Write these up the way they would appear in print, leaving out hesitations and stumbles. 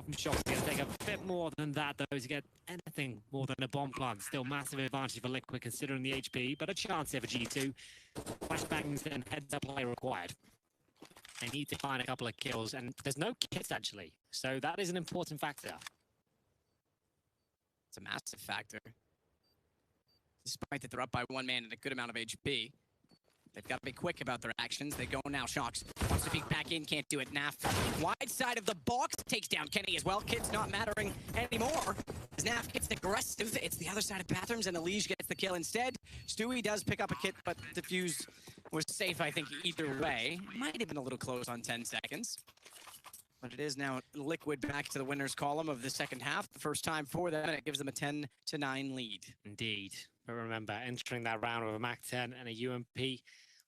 from Shock's going to take a bit more than that, though, to get anything more than a bomb plant. Still massive advantage for Liquid considering the HP, but a chance here for G2. Flashbangs and heads-up play required. They need to find a couple of kills, and there's no kits, actually. So that is an important factor. It's a massive factor. Despite that they're up by one man and a good amount of HP. They've got to be quick about their actions. They go now. Shocks wants to peek back in, can't do it. Naf, wide side of the box, takes down Kenny as well. Kid's not mattering anymore. As Naf gets aggressive, it's the other side of Bathrooms, and Esl gets the kill instead. Stewie does pick up a kit, but Diffuse was safe, I think, either way. Might have been a little close on 10 seconds. But it is now Liquid back to the winners column of the second half. The first time for them, and it gives them a 10-9 lead. Indeed. But remember, entering that round with a MAC-10 and a UMP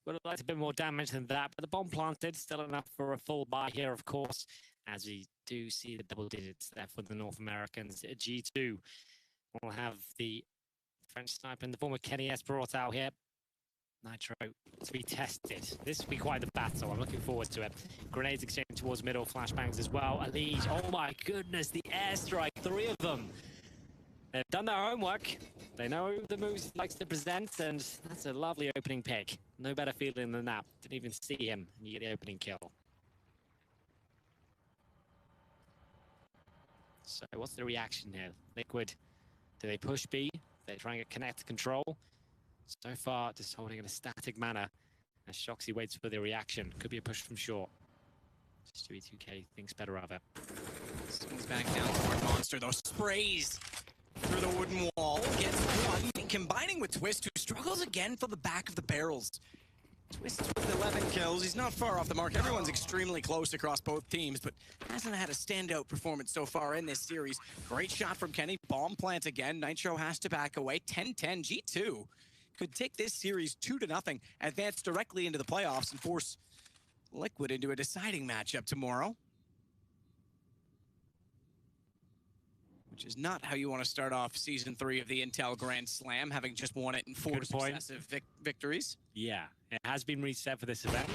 would have liked a bit more damage than that, but the bomb planted, still enough for a full buy here, of course, as we do see the double digits there for the North Americans. G2 will have the French sniper in the form of Kenny S brought out here. Nitro to be tested. This will be quite the battle. I'm looking forward to it. Grenades exchanged towards middle, flashbangs as well. Esl, oh my goodness, the airstrike, 3 of them. They've done their homework. They know the moves he likes to present, and that's a lovely opening pick. No better feeling than that. Didn't even see him, and you get the opening kill. So what's the reaction here? Liquid, do they push B? They try and get connect control. So far, just holding in a static manner. As Shoxy waits for the reaction. Could be a push from short. Stewie 2K thinks better of it. Swings back down toward Monster, though. Sprays through the wooden wall. Gets one. Combining with Twist, who struggles again for the back of the barrels. Twist with 11 kills. He's not far off the mark. Everyone's extremely close across both teams, but hasn't had a standout performance so far in this series. Great shot from Kenny. Bomb plant again. Nitro has to back away. 10-10. G2 could take this series 2-0, advance directly into the playoffs, and force Liquid into a deciding matchup tomorrow. Which is not how you want to start off Season 3 of the Intel Grand Slam, having just won it in 4 successive victories. Yeah, it has been reset for this event.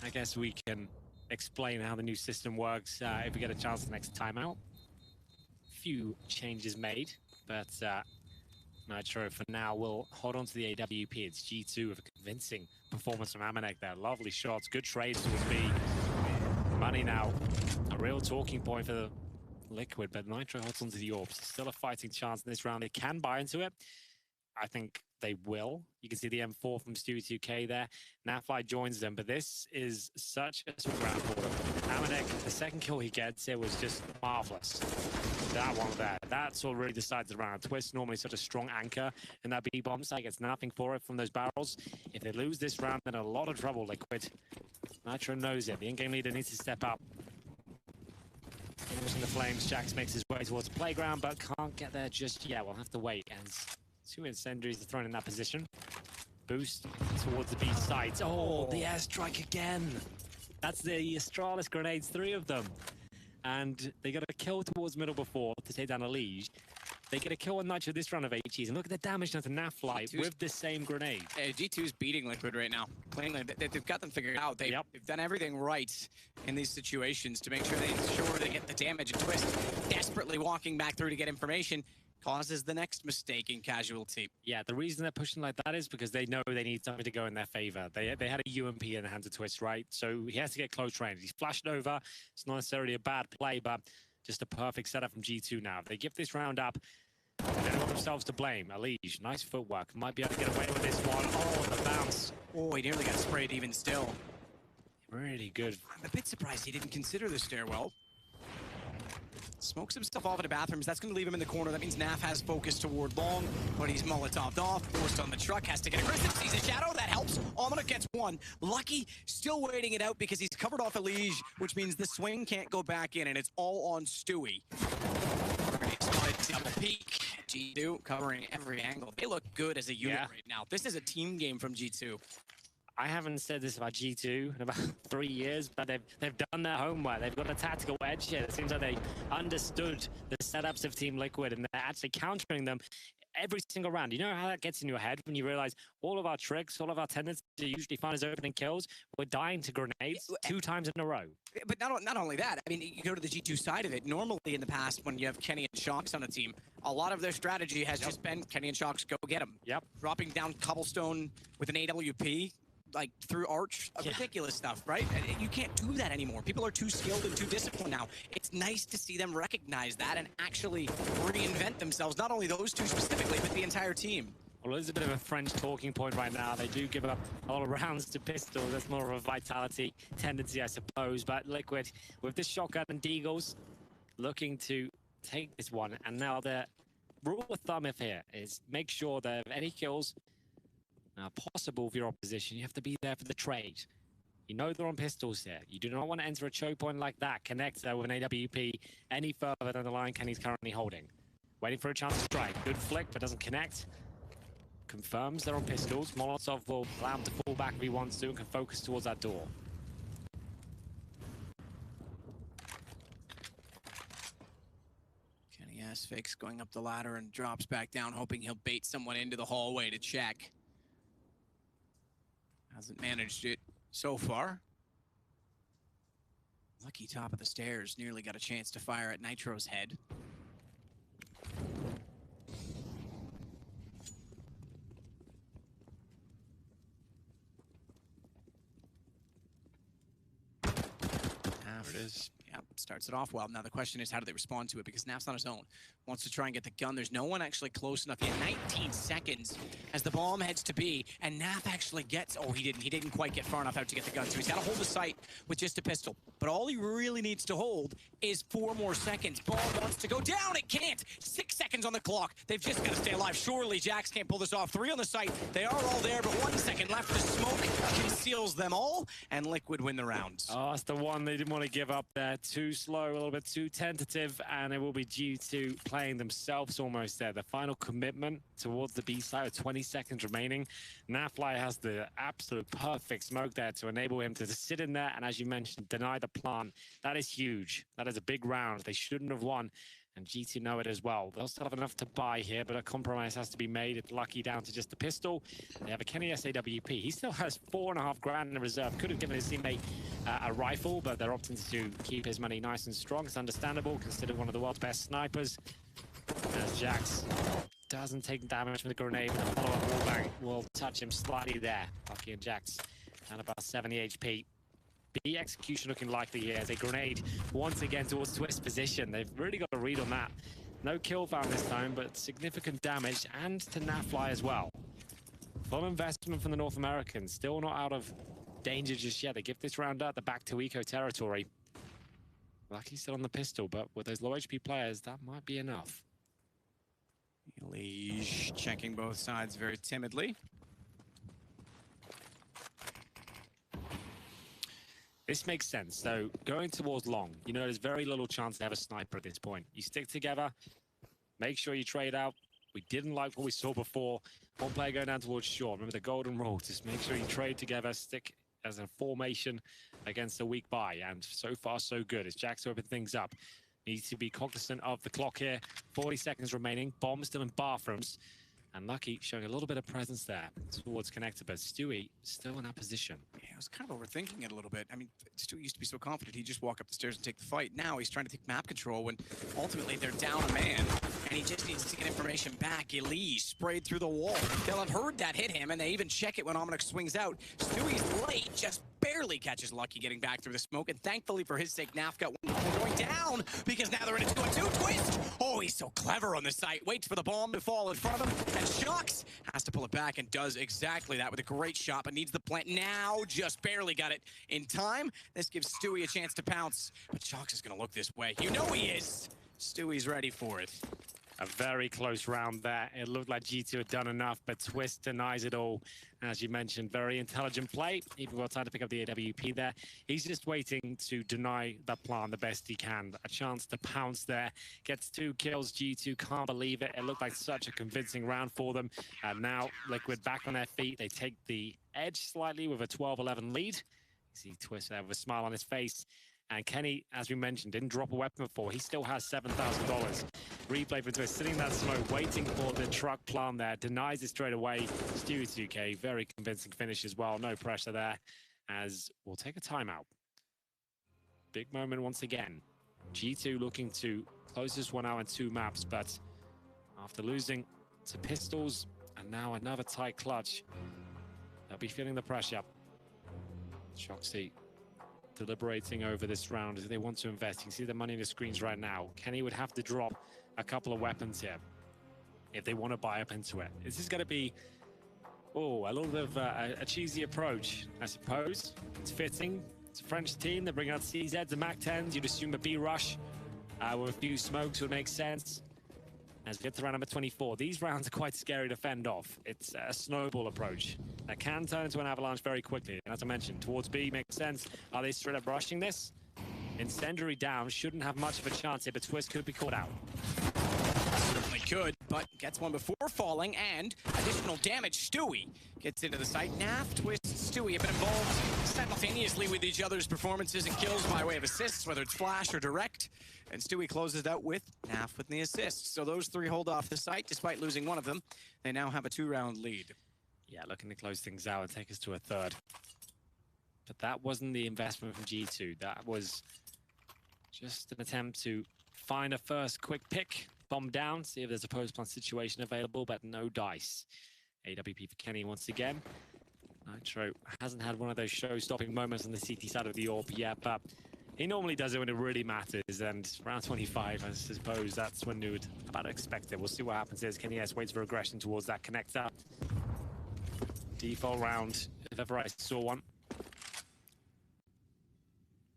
I guess we can explain how the new system works if we get a chance the next time out. Few changes made, but Nitro for now will hold on to the AWP. It's G2 with a convincing performance from Amanek there. Lovely shots, good trades towards B. Money now, a real talking point for the Liquid, but Nitro holds onto the orbs. Still a fighting chance in this round. They can buy into it. I think they will. You can see the M4 from Stewie 2K there. Nafly joins them, but this is such a sweet round for them. Amanek, the second kill he gets here was just marvelous. That one there, that's what really decides the round. Twist, normally such a strong anchor in that B bomb site, gets nothing for it from those barrels. If they lose this round, then a lot of trouble, Liquid. Nitro knows it. The in-game leader needs to step up. In the flames, Jax makes his way towards the playground, but can't get there just yet. We'll have to wait as 2 incendiaries are thrown in that position. Boost towards the B site. Oh, the airstrike again. That's the Astralis grenades, 3 of them. And they got a kill towards middle before to take down Esl. They get a kill on Nitro this round of HEs, and look at the damage done to Nafly with the same grenade. G2's beating Liquid right now. Plainly, they've got them figured out. They've done everything right in these situations to make sure they ensure they get the damage. And Twist desperately walking back through to get information causes the next mistake in casualty. Yeah, the reason they're pushing like that is because they know they need something to go in their favor. They had a UMP in the hands of Twist, right? So he has to get close range. He's flashed over. It's not necessarily a bad play, but just a perfect setup from G2 now. If they give this round up, they don't want themselves to blame. Esl, nice footwork. Might be able to get away with this one. Oh, the bounce. Oh, he nearly got sprayed even still. Really good. I'm a bit surprised he didn't consider the stairwell. Smokes himself off into Bathrooms. That's going to leave him in the corner. That means Naf has focus toward long, but he's Molotoved off. Forced on the truck. Has to get aggressive. Sees a shadow. That helps. Almana gets one. Lucky still waiting it out because he's covered off Esl, which means the swing can't go back in, and it's all on Stewie. Double peek. G2 covering every angle. They look good as a unit right now. This is a team game from G2. I haven't said this about G2 in about 3 years, but they've done their homework. They've got a tactical edge here. It seems like they understood the setups of Team Liquid, and they're actually countering them every single round. You know how that gets in your head when you realize all of our tricks, all of our tendencies to usually find as opening kills, we're dying to grenades 2 times in a row. But not only that, I mean, you go to the G2 side of it. Normally in the past, when you have Kenny and Shocks on a team, a lot of their strategy has just been Kenny and Shocks go get them. Yep. Dropping down cobblestone with an AWP, like through arch, ridiculous stuff, right? And you can't do that anymore. People are too skilled and too disciplined now. It's nice to see them recognize that and actually reinvent themselves, not only those two specifically, but the entire team. Well, there's a bit of a French talking point right now. They do give up a lot of rounds to pistols. That's more of a vitality tendency, I suppose. But Liquid, with this shotgun and deagles, looking to take this one. And now the rule of thumb here is make sure that if any kills are possible for your opposition, you have to be there for the trade. You know they're on pistols here. You do not want to enter a choke point like that. Connect there with an AWP any further than the line Kenny's currently holding. Waiting for a chance to strike. Good flick, but doesn't connect. Confirms they're on pistols. Molotov will allow him to fall back if he wants to and can focus towards that door. Kenny S fakes going up the ladder and drops back down, hoping he'll bait someone into the hallway to check. Hasn't managed it so far. Lucky top of the stairs, nearly got a chance to fire at Nitro's head. There it is. Yeah, starts it off well. Now the question is, how do they respond to it? Because Naf's on his own. Wants to try and get the gun. There's no one actually close enough yet. 19 seconds as the bomb heads to B, and Naf actually gets... Oh, he didn't. He didn't quite get far enough out to get the gun, so he's got to hold the sight with just a pistol. But all he really needs to hold is 4 more seconds. Bomb wants to go down. It can't. 6 seconds on the clock. They've just got to stay alive. Surely Jax can't pull this off. 3 on the sight. They are all there, but 1 second left. The smoke conceals them all, and Liquid win the round. Oh, that's the one they didn't want to give up there. Too slow, a little bit too tentative, and it will be due to playing themselves almost there. The final commitment towards the B side with 20 seconds remaining. Nafly has the absolute perfect smoke there to enable him to sit in there, and as you mentioned, deny the plant. That is huge. That is a big round. They shouldn't have won, and G2 know it as well. They'll still have enough to buy here, but a compromise has to be made. It's Lucky down to just the pistol. They have a Kenny SAWP. He still has $4.5 grand in reserve. Could have given his teammate a rifle, but they're opting to keep his money nice and strong. It's understandable, considered one of the world's best snipers. As Jax doesn't take damage from the grenade, the follow-up wallbang will touch him slightly there. Lucky and Jax down about 70 HP. B execution looking likely here as a grenade once again towards Twist position. They've really got a read on that. No kill found this time, but significant damage, and to Nafly as well. Full investment from the North Americans, still not out of danger just yet. They give this round out the back to Eco territory. Lucky still on the pistol, but with those low HP players, that might be enough. Lige checking both sides very timidly. This makes sense. So going towards long, you know, there's very little chance to have a sniper at this point. You stick together, make sure you trade out. We didn't like what we saw before. One player going down towards short. Remember the golden rule, just make sure you trade together, stick as a formation against a weak buy. And so far, so good. As Jax open things up, needs to be cognizant of the clock here. 40 seconds remaining. Bomb still in bathrooms. And Lucky showing a little bit of presence there towards connector, but Stewie still in that position. Yeah, I was kind of overthinking it a little bit. I mean, Stewie used to be so confident he'd just walk up the stairs and take the fight. Now he's trying to take map control when ultimately they're down a man, and he just needs to get information back. Elise sprayed through the wall. They'll have heard that hit him, and they even check it when Omnic swings out. Stewie's late, just barely catches Lucky getting back through the smoke, and thankfully for his sake, Naf got one going down, because now they're in a 2-on-2 twist. Oh, he's so clever on the site. Waits for the bomb to fall in front of him, and Shocks has to pull it back and does exactly that with a great shot, but needs the plant now. Just barely got it in time. This gives Stewie a chance to pounce, but Shocks is going to look this way. You know he is. Stewie's ready for it. A very close round there. It looked like G2 had done enough, but Twist denies it all. As you mentioned, very intelligent play. Even got time to pick up the AWP there. He's just waiting to deny the plan the best he can. A chance to pounce there. Gets 2 kills. G2 can't believe it. It looked like such a convincing round for them. And now Liquid back on their feet. They take the edge slightly with a 12-11 lead. You see Twist there with a smile on his face. And Kenny, as we mentioned, didn't drop a weapon before. He still has $7,000. Replay for Twist, sitting in that smoke, waiting for the truck plant there. Denies it straight away. Stewie 2K, very convincing finish as well. No pressure there, as we'll take a timeout. Big moment once again. G2 looking to close this one out in 2 maps, but after losing to Pistols and now another tight clutch, they'll be feeling the pressure. Shoxy deliberating over this round as they want to invest. You can see the money in the screens right now. Kenny would have to drop a couple of weapons here if they want to buy up into it. This is going to be, a little bit of a cheesy approach, I suppose. It's fitting. It's a French team. They bring out CZs and MAC-10s. You'd assume a B rush with a few smokes would make sense. As we get to round number 24, these rounds are quite scary to fend off. It's a snowball approach that can turn into an avalanche very quickly. And as I mentioned, towards B makes sense. Are they straight up rushing this? Incendiary down, shouldn't have much of a chance here, but Twist could be caught out. Certainly could, but gets one before falling, and additional damage. Stewie gets into the site. Naf, Twist, Stewie have been involved simultaneously with each other's performances and kills by way of assists, whether it's flash or direct. And Stewie closes it out with Naf with the assist. So those 3 hold off the site, despite losing one of them. They now have a 2-round lead. Yeah, looking to close things out and take us to a 3rd. But that wasn't the investment from G2. That was just an attempt to find a first quick pick, bomb down, see if there's a post-plant situation available, but no dice. AWP for Kenny once again. Nitro hasn't had one of those show-stopping moments on the CT side of the AWP yet, but he normally does it when it really matters, and round 25, I suppose that's when you would about expect it. We'll see what happens here as Kenny S waits for aggression towards that connector. Default round, if ever I saw one.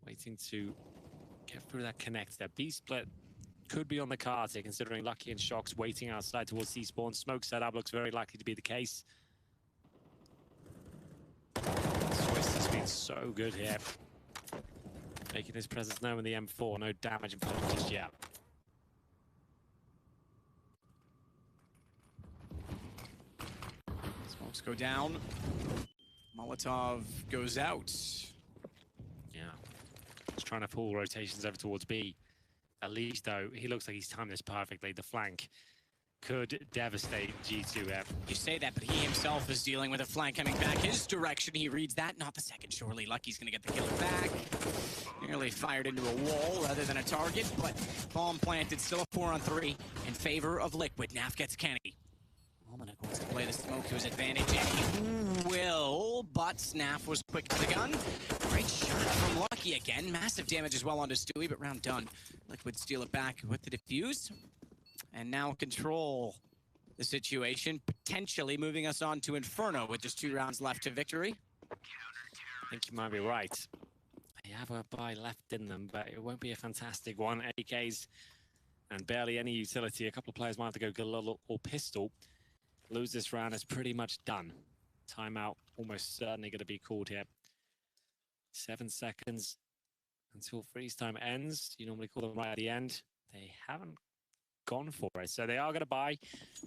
Waiting to get through that connector. B-split could be on the cards here, considering Lucky and Shox waiting outside towards C-spawn. Smoke setup looks very likely to be the case. Swiss has been so good here, making his presence known in the M4. No damage involved just yet. Smokes go down. Molotov goes out. Yeah. Just trying to pull rotations over towards B. At least, though, he looks like he's timed this perfectly. The flank could devastate G2. You say that, but he himself is dealing with a flank coming back his direction. He reads that, not the second, surely. Lucky's gonna get the killer back. Nearly fired into a wall rather than a target, but bomb planted, still a 4-on-3 in favor of Liquid. Naf gets Kenny. Almanac wants to play the smoke to his advantage, and he will, but Naf was quick to the gun. Great shot from Lucky again. Massive damage as well onto Stewie, but round done. Liquid steal it back with the defuse. And now control the situation, potentially moving us on to Inferno with just 2 rounds left to victory. I think you might be right. They have a buy left in them, but it won't be a fantastic one. AKs and barely any utility. A couple of players might have to go Galil or Pistol. Lose this round is pretty much done. Timeout almost certainly going to be called here. 7 seconds until freeze time ends. You normally call them right at the end. They haven't gone for it. So they are going to buy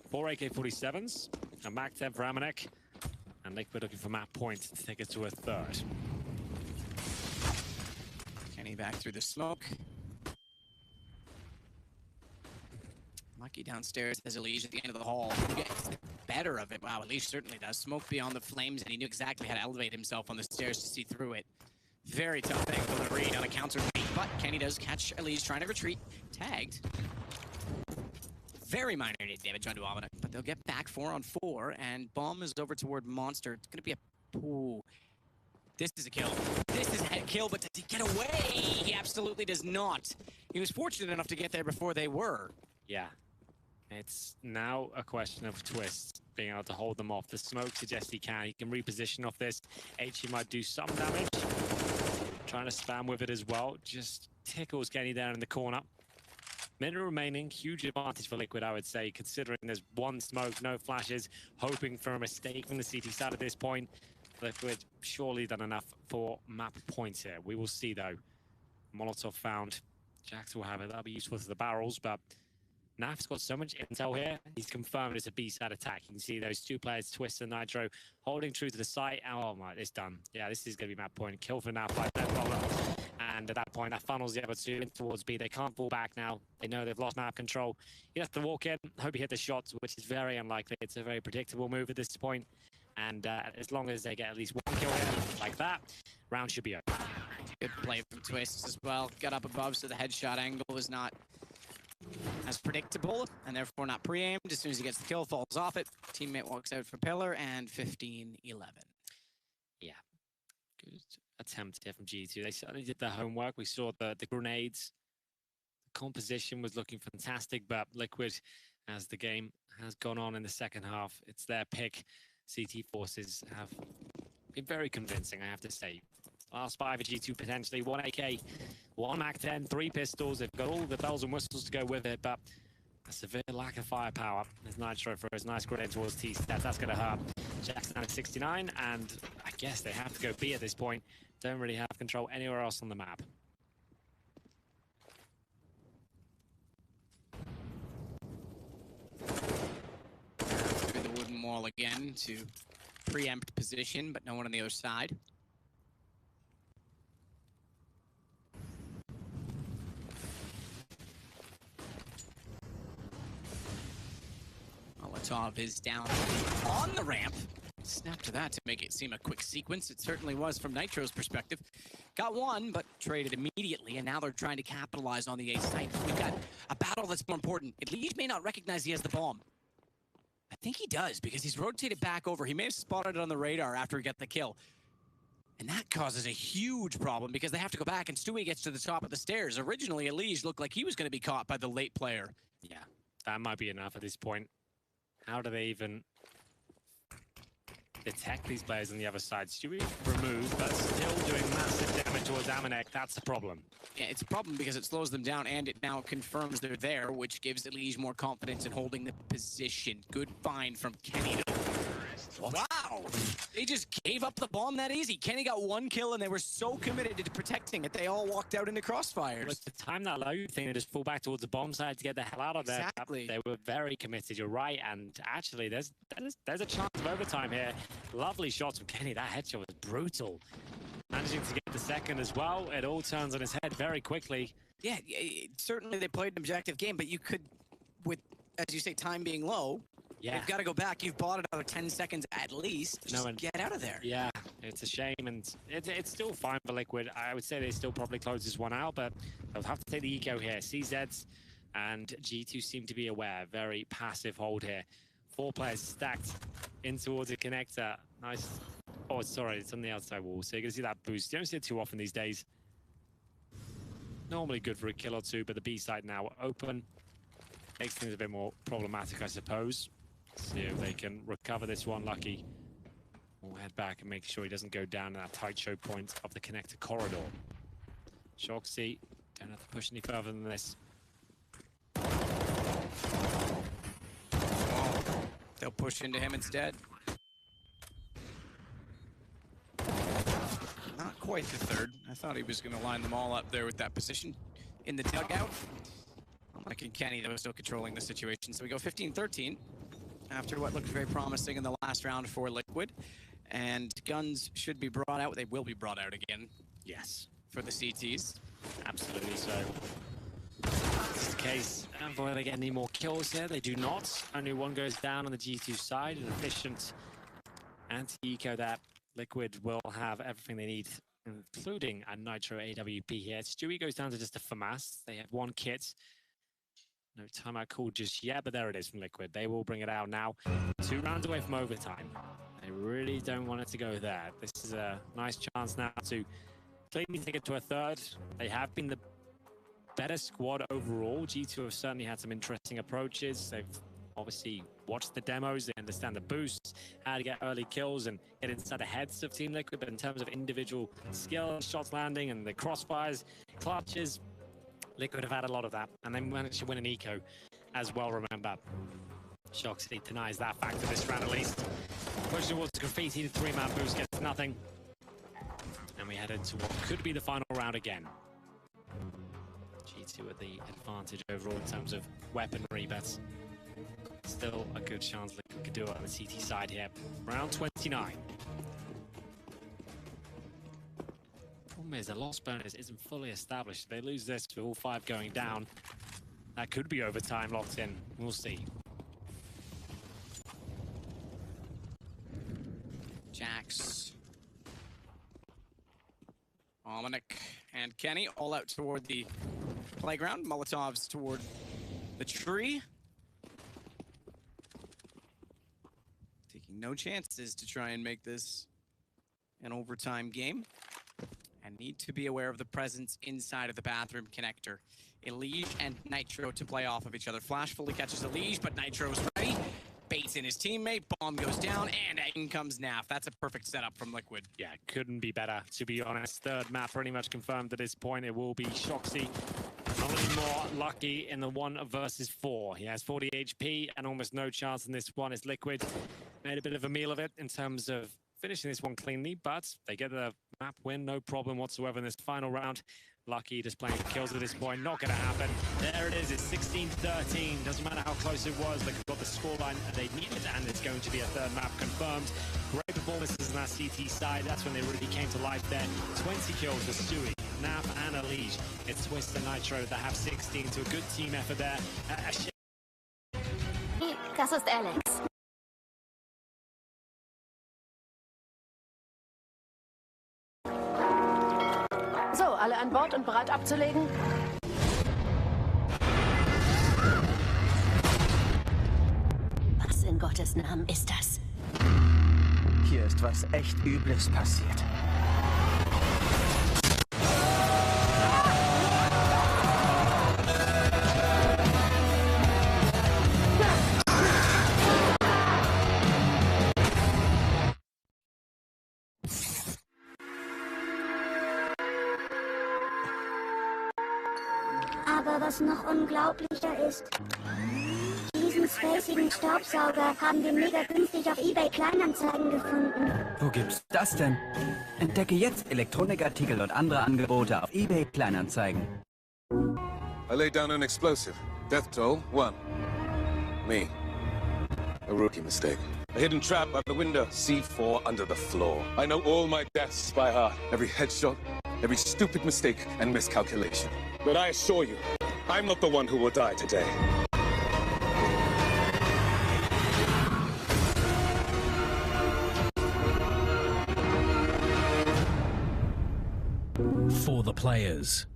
4 AK-47s, a MAC-10 for Amanek, and Liquid looking for map point to take us to a 3rd. Kenny back through the smoke. Lucky downstairs has Elise at the end of the hall. Who gets the better of it? Wow, Elise certainly does. Smoke beyond the flames, and he knew exactly how to elevate himself on the stairs to see through it. Very tough thing for the read on a counter beat, but Kenny does catch Elise trying to retreat. Tagged. Very minor damage onto Almanac, but they'll get back 4-on-4, and bomb is over toward Monster. It's gonna be a... Ooh. This is a kill. This is a kill, but does he get away? He absolutely does not. He was fortunate enough to get there before they were. Yeah. It's now a question of Twist being able to hold them off. The smoke suggests he can. He can reposition off this. HE might do some damage. Trying to spam with it as well. Just tickles Kenny down in the corner. Minute remaining, huge advantage for Liquid, I would say, considering there's 1 smoke, no flashes, hoping for a mistake from the CT side at this point. Liquid surely done enough for map points here. We will see, though. Molotov found. Jax will have it. That'll be useful to the barrels, but Naf's got so much intel here. He's confirmed it's a B-side attack. You can see those 2 players, Twist and Nitro, holding true to the site. Oh my, it's done. Yeah, this is going to be map point. Kill for Naf by that problem. And at that point, that funnels the other two in towards B. They can't fall back now. They know they've lost map control. You have to walk in, hope you hit the shots, which is very unlikely. It's a very predictable move at this point. And as long as they get at least one kill here, like that, round should be over. Good play from Twists as well. Got up above, so the headshot angle was not as predictable, and therefore not pre-aimed. As soon as he gets the kill, falls off it. Teammate walks out for pillar, and 15-11. Yeah, good attempt here from G2. They certainly did their homework. We saw the grenades. The composition was looking fantastic, but Liquid, as the game has gone on in the second half, it's their pick. CT forces have been very convincing, I have to say. Last 5 at G2 potentially, 1 AK, 1 MAC-10, 3 pistols. They've got all the bells and whistles to go with it, but a severe lack of firepower. There's Nitro for his nice grenade towards T-Stats. That's going to hurt. Jackson at 69, and I guess they have to go B at this point. Don't really have control anywhere else on the map. Through the wooden wall again to preempt position, but no one on the other side. Molotov is down on the ramp. Snap to that to make it seem a quick sequence. It certainly was from Nitro's perspective. Got one, but traded immediately, and now they're trying to capitalize on the A site. We've got a battle that's more important. Lead may not recognize he has the bomb. I think he does, because he's rotated back over. He may have spotted it on the radar after he got the kill. And that causes a huge problem, because they have to go back, and Stewie gets to the top of the stairs. Originally, Elige looked like he was going to be caught by the late player. Yeah, that might be enough at this point. How do they even detect these players on the other side? Stewie removed, but still doing massive damage towards Amanek. That's the problem. Yeah, it's a problem because it slows them down, and it now confirms they're there, which gives Elige more confidence in holding the position. Good find from Kenny. Wow! They just gave up the bomb that easy. Kenny got 1 kill, and they were so committed to protecting it, they all walked out into crossfires. With the time that low thing, they just fall back towards the bomb side to get the hell out of there. Exactly. They were very committed, you're right, and actually there's a chance of overtime here. Lovely shots from Kenny. That headshot was brutal. Managing to get the second as well. It all turns on his head very quickly. Yeah, certainly they played an objective game, but you could, with, as you say, time being low, yeah, you've got to go back. You've bought another 10 seconds at least. Just get out of there. Yeah, it's a shame, and it's still fine for Liquid. I would say they still probably close this one out, but they'll have to take the eco here. CZs and G2 seem to be aware. Very passive hold here. 4 players stacked in towards the connector. Nice. Oh, sorry, it's on the outside wall, so you're going to see that boost. You don't see it too often these days. Normally good for a kill or two, but the B side now open. Makes things a bit more problematic, I suppose. See if they can recover this one. Lucky will head back and make sure he doesn't go down in that tight choke point of the connector corridor. Shoxy, don't have to push any further than this. They'll push into him instead. Not quite the third. I thought he was going to line them all up there with that position in the dugout. Mike and Kenny, though, still controlling the situation. So we go 15-13 after what looked very promising in the last round for Liquid. And guns should be brought out. They will be brought out again. Yes. For the CTs. Absolutely so. This is the case. And before they get any more kills here, they do not. Only one goes down on the G2 side. An efficient anti-eco that Liquid will have everything they need, including a Nitro AWP here. Stewie goes down to just a FAMAS. They have 1 kit. No timeout called just yet, but there it is from Liquid. They will bring it out now. 2 rounds away from overtime. They really don't want it to go there. This is a nice chance now to cleanly take it to a third. They have been the better squad overall. G2 have certainly had some interesting approaches. They've obviously watched the demos. They understand the boosts, how to get early kills and get inside the heads of Team Liquid. But in terms of individual skill, shots landing and the crossfires, clutches, Liquid have had a lot of that. And they managed to win an eco as well, remember. Shoxy denies that factor this round at least. Push towards the graffiti, the 3-man boost gets nothing. And we head into what could be the final round again. G2 with the advantage overall in terms of weaponry, but still a good chance Liquid could do it on the CT side here. Round 29. problem is the loss bonus isn't fully established. If they lose this with all 5 going down, that could be overtime locked in. We'll see. Jax, Ominik, and Kenny all out toward the playground. Molotovs toward the tree. Taking no chances to try and make this an overtime game. And need to be aware of the presence inside of the bathroom connector. Elige and Nitro to play off of each other. Flash fully catches Elige, but Nitro's ready. Baits in his teammate, bomb goes down, and in comes Naf. That's a perfect setup from Liquid. Yeah, couldn't be better, to be honest. Third map pretty much confirmed at this point. It will be Shoxy. Only more lucky in the 1 versus 4. He has 40 HP and almost no chance in this one. It's Liquid. Made a bit of a meal of it in terms of finishing this one cleanly, but they get the map win, no problem whatsoever in this final round. Lucky just playing kills at this point, not going to happen. There it is, it's 16-13. Doesn't matter how close it was, they got the scoreline they needed, and it's going to be a third map confirmed. Great performances on that CT side, that's when they really came to life there. 20 kills with Sui, Naf, and Elige. It's Twist and Nitro that have 16, so a good team effort there. Das ist Alex. So, alle an Bord und bereit abzulegen? Was in Gottes Namen ist das? Hier ist was echt Übles passiert. Aber was noch unglaublicher ist, diesen spacigen Staubsauger haben wir mega günstig auf eBay Kleinanzeigen gefunden. Wo gibt's das denn? Entdecke jetzt Elektronikartikel und andere Angebote auf eBay Kleinanzeigen. I laid down an explosive. Death toll, 1. Me. A rookie mistake. A hidden trap by the window. C4 under the floor. I know all my deaths by heart. Every headshot, every stupid mistake and miscalculation. But I assure you, I'm not the one who will die today. For the players.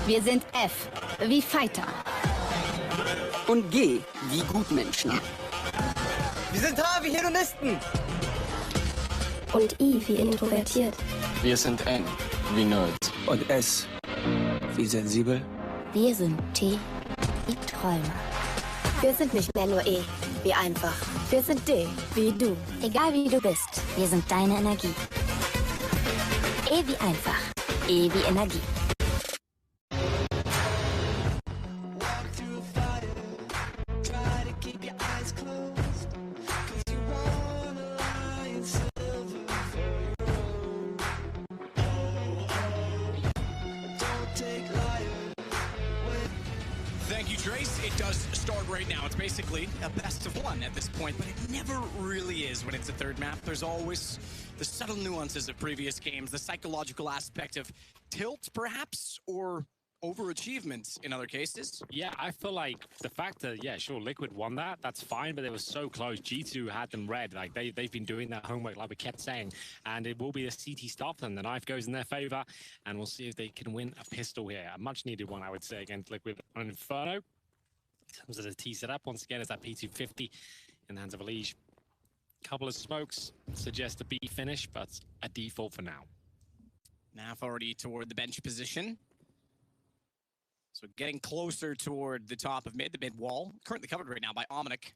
Wir sind F, wie Fighter. Und G, wie Gutmenschen. Wir sind H wie Hedonisten. Und I wie introvertiert. Wir sind N, wie Nerds. Und S, wie sensibel. Wir sind T, wie Träumer. Wir sind nicht mehr nur E, wie einfach. Wir sind D, wie du. Egal wie du bist, wir sind deine Energie. E wie einfach, E wie Energie. Thank you, Trace. It does start right now. It's basically a best of 1 at this point, but it never really is when it's a third map. There's always the subtle nuances of previous games, the psychological aspect of tilt, perhaps, or overachievement in other cases. Yeah, I feel like the fact that, yeah, sure, Liquid won that, that's fine, but they were so close. G2 had them red. Like, they've been doing that homework, like we kept saying, and it will be a CT stop them. The knife goes in their favor, and we'll see if they can win a pistol here. A much-needed one, I would say, against Liquid on Inferno. In terms of the T setup, once again, it's that P250 in the hands of Elige. Couple of smokes suggest a B finish, but a default for now. Naf already toward the bench position. So getting closer toward the top of the mid wall, currently covered right now by Ominik,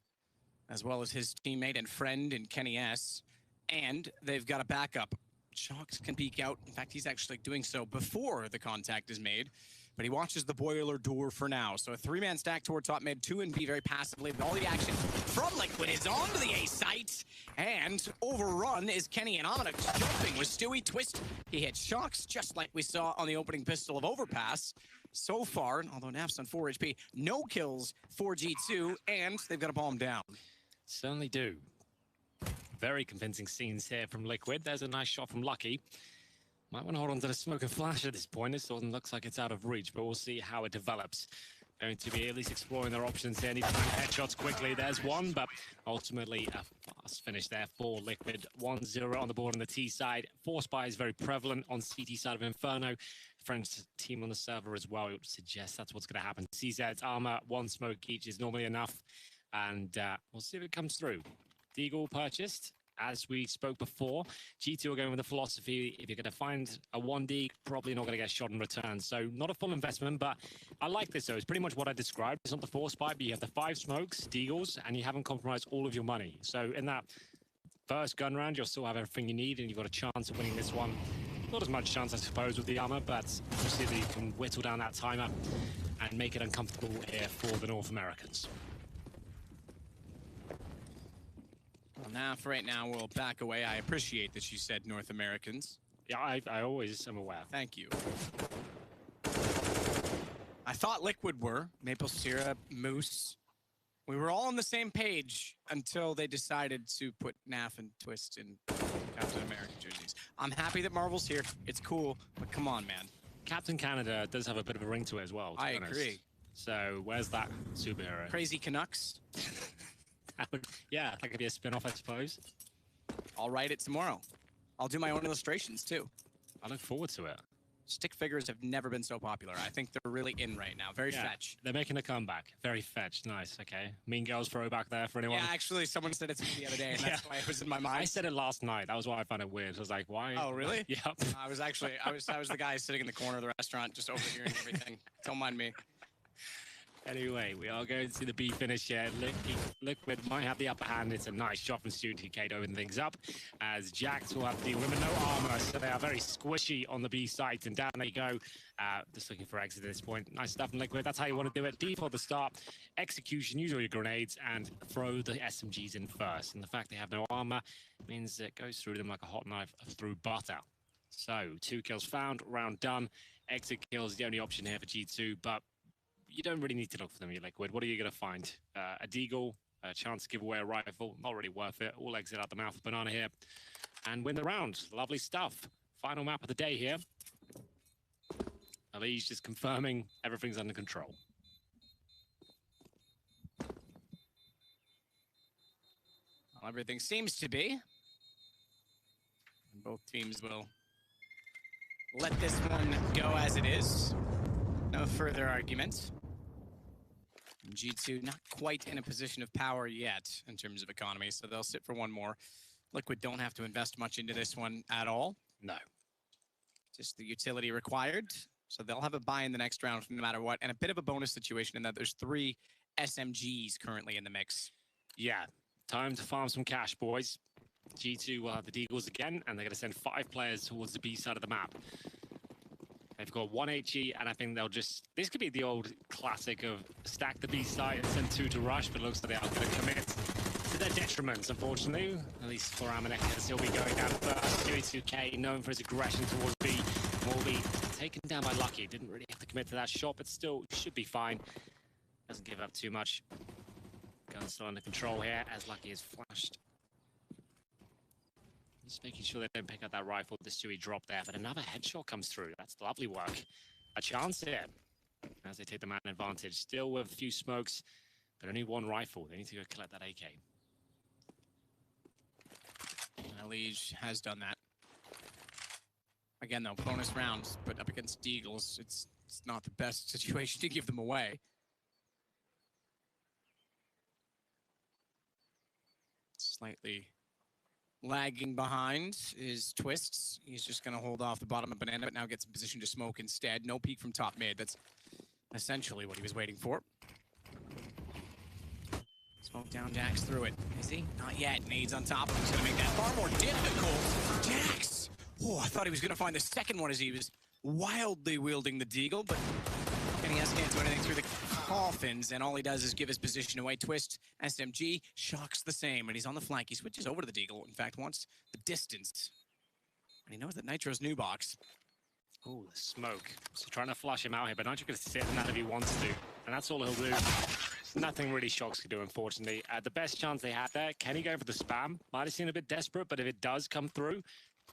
as well as his teammate and friend in Kenny S. And they've got a backup Shocks can peek out. In fact, he's actually doing so before the contact is made. But he watches the boiler door for now. So a three-man stack toward top mid, 2 and B very passively. But all the action from Liquid is onto the A site. And overrun is Kenny and Amina jumping with Stewie. Twist, he hits Shocks just like we saw on the opening pistol of Overpass. So far, although Naf's on 4 HP, no kills for G2, and they've got a bomb down. Certainly do. Very convincing scenes here from Liquid. There's a nice shot from Lucky. Might want to hold on to the smoke and flash at this point. This one looks like it's out of reach, but we'll see how it develops. Going to be at least exploring their options here. Need to find headshots quickly. There's one, but ultimately a fast finish there for Liquid. 1-0 on the board on the T side. Force buy is very prevalent on CT side of Inferno. French team on the server as well. It would suggest that's what's going to happen. CZ's armor, 1 smoke each is normally enough. And we'll see if it comes through. Deagle purchased. As we spoke before, G2 are going with the philosophy, if you're going to find a 1D, probably not going to get shot in return. So not a full investment, but I like this though. It's pretty much what I described. It's not the force buy, but you have the 5 smokes, Deagles, and you haven't compromised all of your money. So in that first gun round, you'll still have everything you need, and you've got a chance of winning this one. Not as much chance, I suppose, with the armor, but you see that you can whittle down that timer and make it uncomfortable here for the North Americans. Well, now, for right now, we'll back away. I appreciate that you said North Americans. Yeah, I always am aware. Thank you. I thought Liquid were. Maple syrup, Moose. We were all on the same page until they decided to put Naf and Twist in Captain America jerseys. I'm happy that Marvel's here. It's cool, but come on, man. Captain Canada does have a bit of a ring to it as well, to I be honest. agree. So where's that superhero? Crazy Canucks. That would, yeah, that could be a spin-off, I suppose. I'll write it tomorrow. I'll do my own illustrations, too. I look forward to it. Stick figures have never been so popular. I think they're really in right now. Very fetch. They're making a comeback. Very fetch. Nice. Okay. Mean Girls throwback there for anyone. Yeah, actually, someone said it to me the other day, and that's why it was in my mind. I said it last night. That was why I found it weird. I was like, why? Oh, really? Yep. I was the guy sitting in the corner of the restaurant, just overhearing everything. Don't mind me. Anyway, we are going to see the B finish here. Liquid might have the upper hand. It's a nice shot from Stu TK to open things up, as Jax will have to deal with no armor, so they are very squishy on the B site. And down they go. Just looking for exit at this point. Nice stuff from Liquid. That's how you want to do it. Default the start, execution, use all your grenades, and throw the SMGs in first. And the fact they have no armor means it goes through them like a hot knife through butter. So 2 kills found, round done. Exit kill is the only option here for G2, but you don't really need to look for them, you Liquid. What are you going to find? A Deagle, a chance to give away a rifle. Not really worth it. All exit out the mouth of Banana here. And win the round. Lovely stuff. Final map of the day here. Ali's just confirming everything's under control. Well, everything seems to be. And both teams will let this one go as it is. No further arguments. G2 not quite in a position of power yet in terms of economy, so they'll sit for one more. Liquid don't have to invest much into this one at all. No. Just the utility required. So they'll have a buy in the next round no matter what, and a bit of a bonus situation in that there's 3 SMGs currently in the mix. Yeah, time to farm some cash, boys. G2 will have the Deagles again, and they're going to send 5 players towards the B side of the map. They've got 1 HE, and I think they'll just... This could be the old classic of stack the B side and send 2 to rush, but it looks like they are going to commit to their detriments, unfortunately. At least for Amanek, he'll be going down first. 2K, known for his aggression towards B, will be taken down by Lucky. Didn't really have to commit to that shot, but still should be fine. Doesn't give up too much. Gun's still under control here, as Lucky is flashed. Just making sure they don't pick up that rifle. The Stewie drop there, but another headshot comes through. That's lovely work. A chance here as they take the man advantage. Still with a few smokes, but only 1 rifle. They need to go collect that AK. Liege has done that. Again, though, bonus rounds, but up against Deagles, it's not the best situation to give them away. Slightly lagging behind is Twists. He's just going to hold off the bottom of Banana, but now gets in position to smoke instead. No peek from top mid. That's essentially what he was waiting for. Smoke down, Jax through it. Is he? Not yet. Nades on top of him. He's going to make that far more difficult. Jax Oh, I thought he was going to find the second one as he was wildly wielding the deagle, but NES can't do anything through the coffins, and all he does is give his position away. Twist, SMG, Shock's the same, and he's on the flank. He switches over to the deagle, in fact, wants the distance. And he knows that Nitro's new box. Oh, the smoke. So trying to flush him out here, but Nitro going to sit in that if he wants to. And that's all he'll do. Nothing really Shocks can do, unfortunately. The best chance they had there, Kenny going for the spam. Might have seemed a bit desperate, but if it does come through,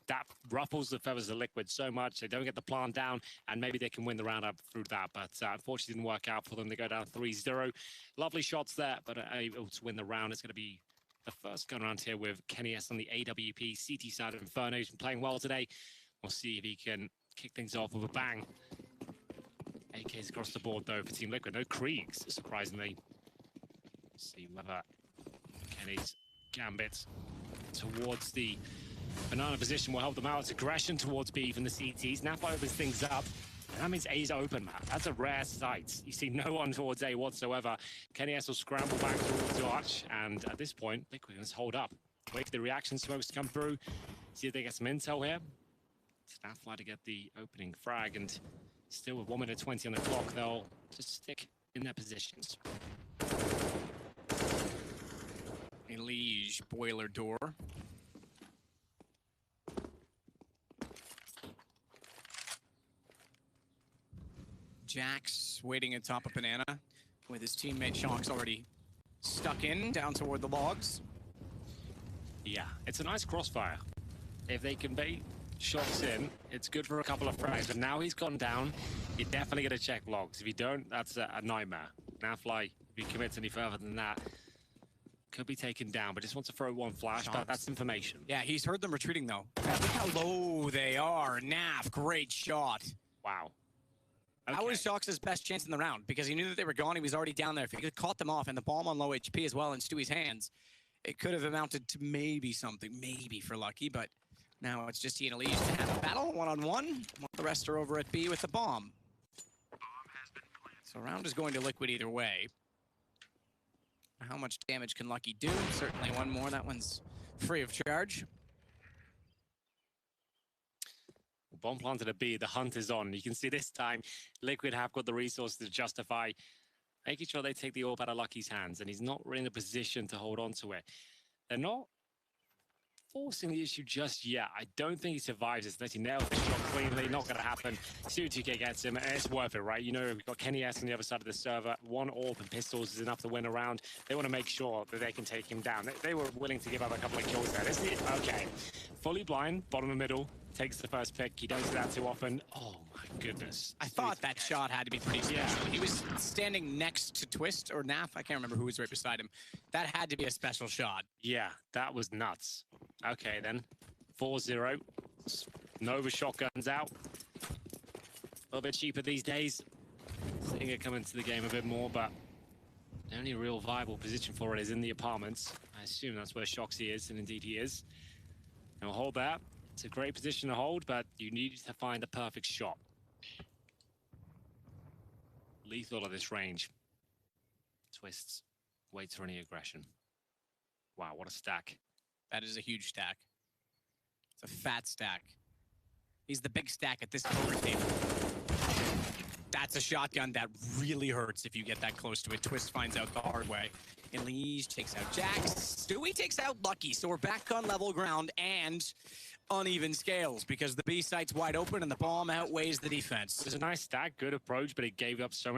that ruffles the feathers of Liquid so much. They don't get the plant down, and maybe they can win the round up through that. But unfortunately, didn't work out for them. They go down 3-0. Lovely shots there, but able to win the round. It's going to be the first gun around here with Kenny S on the AWP CT side of Inferno. He's been playing well today. We'll see if he can kick things off with a bang. AKs across the board, though, for Team Liquid. No Kriegs, surprisingly. Let's see whether Kenny's gambit towards the banana position will help them out. It's aggression towards B from the CTs. Napa opens things up. And that means A's open, man. That's a rare sight. You see no one towards A whatsoever. Kenny S will scramble back towards Arch. And at this point, Liquid can just hold up. Wait for the reaction smokes to come through. See if they get some intel here. Snapfly to get the opening frag. And still with 1 minute 20 on the clock, they'll just stick in their positions. A Liege boiler door. Jax waiting atop a banana with his teammate Shock's already stuck in down toward the logs. Yeah, it's a nice crossfire. If they can bait Shock's in, it's good for a couple of frags. But now he's gone down, you're definitely going to check logs. If you don't, that's a nightmare. Now Fly, if he commits any further than that, could be taken down, but just wants to throw one flash. But that's information. Yeah, he's heard them retreating, though. Look how low they are. Naf, great shot. Wow. Okay. That was Shock's best chance in the round because he knew that they were gone. He was already down there. If he could have caught them off and the bomb on low HP as well in Stewie's hands, it could have amounted to maybe something, maybe for Lucky, but now it's just he and Elise to have a battle one-on-one. While the rest are over at B with the bomb. So round is going to Liquid either way. How much damage can Lucky do? Certainly one more. That one's free of charge. Bomb planted a B, the hunt is on. You can see this time, Liquid have got the resources to justify making sure they take the orb out of Lucky's hands, and he's not really in a position to hold on to it. They're not forcing the issue just yet. I don't think he survives this unless he nails the shot cleanly. Not going to happen. Suituke gets him, and it's worth it, right? You know, we've got Kenny S on the other side of the server. One orb and pistols is enough to win a round. They want to make sure that they can take him down. They were willing to give up a couple of kills there. This is okay. Fully blind, bottom of middle, takes the first pick. He does that too often. Oh my goodness. I thought that shot had to be pretty special. Yeah. He was standing next to Twist or Naf. I can't remember who was right beside him. That had to be a special shot. Yeah, that was nuts. Okay, then. 4-0. Nova shotguns out. A little bit cheaper these days. Seeing it come into the game a bit more, but the only real viable position for it is in the apartments. I assume that's where Shoxy is, and indeed he is. And we'll hold that. It's a great position to hold, but you need to find the perfect shot. Lethal at this range. Twists. Waits for any aggression. Wow, what a stack. That is a huge stack. It's a fat stack. He's the big stack at this poker table. That's a shotgun that really hurts if you get that close to it. Twist finds out the hard way. Elise takes out Jax. Stewie takes out Lucky. So we're back on level ground and uneven scales because the B site's wide open and the bomb outweighs the defense. It was a nice stack, good approach, but it gave up so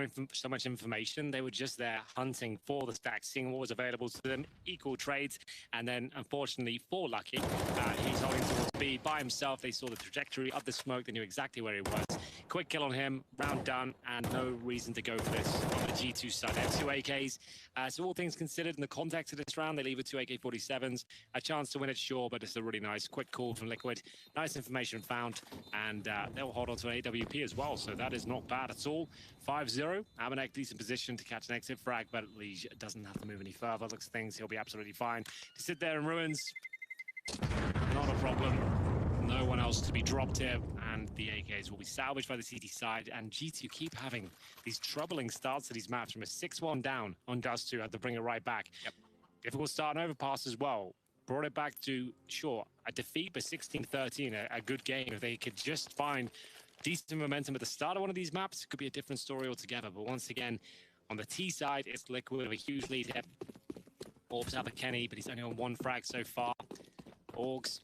much information. They were just there hunting for the stack, seeing what was available to them, equal trades, and then unfortunately for Lucky, he's holding towards B by himself. They saw the trajectory of the smoke, they knew exactly where he was. Quick kill on him, round done, and no reason to go for this on the G2 side. They have 2 AKs, so all things considered in the context of this round, they leave with 2 AK-47s. A chance to win it, sure, but it's a really nice quick call from Liquid. Nice information found, and they'll hold on to an AWP as well, so that is not bad at all. 5-0, Amanek decent position to catch an exit frag, but Liege doesn't have to move any further. Looks things, he'll be absolutely fine. To sit there in ruins, not a problem. No one else to be dropped here, and the AKs will be salvaged by the CT side, and G2 keep having these troubling starts to these maps. From a 6-1 down on Dust 2, had to bring it right back. Yep. Difficult start and overpass as well. brought it back to, sure, a defeat, but 16-13, a good game. If they could just find decent momentum at the start of one of these maps, it could be a different story altogether. But once again, on the T side, it's Liquid with a huge lead here. Orbs out for Kenny, but he's only on one frag so far. Orgs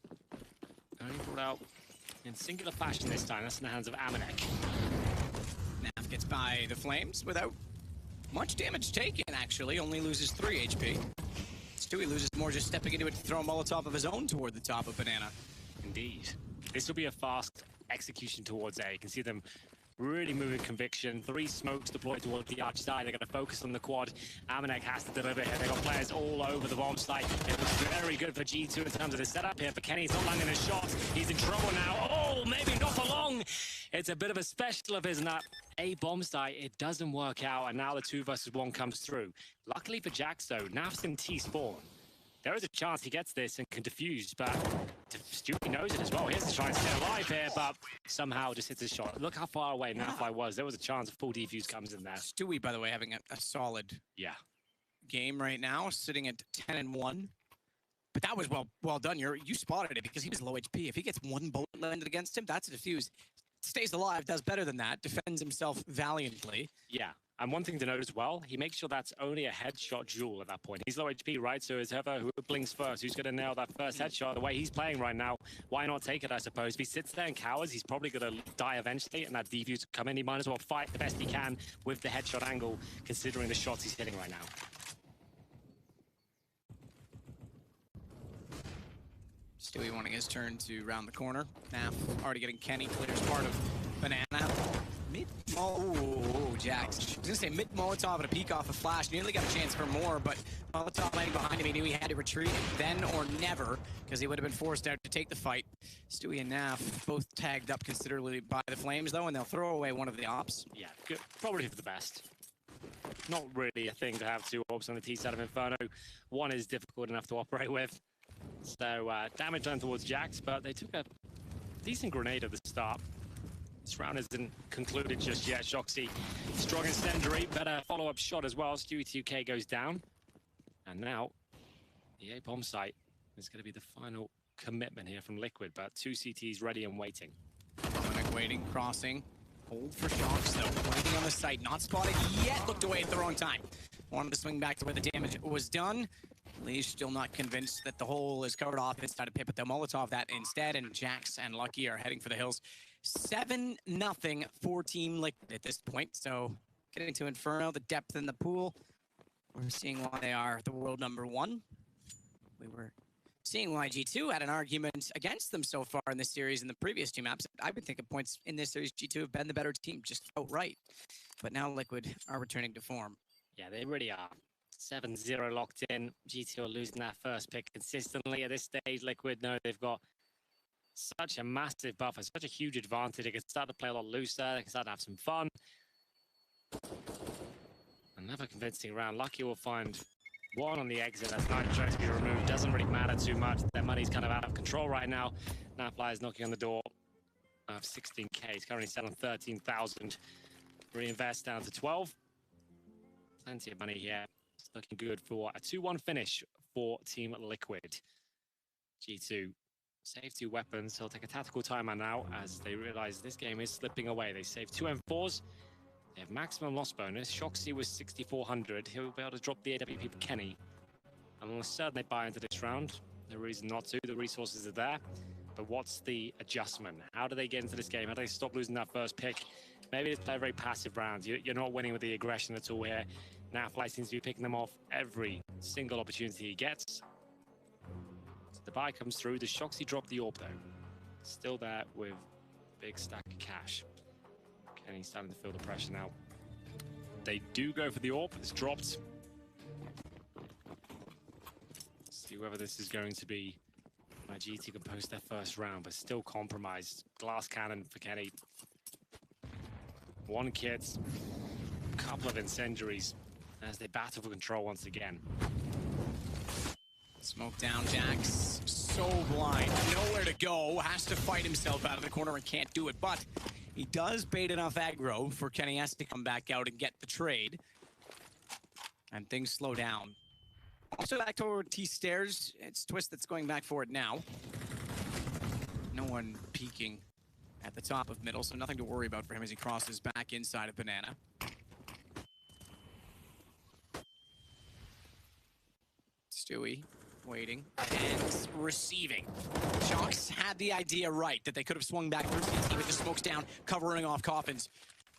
only brought out in singular fashion this time. That's in the hands of Amanek. Naf gets by the Flames without much damage taken, actually. Only loses 3 HP. Stewie loses more just stepping into it to throw a Molotov of his own toward the top of Banana. Indeed. This will be a fast execution towards A. You can see them really moving conviction. 3 smokes deployed towards the arch side. They're going to focus on the quad. Amanek has to deliver here. They've got players all over the bomb site. It was very good for G2 in terms of the setup here, but Kenny's not landing a shot. He's in trouble now. Oh, maybe not for long. It's a bit of a special of his, and that A bomb site, it doesn't work out, and now the 2 versus 1 comes through. Luckily for Jax, though, Naf's in T spawn. There is a chance he gets this and can defuse, but Stewie knows it as well. He has to try and stay alive here, but somehow just hits his shot. Look how far away Nafly was. There was a chance a full defuse comes in there. Stewie, by the way, having a solid game right now, sitting at 10-1. But that was well done. You spotted it because he was low HP. If he gets 1 bullet landed against him, that's a defuse. Stays alive, does better than that, defends himself valiantly. Yeah. And one thing to note as well, he makes sure that's only a headshot duel at that point. He's low HP, right? So it's whoever who blinks first, who's going to nail that first headshot. The way he's playing right now, why not take it, I suppose? If he sits there and cowers, he's probably going to die eventually, and that defuse will come in. He might as well fight the best he can with the headshot angle, considering the shots he's hitting right now. Stewie wanting his turn to round the corner. Naf already getting Kenny, clears part of Banana. Jax. I was gonna say mid-Molotov and a peek off a flash. Nearly got a chance for more, but Molotov landing behind him. He knew he had to retreat then or never, because he would have been forced out to take the fight. Stewie and Naf both tagged up considerably by the Flames, though, and they'll throw away one of the ops. Yeah, good. Probably for the best. Not really a thing to have 2 orbs on the T side of Inferno. 1 is difficult enough to operate with. So damage done towards Jax, but they took a decent grenade at the start. This round isn't concluded just yet. Shoxy, strong incendiary, better follow-up shot as well. Stewie 2K goes down. And now, the A bomb site is going to be the final commitment here from Liquid, but 2 CTs ready and waiting. Dominic waiting, crossing. Hold for Shox, though. Waiting on the site, not spotted yet. Looked away at the wrong time. Wanted to swing back to where the damage was done. Leash still not convinced that the hole is covered off inside of Pit, but they'll Molotov that instead, and Jax and Lucky are heading for the hills. 7-0 for Team Liquid at this point, so getting to Inferno, the depth in the pool. We're seeing why they are the world #1. We were seeing why G2 had an argument against them so far in this series in the previous 2 maps. I've been thinking points in this series, G2 have been the better team, just outright. But now Liquid are returning to form. Yeah, they really are. 7-0 locked in. G2 are losing that first pick consistently. At this stage, Liquid know they've got such a massive buffer, such a huge advantage. They can start to play a lot looser. They can start to have some fun. Another convincing round. Lucky will find 1 on the exit. That's Nitro to be removed. Doesn't really matter too much. Their money's kind of out of control right now. Now Flyers knocking on the door of 16K. He's currently set on 13,000. Reinvest down to 12. Plenty of money here. It's looking good for a 2-1 finish for Team Liquid. G2 save 2 weapons. He'll take a tactical timeout now as they realize this game is slipping away. They save 2 M4s. They have maximum loss bonus. Shoxy was 6,400. He'll be able to drop the AWP for Kenny. I'm almost certain they buy into this round. No reason not to. The resources are there. But what's the adjustment? How do they get into this game? How do they stop losing that first pick? Maybe just play a very passive round. You're not winning with the aggression at all here. Now Fly seems to be picking them off every single opportunity he gets. So the buy comes through. Does Shoxy drop the AWP though? Still there with a big stack of cash. Kenny's starting to feel the pressure now. They do go for the AWP. It's dropped. See whether this is going to be my GT can post their first round, but still compromised. Glass cannon for Kenny. 1 kit, a couple of incendiaries as they battle for control once again. Smoke down, Jax. So blind, nowhere to go. Has to fight himself out of the corner and can't do it, but he does bait enough aggro for Kenny S to come back out and get the trade. And things slow down. Also back toward T stairs. It's Twist that's going back for it now. No one peeking at the top of middle, so nothing to worry about for him as he crosses back inside of Banana. Stewie waiting and receiving. Sharks had the idea right that they could have swung back through CT with the smokes down, covering off Coffins,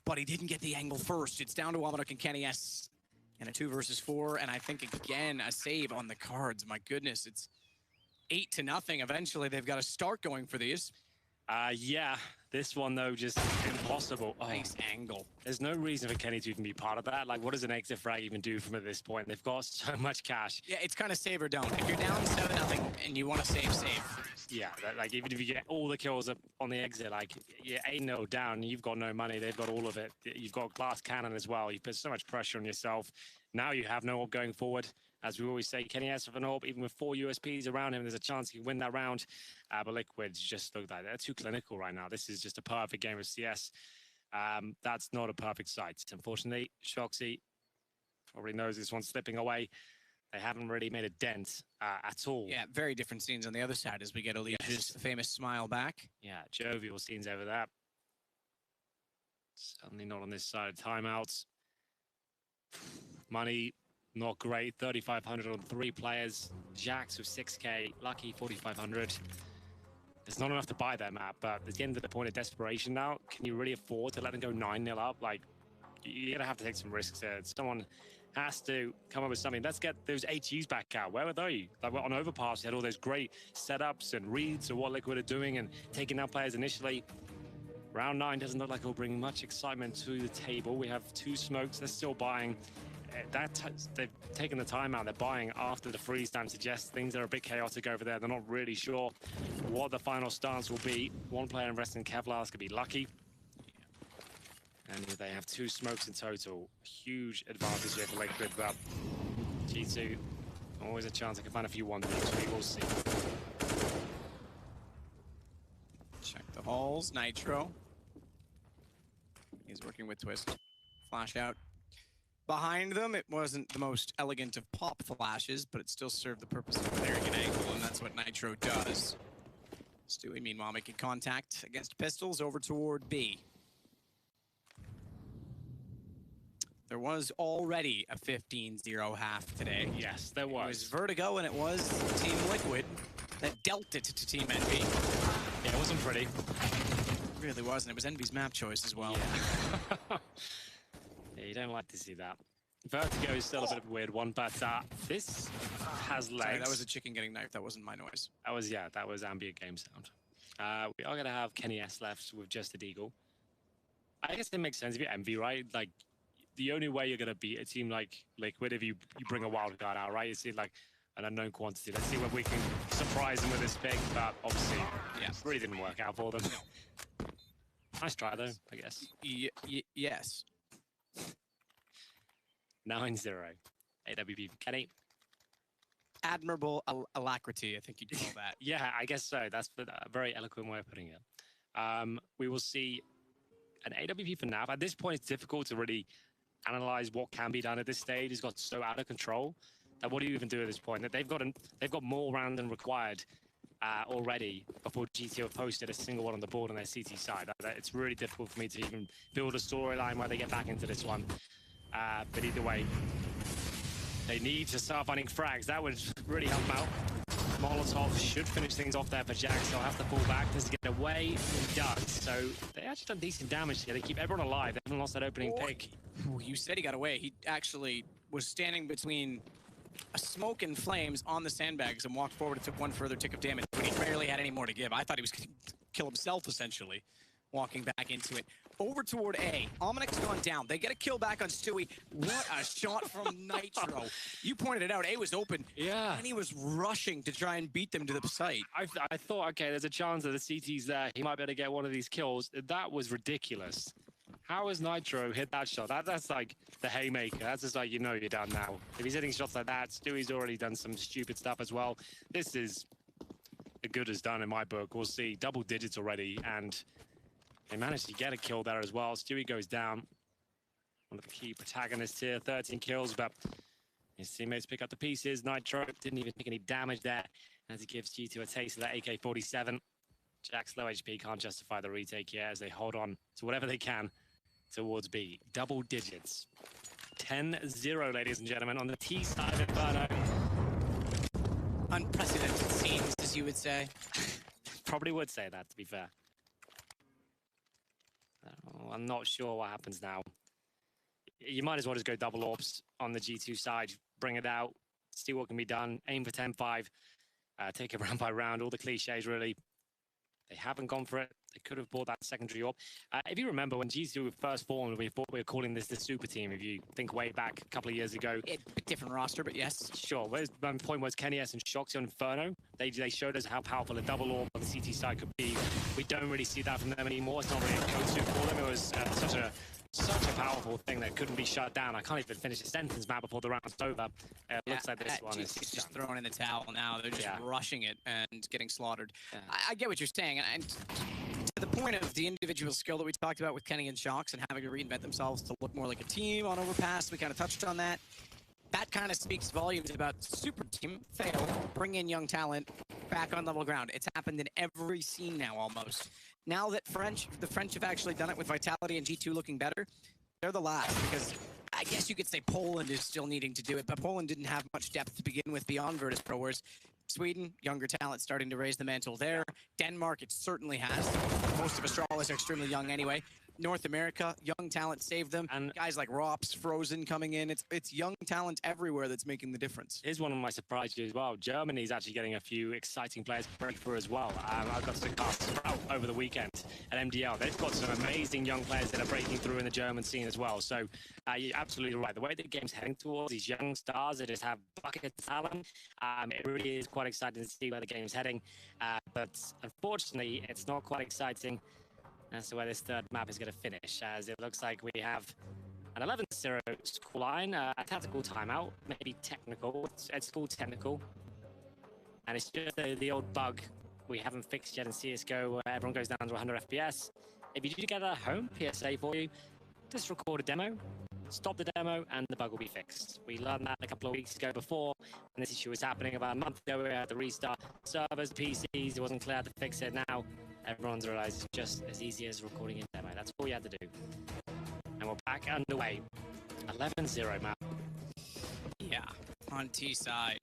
but he didn't get the angle first. It's down to Wamaduk and Kenny S. And a 2 versus 4, and I think again a save on the cards. My goodness, it's 8-0. Eventually, they've got to start going for these. Yeah, this one though, just impossible. Oh, Nice angle. there's no reason for Kenny to even be part of that. Like, what does an exit frag even do from at this point? They've got so much cash. Yeah, it's kind of save or don't. If you're down 7-0 and you want to save. Yeah, like even if you get all the kills up on the exit, like you're 8-0 down, you've got no money. They've got all of it. You've got glass cannon as well. You put so much pressure on yourself. Now you have no orb going forward. As we always say, Kenny S with an orb, even with 4 USPs around him, there's a chance he can win that round. But Liquids just look like they're too clinical right now. This is just a perfect game of CS. That's not a perfect sight. Unfortunately, Shoxy probably knows this one's slipping away. They haven't really made a dent at all. Yeah, very different scenes on the other side as we get Alicia's famous smile back. Yeah, jovial scenes over there. Certainly not on this side. Timeouts. Money, not great. 3,500 on 3 players. Jax with 6K. Lucky 4,500. It's not enough to buy that map, but at the end of the point of desperation now, can you really afford to let them go 9-0 up? Like, you're going to have to take some risks there. Someone has to come up with something. Let's get those HUs back out. Where were they? Like, on Overpass, you had all those great setups and reads of what Liquid are doing and taking out players initially. Round 9 doesn't look like it'll bring much excitement to the table. We have 2 smokes. They're still buying. They've taken the time out. They're buying after the freeze time suggests things are a bit chaotic over there. They're not really sure what the final stance will be. One player investing in Kevlar is going to be lucky. And they have 2 smokes in total. Huge advantage here for Liquid, but G2, always a chance they can find a few wonders. We will see. Check the halls. Nitro. He's working with Twist. Flash out. Behind them, it wasn't the most elegant of pop flashes, but it still served the purpose of clearing an angle, and that's what Nitro does. Stewie, meanwhile, making contact against Pistols over toward B. There was already a 15-0 half today. Yes, there It was. was Vertigo, and it was Team Liquid that dealt it to Team Envy. Yeah, it wasn't pretty. It really wasn't. It was Envy's map choice as well. Yeah. Yeah, you don't like to see that. Vertigo is still a bit of a weird one, but this has legs. Sorry, that was a chicken getting knifed. That wasn't my noise. That was ambient game sound. We are going to have Kenny S left with just a Deagle. I guess it makes sense if you're Envy, right? Like, the only way you're going to beat a team like Liquid if you bring a wild card out, right? You see, like, an unknown quantity. Let's see whether we can surprise them with this pick, but obviously, yeah, really didn't work out for them. Nice try, though, I guess. Yes. 9-0. AWP for Kenny. Admirable alacrity, I think you'd call that. Yeah, I guess so. That's a very eloquent way of putting it. We will see an AWP for NAV. At this point, it's difficult to really analyze what can be done at this stage. It's got so out of control that what do you even do at this point? That they've got more round than required already before GT have posted a single one on the board on their CT side. It's really difficult for me to even build a storyline where they get back into this one. But either way, they need to start finding frags. That would really help them out. Molotov should finish things off there for Jax. They'll have to pull back. Does he get away? He does. So they actually done decent damage here. They keep everyone alive. They haven't lost that opening pick. You said he got away. He actually was standing between a smoke and flames on the sandbags and walked forward and took one further tick of damage, but he barely had any more to give. I thought he was going to kill himself, essentially, walking back into it. Over toward A. Almanac's gone down. They get a kill back on Stewie. What a shot from Nitro. You pointed it out. A was open. Yeah. And he was rushing to try and beat them to the site. I thought, okay, there's a chance that the CT's there. He might be able to get one of these kills. That was ridiculous. How has Nitro hit that shot? That's like the haymaker. That's just like, you know you're done now. If he's hitting shots like that, Stewie's already done some stupid stuff as well. This is as good as done in my book. We'll see. Double digits already, and they managed to get a kill there as well. Stewie goes down. One of the key protagonists here, 13 kills, but His teammates pick up the pieces. Nitro didn't even take any damage there as he gives G2 a taste of that AK-47. Jack's low HP can't justify the retake here as they hold on to whatever they can towards B. Double digits. 10-0, ladies and gentlemen, on the T side of Inferno. Unprecedented scenes, as you would say. Probably would say that, to be fair. I'm not sure what happens now. You might as well just go double orbs on the G2 side, bring it out, see what can be done, aim for 10-5, take it round by round, all the cliches really. They haven't gone for it. They could have bought that secondary orb. If you remember when G2 were first formed, we thought we were calling this the super team. If you think way back a couple of years ago. A different roster, but yes. Sure. My point was Kenny S and Shoxy on Inferno. They showed us how powerful a double orb on the CT side could be. We don't really see that from them anymore. It's not really a go-to for them. It was such a powerful thing that couldn't be shut down. I can't even finish a sentence, Matt, before the round's over. It looks like this one is just throwing in the towel now. They're just rushing it and getting slaughtered. Yeah. I get what you're saying, and to the point of the individual skill that we talked about with Kenny and Shox and having to reinvent themselves to look more like a team on Overpass, we kind of touched on that. That kind of speaks volumes about super team, fail, bring in young talent, back on level ground. It's happened in every scene now almost. Now that the French have actually done it with Vitality and G2 looking better, they're the last because I guess you could say Poland is still needing to do it, but Poland didn't have much depth to begin with beyond Virtus Pro, whereas Sweden, younger talent starting to raise the mantle there. Denmark, it certainly has. Most of Astralis are extremely young anyway. North America, young talent saved them. And guys like Rops, Frozen coming in. It's young talent everywhere that's making the difference. Here's one of my surprises as well. Germany's actually getting a few exciting players break through as well. I got to cast Sprout over the weekend at MDL. They've got some amazing young players that are breaking through in the German scene as well. So you're absolutely right. The way the game's heading towards these young stars that just have bucket talent, it really is quite exciting to see where the game's heading. But unfortunately, it's not quite exciting as to where this third map is going to finish, as it looks like we have an 11-0 scoreline, a tactical timeout, maybe technical. It's called technical. And it's just the old bug we haven't fixed yet in CSGO where everyone goes down to 100 FPS. If you do get a home PSA for you, just record a demo, stop the demo, and the bug will be fixed. We learned that a couple of weeks ago before, and this issue was happening about a month ago. We had to restart servers, PCs, it wasn't clear how to fix it. Now, everyone's realized it's just as easy as recording a demo. That's all you had to do. And we're back underway. 11-0 map. Yeah, on T side.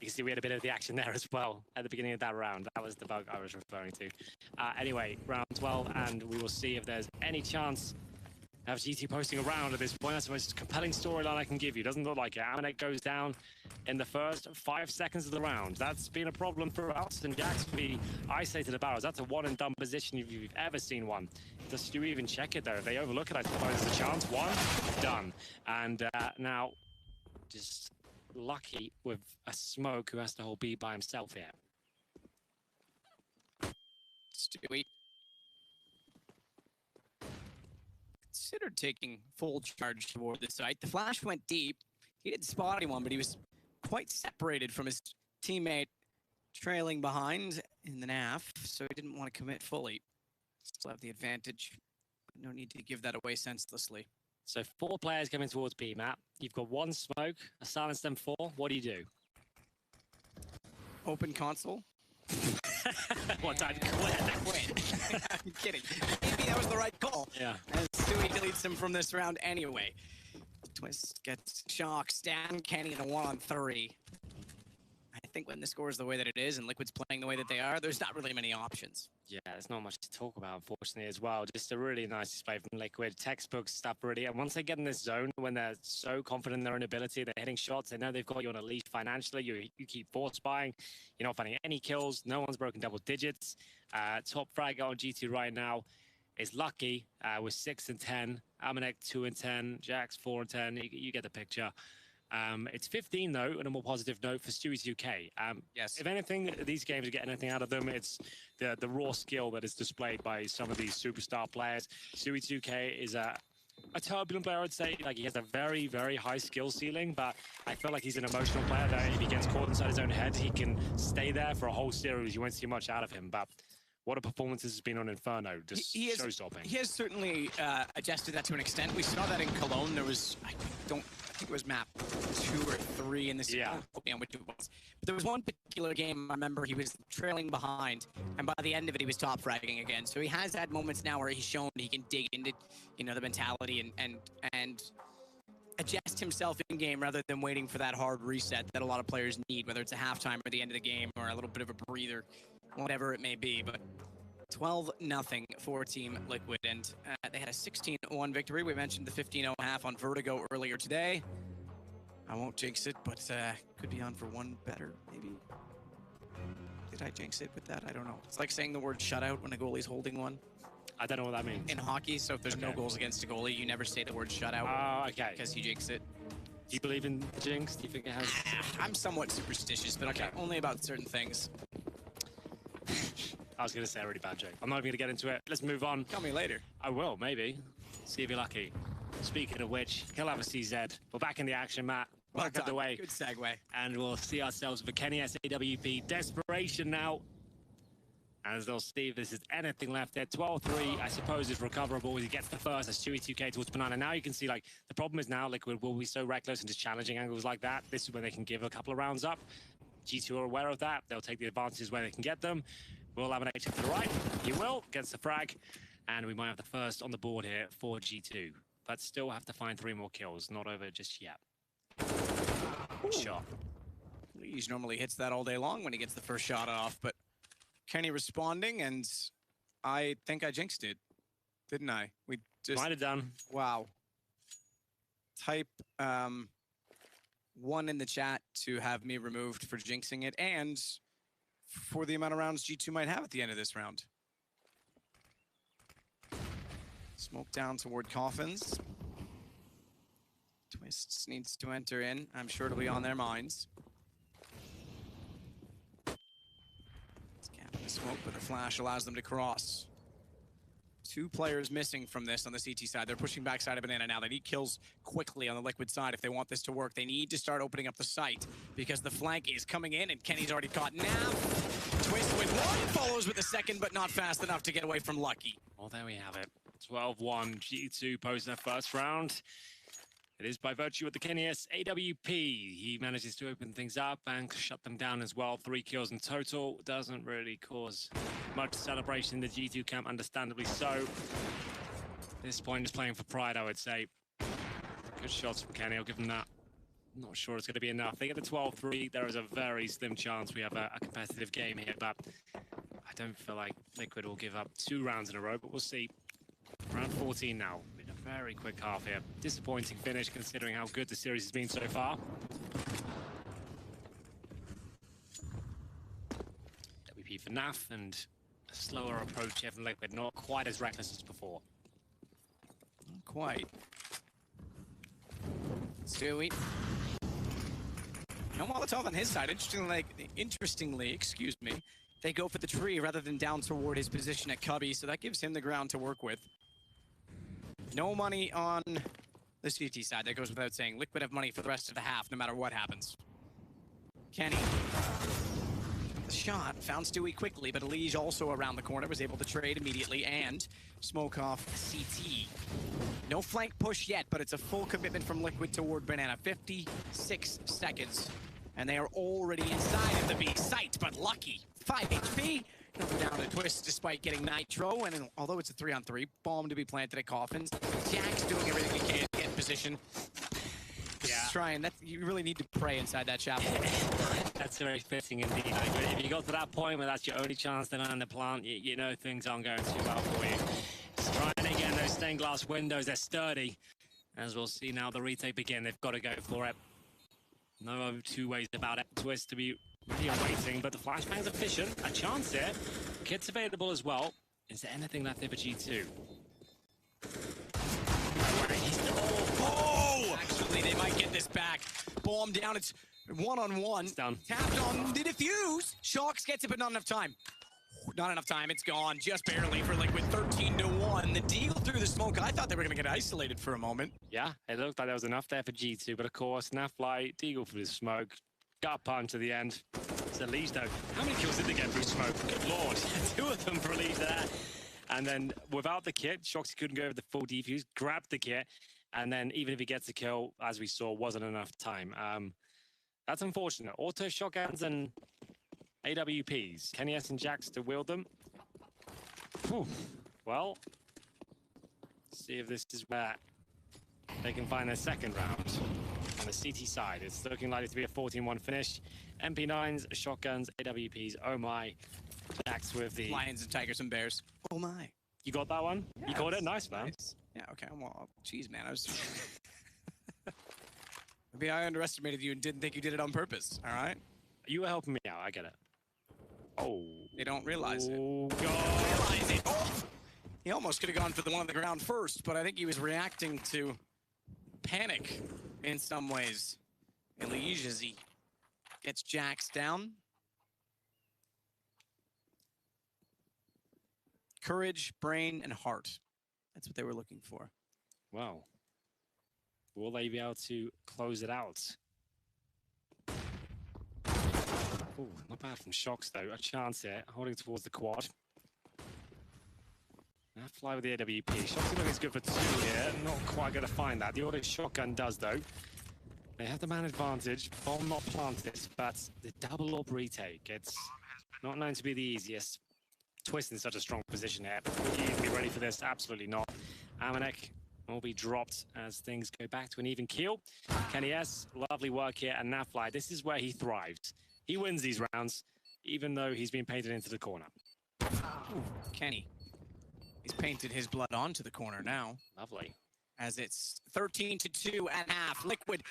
You can see we had a bit of the action there as well at the beginning of that round. That was the bug I was referring to. Anyway, round 12, and we will see if there's any chance of G2 posting a round at this point. That's the most compelling storyline I can give you. Doesn't look like it. Amanek goes down in the first 5 seconds of the round. That's been a problem for us, and Jax will be isolated the barrels. That's a one-and-done position if you've ever seen one. Does you even check it, though? If they overlook it, I suppose there's a chance. One, done. And now, just lucky with a Smoke who has to hold B by himself here. Stewie considered taking full charge toward the site. The flash went deep. He didn't spot anyone, but he was quite separated from his teammate trailing behind in the NAF, so he didn't want to commit fully. Still have the advantage. No need to give that away senselessly. So 4 players coming towards B map. You've got 1 Smoke, a silence them 4. What do you do? Open console. What time? Quit. I'm kidding. Maybe that was the right call. Yeah. As Stewie deletes him from this round anyway. Twist gets Shox down. Kenny in a 1-on-3. I think when the score is the way that it is and Liquid's playing the way that they are, there's not really many options. Yeah, there's not much to talk about, unfortunately, as well. Just a really nice display from Liquid. Textbook stuff, really. And once they get in this zone, when they're so confident in their own ability, they're hitting shots, they know they've got you on a leash financially. You keep force buying. You're not finding any kills. No one's broken double digits. Top frag on G2 right now is Lucky with 6 and 10. Amanek 2 and 10. Jax 4 and 10. You get the picture. It's 15, though, on a more positive note for Stewie 2K. Yes. If anything, these games are getting anything out of them, it's the raw skill that is displayed by some of these superstar players. Stewie 2K is a turbulent player, I'd say. Like, he has a very, very high skill ceiling, but I feel like he's an emotional player that if he gets caught inside his own head, he can stay there for a whole series. You won't see much out of him, but what a performance this has been on Inferno. Just show-stopping. He has certainly adjusted that to an extent. We saw that in Cologne. There was, I don't think it was map 2 or 3 in the season. Yeah. Don't quote me on which it was. But there was one particular game I remember he was trailing behind, and by the end of it, he was top fragging again. So he has had moments now where he's shown he can dig into, you know, the mentality and adjust himself in game rather than waiting for that hard reset that a lot of players need, whether it's a halftime or the end of the game or a little bit of a breather, whatever it may be. But 12-0 for Team Liquid, and they had a 16-1 victory. We mentioned the 15-0 half on Vertigo earlier today. I won't jinx it, but could be on for one better, maybe. Did I jinx it with that? I don't know. It's like saying the word shutout when a goalie's holding one I don't know what that means. in hockey. So if there's no goals against a goalie, you never say the word shutout Oh, okay. because you jinx it. Do you believe in the jinx? Do you think it has? I'm somewhat superstitious, but okay, only about certain things. I was going to say a really bad joke. I'm not even going to get into it. Let's move on. Tell me later. I will, maybe. See if you're lucky. Speaking of which, he'll have a CZ. We're back in the action, Matt. Well Back up the done. way. Good segue. And we'll see ourselves with Kenny SAWP. Desperation now. As they'll see if this is anything left there. 12-3, I suppose, is recoverable as he gets the first. As Chewy 2K towards Banana. Now you can see, like, the problem is now Liquid will be so reckless and just challenging angles like that. This is when they can give a couple of rounds up. G2 are aware of that. They'll take the advantages where they can get them. Will laminate to the right. He will. Gets the frag. And we might have the first on the board here for G2. But still have to find 3 more kills. Not over just yet. Good shot. Leige normally hits that all day long when he gets the first shot off, but Kenny responding, and I think I jinxed it, didn't I? We just Might have done. wow. Type 1 in the chat to have me removed for jinxing it, and for the amount of rounds G2 might have at the end of this round. Smoke down toward Coffins. Twists needs to enter in. I'm sure it'll be on their minds. Capping the smoke, but the flash allows them to cross. 2 players missing from this on the CT side. They're pushing backside of Banana now. They need kills quickly on the Liquid side if they want this to work. They need to start opening up the site because the flank is coming in and Kenny's already caught now. Twist with 1, follows with the second, but not fast enough to get away from Lucky. Well, there we have it. 12-1. G2 post their first round. It is by virtue of the Kenny's AWP. He manages to open things up and shut them down as well. 3 kills in total. Doesn't really cause much celebration in the G2 camp, understandably so. At this point, just playing for pride, I would say. Good shots from Kenny. I'll give him that. Not sure it's going to be enough. They get the 12-3. There is a very slim chance we have a competitive game here, but I don't feel like Liquid will give up 2 rounds in a row, but we'll see. Round 14 now. Been a very quick half here. Disappointing finish considering how good the series has been so far. WP for NAF and a slower approach here from Liquid. Not quite as reckless as before. Not quite. Stewie. No Molotov on his side. Interestingly, excuse me, they go for the tree rather than down toward his position at Cubby, so that gives him the ground to work with. No money on the CT side. That goes without saying. Liquid have money for the rest of the half, no matter what happens. Kenny. The shot found Stewie quickly, but Liege also around the corner was able to trade immediately and smoke off CT. No flank push yet, but it's a full commitment from Liquid toward Banana. 56 seconds, and they are already inside of the B site, but Lucky. 5 HP. Comes down to Twist despite getting Nitro, and although it's a 3-on-3, bomb to be planted at Coffins. Jack's doing everything he can to get in position. Just trying. You really need to pray inside that chapel. That's very fitting indeed. Like, if you got to that point where that's your only chance to land the plant, you know things aren't going too well for you. Just trying again, those stained glass windows, they're sturdy. As we'll see now, the retake begin. They've got to go for it. No 2 ways about it. Twist to be really waiting, but the flashbang's efficient. A chance here. Kit's available as well. Is there anything left there for G2? Oh! Actually, they might get this back. Bomb down. It's 1-on-1. It's down. Tapped on the defuse. Shocks gets it, but not enough time. Not enough time. It's gone. Just barely for Liquid. 13-1. The deal through the smoke. I thought they were going to get isolated for a moment. Yeah, it looked like there was enough there for G2, but of course, Naflight, Deagle through the smoke. Got punch to the end. It's a Liege though. How many kills did they get through smoke? Good lord. 2 of them for Liege there. And then without the kit, Shoxy couldn't go over the full defuse, grabbed the kit, And then even if he gets a kill, as we saw, wasn't enough time. That's unfortunate. Auto shotguns and AWPs. Kenny S and Jax to wield them. Whew. Well, see if this is where they can find their second round. On the CT side, it's looking likely to be a 14-1 finish. MP9s, shotguns, AWPs. Oh my. Jax with the Lions and tigers and bears. Oh my. You got that one? Yeah, you caught it? Nice, man. Nice. Yeah, okay. Well, geez, man. I was... Maybe I underestimated you and didn't think you did it on purpose, all right? You were helping me out. I get it. Oh. They don't realize it. Oh, God. Realize it. Oh! He almost could have gone for the one on the ground first, but I think he was reacting to panic in some ways. Elige as he gets Jax down. Courage, brain, and heart. That's what they were looking for. Wow. Will they be able to close it out? Oh, not bad from Shocks, though. A chance here. Holding towards the quad. Now fly with the AWP. Shocks looking is good for 2 here. Not quite going to find that. The auto shotgun does, though. They have the man advantage. Bomb not planted, but the double orb retake. It's not known to be the easiest. Twist in such a strong position here. Would you be ready for this? Absolutely not. Amanek will be dropped as things go back to an even keel. Kenny S, lovely work here, and Nafly, this is where he thrives. He wins these rounds, even though he's been painted into the corner. Ooh, Kenny. He's painted his blood onto the corner now. Lovely. As it's 13-2.5. Liquid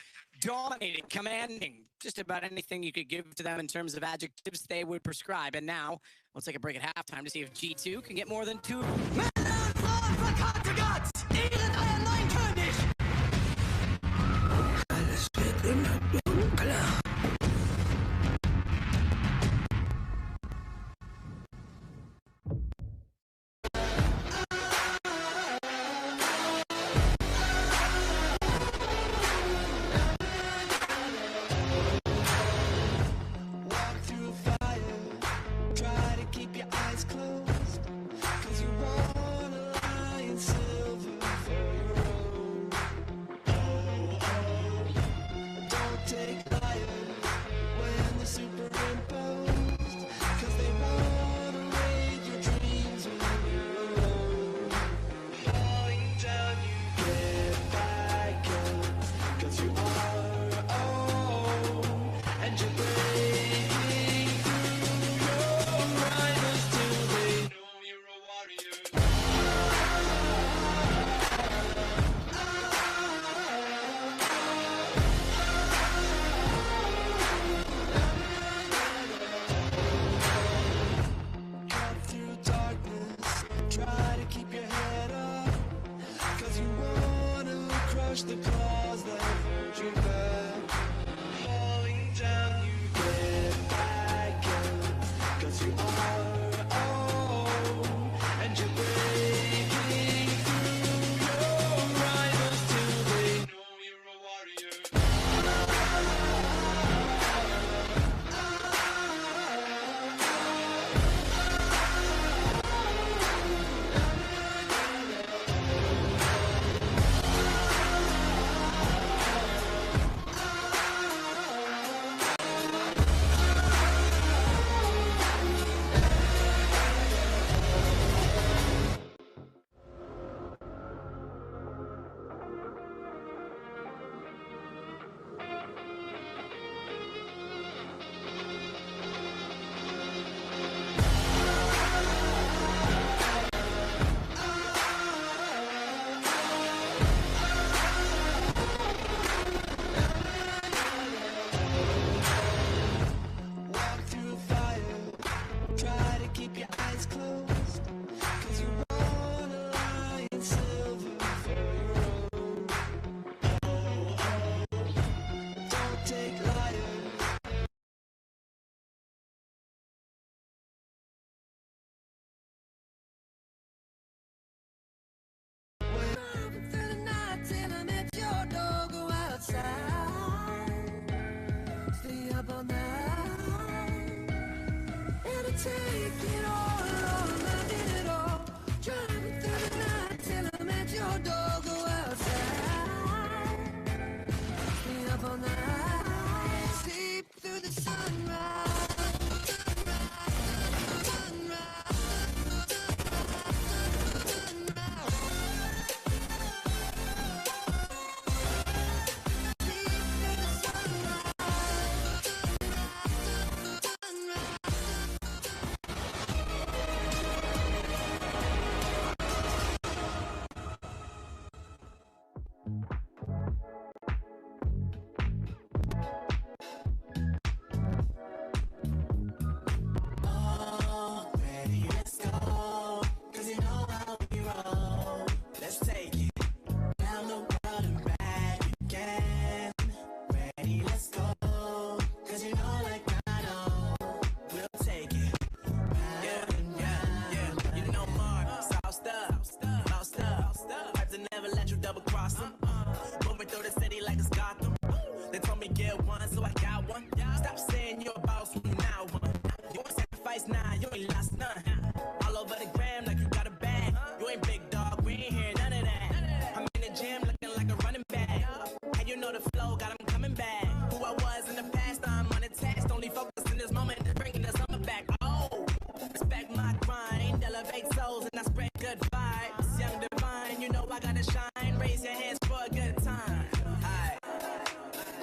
dominating, commanding. Just about anything you could give to them in terms of adjectives they would prescribe. And now, we'll take a break at halftime to see if G2 can get more than 2. Alles wird immer dunkler. Driving through the night till I met your dog go outside. told me get one, so I got one. Stop saying you're a boss when you now one. You ain't sacrificed nine, you ain't lost none. All over the gram like you got a bag. You ain't big dog, we ain't hear none of that. I'm in the gym looking like a running back. And you know the flow, got him coming back. Who I was in the past, I'm unattached. Only focused in this moment, bringing the summer back. Oh, respect my grind, elevate souls, and I spread good vibes. Young divine, you know I gotta shine. Raise your hands for a good time. Aye.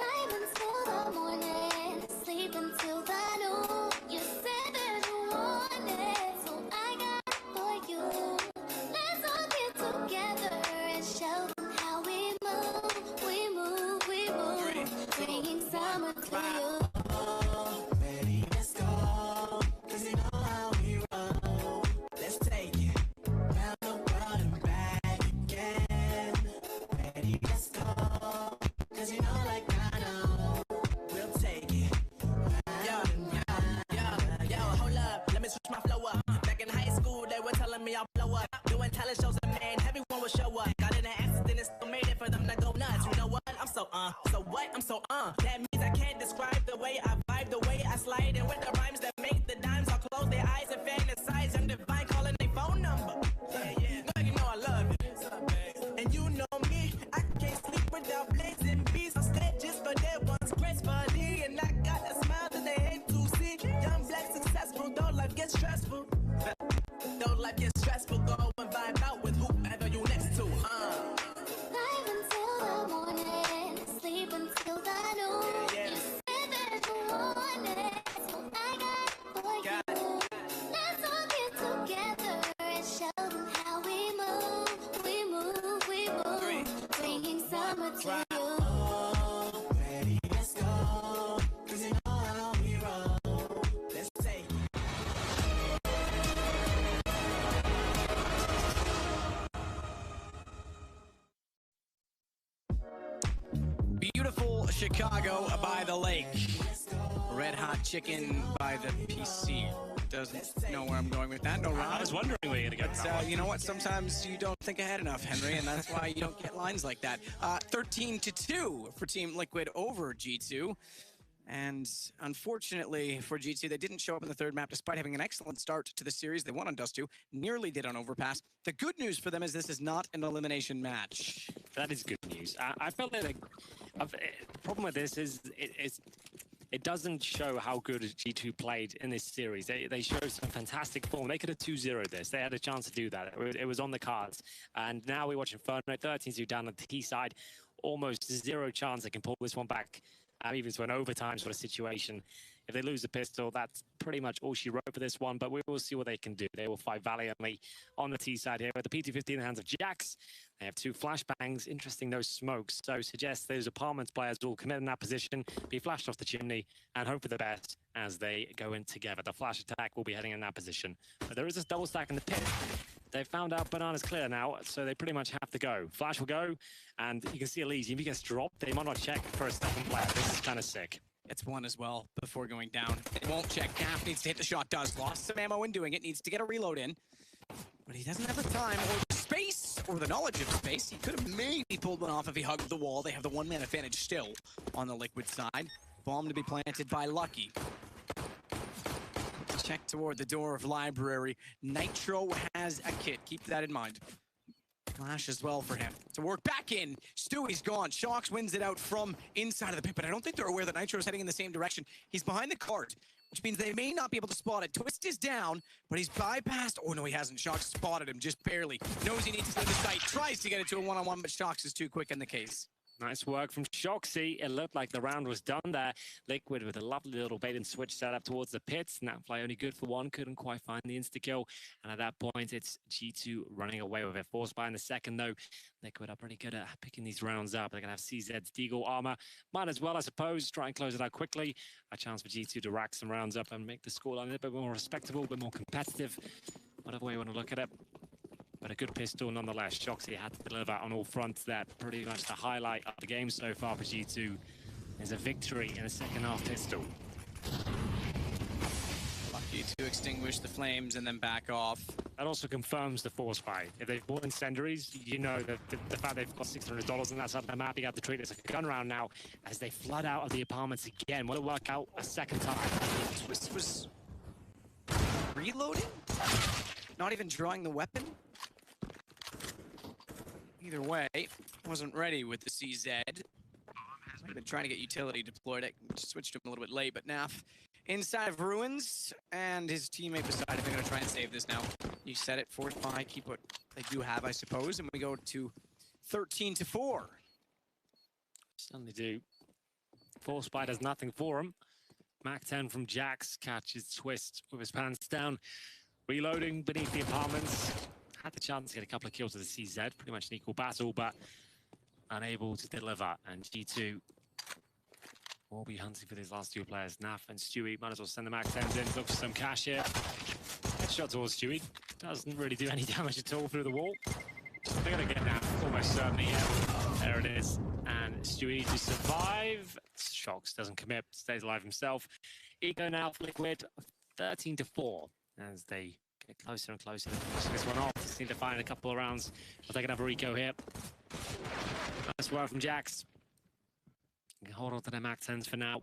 Night until the morning, sleep until the noon. You said that you wanted, so I got for you. Let's all get together and show them how we move. We move, we move, bringing summer to you. Ready, let's go, 'cause you know how we roll. Let's take it round the world and back again. Ready, let's go, 'cause you know like I know we'll take it round and round. Yo, hold up, let me switch my flow up. Back in high school, they were telling me I'll blow up. Doing talent shows, and man, everyone would show up. Got in an accident and still made it for them to go nuts. You know what? I'm so what? I'm so That means I can't describe the way I vibe, the way I slide, and with the rhymes that make the dimes all close their eyes and fantasize. Young divine calling their phone number. Yeah. No, you know I love it. And you know me, I can't sleep without blazing beats on stages for their ones gracefully. And I got a smile that they hate to see. Young, black, successful, though life gets stressful. Though life gets stressful, go and vibe out with whoever you next to. Night until the morning, sleep until the noon. Yeah. You said that you wanted, so I got for you. Let's all get together and show them how we move. We move, we move, bringing summer to you. Ready, let's go, 'cause you know how we roll. Let's take it. Beautiful Chicago by the lake. Red Hot Chicken by the PC. Doesn't know where I'm going with that. No, Ron. I was wondering where you're going to go. You know what? Sometimes you don't think ahead enough, Henry, and that's why you don't get lines like that. 13-2 for Team Liquid over G2. And unfortunately for G2, they didn't show up in the third map despite having an excellent start to the series. They won on Dust 2, nearly did on Overpass. The good news for them is this is not an elimination match. That is good news. I felt that the problem with this is it doesn't show how good G2 played in this series. They showed some fantastic form. They could have 2-0'd this. They had a chance to do that. It was on the cards. And now we watch Inferno 13-2 down on the T side. Almost zero chance they can pull this one back, even to an overtime sort of situation. If they lose the pistol, that's pretty much all she wrote for this one, but we will see what they can do. They will fight valiantly on the T side here with the P250 in the hands of Jax. They have 2 flashbangs. Interesting, those smokes. So suggests those apartments players will commit in that position, be flashed off the chimney, and hope for the best as they go in together. The flash attack will be heading in that position. But there is this double stack in the pit. They found out Banana's clear now, so they pretty much have to go. Flash will go, and you can see Elise. If he gets dropped, they might not check for a second player. This is kind of sick. It's one as well before going down. It won't check. Gaff needs to hit the shot. Does. Lost some ammo in doing it. Needs to get a reload in. But he doesn't have the time or the space or the knowledge of space. He could have maybe pulled one off if he hugged the wall. They have the one-man advantage still on the Liquid side. Bomb to be planted by Lucky. Check toward the door of library. Nitro has a kit. Keep that in mind. Flash as well for him to work back in. Stewie's gone. Shox wins it out from inside of the pit, but I don't think they're aware that Nitro is heading in the same direction. He's behind the cart, which means they may not be able to spot it. Twist is down, but he's bypassed. Oh, no, he hasn't. Shox spotted him just barely. Knows he needs to leave the site. Tries to get it to a one-on-one, but Shox is too quick in the case. Nice work from Shoxy. It looked like the round was done there. Liquid with a lovely little bait and switch set up towards the pits. Snapfly only good for one, couldn't quite find the insta-kill. And at that point, it's G2 running away with it. Forced by in the second, though. Liquid are pretty good at picking these rounds up. They're going to have CZ's Deagle armor. Might as well, I suppose, try and close it out quickly. A chance for G2 to rack some rounds up and make the scoreline a little bit more respectable, a bit more competitive. Whatever way you want to look at it. But a good pistol nonetheless. Shoxy had to deliver on all fronts there. Pretty much the highlight of the game so far for G2 is a victory in a second half pistol. Lucky to extinguish the flames and then back off. That also confirms the force fight. If they've bought incendiaries, you know that the fact they've got $600 on that side of the map, you have to treat it as a gun round now as they flood out of the apartments again. Will it work out a second time? Twist was reloading? Not even drawing the weapon? Either way, wasn't ready with the CZ. I've been trying to get utility deployed. I switched him a little bit late, but Naf inside of ruins, and his teammate beside him. They're going to try and save this now. You said it, force buy, keep what they do have, I suppose, and we go to 13-4. Certainly do. Force buy does nothing for him. Mac 10 from Jax catches Twist with his pants down. Reloading beneath the apartments. Had the chance to get a couple of kills with the CZ. Pretty much an equal battle, but unable to deliver. And G2 will be hunting for these last two players. Naf and Stewie might as well send the Mac 10s in. Look for some cash here. Headshot towards Stewie. Doesn't really do any damage at all through the wall. They're going to get Naf almost certainly here. There it is. And Stewie to survive. Shocks, doesn't commit, stays alive himself. Ego now for Liquid, 13-4 as they get closer and closer to finishing this one off. Just need to find a couple of rounds. I'll take another eco here. Nice work from Jax. Can hold on to their Mac 10s for now.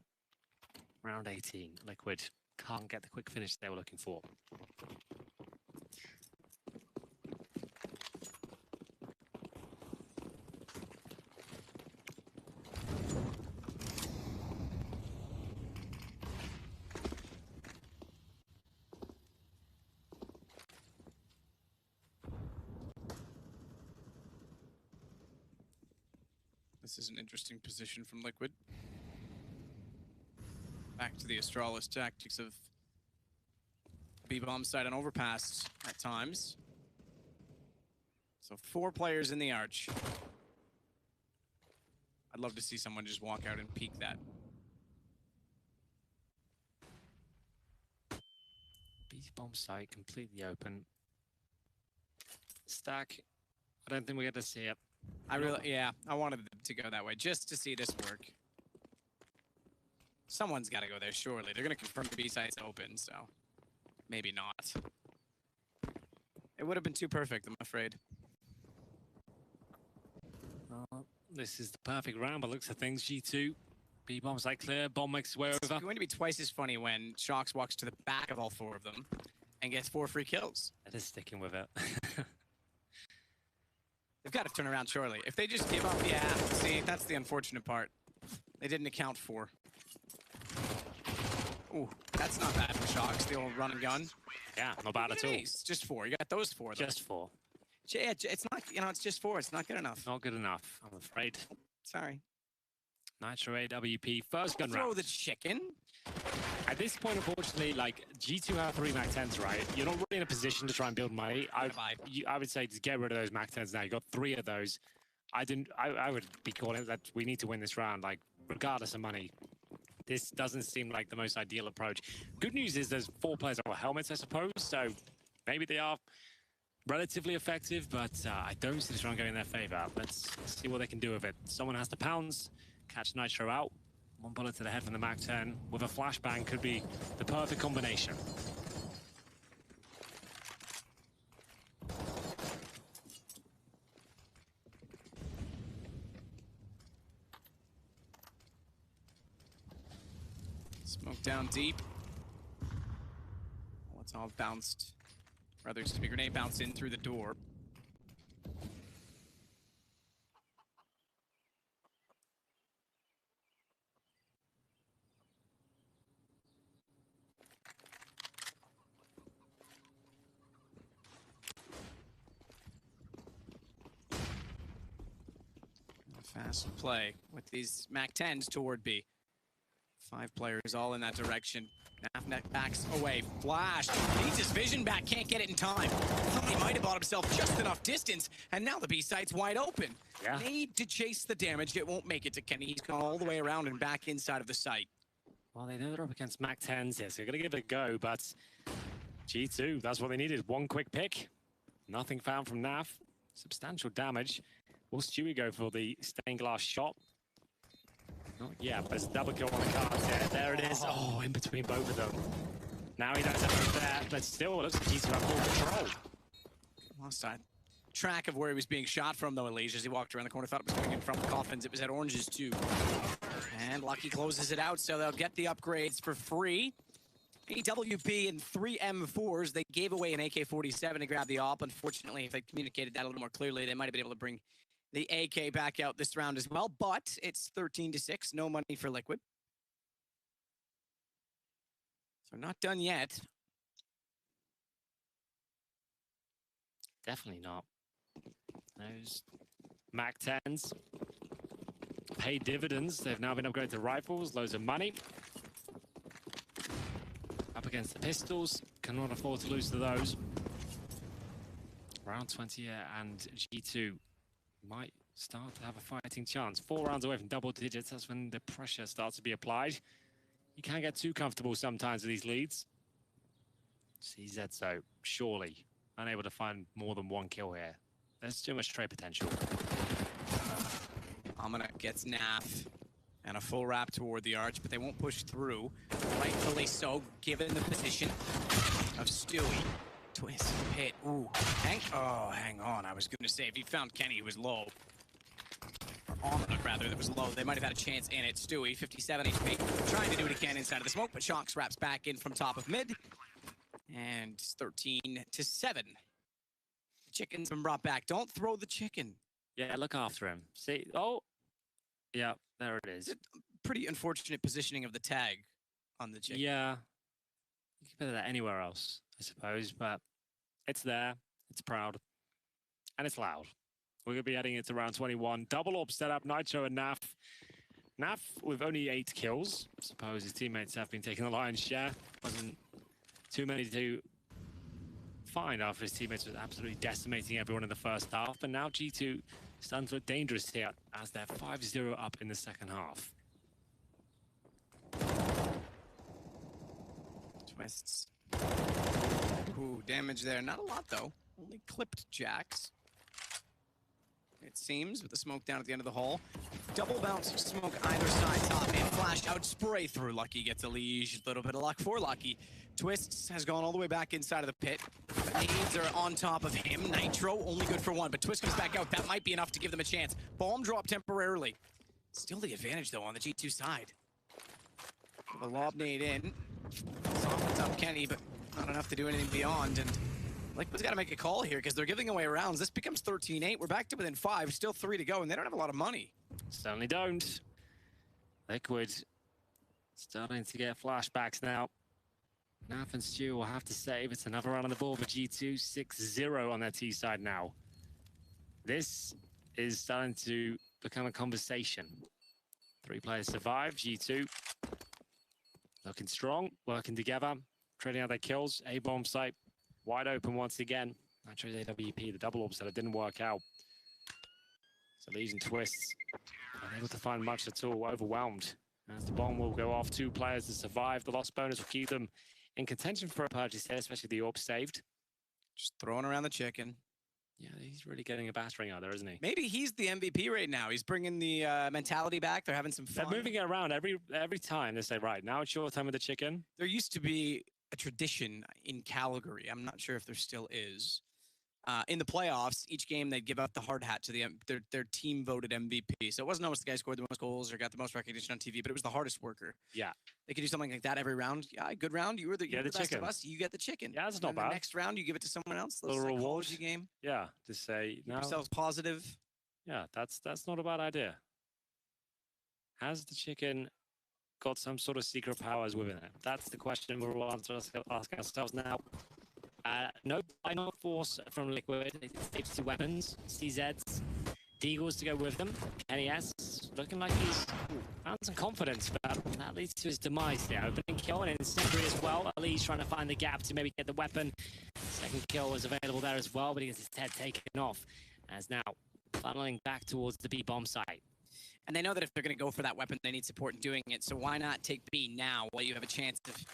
Round 18, Liquid can't get the quick finish they were looking for. This is an interesting position from Liquid. Back to the Astralis tactics of B-bomb side and overpass at times. So 4 players in the arch. I'd love to see someone just walk out and peek that. B-bomb site completely open. Stack. I don't think we get to see it. I wanted them to go that way just to see this work. Someone's got to go there, surely. They're going to confirm the B site's open, so maybe not. It would have been too perfect, I'm afraid. This is the perfect round, but looks of things. G2, B-bomb site clear, bomb makes its way It's over. going to be twice as funny when Shox walks to the back of all 4 of them and gets 4 free kills. It is sticking with it. They've got to turn around shortly. If they just give up, yeah, see, that's the unfortunate part. They didn't account for. Ooh, that's not bad for Shox, the old run and gun. Yeah, not bad at all. It's just 4. You got those 4, though. Just 4. Yeah, it's not, it's just 4. It's not good enough. Not good enough, I'm afraid. Sorry. Nitro AWP, first gun Throw round. the chicken. At this point, unfortunately, like, G2 have 3 Mac 10s, right? You're not really in a position to try and build money. I would say just get rid of those Mac 10s now. You got 3 of those. I would be calling it that we need to win this round, like, regardless of money. This doesn't seem like the most ideal approach. Good news is there's 4 players with helmets, I suppose, so maybe they are relatively effective, but I don't see this round going in their favor. Let's see what they can do with it. Someone has to pounce, catch Nitro out. 1 bullet to the head from the Mac 10 with a flashbang could be the perfect combination. Smoke down deep. Well, it's all bounced. Rather, excuse me, grenade bounced in through the door. Fast play with these Mac 10s toward B. 5 players all in that direction. Nafnet backs away. Flash. Needs his vision back. Can't get it in time. Thought he might have bought himself just enough distance. And now the B site's wide open. Yeah. Need to chase the damage. It won't make it to Kenny. He's gone all the way around and back inside of the site. Well, they know they're up against Mac 10s here, so they're going to give it a go, but G2, that's what they needed. 1 quick pick. Nothing found from Naf. Substantial damage. Will Stewie go for the stained glass shot? Oh, yeah, but there's a double kill on the cards there. There it is. Oh, in between both of them. Now he does have it there, but still it looks like G2 have full control. Lost track of where he was being shot from, though, Elise, as he walked around the corner. Thought it was coming in from the coffins. It was at Oranges, too. And Lucky closes it out, so they'll get the upgrades for free. AWP and 3 M4s. They gave away an AK-47 to grab the AWP. Unfortunately, if they communicated that a little more clearly, they might have been able to bring the AK back out this round as well. But it's 13-6. No money for Liquid. So not done yet. Definitely not. Those Mac 10s pay dividends. They've now been upgraded to rifles, loads of money. Up against the pistols, cannot afford to lose to those. Round 20 and G2 might start to have a fighting chance. 4 rounds away from double digits, that's when the pressure starts to be applied. You can't get too comfortable sometimes with these leads. CZ, so surely unable to find more than 1 kill here. There's too much trade potential. Amina gets Naf and a full wrap toward the arch, but they won't push through. Rightfully so, given the position of Stewie. Twist, hit, ooh. Hang on. I was going to say, if he found Kenny, who was low. Or Amina, rather, that was low. They might have had a chance in it. Stewie, 57 HP, trying to do what he can inside of the smoke, but Shocks wraps back in from top of mid. And 13-7. The chicken's been brought back. Don't throw the chicken. Yeah, look after him. See, oh, yeah, there it is. Pretty unfortunate positioning of the tag on the chicken. Yeah, you can put that anywhere else, I suppose, but it's there, it's proud, and it's loud. We're going to be heading into round 21. Double orb setup, Nitro and Naf. Naf with only 8 kills. I suppose his teammates have been taking the lion's share. Wasn't too many to find after his teammates were absolutely decimating everyone in the first half. But now G2 starting to look dangerous here as they're 5-0 up in the second half. Twists. Ooh, damage there. Not a lot, though. Only clipped Jacks. It seems, with the smoke down at the end of the hole. Double bounce smoke either side, top and flash out, spray through. Lucky gets a leash, a little bit of luck for Lucky. Twists has gone all the way back inside of the pit. Nades are on top of him. Nitro, only good for 1, but Twist comes back out. That might be enough to give them a chance. Bomb drop temporarily. Still the advantage, though, on the G2 side. The lob nade in. Softens up Kenny, but not enough to do anything beyond. And Liquid's got to make a call here because they're giving away rounds. This becomes 13-8. We're back to within 5. Still 3 to go, and they don't have a lot of money. Certainly don't. Liquid starting to get flashbacks now. Naf and Stu will have to save. It's another round on the board for G2. 6-0 on their T side now. This is starting to become a conversation. 3 players survive. G2 looking strong, working together, trading out their kills. A-bomb site wide open once again. Nitro's AWP, the double orb setup didn't work out. So Legion Twists unable to find much at all, overwhelmed. As the bomb will go off, 2 players to survive. The lost bonus will keep them in contention for a purchase here, especially the orb saved. Just throwing around the chicken. Yeah, he's really getting a battering out there, isn't he? Maybe he's the MVP right now. He's bringing the mentality back. They're having some fun. They're moving it around every time. They say, right, now it's your time with the chicken. There used to be a tradition in Calgary. I'm not sure if there still is. In the playoffs, each game they'd give out the hard hat to their team voted MVP. So it wasn't always the guy who scored the most goals or got the most recognition on TV, but it was the hardest worker. Yeah. They could do something like that every round. Yeah, good round. You were the best chicken of us. You get the chicken. Yeah, that's not bad. The next round, you give it to someone else. Little reward. Psychology game. Yeah, to say Keep yourselves positive. Yeah, that's not a bad idea. Has the chicken got some sort of secret powers within it? That's the question we're all ask ourselves now. No final force from Liquid. They saved 2 weapons, CZs, Deagles to go with them. NES looking like he's found some confidence, but that leads to his demise there. Opening kill and incendiary as well. Ali's trying to find the gap to maybe get the weapon. Second kill was available there as well, but he gets his head taken off. As now funneling back towards the B bomb site. And they know that if they're going to go for that weapon, they need support in doing it. So why not take B now while you have a chance of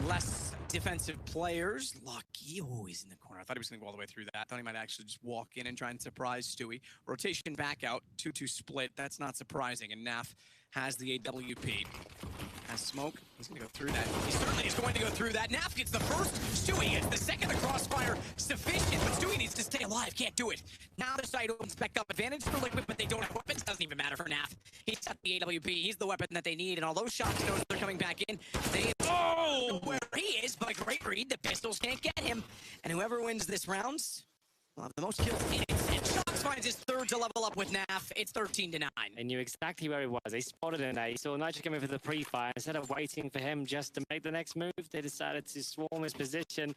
less defensive players? Lucky. Oh, he's in the corner. I thought he was going to go all the way through that. I thought he might actually just walk in and try and surprise Stewie. Rotation back out. 2-2 split. That's not surprising. And Naf has the AWP. Has smoke. He's going to go through that. He certainly is going to go through that. Naf gets the first. Stewie gets the second. The crossfire sufficient, but Stewie needs to stay alive. Can't do it. Now the side opens back up. Advantage for Liquid, but they don't have weapons. Doesn't even matter for Naf. He's got the AWP. He's the weapon that they need. And all those shots knows they're coming back in. They where he is, but a great read. The pistols can't get him. And whoever wins this round will have the most kills. And Shox finds his third to level up with Naf. It's 13-9. They knew exactly where he was. They spotted him there. He saw Nitro coming for the pre-fire. Instead of waiting for him just to make the next move, they decided to swarm his position.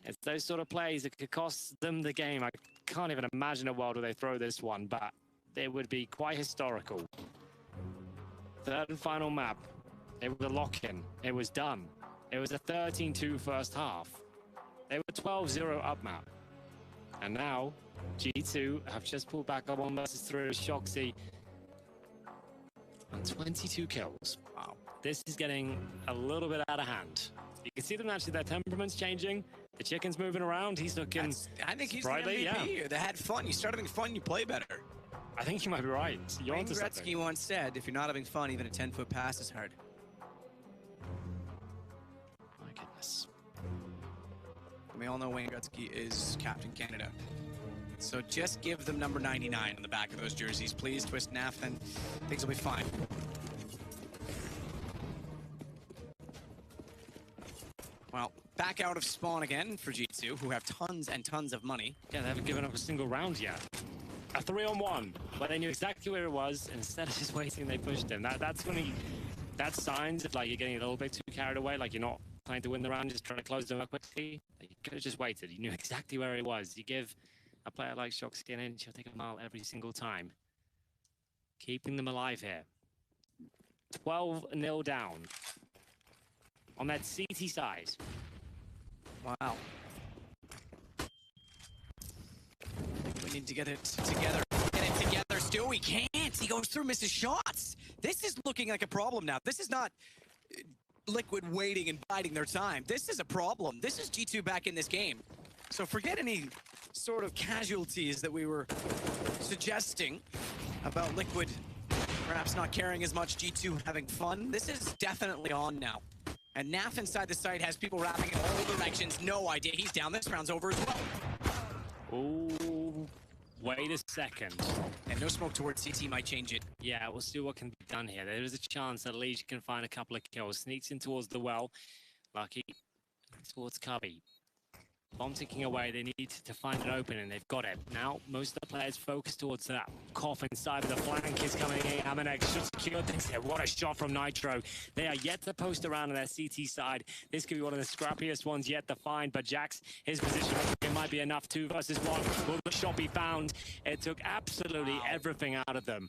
It's those sort of plays that could cost them the game. I can't even imagine a world where they throw this one, but it would be quite historical. Third and final map. It was a lock-in. It was done. It was a 13-2 first half. They were 12-0 up map. And now, G2 have just pulled back up 1 versus 3 with Shoxy. And 22 kills. Wow. This is getting a little bit out of hand. You can see them actually, their temperament's changing. The chicken's moving around. He's looking I think he's sprightly, the MVP. yeah. They had fun. You start having fun, you play better. I think you might be right. You're Wayne onto something. Gretzky once said, if you're not having fun, even a 10-foot pass is hard. My goodness. We all know Wayne Gretzky is Captain Canada. So just give them number 99 on the back of those jerseys. Please, Twist Naf, and things will be fine. Well, back out of spawn again for G2, who have tons and tons of money. Yeah, they haven't given up a single round yet. A 3-on-1, but they knew exactly where it was, and instead of just waiting, they pushed him. That's signs of like you're getting a little bit too carried away, like you're not trying to win the round, just trying to close them up quickly. Like, you could have just waited. You knew exactly where he was. You give a player like Shoxy an inch, he'll take a mile every single time. Keeping them alive here. 12-0 down. On that CT side. Wow. We need to get it together. Get it together. Still, he can't. He goes through, misses shots. This is looking like a problem now. This is not Liquid waiting and biding their time. This is a problem. This is G2 back in this game. So forget any sort of casualties that we were suggesting about Liquid perhaps not caring as much, G2 having fun. This is definitely on now. And Naf inside the site has people wrapping in all directions. No idea. He's down. This round's over as well. Oh, wait a second. And no smoke towards CT might change it. Yeah, we'll see what can be done here. There is a chance that Legion can find a couple of kills. Sneaks in towards the well. Lucky towards Cubby. Bomb ticking away. They need to find an opening. They've got it. Now, most of the players focus towards that. Cough inside of the flank is coming in. Amanek should secure things here. What a shot from Nitro. They are yet to post around on their CT side. This could be one of the scrappiest ones yet to find, but Jax, his position, it might be enough. 2 versus 1. Will the shot be found? It took absolutely everything out of them.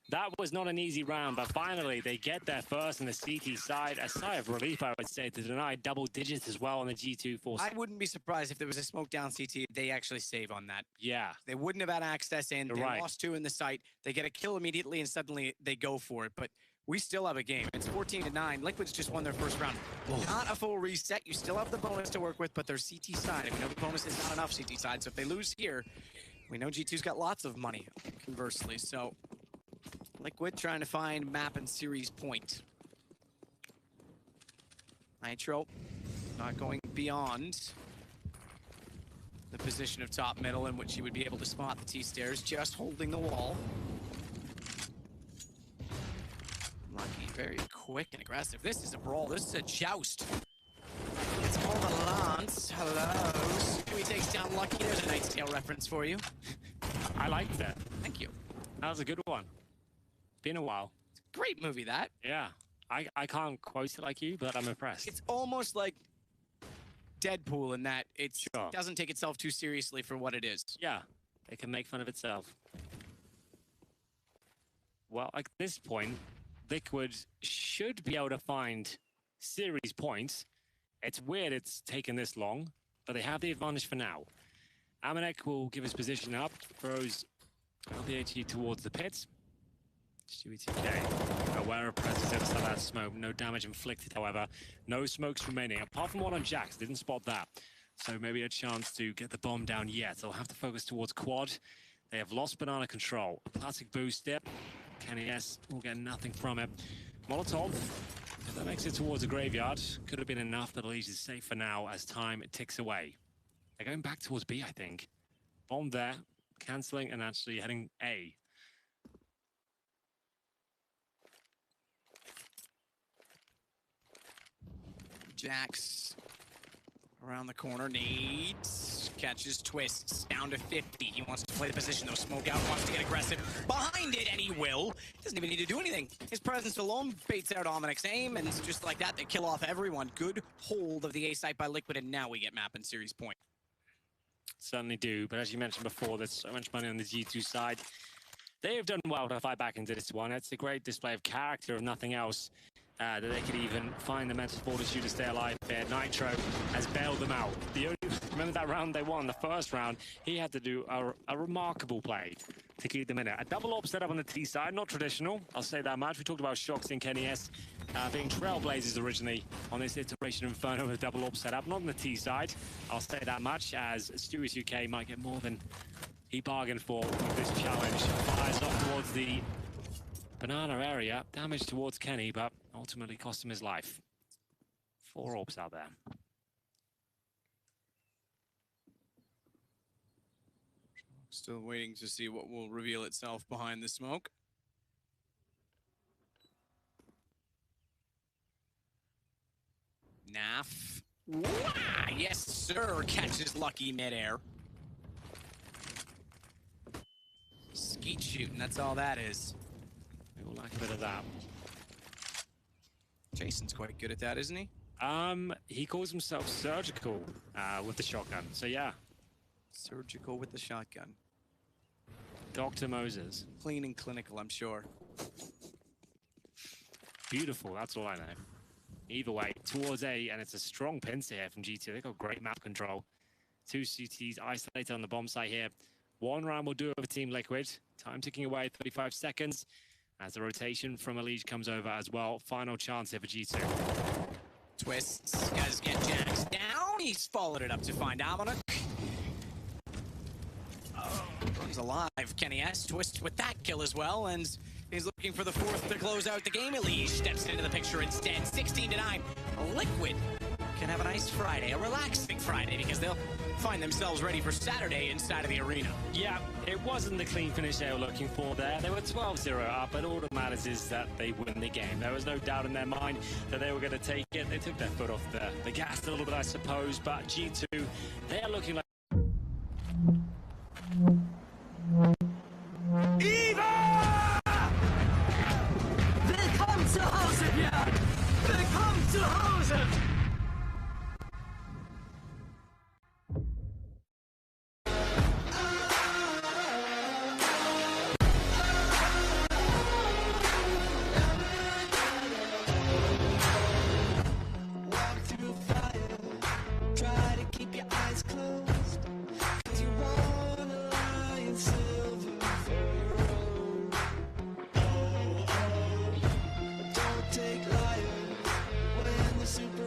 That was not an easy round, but finally they get there first on the CT side. A sigh of relief, I would say, to deny double digits as well on the G2 force. I wouldn't be surprised if there was a smoke down CT. They actually save on that. Yeah. They wouldn't have had access in. They lost 2 in the site. They get a kill immediately, and suddenly they go for it. But we still have a game. It's 14-9. Liquid's just won their first round. Not a full reset. You still have the bonus to work with, but their CT side. And we know the bonus is not enough CT side. So if they lose here, we know G2's got lots of money, conversely. So Liquid trying to find map and series point. Nitro not going beyond the position of top middle in which he would be able to spot the T-stairs, just holding the wall. Lucky, very quick and aggressive. This is a brawl. This is a joust. It's called a lance. Hello. Stewie takes down Lucky. There's a Knight's Tale reference for you. I liked that. Thank you. That was a good one. Been a while. Great movie, that. Yeah. I can't quote it like you, but I'm impressed. It's almost like Deadpool in that it doesn't take itself too seriously for what it is. Yeah. It can make fun of itself. Well, at this point, Liquid should be able to find series points. It's weird it's taken this long, but they have the advantage for now. Amanek will give his position up, throws LPHE towards the pits. Stewie TK, aware of presence inside that smoke. No damage inflicted, however. No smokes remaining, apart from one on Jax. Didn't spot that. So maybe a chance to get the bomb down yet. They'll have to focus towards quad. They have lost banana control. A classic boost dip. Kenny S will get nothing from it. Molotov That makes it towards the graveyard. Could have been enough, but Elise is safe for now as time ticks away. They're going back towards B, I think. Bomb there, cancelling and actually heading A. Jax around the corner, needs, catches, twists, down to 50. He wants to play the position, though. Smoke out, wants to get aggressive. Behind it, and he will. He doesn't even need to do anything. His presence alone baits out Ominic's aim, and just like that, they kill off everyone. Good hold of the A site by Liquid, and now we get map and series point. Certainly do, but as you mentioned before, there's so much money on the G2 side. They have done well to fight back into this one. It's a great display of character, if nothing else. That they could even find the mental fortitude to stay alive there. Nitro has bailed them out. Remember that round they won, the first round? He had to do a remarkable play to keep them in it. A double op setup on the T side, not traditional, I'll say that much. We talked about Shox and Kenny S being trailblazers originally on this iteration of Inferno with a double op setup, not on the T side. I'll say that much, as Stewie UK might get more than he bargained for with this challenge. Fires off towards the banana area, damage towards Kenny, but ultimately cost him his life. 4 orbs out there. Still waiting to see what will reveal itself behind the smoke. Naf. Wah! Yes, sir. Catches Lucky midair. Skeet shooting, that's all that is. We will lack a bit of that. Jason's quite good at that, isn't he? He calls himself Surgical with the shotgun, so yeah. Surgical with the shotgun. Dr. Moses. Clean and clinical, I'm sure. Beautiful, that's all I know. Either way, towards A, and it's a strong pincer here from G2. They've got great map control. 2 CTs isolated on the bomb site here. 1 round will do over Team Liquid. Time ticking away, 35 seconds. As the rotation from Elise comes over as well. Final chance here for G2. Twists, guys get Jax down. He's followed it up to find Amonic. Runs alive. Kenny S twists with that kill as well, and he's looking for the 4th to close out the game. Elise steps into the picture instead. 16-9. Liquid can have a nice Friday, a relaxing Friday, because they'll find themselves ready for Saturday inside of the arena. Yeah, it wasn't the clean finish they were looking for there. They were 12-0 up, but all that matters is that they win the game. There was no doubt in their mind that they were going to take it. They took their foot off the gas a little bit, I suppose, but G2, they are looking like... Willkommen zu Hause, Björn! Willkommen zu Hause! Super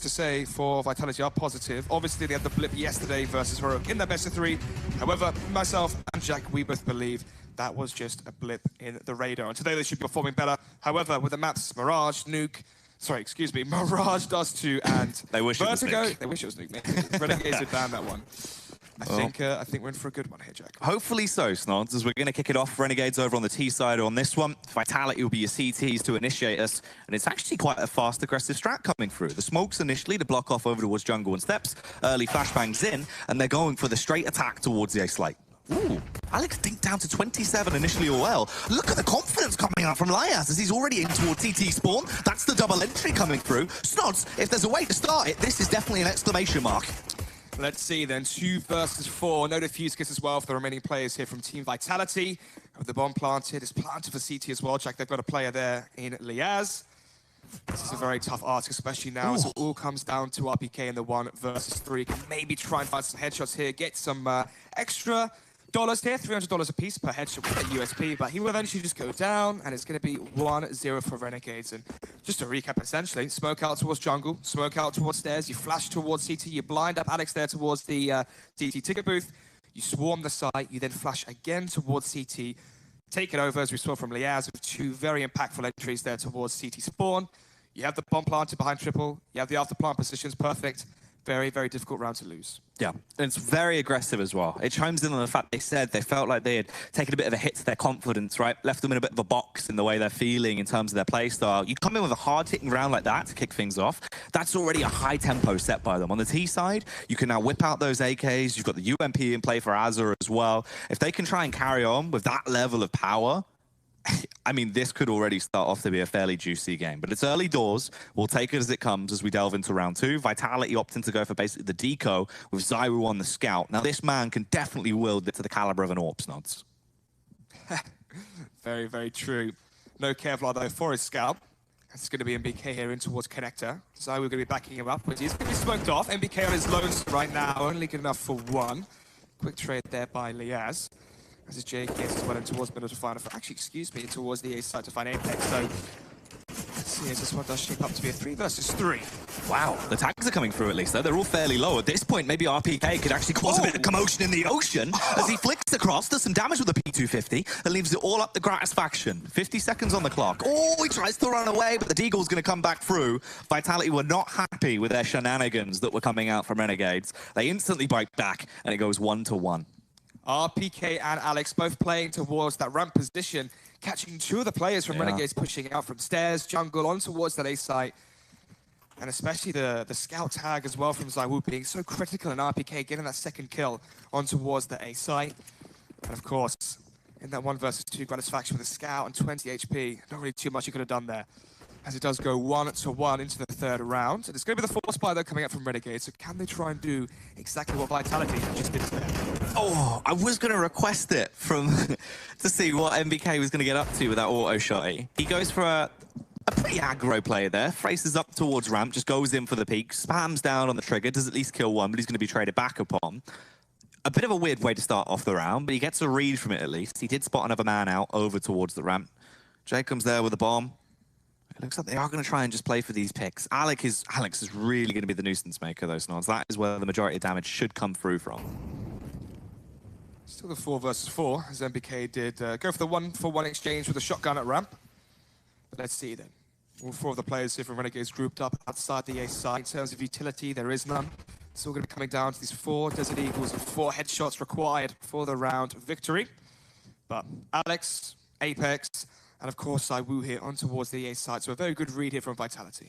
to say for Vitality are positive. Obviously, they had the blip yesterday versus Heroic in their best of 3. However, myself and Jack, we both believe that was just a blip in the radar. And today they should be performing better. However, with the maps Mirage, Nuke, sorry, excuse me, Mirage does 2 and they wish Vertigo. It was Nuke. They wish it was Nuke, man. Renegades would ban that one. I think we're in for a good one here, Jack. Hopefully so, Snods, as we're going to kick it off. Renegades over on the T side on this one. Vitality will be your CTs to initiate us, and it's actually quite a fast, aggressive strat coming through. The smokes initially to block off over towards jungle and steps, early flashbangs in, and they're going for the straight attack towards the A-Slate. Ooh, Alex dinked down to 27 initially as well. Look at the confidence coming out from Lias as he's already in towards CT spawn. That's the double entry coming through. Snods, if there's a way to start it, this is definitely an exclamation mark. Let's see then, 2 versus 4. No defuse kits as well for the remaining players here from Team Vitality. With the bomb planted, it's planted for CT as well. Jack, they've got a player there in Liaz. This is a very tough ask, especially now as it all comes down to RPK in the 1 versus 3. Can maybe try and find some headshots here, get some extra dollars here, $300 a piece per headshot with that USP, but he will eventually just go down, and it's going to be 1-0 for Renegades. And just to recap, essentially, smoke out towards jungle, smoke out towards stairs, you flash towards CT, you blind up Alex there towards the DT ticket booth, you swarm the site, you then flash again towards CT, take it over, as we saw from Liaz, with 2 very impactful entries there towards CT spawn. You have the bomb planted behind triple, you have the after plant positions perfect. Very, very difficult round to lose. Yeah, and it's very aggressive as well. It chimes in on the fact they said they felt like they had taken a bit of a hit to their confidence, right? Left them in a bit of a box in the way they're feeling in terms of their play style. You come in with a hard-hitting round like that to kick things off. That's already a high tempo set by them. On the T side, you can now whip out those AKs. You've got the UMP in play for Azure as well. If they can try and carry on with that level of power, I mean, this could already start off to be a fairly juicy game, but it's early doors. We'll take it as it comes as we delve into round 2. Vitality opting to go for basically the deco with Zyru on the scout. Now, this man can definitely wield it to the caliber of an AWP, Snods. Very, very true. No Kevlar, though, for his scout. It's going to be MBK here in towards Connector. Zyru going to be backing him up, which is going to be smoked off. MBK on his loans right now, only good enough for 1. Quick trade there by Liaz. As his JK as well in towards middle to find actually, excuse me, towards the A side to find Apex. So let's see as this one does shape up to be a 3 versus 3. Wow, the tags are coming through at least, though. They're all fairly low. At this point, maybe RPK could actually cause a bit of commotion in the ocean as he flicks across, does some damage with the P250, and leaves it all up the gratisfaction. 50 seconds on the clock. Oh, he tries to run away, but the Deagle's going to come back through. Vitality were not happy with their shenanigans that were coming out from Renegades. They instantly bite back, and it goes 1-1. RPK and Alex both playing towards that ramp position, catching 2 of the players from Renegades pushing out from stairs, jungle, on towards that A site. And especially the scout tag as well from Zywu being so critical in RPK, getting that second kill on towards the A site. And of course, in that 1 versus 2 gratisfaction with a scout and 20 HP, not really too much you could have done there. As it does go 1-1 into the 3rd round. And it's going to be the 4th spy though coming up from Renegade. So can they try and do exactly what Vitality just did there? Oh, I was going to request it from to see what MBK was going to get up to with that auto shotty. He goes for a pretty aggro play there, faces up towards ramp, just goes in for the peak, spams down on the trigger, does at least kill 1, but he's going to be traded back upon. A bit of a weird way to start off the round, but he gets a read from it at least. He did spot another man out over towards the ramp. Jay comes there with a bomb. It looks like they are going to try and just play for these picks. Alex is really going to be the nuisance maker, though, Snods. That is where the majority of damage should come through from. Still the 4 versus 4, as MBK did go for the 1-for-1 exchange with a shotgun at ramp. But let's see then. All 4 of the players here from Renegades grouped up outside the A side. In terms of utility, there is none. It's all going to be coming down to these 4 Desert Eagles and 4 headshots required for the round victory. But Alex, Apex, and of course, Zywu here on towards the A side. So a very good read here from Vitality.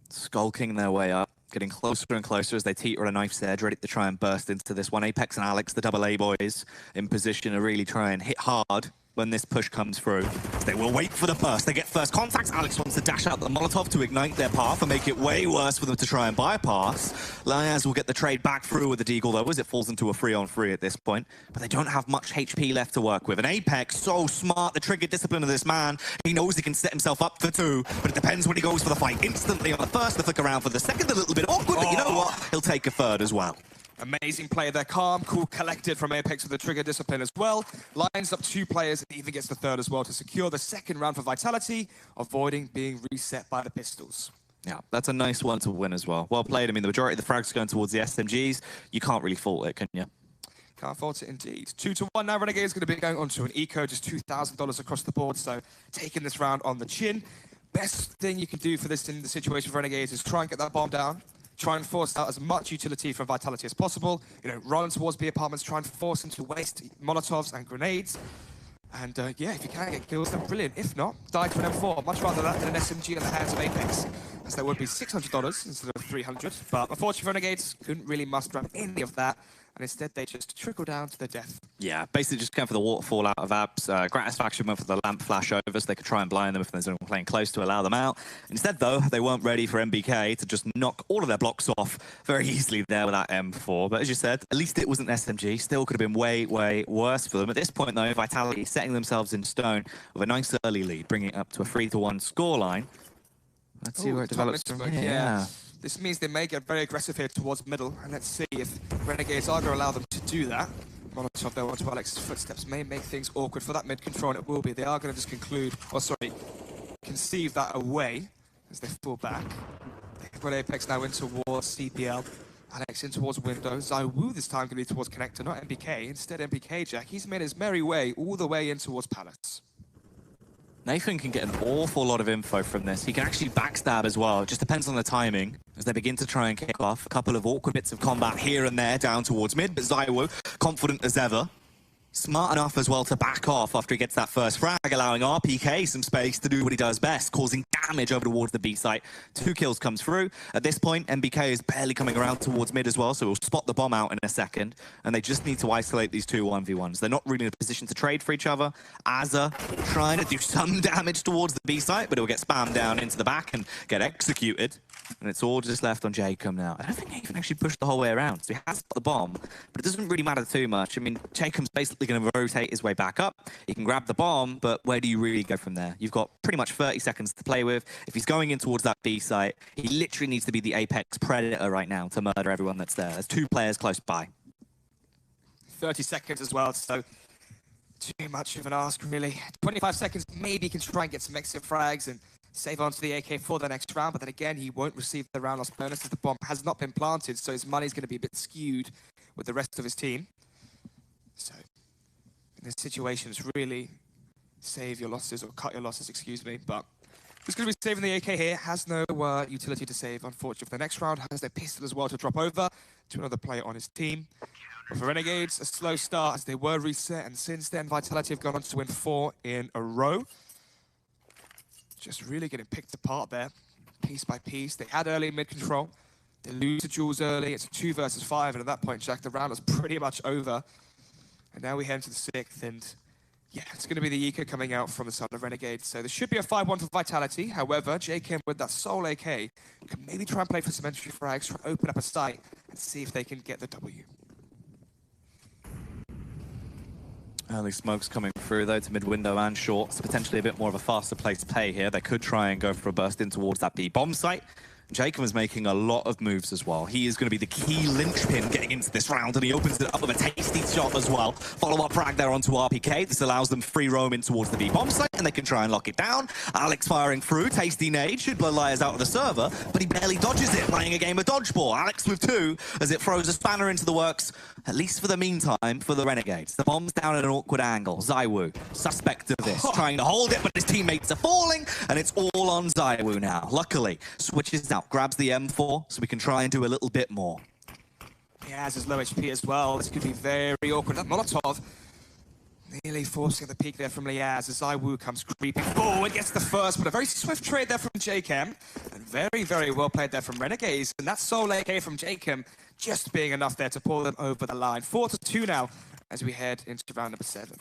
Skulking their way up, getting closer and closer as they teeter on a knife's edge, ready to try and burst into this one. Apex and Alex, the double A boys, in position to really try and hit hard when this push comes through. They will wait for the burst. They get first contact. Alex wants to dash out the Molotov to ignite their path and make it way worse for them to try and bypass. Liaz will get the trade back through with the Deagle, though, as it falls into a 3-on-3 at this point. But they don't have much HP left to work with. And Apex, so smart, the trigger discipline of this man. He knows he can set himself up for 2, but it depends when he goes for the fight. Instantly on the first, the flick around for the second, a little bit awkward, but you know what? He'll take a 3rd as well. Amazing play there, calm, cool, collected from Apex with the trigger discipline as well. Lines up 2 players and even gets the 3rd as well to secure the 2nd round for Vitality, avoiding being reset by the pistols. Yeah, that's a nice one to win as well. Well played. I mean, the majority of the frags going towards the SMGs. You can't really fault it, can you? Can't fault it indeed. 2-1 now. Renegade is going to be going on to an eco, just $2,000 across the board. So taking this round on the chin. Best thing you can do for this in the situation for Renegades is try and get that bomb down. Try and force out as much utility from Vitality as possible. You know, run towards B apartments, try and force them to waste Molotovs and grenades. And yeah, if you can get kills, then brilliant. If not, die to an M4. Much rather that than an SMG in the hands of Apex, as there would be $600 instead of $300. But unfortunately, Renegades couldn't really muster up any of that, and instead they just trickle down to their death. Yeah, basically just going for the waterfall out of abs. Gratisfaction went for the lamp flash over, so they could try and blind them if there's anyone playing close to allow them out. Instead, though, they weren't ready for MBK to just knock all of their blocks off very easily there with that M4. But as you said, at least it wasn't SMG. Still could have been way, way worse for them. At this point, though, Vitality setting themselves in stone with a nice early lead, bringing it up to a 3-1 scoreline. Let's see where it develops from here. Yeah. This means they may get very aggressive here towards middle, and let's see if Renegades are going to allow them to do that. Molotov there onto Alex's footsteps may make things awkward for that mid control, and it will be. They are going to just conceive that away as they fall back. They've got Apex now in towards CPL. Alex in towards window. ZywOo this time going to be towards connector, not MBK. Instead, MBK Jack. He's made his merry way all the way in towards Palace. Nathan can get an awful lot of info from this. He can actually backstab as well. It just depends on the timing as they begin to try and kick off. A couple of awkward bits of combat here and there down towards mid, but ZywOo, confident as ever. Smart enough as well to back off after he gets that first frag, allowing RPK some space to do what he does best, causing damage over towards the B site. 2 kills comes through. At this point, MBK is barely coming around towards mid as well, so we'll spot the bomb out in a second, and they just need to isolate these 2 1v1s. They're not really in a position to trade for each other. Azza trying to do some damage towards the B site, but it'll get spammed down into the back and get executed. And it's all just left on Jacob now. I don't think Nathan actually pushed the whole way around, so he has got the bomb, but it doesn't really matter too much. I mean, Jacob's basically going to rotate his way back up. He can grab the bomb, but where do you really go from there? You've got pretty much 30 seconds to play with. If he's going in towards that B site, he literally needs to be the Apex Predator right now to murder everyone that's there. There's 2 players close by. 30 seconds as well, so too much of an ask, really. 25 seconds, maybe he can try and get some exit frags and save on to the AK for the next round, but then again, he won't receive the round loss bonus as the bomb has not been planted, so his money's going to be a bit skewed with the rest of his team. So, in this situation, it's really save your losses, or cut your losses, excuse me, but he's going to be saving the AK here, has no utility to save, unfortunately. For the next round, has their pistol as well to drop over to another player on his team. But for Renegades, a slow start as they were reset, and since then, Vitality have gone on to win 4 in a row. Just really getting picked apart there, piece by piece. They had early mid-control. They lose to Jules early. It's a 2 versus 5, and at that point, Jack, the round was pretty much over. And now we head into the 6th, and yeah, it's going to be the Eco coming out from the side of Renegade. So there should be a 5-1 for Vitality. However, JKM with that sole AK can maybe try and play for some entry frags, try and open up a site, and see if they can get the W. Early smokes coming through, though, to mid-window and short, so potentially a bit more of a faster place to play here. They could try and go for a burst in towards that B-bomb site. Jacob is making a lot of moves as well. He is going to be the key linchpin getting into this round, and he opens it up with a tasty shot as well. Follow-up frag there onto RPK. This allows them free roam in towards the B-bomb site, and they can try and lock it down. Alex firing through. Tasty nade. Should blow Liars out of the server, but he barely dodges it, playing a game of dodgeball. Alex with 2 as it throws a spanner into the works, at least for the meantime, for the Renegades. The bomb's down at an awkward angle. ZywOo, suspect of this, trying to hold it, but his teammates are falling, and it's all on ZywOo now. Luckily, switches out, grabs the M4, so we can try and do a little bit more. He has his low HP as well. This could be very awkward. That Molotov nearly forcing the peak there from Liaz as ZywOo comes creeping forward, gets the first, but a very swift trade there from JKM, and very, very well played there from Renegades. And that sole AK from JKM just being enough there to pull them over the line. 4-2 now as we head into round number 7.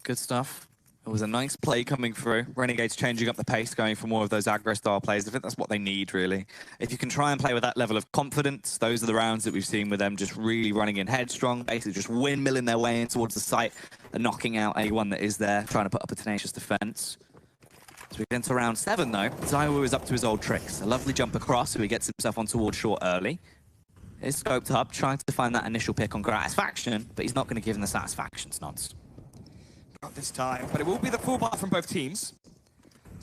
Good stuff. It was a nice play coming through. Renegades changing up the pace, going for more of those aggro-style plays. I think that's what they need, really. If you can try and play with that level of confidence, those are the rounds that we've seen with them just really running in headstrong, basically just windmilling their way in towards the site and knocking out anyone that is there, trying to put up a tenacious defense. As we get into round 7, though, ZywOo is up to his old tricks. A lovely jump across, so he gets himself on towards short early. He's scoped up, trying to find that initial pick on Gratisfaction, but he's not going to give him the Satisfactions nods. Not this time, but it will be the full bar from both teams.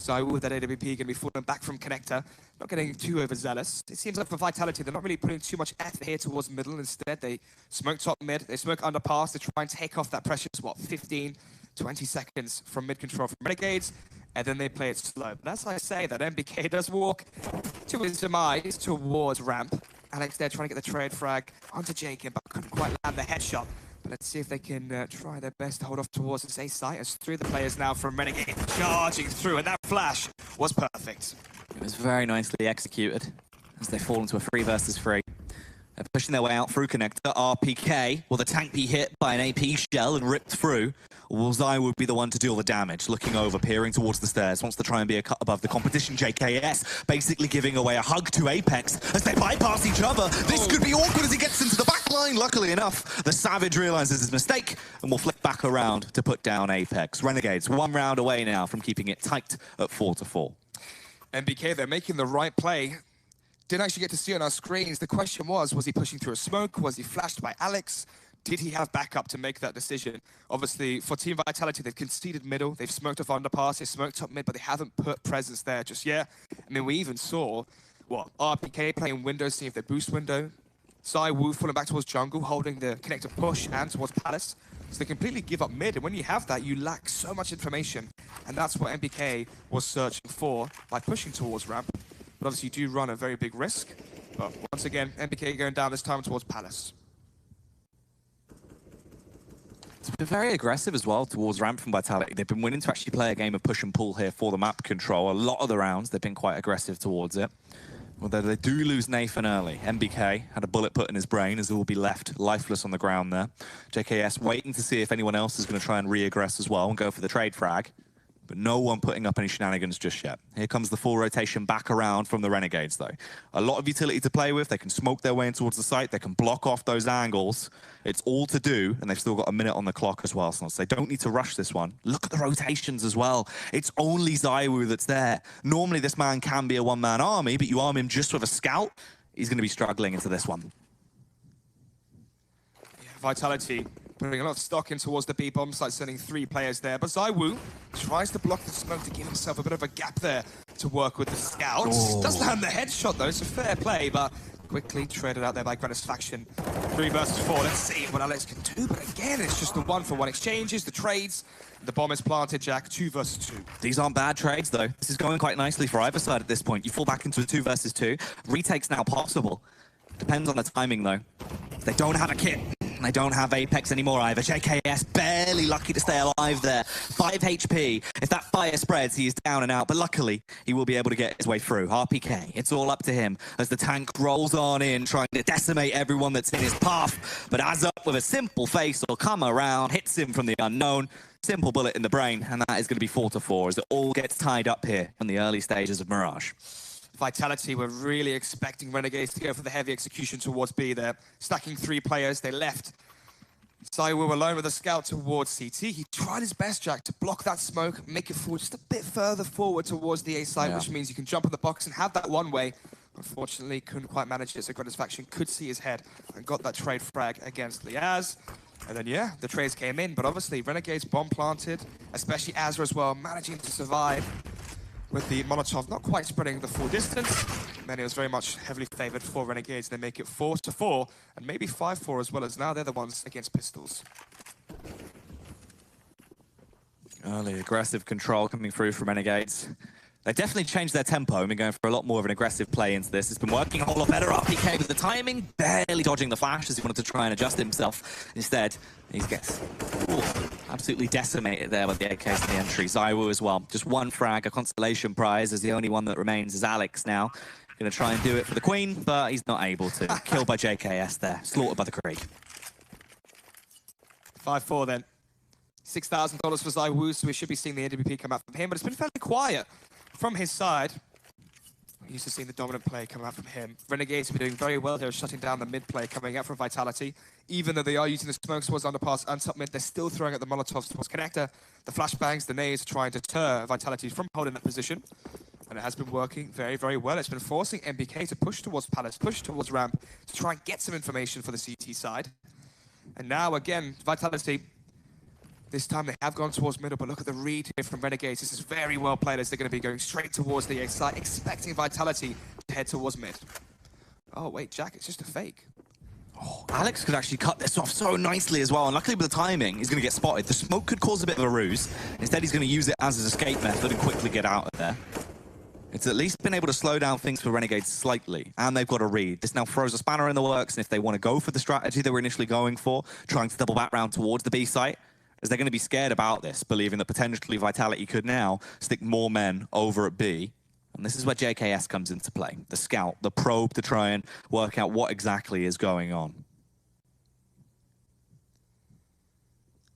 So with that AWP going to be falling back from Connector, not getting too overzealous. It seems like for Vitality, they're not really putting too much effort here towards middle. Instead, they smoke top mid, they smoke underpass to try and take off that precious, 15, 20 seconds from mid control from Renegades, and then they play it slow. But as I say, that MBK does walk to his demise towards ramp. Alex there trying to get the trade frag onto Jacob, but couldn't quite land the headshot. But let's see if they can try their best to hold off towards this A site as three of the players now from Renegade charging through, and that flash was perfect. It was very nicely executed as they fall into a 3 versus 3. They're pushing their way out through Connector. RPK, will the tank be hit by an AP shell and ripped through? Or will Zai would be the one to deal the damage? Looking over, peering towards the stairs, wants to try and be a cut above the competition. JKS basically giving away a hug to Apex as they bypass each other. This could be awkward as he gets into the back line. Luckily enough, the Savage realizes his mistake and will flip back around to put down Apex. Renegades 1 round away now from keeping it tight at 4-4. MBK, they're making the right play. Didn't actually get to see on our screens. The question was he pushing through a smoke? Was he flashed by Alex? Did he have backup to make that decision? Obviously, for Team Vitality, they've conceded middle. They've smoked off underpass. They smoked up mid, but they haven't put presence there just yet. I mean, we even saw, RPK playing window, seeing if they boost window. Zai Wu falling back towards jungle, holding the connector push and towards Palace. So they completely give up mid, and when you have that, you lack so much information. And that's what MBK was searching for by pushing towards ramp. But obviously, you do run a very big risk. But once again, MBK going down this time towards Palace. It's been very aggressive as well towards ramp from Vitality. They've been willing to actually play a game of push and pull here for the map control. A lot of the rounds, they've been quite aggressive towards it. Although they do lose Nathan early. MBK had a bullet put in his brain as he will be left lifeless on the ground there. JKS waiting to see if anyone else is going to try and re-aggress as well and go for the trade frag. But no one putting up any shenanigans just yet. Here comes the full rotation back around from the Renegades, though. A lot of utility to play with. They can smoke their way in towards the site. They can block off those angles. It's all to do, and they've still got a minute on the clock as well, so they don't need to rush this one. Look at the rotations as well. It's only ZywOo that's there. Normally, this man can be a one-man army, but you arm him just with a scout, he's going to be struggling into this one. Yeah, Vitality putting a lot of stock in towards the B bomb site, sending 3 players there. But ZywOo tries to block the smoke to give himself a bit of a gap there to work with the scouts. Does land the headshot though, so fair play, but quickly traded out there by Gratisfaction. 3 versus 4. Let's see what Alex can do. But again, it's just the 1-for-1 exchanges, the trades. The bomb is planted, Jack. 2 versus 2. These aren't bad trades, though. This is going quite nicely for either side at this point. You fall back into a 2 versus 2. Retake's now possible. Depends on the timing, though. They don't have a kit. They don't have Apex anymore either. JKS barely lucky to stay alive there. 5 HP. If that fire spreads, he is down and out. But luckily, he will be able to get his way through. RPK, it's all up to him as the tank rolls on in, trying to decimate everyone that's in his path. But Azup with a simple face will come around, hits him from the unknown. Simple bullet in the brain, and that is going to be 4-4 as it all gets tied up here in the early stages of Mirage. Vitality were really expecting Renegades to go for the heavy execution towards B there. Stacking 3 players, they left ZywOo alone with a scout towards CT. He tried his best, Jack, to block that smoke, make it forward just a bit further forward towards the A site, which means you can jump in the box and have that one way. Unfortunately, couldn't quite manage it, so Gratisfaction could see his head and got that trade frag against Liaz. And then, yeah, the trades came in, but obviously Renegades bomb planted, especially Azra as well, managing to survive with the Molotov not quite spreading the full distance. Many was very much heavily favored for Renegades. They make it 4-4 and maybe 5-4 as well, as now they're the ones against pistols. Early aggressive control coming through from Renegades. They've definitely changed their tempo and been going for a lot more of an aggressive play into this. It's been working a whole lot better. RPK with the timing, barely dodging the flash as he wanted to try and adjust himself. Instead, he gets absolutely decimated there with the AKs in the entry. ZywOo as well. Just 1 frag, a consolation prize, as the only one that remains is Alex now. Going to try and do it for the Queen, but he's not able to. Killed by JKS there. Slaughtered by the Krieg. 5-4 then. $6,000 for ZywOo, so we should be seeing the AWP come out from him, but it's been fairly quiet from his side. We're used to seeing the dominant play come out from him. Renegades have been doing very well. They're shutting down the mid play coming out from Vitality. Even though they are using the smokes towards underpass and top mid, they're still throwing at the Molotovs towards Connector. The flashbangs, the nades trying to deter Vitality from holding that position. And it has been working very, very well. It's been forcing MBK to push towards Palace, push towards ramp, to try and get some information for the CT side. And now, again, Vitality This time they have gone towards middle, but look at the read here from Renegades. This is very well played as they're going to be going straight towards the A site, expecting Vitality to head towards mid. Oh, wait, Jack, it's just a fake. Oh, Alex could actually cut this off so nicely as well, and luckily with the timing, he's going to get spotted. The smoke could cause a bit of a ruse. Instead, he's going to use it as his escape method and quickly get out of there. It's at least been able to slow down things for Renegades slightly, and they've got a read. This now throws a spanner in the works, and if they want to go for the strategy they were initially going for, trying to double back round towards the B site, as they're going to be scared about this, believing that potentially Vitality could now stick more men over at B. And this is where JKS comes into play. The scout, the probe to try and work out what exactly is going on.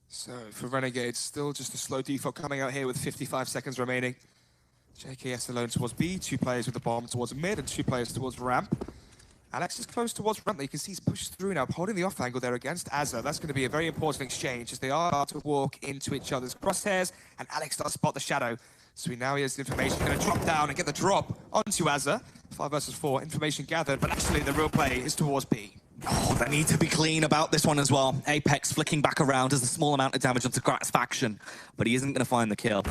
So for Renegades, still just a slow default coming out here with 55 seconds remaining. JKS alone towards B, 2 players with the bomb towards mid, and 2 players towards ramp. Alex is close towards ramp. You can see he's pushed through now, holding the off angle there against Azza. That's going to be a very important exchange as they are about to walk into each other's crosshairs, and Alex does spot the shadow. So now he has the information, going to drop down and get the drop onto Azza. 5 versus 4, information gathered, but actually the real play is towards B. Oh, they need to be clean about this one as well. Apex flicking back around does a small amount of damage onto Grat's faction, but he isn't going to find the kill.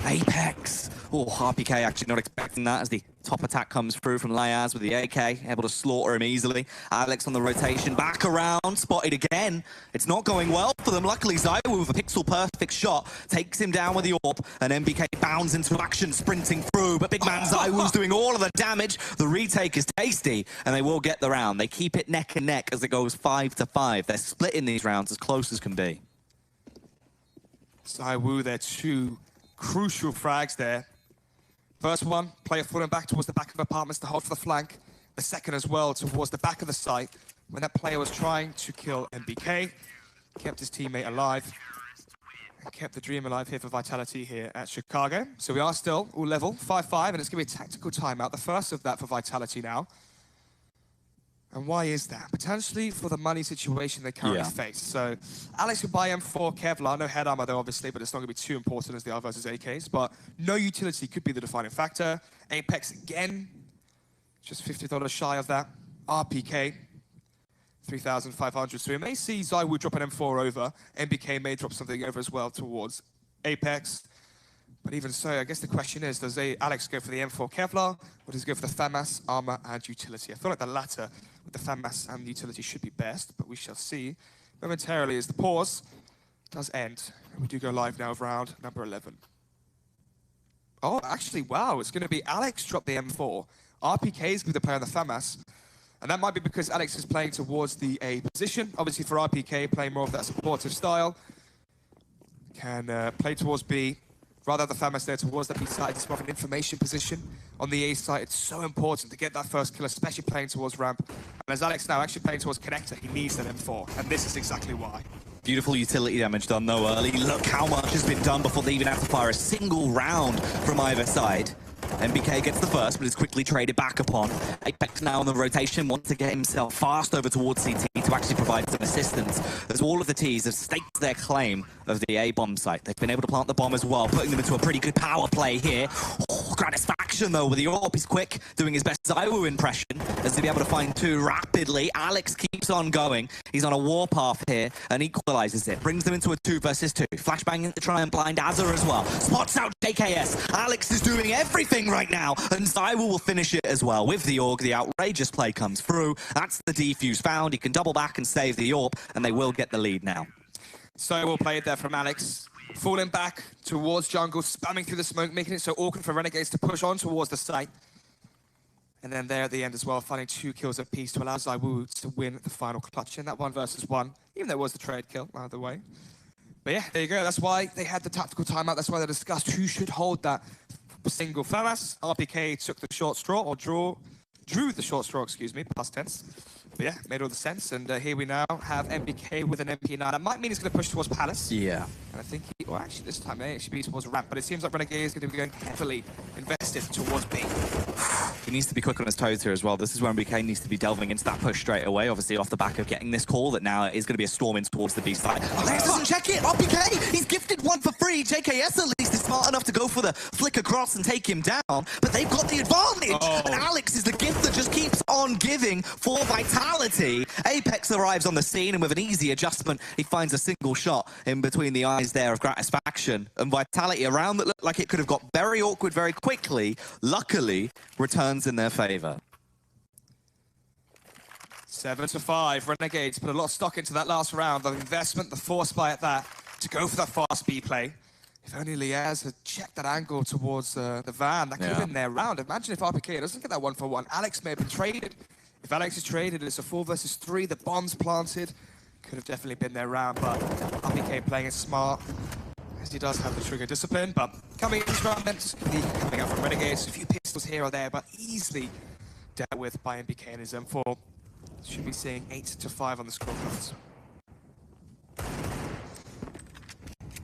Apex! Oh, RPK actually not expecting that as the top attack comes through from Layaz with the AK, able to slaughter him easily. Alex on the rotation, back around, spotted again. It's not going well for them. Luckily, Zaiwu with a pixel-perfect shot takes him down with the AWP, and MBK bounds into action, sprinting through, but big man Zaiwu's doing all of the damage. The retake is tasty, and they will get the round. They keep it neck and neck as it goes 5-5. They're splitting these rounds as close as can be. Zaiwu, their 2 crucial frags there. First one, player falling back towards the back of apartments to hold for the flank. The second as well towards the back of the site when that player was trying to kill MBK. Kept his teammate alive. And kept the dream alive here for Vitality here at Chicago. So we are still all level, 5-5, and it's going to be a tactical timeout. The first of that for Vitality now. And why is that? Potentially for the money situation they currently face. So Alex would buy M4 Kevlar, no head armor though obviously, but it's not going to be too important as they are versus AKs. But no utility could be the defining factor. Apex again, just $50 shy of that. RPK, 3,500. So we may see Zaiwu drop an M4 over. MBK may drop something over as well towards Apex. But even so, I guess the question is, does Alex go for the M4 Kevlar, or does he go for the FAMAS, armor, and utility? I feel like the latter with the FAMAS and the utility should be best, but we shall see momentarily as the pause does end. And we do go live now of round number 11. Oh, actually, wow, it's going to be Alex drop the M4. RPK is going to be the player on the FAMAS. And that might be because Alex is playing towards the A position. Obviously for RPK, playing more of that supportive style. Can play towards B. Rather the FAMAS there towards the B side, it's more of an information position. On the A side, it's so important to get that first kill, especially playing towards ramp. And as Alex now actually playing towards connector, he needs that M4, and this is exactly why. Beautiful utility damage done though early. Look how much has been done before they even have to fire a single round from either side. MBK gets the first, but is quickly traded back upon. Apex now on the rotation, wants to get himself fast over towards CT to actually provide some assistance, as all of the Ts have staked their claim of the A bomb site. They've been able to plant the bomb as well, putting them into a pretty good power play here. Oh, Gratisfaction though with the AWP, he's quick, doing his best Zaiwu impression, as to be able to find 2 rapidly. Alex keeps on going. He's on a warpath here and equalizes it, brings them into a 2 versus 2. Flashbang to try and blind Azza as well. Spots out JKS. Alex is doing everything right now, and Zaiwu will finish it as well with the AUG. The outrageous play comes through. That's the defuse found. He can double back and save the AWP, and they will get the lead now. So well played there from Alex. Falling back towards jungle, spamming through the smoke, making it so awkward for Renegades to push on towards the site. And then there at the end as well, finding 2 kills apiece to allow Zaiwu to win the final clutch in that 1 versus 1, even though it was the trade kill, either way. But yeah, there you go. That's why they had the tactical timeout. That's why they discussed who should hold that single FAMAS. RPK took the short straw, or drew the short straw, excuse me, past tense. But yeah, made all the sense. And here we now have MBK with an MP9. That might mean he's going to push towards Palace. Yeah. And I think well, actually, this time may actually be towards Ramp. But it seems like Renegade is going to be going heavily invested towards B. He needs to be quick on his toes here as well. This is where MBK needs to be delving into that push straight away, obviously off the back of getting this call that now is going to be a storm in towards the B side. Alex doesn't check it! RBK! He's gifted one for free! JKS at least is smart enough to go for the flick across and take him down, but they've got the advantage! And Alex is the gift that just keeps on giving for Vitality. Apex arrives on the scene, and with an easy adjustment, he finds a single shot in between the eyes there of Gratisfaction. And Vitality, a round that looked like it could have got very awkward very quickly, luckily returns in their favor. 7-5. Renegades put a lot of stock into that last round. The investment, the force buy at that, to go for that fast B play. If only Liaz had checked that angle towards the van, that could have been their round. Imagine if RPK doesn't get that 1-for-1. Alex may have been traded. If Alex is traded, it's a 4 versus 3. The bomb's planted. Could have definitely been their round, but RPK playing it smart, as he does have the trigger discipline. But coming in this round, then just coming out from Renegades. A few pistols here or there, but easily dealt with by MBK and his M4. Should be seeing 8-5 on the scorecards.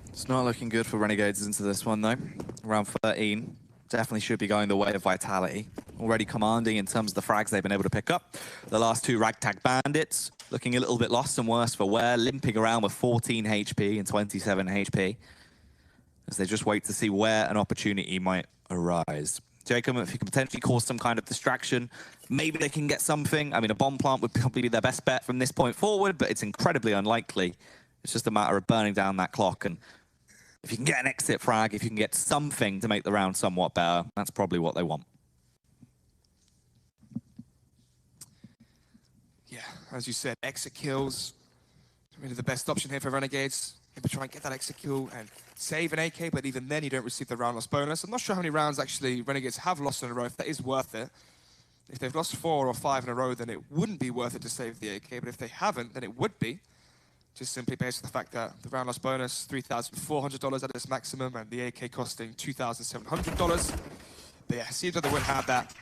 It's not looking good for Renegades into this one, though. Round 13 definitely should be going the way of Vitality. Already commanding in terms of the frags they've been able to pick up. The last two Ragtag Bandits looking a little bit lost and worse for wear, limping around with 14 HP and 27 HP as they just wait to see where an opportunity might arise. Jacob, if you can potentially cause some kind of distraction, maybe they can get something. I mean, a bomb plant would probably be their best bet from this point forward, but it's incredibly unlikely. It's just a matter of burning down that clock, and if you can get an exit frag, if you can get something to make the round somewhat better, that's probably what they want. Yeah, as you said, exit kills, really the best option here for Renegades. Maybe try and get that exit kill and save an AK, but even then you don't receive the round loss bonus. I'm not sure how many rounds actually Renegades have lost in a row, if that is worth it. If they've lost 4 or 5 in a row, then it wouldn't be worth it to save the AK, but if they haven't, then it would be. Just simply based on the fact that the round loss bonus, $3,400 at its maximum, and the AK costing $2,700. But yeah, seems like they would have that.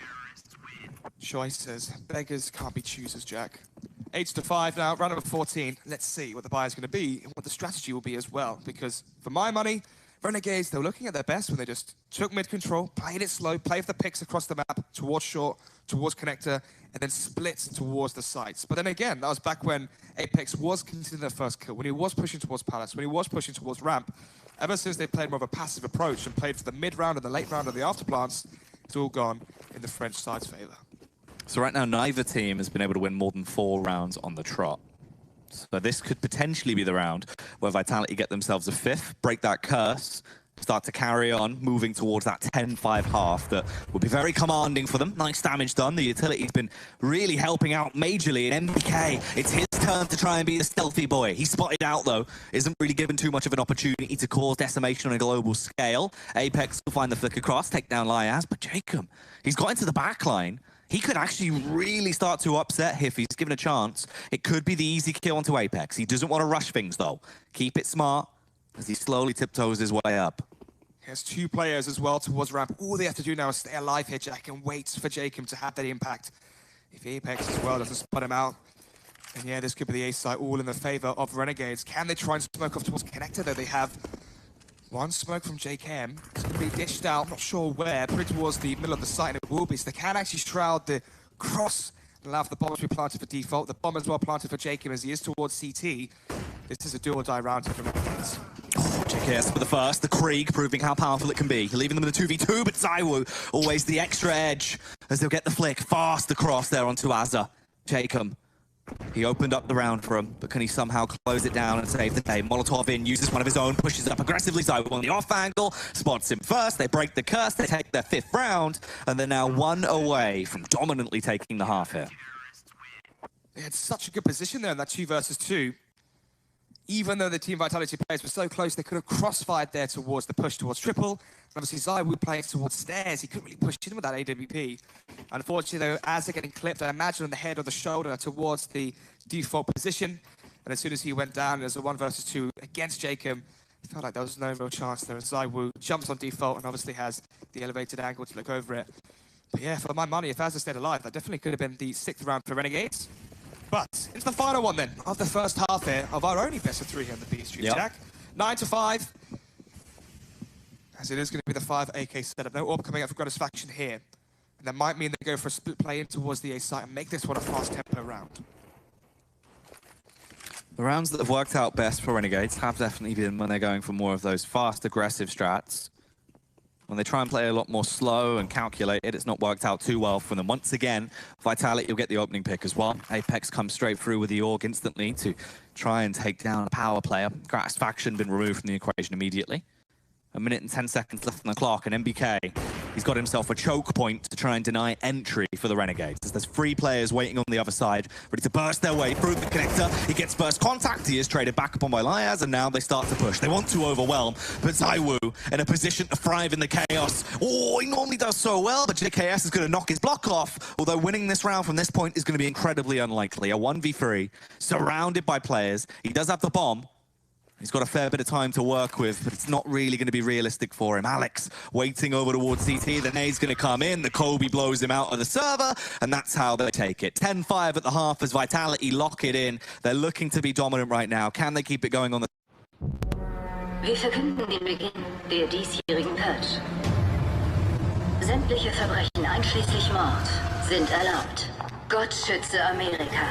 Choices. Beggars can't be choosers, Jack. 8-5 now, round number 14. Let's see what the buy is going to be and what the strategy will be as well. Because for my money, Renegades, they were looking at their best when they just took mid-control, played it slow, played the picks across the map, towards short, towards connector, and then split towards the sites. But then again, that was back when Apex was considered their first kill, when he was pushing towards Palace, when he was pushing towards ramp. Ever since they played more of a passive approach and played for the mid-round and the late round and the afterplants, it's all gone in the French side's favor. So right now, neither team has been able to win more than 4 rounds on the trot. So this could potentially be the round where Vitality get themselves a 5th, break that curse, start to carry on, moving towards that 10-5 half that would be very commanding for them. Nice damage done. The utility's been really helping out majorly. And MBK, it's his turn to try and be the stealthy boy. He's spotted out, though. Isn't really given too much of an opportunity to cause decimation on a global scale. Apex will find the flick across, take down Liaz. But Jacob, he's got into the back line. He could actually really start to upset if he's given a chance. It could be the easy kill onto Apex. He doesn't want to rush things, though. Keep it smart as he slowly tiptoes his way up. He has 2 players as well towards ramp. All they have to do now is stay alive here, Jack, and wait for Jacob to have that impact. If Apex as well doesn't spot him out, then yeah, this could be the ace side all in the favor of Renegades. Can they try and smoke off towards connector, though? They have 1 smoke from JKM. It's going to be dished out, not sure where, pretty towards the middle of the site, and it will be. So they can actually shroud the cross and allow for the bomb to be planted for default. The bomb as well planted for JKM as he is towards CT. This is a do-or-die round here for Renegades. JKS for the first, the Krieg proving how powerful it can be. Leaving them in the 2v2, but ZywOo always the extra edge as they'll get the flick fast across there onto Azza. Jacob, he opened up the round for him, but can he somehow close it down and save the day? Molotov in, uses one of his own, pushes up aggressively. ZywOo on the off angle, spots him first. They break the curse, they take their 5th round, and they're now 1 away from dominantly taking the half here. They had such a good position there in that 2 versus 2. Even though the Team Vitality players were so close, they could have crossfired there towards the push towards triple. And obviously, ZywOo plays towards stairs. He couldn't really push in with that AWP. Unfortunately, though, as they're getting clipped, I imagine on the head or the shoulder towards the default position. And as soon as he went down, as a 1 versus 2 against Jacob, it felt like there was no real chance there. And ZywOo jumps on default and obviously has the elevated angle to look over it. But yeah, for my money, if Azza stayed alive, that definitely could have been the 6th round for Renegades. But into the final one then, of the first half here, of our only best of 3 here on the B Street, Jack. 9-5. As it is going to be the 5 AK setup. No AWP coming out for Gratisfaction here. And that might mean they go for a split play in towards the A site and make this one a fast tempo round. The rounds that have worked out best for Renegades have definitely been when they're going for more of those fast, aggressive strats. When they try and play a lot more slow and calculated, it's not worked out too well for them. Once again, Vitality will get the opening pick as well. Apex comes straight through with the Org instantly to try and take down a power player. Gratisfaction been removed from the equation immediately. 1 minute and 10 seconds left on the clock, and MBK, he's got himself a choke point to try and deny entry for the Renegades. As there's 3 players waiting on the other side, ready to burst their way through the connector. He gets first contact, he is traded back upon by Liaz, and now they start to push. They want to overwhelm, but Zaiwu in a position to thrive in the chaos. Oh, he normally does so well, but JKS is going to knock his block off, although winning this round from this point is going to be incredibly unlikely. A 1v3, surrounded by players. He does have the bomb. He's got a fair bit of time to work with, but it's not really going to be realistic for him. Alex waiting over towards CT. The nade's going to come in. The Kobe blows him out of the server, and that's how they take it. 10-5 at the half as Vitality lock it in. They're looking to be dominant right now. Can they keep it going on the... Wir verkünden den Beginn der diesjährigen Purge. Sämtliche Verbrechen einschließlich Mord sind erlaubt. Gott schütze Amerika.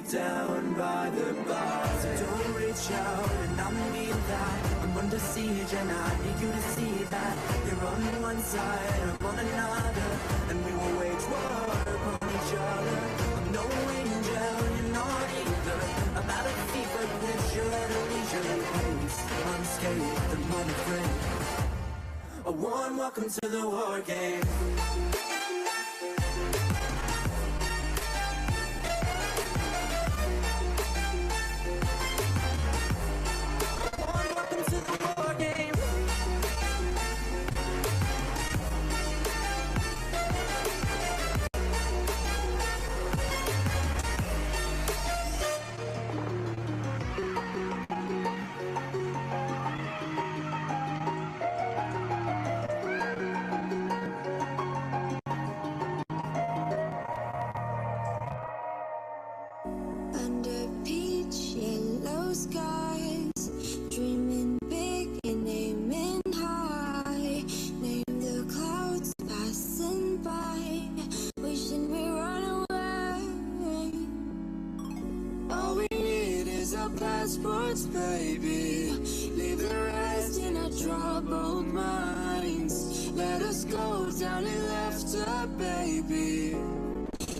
Down by the bar, so don't reach out and I'm being that. I'm under siege and I need you to see that. You're on one side, I'm on another, and we will wage war upon each other. I'm no angel, you're not either. I'm out of fever, which you're at a leisurely pace. Unscathed and unafraid. A warm welcome to the war game. passports, baby. Leave the rest in our troubled minds. Let us go down in laughter, baby.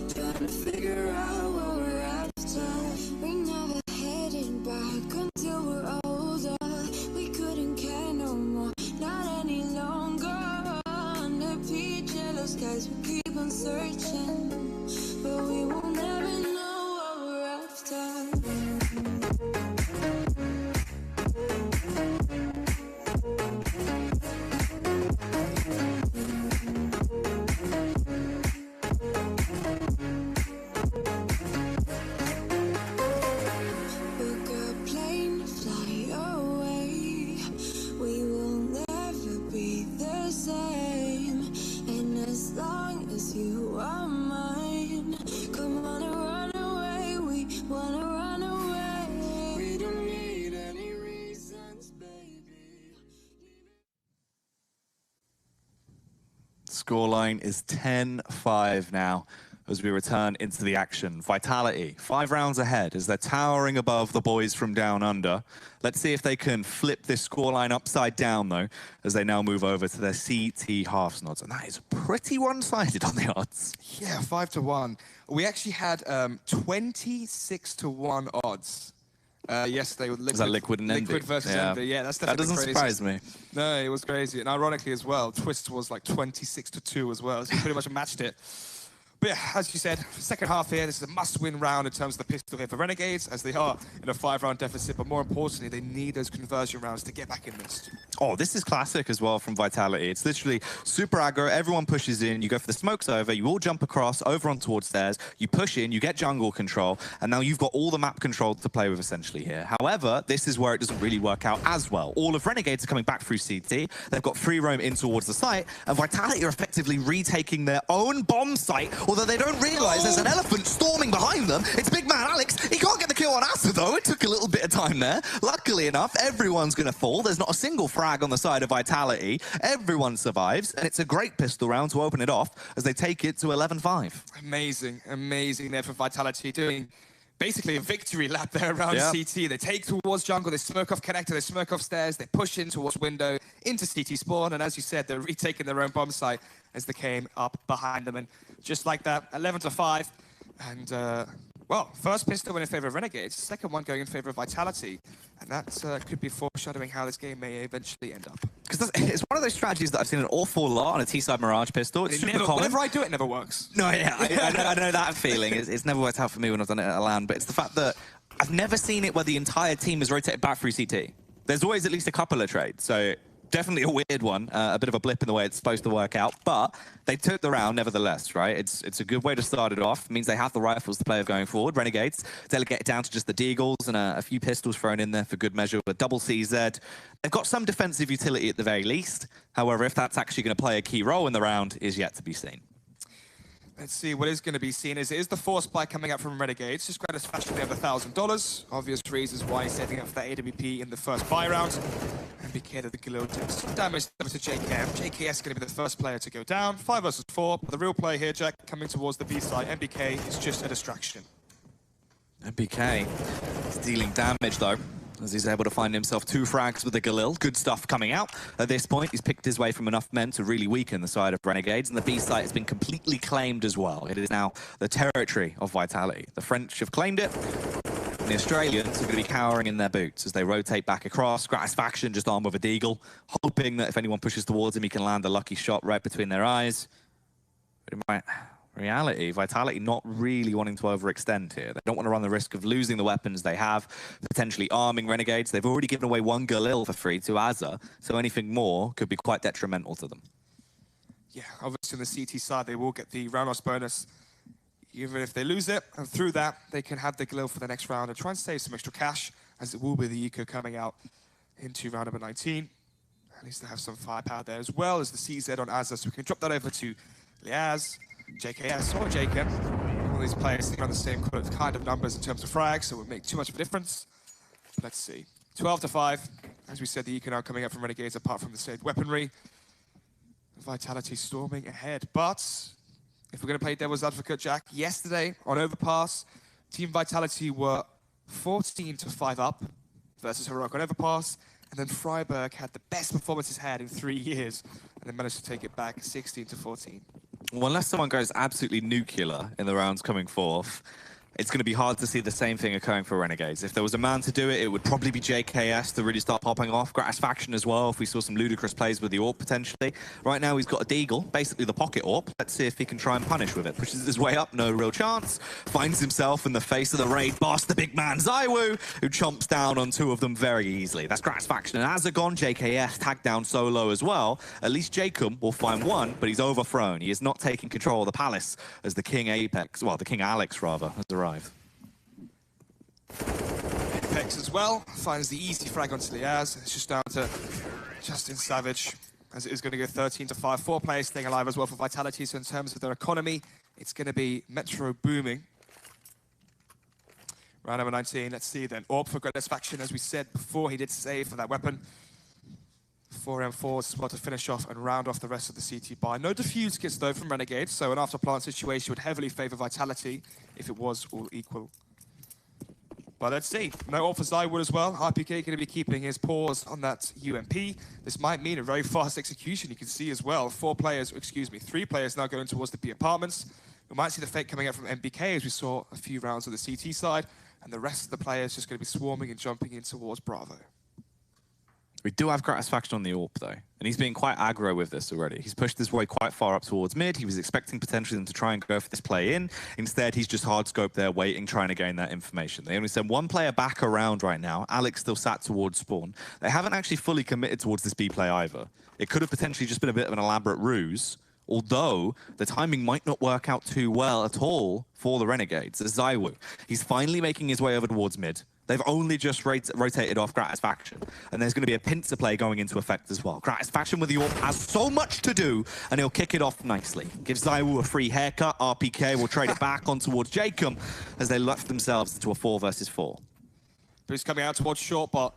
Trying to figure out what we're after. We never heading back until we're older. We couldn't care no more, not any longer. Under peach yellow skies, we keep on searching, but we will never know what we're after. Book a plane, fly away. We will never be the same. And as long as you are mine, come on and run away. We wanna run away. We don't need any reasons, baby. Scoreline is 10-5 now as we return into the action. Vitality, 5 rounds ahead as they're towering above the boys from down under. Let's see if they can flip this scoreline upside down, though, as they now move over to their CT halves odds. And that is pretty one-sided on the odds. Yeah, 5-1. We actually had 26-1 odds yesterday with Liquid. Is that Liquid and Envy? Liquid versus Envy. Yeah, that's definitely That doesn't crazy. surprise me. No, it was crazy. And ironically as well, Twist was like 26-2 as well. So he pretty much matched it. But yeah, as you said, second half here, this is a must-win round in terms of the pistol here for Renegades, as they are in a 5-round deficit. But more importantly, they need those conversion rounds to get back in this. Oh, this is classic as well from Vitality. It's literally super aggro. Everyone pushes in. You go for the smokes over. You all jump across, over on towards stairs. You push in. You get jungle control. And now you've got all the map control to play with essentially here. However, this is where it doesn't really work out as well. All of Renegades are coming back through CT. They've got free roam in towards the site. And Vitality are effectively retaking their own bomb site, although they don't realize there's an elephant storming behind them. It's big man Alex. He can't get the kill on Asa, though. It took a little bit of time there. Luckily enough, everyone's going to fall. There's not a single frag on the side of Vitality. Everyone survives, and it's a great pistol round to open it off as they take it to 11-5. Amazing, amazing there for Vitality, doing basically a victory lap there around CT. They take towards jungle, they smoke off connector, they smoke off stairs, they push in towards window, into CT spawn, and as you said, they're retaking their own bomb site as they came up behind them. And just like that, 11-5. And, well, first pistol win in favor of Renegades, second one going in favor of Vitality. And that could be foreshadowing how this game may eventually end up. Because it's one of those strategies that I've seen an awful lot on a T-side Mirage pistol. It's super common. Whenever I do it, it never works. No, yeah, I know that feeling. It's never worked out for me when I've done it at a LAN, but it's the fact that I've never seen it where the entire team is rotated back through CT. There's always at least a couple of trades, so definitely a weird one, a bit of a blip in the way it's supposed to work out, but they took the round nevertheless, right? It's a good way to start it off. It means they have the rifles to play with going forward. Renegades delegate it down to just the Deagles and a few pistols thrown in there for good measure with double CZ. They've got some defensive utility at the very least. However, if that's actually going to play a key role in the round is yet to be seen. Let's see, what is going to be seen is the force buy coming up from Renegades. Just gratis fashion there of $1,000. Obvious reasons why he's setting up for that AWP in the first buy round. And BK to the Galil takes some damage to JKM. JKS is going to be the first player to go down. 5 versus 4. But the real player here, Jack, coming towards the B side. MBK is just a distraction. MBK is dealing damage though, as he's able to find himself 2 frags with the Galil. Good stuff coming out. At this point, he's picked his way from enough men to really weaken the side of Renegades, and the B site has been completely claimed as well. It is now the territory of Vitality. The French have claimed it, and the Australians are going to be cowering in their boots as they rotate back across. Gratisfaction just armed with a Deagle, hoping that if anyone pushes towards him, he can land a lucky shot right between their eyes. But in reality, Vitality not really wanting to overextend here. They don't want to run the risk of losing the weapons they have, potentially arming Renegades. They've already given away 1 Galil for free to Azza, so anything more could be quite detrimental to them. Yeah, obviously on the CT side, they will get the round loss bonus, even if they lose it. And through that, they can have the Galil for the next round and try and save some extra cash, as it will be the Eco coming out into round number 19. At least they have some firepower there, as well as the CZ on Azza, so we can drop that over to Liaz, JKS, or JKM. All these players think around the same kind of numbers in terms of frags, so it won't make too much of a difference. Let's see. 12-5. As we said, the Eco now coming up from Renegades, apart from the saved weaponry. Vitality storming ahead. But if we're going to play devil's advocate, Jack, yesterday on Overpass, Team Vitality were 14-5 up versus Heroic on Overpass. And then Freiburg had the best performance it's had in 3 years, and they managed to take it back 16-14. Well, unless someone goes absolutely nuclear in the rounds coming forth, it's going to be hard to see the same thing occurring for Renegades. If there was a man to do it, it would probably be JKS to really start popping off. Gratisfaction as well, if we saw some ludicrous plays with the AWP potentially. Right now he's got a Deagle, basically the pocket AWP. Let's see if he can try and punish with it. Pushes his way up, no real chance. Finds himself in the face of the raid boss, the big man ZywOo, who chomps down on 2 of them very easily. That's Gratisfaction and Azagon. JKS tagged down solo as well. At least Jacob will find one, but he's overthrown. He is not taking control of the palace as the King Apex, well, the King Alex rather, has arrived. Apex as well finds the easy frag onto Liaz. It's just down to Justin Savage, as it is going to go 13-5. 4 players staying alive as well for Vitality. So in terms of their economy, it's going to be Metro booming. Round number 19. Let's see then. AWP for Gratisfaction, as we said before, he did save for that weapon. 4M4s as well to finish off and round off the rest of the CT buy. No defuse kits though from Renegade, so an after-plant situation would heavily favor Vitality if it was all equal. But let's see. No AWP for ZywOo as well. RPK going to be keeping his paws on that UMP. This might mean a very fast execution. You can see as well, 3 players now going towards the B apartments. We might see the fake coming out from MBK as we saw a few rounds on the CT side. And the rest of the players just going to be swarming and jumping in towards Bravo. We do have Gratisfaction on the AWP though, and he's being quite aggro with this already. He's pushed his way quite far up towards mid. He was expecting potentially them to try and go for this play in. Instead, he's just hard scoped there, waiting, trying to gain that information. They only send 1 player back around right now. Alex still sat towards spawn. They haven't actually fully committed towards this B play either. It could have potentially just been a bit of an elaborate ruse, although the timing might not work out too well at all for the Renegades. As ZywOo, he's finally making his way over towards mid. They've only just rotated off Gratisfaction, and there's going to be a pincer play going into effect as well. Gratisfaction with the AWP has so much to do, and he'll kick it off nicely. Gives ZywOo a free haircut. RPK will trade it back on towards Jacob as they left themselves into a 4 versus 4. Boost coming out towards short, but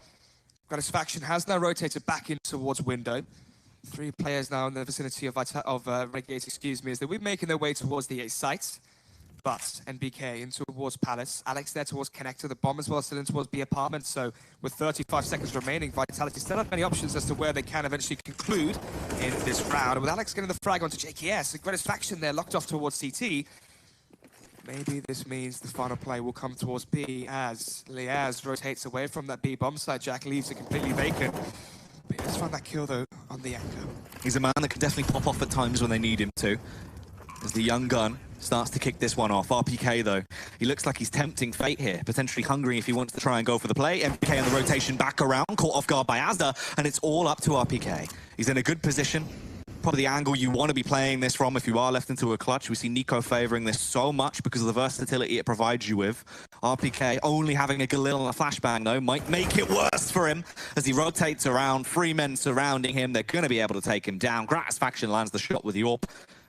Gratisfaction has now rotated back in towards window. 3 players now in the vicinity of Renegades, as they'll be making their way towards the A site. But NBK in towards Palace. Alex there towards Connector. The bomb as well still in towards B apartment. So with 35 seconds remaining, Vitality still have many options as to where they can eventually conclude in this round. With Alex getting the frag onto JKS, the Gratisfaction there locked off towards CT. Maybe this means the final play will come towards B as Liaz rotates away from that B bomb site. Jack leaves it completely vacant. But he does find that kill though on the anchor. He's a man that can definitely pop off at times when they need him to. As the young gun starts to kick this one off. RPK, though, he looks like he's tempting fate here, potentially hungry if he wants to try and go for the play. MPK on the rotation back around, caught off guard by Asda, and it's all up to RPK. He's in a good position. Probably the angle you want to be playing this from if you are left into a clutch. We see Nico favoring this so much because of the versatility it provides you with. RPK only having a Galil and a flashbang, though, might make it worse for him as he rotates around. 3 men surrounding him. They're going to be able to take him down. Gratisfaction lands the shot with the AWP.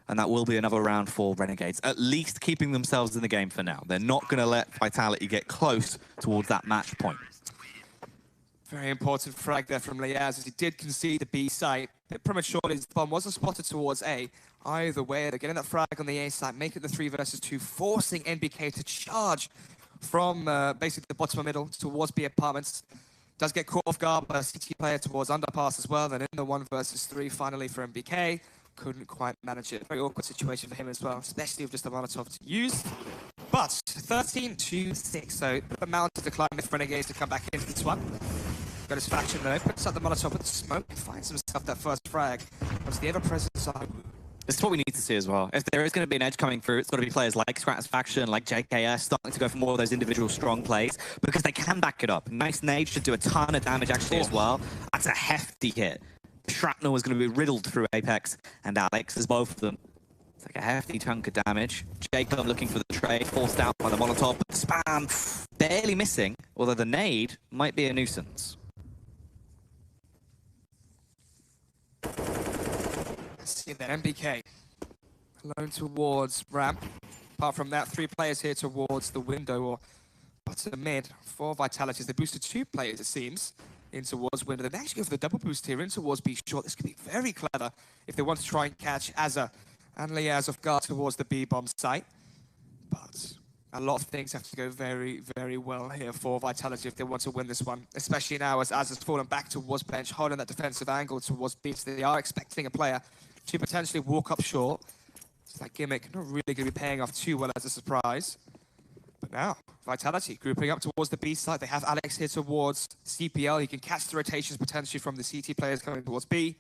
And that will be another round for Renegades, at least keeping themselves in the game for now. They're not going to let Vitality get close towards that match point. Very important frag there from Liaz as he did concede the B site. A bit prematurely, the bomb wasn't spotted towards A. Either way, they're getting that frag on the A site, make it the 3 versus 2, forcing NBK to charge from basically the bottom of middle towards B apartments. Does get caught off guard by a CT player towards underpass as well. Then in the 1 versus 3 finally for MBK. Couldn't quite manage it. Very awkward situation for him as well, especially with just a Molotov to use. But 13-6, so the amount to decline if Renegades to come back into this one. Gratisfaction though, puts up the Molotov with the smoke and finds himself that first frag. Once the ever-present ZywOo. This is what we need to see as well. If there is going to be an edge coming through, it's got to be players like Gratisfaction, like JKS, starting to go for more of those individual strong plays, because they can back it up. Nice nade should do a ton of damage actually as well. That's a hefty hit. Shrapnel is going to be riddled through Apex and Alex, as both of them. It's like a hefty chunk of damage. Jacob looking for the trade, forced out by the Molotov, but the spam barely missing, although the nade might be a nuisance. Let's see that MBK alone towards ramp. Apart from that, 3 players here towards the window or bottom mid. 4 Vitalities. They boosted 2 players, it seems, in towards window. They actually go for the double boost here in towards B short. This could be very clever if they want to try and catch Azza and Liaz off guard towards the B bomb site. But A lot of things have to go very, very well here for Vitality if they want to win this one, especially now as Az has fallen back towards bench, holding that defensive angle towards B. So they are expecting a player to potentially walk up short. So that gimmick not really going to be paying off too well as a surprise. But now, Vitality grouping up towards the B side. They have Alex here towards CPL. He can catch the rotations potentially from the CT players coming towards B.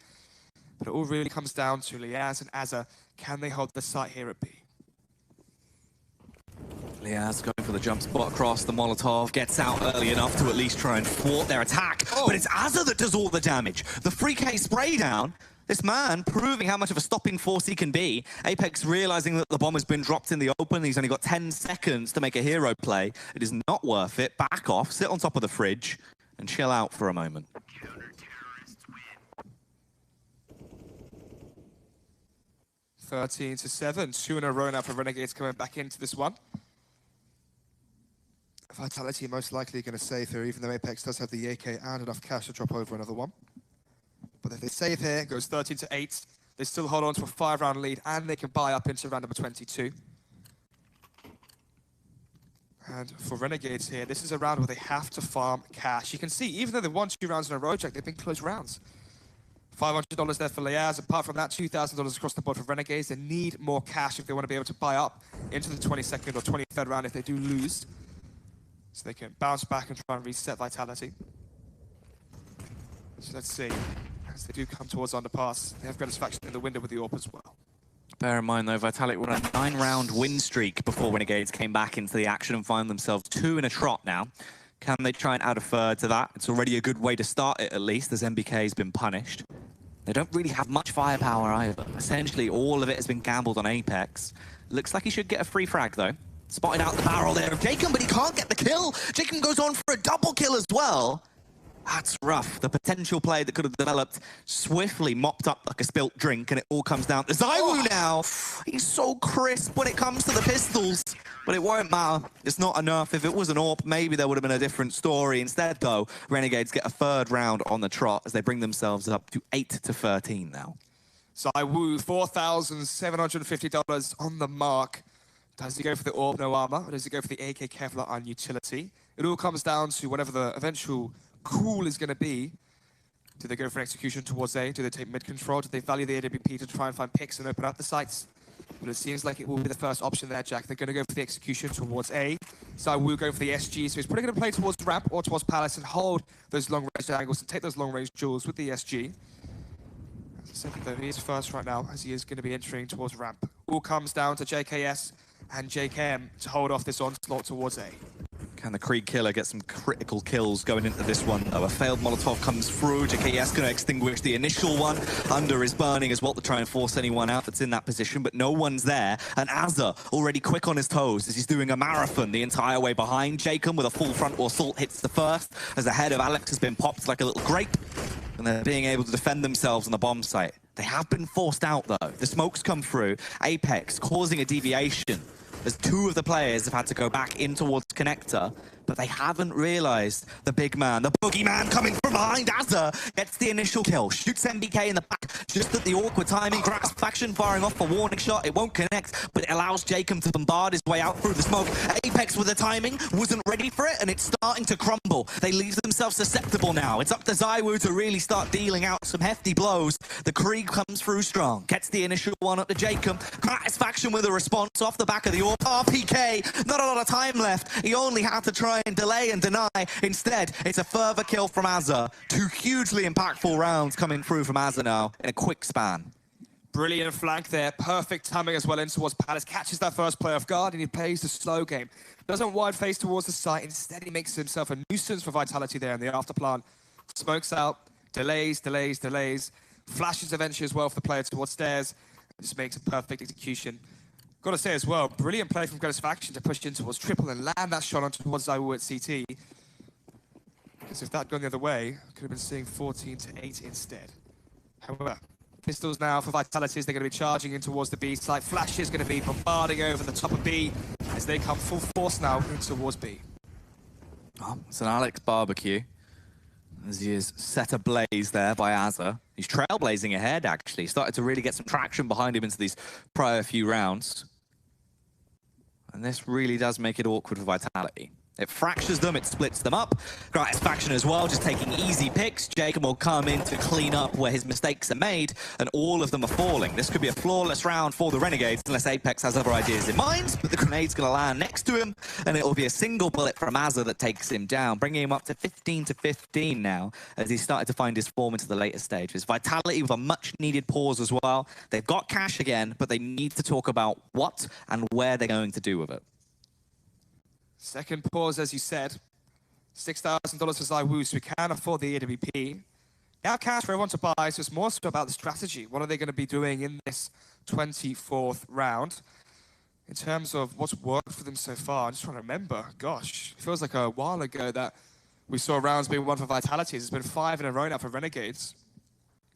But it all really comes down to Liaz and Azza. Can they hold the site here at B? Liaz going for the jump spot across. The Molotov gets out early enough to at least try and thwart their attack. But it's Azza that does all the damage. The 3K spray down. This man proving how much of a stopping force he can be. Apex realizing that the bomb has been dropped in the open. He's only got 10 seconds to make a hero play. It is not worth it. Back off, sit on top of the fridge, and chill out for a moment. 13-7, 2 in a row now for Renegades coming back into this one. Vitality most likely going to save here, even though Apex does have the AK and enough cash to drop over another one. But if they save here, it goes 13-8. They still hold on to a 5-round lead, and they can buy up into round number 22. And for Renegades here, this is a round where they have to farm cash. You can see, even though they won 2 rounds in a row, Jack, they've been close rounds. $500 there for Liaz. Apart from that, $2,000 across the board for Renegades. They need more cash if they want to be able to buy up into the 22nd or 23rd round if they do lose. So they can bounce back and try and reset Vitality. So let's see. As they do come towards underpass, they have Gratisfaction in the window with the AWP as well. Bear in mind, though, Vitality were on a 9-round win streak before Renegades came back into the action and find themselves 2 in a trot now. Can they try and add a third to that? It's already a good way to start it, at least, as MBK has been punished. They don't really have much firepower either. Essentially, all of it has been gambled on Apex. Looks like he should get a free frag, though. Spotted out the barrel there of Jacob, but he can't get the kill. Jacob goes on for a double kill as well. That's rough. The potential play that could have developed swiftly mopped up like a spilt drink, and it all comes down to ZywOo now. He's so crisp when it comes to the pistols, but it won't matter. It's not enough. If it was an AWP, maybe there would have been a different story. Instead, though, Renegades get a 3rd round on the trot as they bring themselves up to 8-13 now. ZywOo, $4,750 on the mark. Does he go for the AWP, no armor, or does he go for the AK Kevlar on utility? It all comes down to whatever the eventual call is going to be. Do they go for an execution towards A? Do they take mid-control? Do they value the AWP to try and find picks and open up the sites? But it seems like it will be the first option there, Jack. They're going to go for the execution towards A. ZywOo going for the SG, so he's probably going to play towards ramp or towards Palace and hold those long-range angles and take those long-range duels with the SG. As I said, though, he is first right now, as he is going to be entering towards ramp. All comes down to JKS and JKM to hold off this onslaught towards A. Can the Krieg killer get some critical kills going into this one, though? A failed Molotov comes through. JKS going to extinguish the initial one. Under is burning as well to try and force anyone out that's in that position, but no one's there. And Azza already quick on his toes as he's doing a marathon the entire way behind. Jacob with a full frontal assault hits the first as the head of Alex has been popped like a little grape. And they're being able to defend themselves on the bomb site. They have been forced out, though. The smokes come through. Apex causing a deviation as 2 of the players have had to go back in towards connector, but they haven't realized the big man, the boogeyman coming from behind. Azza gets the initial kill, shoots MBK in the back, just at the awkward timing. Gratisfaction firing off a warning shot. It won't connect, but it allows Jacob to bombard his way out through the smoke. Apex with the timing, wasn't ready for it, and it's starting to crumble. They leave themselves susceptible now. It's up to ZywOo to really start dealing out some hefty blows. The Krieg comes through strong, gets the initial one up to Jacob. Gratisfaction with a response off the back of the AWP. RPK, not a lot of time left. He only had to try and delay and deny. Instead, it's a further kill from Azza. 2 hugely impactful rounds coming through from Azza now in a quick span. Brilliant flank there. Perfect timing as well in towards Palace. Catches that first play off guard and he plays the slow game. Doesn't wide face towards the site. Instead, he makes himself a nuisance for Vitality there in the afterplan. Smokes out. Delays. Flashes eventually as well for the player towards stairs. Just makes a perfect execution. Got to say as well, brilliant play from Gratisfaction to push in towards triple and land that shot on towards ZywOo at CT. Because if that had gone the other way, could have been seeing 14-8 instead. However, pistols now for Vitalities. They're going to be charging in towards the B site. Flash is going to be bombarding over the top of B as they come full force now in towards B. Oh, it's an Alex barbecue. As he is set ablaze there by Azza. He's trailblazing ahead, actually. Started to really get some traction behind him into these prior few rounds. And this really does make it awkward for Vitality. It fractures them, it splits them up. Gratisfaction as well, just taking easy picks. Jacob will come in to clean up where his mistakes are made, and all of them are falling. This could be a flawless round for the Renegades, unless Apex has other ideas in mind, but the grenade's going to land next to him, and it will be a single bullet from Azza that takes him down, bringing him up to 15-15 now, as he started to find his form into the later stages. Vitality with a much-needed pause as well. They've got cash again, but they need to talk about what and where they're going to do with it. Second pause, as you said. $6,000 for ZywOo, so we can afford the AWP. Now cash for everyone to buy, so it's more so about the strategy. What are they going to be doing in this 24th round? In terms of what's worked for them so far, I'm just trying to remember. Gosh, it feels like a while ago that we saw rounds being won for Vitality. It's been 5 in a row now for Renegades.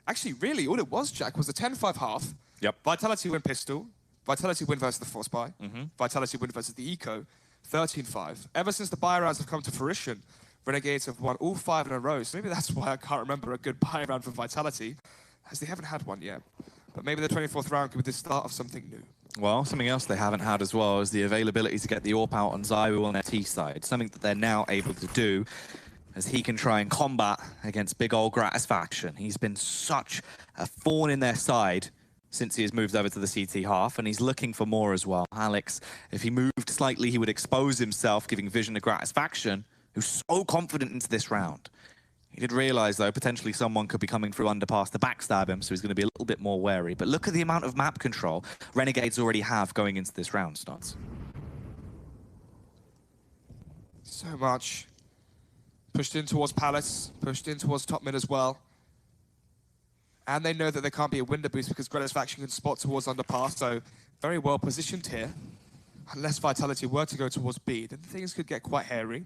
Actually, really, all it was, Jack, was a 10-5 half. Yep. Vitality win pistol. Vitality win versus the Force Buy. Vitality win versus the Eco. 13-5. Ever since the buy rounds have come to fruition, Renegades have won all 5 in a row. So maybe that's why I can't remember a good buy round for Vitality, as they haven't had one yet. But maybe the 24th round could be the start of something new. Well, something else they haven't had as well is the availability to get the AWP out on ZywOo on their T side. Something that they're now able to do, as he can try and combat against big old Gratisfaction. He's been such a thorn in their side since he has moved over to the CT half, and he's looking for more as well. Alex, if he moved slightly, he would expose himself, giving vision to Gratisfaction, who's so confident into this round. He did realize, though, potentially someone could be coming through underpass to backstab him, so he's going to be a little bit more wary. But look at the amount of map control Renegades already have going into this round, Snots. So much. Pushed in towards Palace, pushed in towards top mid as well. And they know that there can't be a window boost because Gratisfaction can spot towards underpass, so very well positioned here. Unless Vitality were to go towards B, then things could get quite hairy.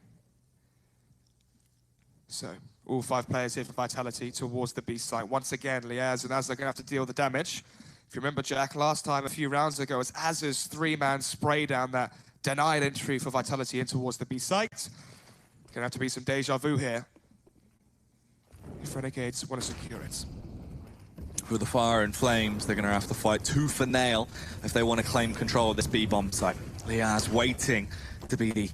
So, all 5 players here for Vitality towards the B site. Once again, Liaz and Azza are going to have to deal the damage. If you remember, Jack, last time, a few rounds ago, as Azza's 3-man spray down that denied entry for Vitality in towards the B site. Going to have to be some deja vu here if Renegades want to secure it. With the fire and flames, they're going to have to fight tooth and nail if they want to claim control of this B-bomb site. Liaz waiting to be the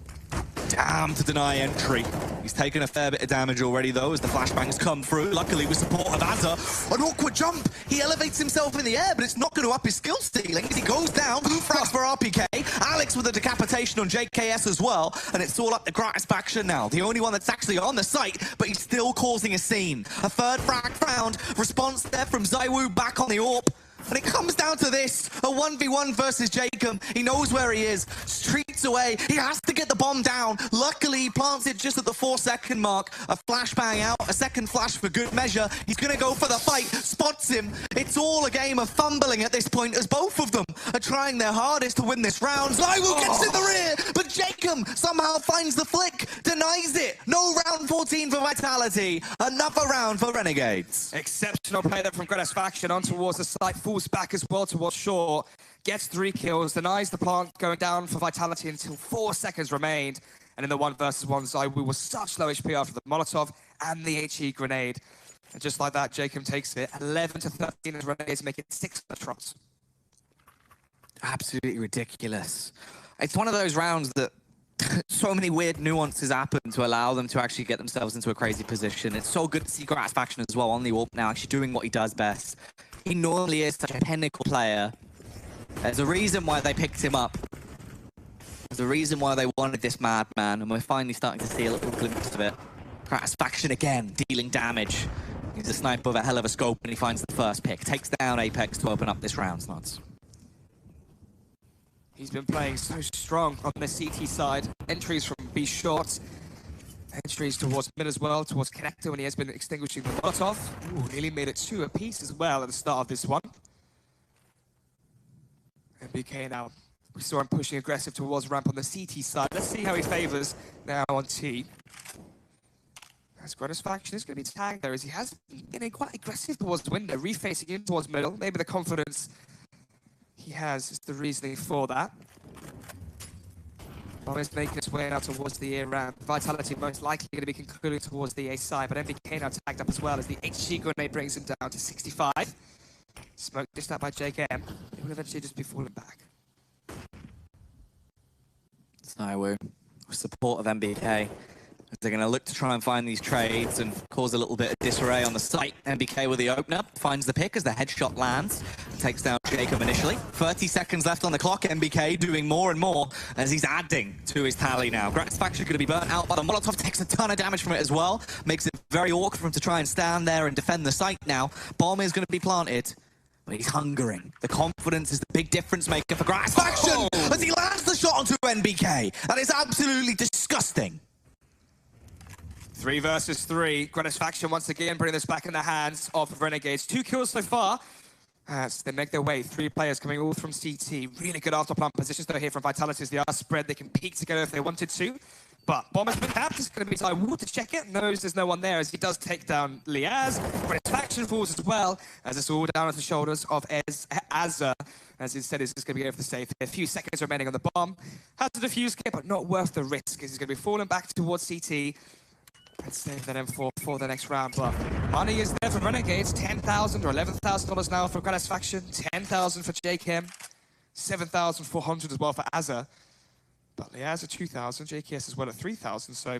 damn to deny entry. He's taken a fair bit of damage already, though, as the flashbangs come through. Luckily, with support of Azza, an awkward jump. He elevates himself in the air, but it's not going to up his skill ceiling. He goes down, frags for RPK. Alex with a decapitation on JKS as well, and it's all up to Gratisfaction now. The only one that's actually on the site, but he's still causing a scene. A third frag found. Response there from ZywOo back on the AWP. And it comes down to this, a 1v1 versus Jacob. He knows where he is, streets away. He has to get the bomb down. Luckily, he plants it just at the 4-second mark. A flashbang out, a second flash for good measure. He's going to go for the fight, spots him. It's all a game of fumbling at this point, as both of them are trying their hardest to win this round. ZywOo gets in the rear, but Jacob somehow finds the flick, denies it. No round 14 for Vitality. Another round for Renegades. Exceptional play there from Gratisfaction on towards the site. Falls back as well towards shore. Gets 3 kills, denies the plant going down for Vitality until 4 seconds remained. And in the 1 versus 1, ZywOo was such low HP after the Molotov and the HE grenade. And just like that, Jacob takes it 11-13 as Renegades make it 6 for the Trots. Absolutely ridiculous. It's one of those rounds that so many weird nuances happen to allow them to actually get themselves into a crazy position. It's so good to see Gratisfaction as well on the AWP now, actually doing what he does best. He normally is such a pinnacle player. There's a reason why they picked him up. There's a reason why they wanted this madman, and we're finally starting to see a little glimpse of it. Gratisfaction again, dealing damage. He's a sniper with a hell of a scope, and he finds the first pick. Takes down Apex to open up this round, Snots. He's been playing so strong on the CT side. Entries from B short. Entries towards mid as well, towards Connector when he has been extinguishing the Molotov. Ooh, nearly made it 2 apiece as well at the start of this one. And BK now, we saw him pushing aggressive towards ramp on the CT side. Let's see how he favors now on T. As Gratisfaction is going to be tagged there, as he has been getting quite aggressive towards the window, refacing in towards middle. Maybe the confidence he has is the reasoning for that. Bomb is making its way now towards the A ramp. Vitality most likely going to be concluding towards the A side, but MBK now tagged up as well as the HG grenade brings him down to 65. Smoke dished out by JKM. He will eventually just be falling back. Zaiwu, with support of MBK. They're going to look to try and find these trades and cause a little bit of disarray on the site. MBK with the opener, finds the pick as the headshot lands, takes down Jacob initially. 30 seconds left on the clock, MBK doing more and more as he's adding to his tally now. Gratisfaction going to be burnt out by the Molotov, takes a ton of damage from it as well. Makes it very awkward for him to try and stand there and defend the site now. Bomb is going to be planted, but he's hungering. The confidence is the big difference maker for Gratisfaction as he lands the shot onto MBK. That is absolutely disgusting. 3 versus 3. Gratisfaction once again bringing this back in the hands of Renegades. 2 kills so far as they make their way. 3 players coming all from CT. Really good after-plant positions though here from Vitality as they are spread. They can peek together if they wanted to. But Bomb has been tapped. It's going to be Zaiwu to check it. Knows there's no one there as he does take down Liaz. Gratisfaction falls as well as it's all down on the shoulders of Azza. As instead is just going to be going for the safe. A few seconds remaining on the bomb. Has a defuse kit, but not worth the risk as he's going to be falling back towards CT. Let's save that M4 for the next round, but money is there for Renegades. $10,000 or $11,000 now for Gratisfaction. $10,000 for JKM. $7,400 as well for Azza. But Liaz at $2,000, JKS as well at $3,000. So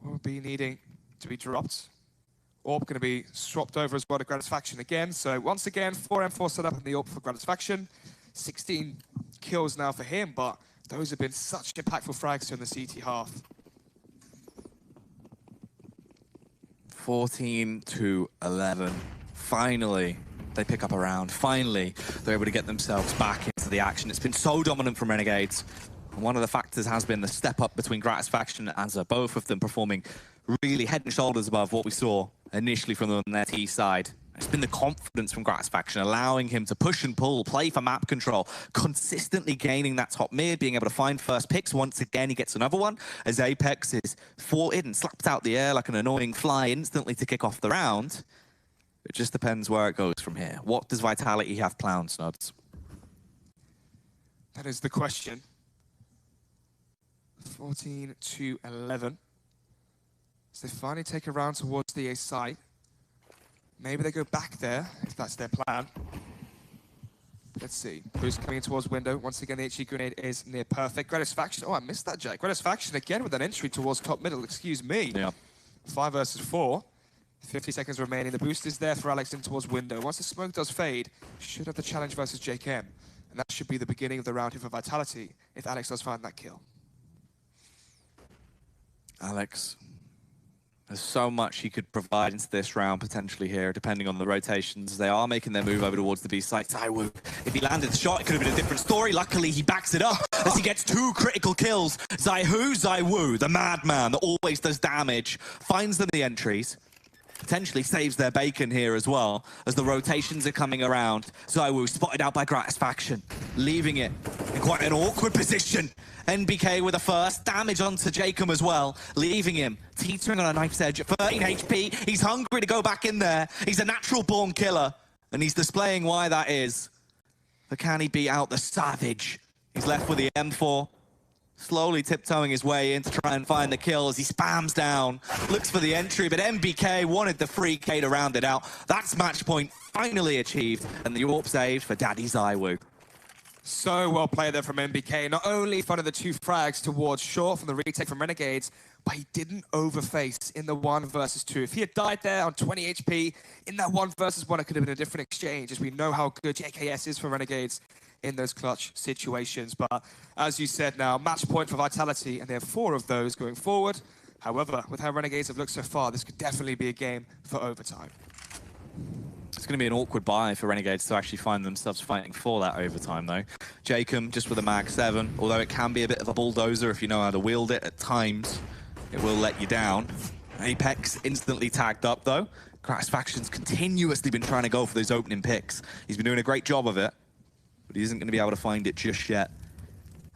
we'll be needing to be dropped. Orb going to be swapped over as well to Gratisfaction again. So once again, 4 M4 set up in the Orb for Gratisfaction. 16 kills now for him, but those have been such impactful frags here in the CT half. 14-11. Finally, they pick up a round. Finally, they're able to get themselves back into the action. It's been so dominant from Renegades. And one of the factors has been the step up between Gratisfaction and Azza, both of them performing really head and shoulders above what we saw initially from them on their T side. It's been the confidence from Gratisfaction, allowing him to push and pull, play for map control, consistently gaining that top mid, being able to find first picks. Once again, he gets another one as Apex is thwarted and slapped out the air like an annoying fly instantly to kick off the round. It just depends where it goes from here. What does Vitality have planned, Snuds? That is the question. 14-11. So they finally take a round towards the A site. Maybe they go back there, if that's their plan. Let's see. Who's coming towards window? Once again, the HE grenade is near perfect. Gratisfaction. Oh, I missed that, Jake. Gratisfaction again with an entry towards top middle. Excuse me. Yeah. 5 versus 4. 50 seconds remaining. The boost is there for Alex in towards window. Once the smoke does fade, should have the challenge versus JKM. And that should be the beginning of the round here for Vitality if Alex does find that kill. Alex, there's so much he could provide into this round potentially here, depending on the rotations. They are making their move over towards the B site. Zaiwu, if he landed the shot, it could have been a different story. Luckily, he backs it up as he gets 2 critical kills. Zaiwu, the madman that always does damage, finds them the entries. Potentially saves their bacon here as well, as the rotations are coming around. Zaiwu spotted out by Gratisfaction, leaving it in quite an awkward position. NBK with a first, damage onto Jacob as well, leaving him teetering on a knife's edge at 13 HP. He's hungry to go back in there. He's a natural born killer, and he's displaying why that is. But can he beat out the savage? He's left with the M4. Slowly tiptoeing his way in to try and find the kill as he spams down, looks for the entry, but MBK wanted the free K to round it out. That's match point finally achieved, and the AWP saved for Daddy Zaiwu. So well played there from MBK. Not only funded the 2 frags towards short from the retake from Renegades, but he didn't overface in the 1 versus 2. If he had died there on 20 HP, in that 1 versus 1, it could have been a different exchange, as we know how good JKS is for Renegades in those clutch situations. But as you said now, match point for Vitality, and they have 4 of those going forward. However, with how Renegades have looked so far, this could definitely be a game for overtime. It's going to be an awkward buy for Renegades to actually find themselves fighting for that overtime, though. Jacob, just with a Mag 7, although it can be a bit of a bulldozer if you know how to wield it at times, it will let you down. Apex instantly tagged up, though. Gratisfaction's continuously been trying to go for those opening picks. He's been doing a great job of it, but he isn't going to be able to find it just yet.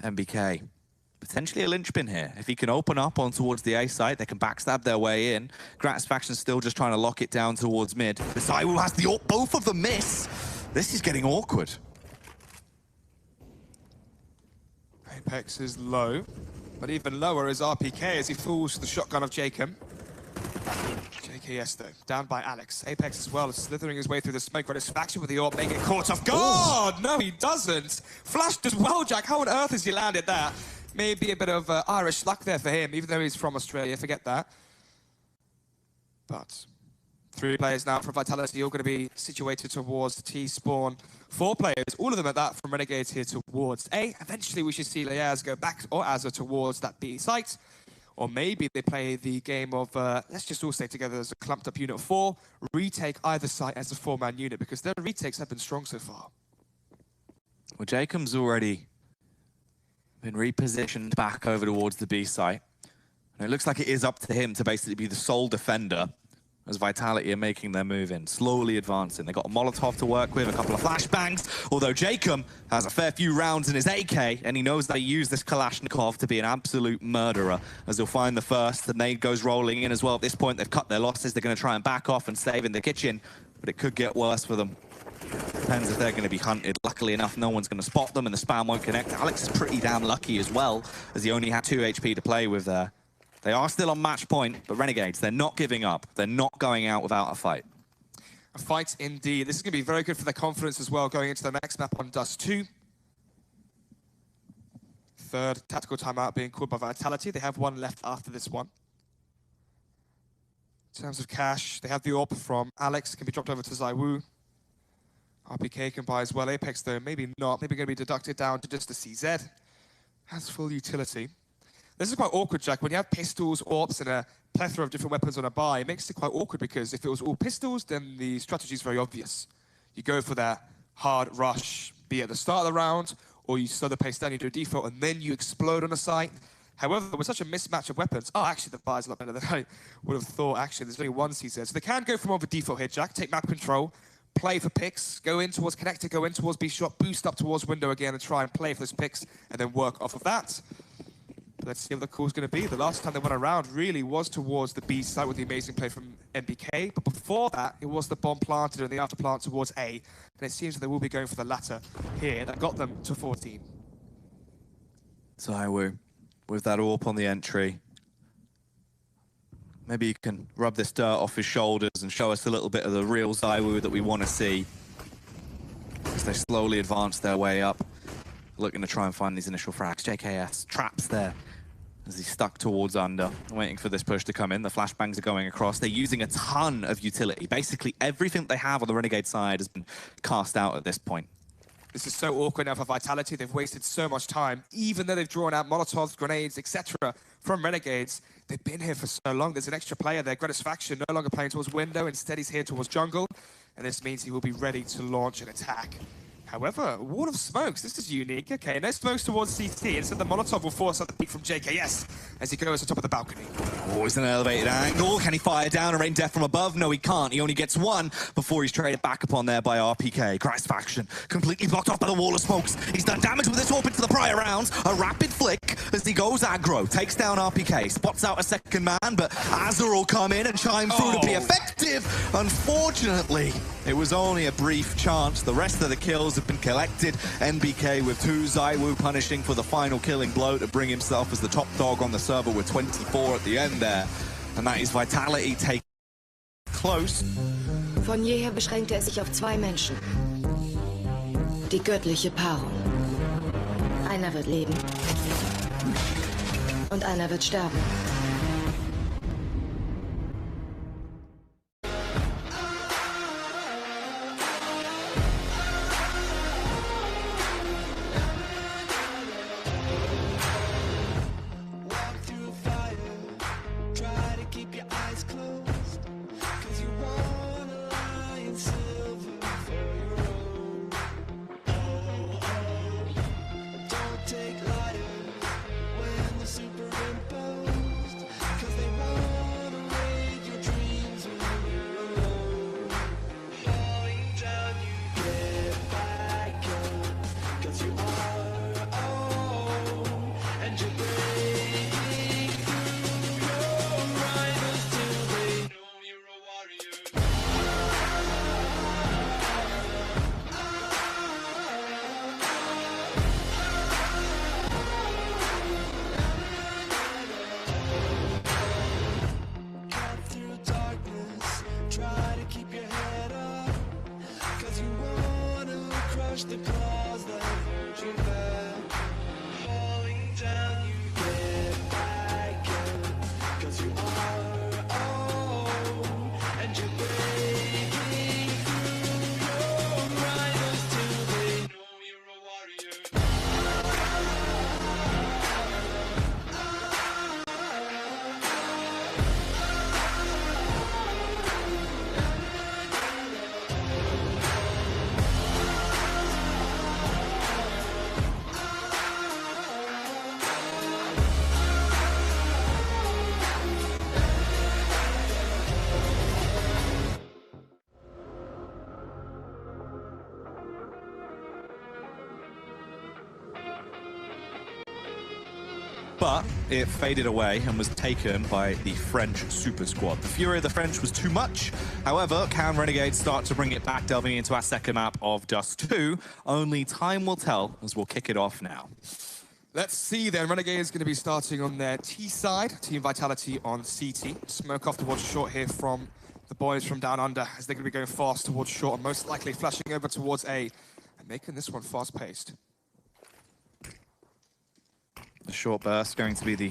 MBK, potentially a linchpin here. If he can open up on towards the A site, they can backstab their way in. Gratisfaction's still just trying to lock it down towards mid. But Zaiwu has the both of them miss. This is getting awkward. Apex is low, but even lower is RPK as he falls to the shotgun of Jacob. JKS though, down by Alex. Apex as well, slithering his way through the smoke. Gratisfaction with the AWP, making it caught off guard. No, he doesn't. Flashed as well, Jack. How on earth has he landed that? Maybe a bit of Irish luck there for him, even though he's from Australia, forget that. But 3 players now from Vitality, all going to be situated towards the T-spawn. 4 players, all of them at that, from Renegades here towards A. Eventually we should see Leaz go back, or Azza, towards that B site. Or maybe they play the game of, let's just all stay together as a clumped up unit of 4, retake either site as a 4-man unit, because their retakes have been strong so far. Well, Jacob's already been repositioned back over towards the B site. And it looks like it is up to him to basically be the sole defender as Vitality are making their move in, slowly advancing. They've got a Molotov to work with, a couple of flashbangs, although Jacob has a fair few rounds in his AK, and he knows that he used this Kalashnikov to be an absolute murderer, as he'll find the first. The nade goes rolling in as well. At this point, they've cut their losses. They're going to try and back off and save in the kitchen, but it could get worse for them. Depends if they're going to be hunted. Luckily enough, no one's going to spot them, and the spam won't connect. Alex is pretty damn lucky as well, as he only had 2 HP to play with there. They are still on match point, but Renegades, they're not giving up. They're not going out without a fight. A fight indeed. This is going to be very good for their confidence as well, going into the next map on Dust 2. 3rd tactical timeout being called by Vitality. They have 1 left after this one. In terms of cash, they have the AWP from Alex, can be dropped over to Zaiwu. RPK can buy as well. Apex, though, maybe not. Maybe going to be deducted down to just the CZ. Has full utility. This is quite awkward, Jack. When you have pistols, AWPs, and a plethora of different weapons on a buy, it makes it quite awkward, because if it was all pistols, then the strategy is very obvious. You go for that hard rush, be at the start of the round, or you slow the pace down, you do a default, and then you explode on a site. However, with such a mismatch of weapons, actually the buy's a lot better than I would have thought. Actually, there's only 1 CZ. So they can go for more of a default here, Jack. Take map control, play for picks, go in towards connector, go in towards B shot, boost up towards window again, and try and play for those picks, and then work off of that. Let's see what the call's going to be. The last time they went around really was towards the B site with the amazing play from NBK. But before that, it was the bomb planted and the after plant towards A. And it seems that they will be going for the latter here. That got them to 14. Zaiwu, with that AWP on the entry. Maybe you can rub this dirt off his shoulders and show us a little bit of the real Zaiwu that we want to see, as they slowly advance their way up, looking to try and find these initial frags. JKS traps there as he's stuck towards under, waiting for this push to come in. The flashbangs are going across. They're using a ton of utility. Basically, everything they have on the Renegade side has been cast out at this point. This is so awkward now for Vitality. They've wasted so much time. Even though they've drawn out Molotovs, grenades, etc. from Renegades, they've been here for so long. There's an extra player there. Gratisfaction no longer playing towards window. Instead, he's here towards jungle. And this means he will be ready to launch an attack. However, wall of smokes, this is unique. Okay, no smokes towards CT. Instead, the Molotov will force out the peek from JKS as he goes to the top of the balcony. Oh, it's an elevated angle. Can he fire down and rain death from above? No, he can't. He only gets 1 before he's traded back upon there by RPK. Gratisfaction completely blocked off by the wall of smokes. He's done damage with this AWP into the prior rounds. A rapid flick as he goes aggro. Takes down RPK. Spots out a second man, but Azza will come in and chime through to be effective. Unfortunately, it was only a brief chance. The rest of the kills have been collected. NBK with 2, Zaiwu punishing for the final killing blow to bring himself as the top dog on the server with 24 at the end there. And that is Vitality taking close. Von jeher beschränkte es sich auf 2 Menschen. Die göttliche Paarung. Einer wird leben. Und einer wird sterben. The claws that hurt you there, falling down. but it faded away and was taken by the French super squad. The fury of the French was too much. However, can Renegades start to bring it back, delving into our second map of Dust 2? Only time will tell, as we'll kick it off now. Let's see then. Renegades going to be starting on their T side. Team Vitality on CT. Smoke off towards short here from the boys from down under, as they're going to be going fast towards short, and most likely flashing over towards A and making this one fast-paced. The short burst going to be the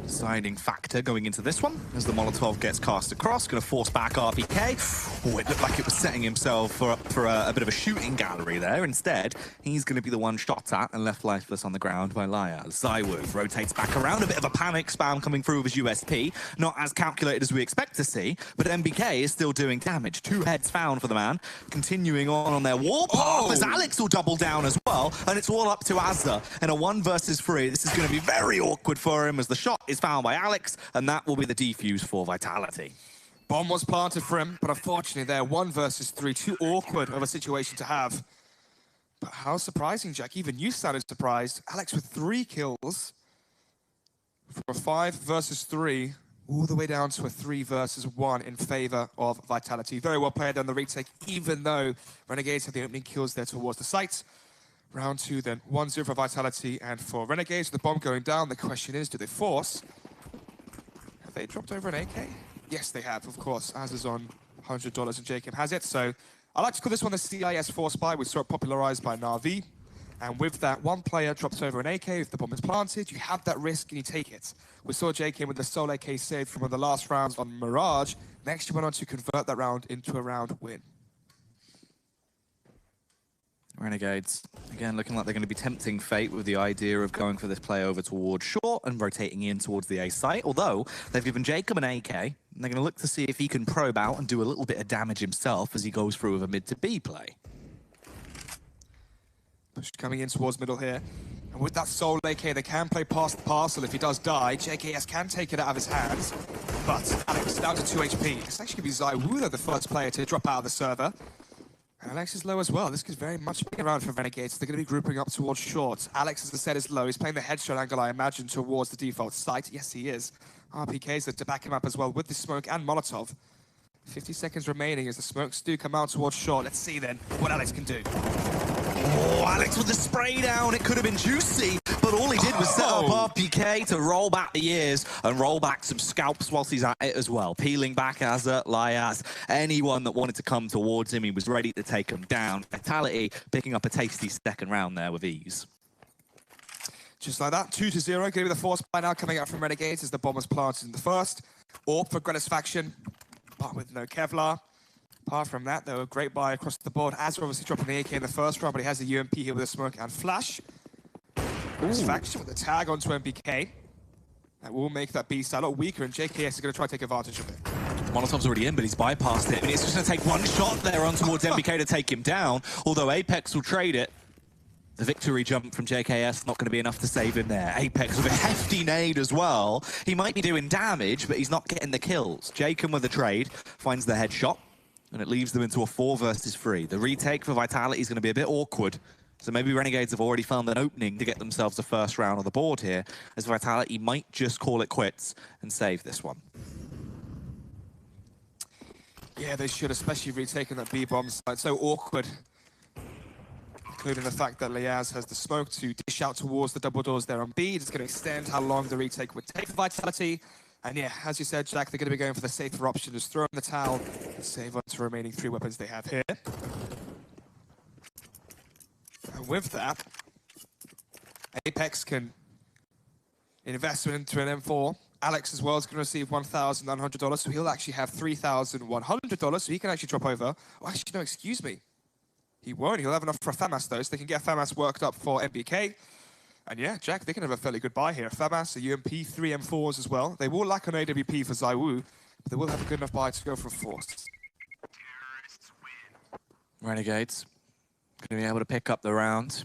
deciding factor going into this one, as the Molotov gets cast across, going to force back RPK. Oh, it looked like it was setting himself for a bit of a shooting gallery there. Instead, he's going to be the one shot at and left lifeless on the ground by Liaz. ZywOo rotates back around, a bit of a panic spam coming through with his USP. Not as calculated as we expect to see, but MBK is still doing damage. 2 heads found for the man. Continuing on their warpath, as Alex will double down as well, and it's all up to Azza in a 1 versus 3. This is going to be very awkward for him, as the shot is found by Alex, and that will be the defuse for Vitality. Bomb was planted for him, but unfortunately there, 1 versus 3, too awkward of a situation to have. But how surprising, Jack. Even you sounded surprised. Alex with 3 kills from a 5 versus 3, all the way down to a 3 versus 1 in favor of Vitality. Very well played on the retake, even though Renegades had the opening kills there towards the site. Round 2 then, 1-0 for Vitality, and for Renegades, the bomb going down, the question is, do they force? Have they dropped over an AK? Yes, they have, of course. Az is on $100 and Jacob has it, so I like to call this one the CIS Force Buy. We saw it popularized by Na'Vi, and with that, one player drops over an AK. If the bomb is planted, you have that risk and you take it. We saw JK with the sole AK saved from one of the last rounds on Mirage. Next, he went on to convert that round into a round win. Renegades, again, looking like they're going to be tempting fate with the idea of going for this play over towards short and rotating in towards the A site, although they've given Jacob an AK, and they're going to look to see if he can probe out and do a little bit of damage himself as he goes through with a mid to B play. Push coming in towards middle here, and with that sole AK, they can play past the parcel. If he does die, JKS can take it out of his hands, but Alex down to 2 HP. It's actually going to be ZywOo, though, the first player to drop out of the server. And Alex is low as well. This could very much be around for Renegades. They're going to be grouping up towards short. Alex, as I said, is low. He's playing the headshot angle, I imagine, towards the default site. Yes, he is. RPKs are to back him up as well with the smoke and Molotov. 50 seconds remaining as the smokes do come out towards short. Let's see then what Alex can do. Oh, Alex with the spray down. It could have been juicy, but all he did was set up RPK to roll back the ears and roll back some scalps whilst he's at it as well. Peeling back Azza, Liaz, anyone that wanted to come towards him, he was ready to take him down. Vitality picking up a tasty second round there with ease. Just like that, 2-0. Going to be the force by now coming out from Renegades as the bomb was planted in the first. AWP for Grena's faction, but with no Kevlar. Apart from that, though, a great buy across the board. Azza obviously dropping the AK in the first round, but he has the UMP here with a smoke and flash. This faction with the tag onto MBK. That will make that B side a lot weaker, and JKS is going to try to take advantage of it. Molotov's already in, but he's bypassed it. I mean, it's just going to take one shot there on towards MBK to take him down, although Apex will trade it. The victory jump from JKS not going to be enough to save him there. Apex with a hefty nade as well. He might be doing damage, but he's not getting the kills. Jacob with the trade finds the headshot, and it leaves them into a 4 versus 3. The retake for Vitality is going to be a bit awkward. So maybe Renegades have already found an opening to get themselves a first round on the board here, as Vitality might just call it quits and save this one. Yeah, they should, especially retaking that B-bomb side. So awkward. Including the fact that Liaz has the smoke to dish out towards the double doors there on B. It's going to extend how long the retake would take for Vitality. And yeah, as you said, Jack, they're going to be going for the safer option. Just throw in the towel and save on to the remaining 3 weapons they have here. And with that, Apex can invest into an M4. Alex as well is going to receive $1,900, so he'll actually have $3,100, so he can actually drop over. Oh, actually, no, excuse me. He won't. He'll have enough for a FAMAS, though, so they can get FAMAS worked up for MBK. And yeah, Jack, they can have a fairly good buy here. FAMAS, a UMP, 3 M4s as well. They will lack an AWP for ZywOo, but they will have a good enough buy to go for a force. Renegades going to be able to pick up the round,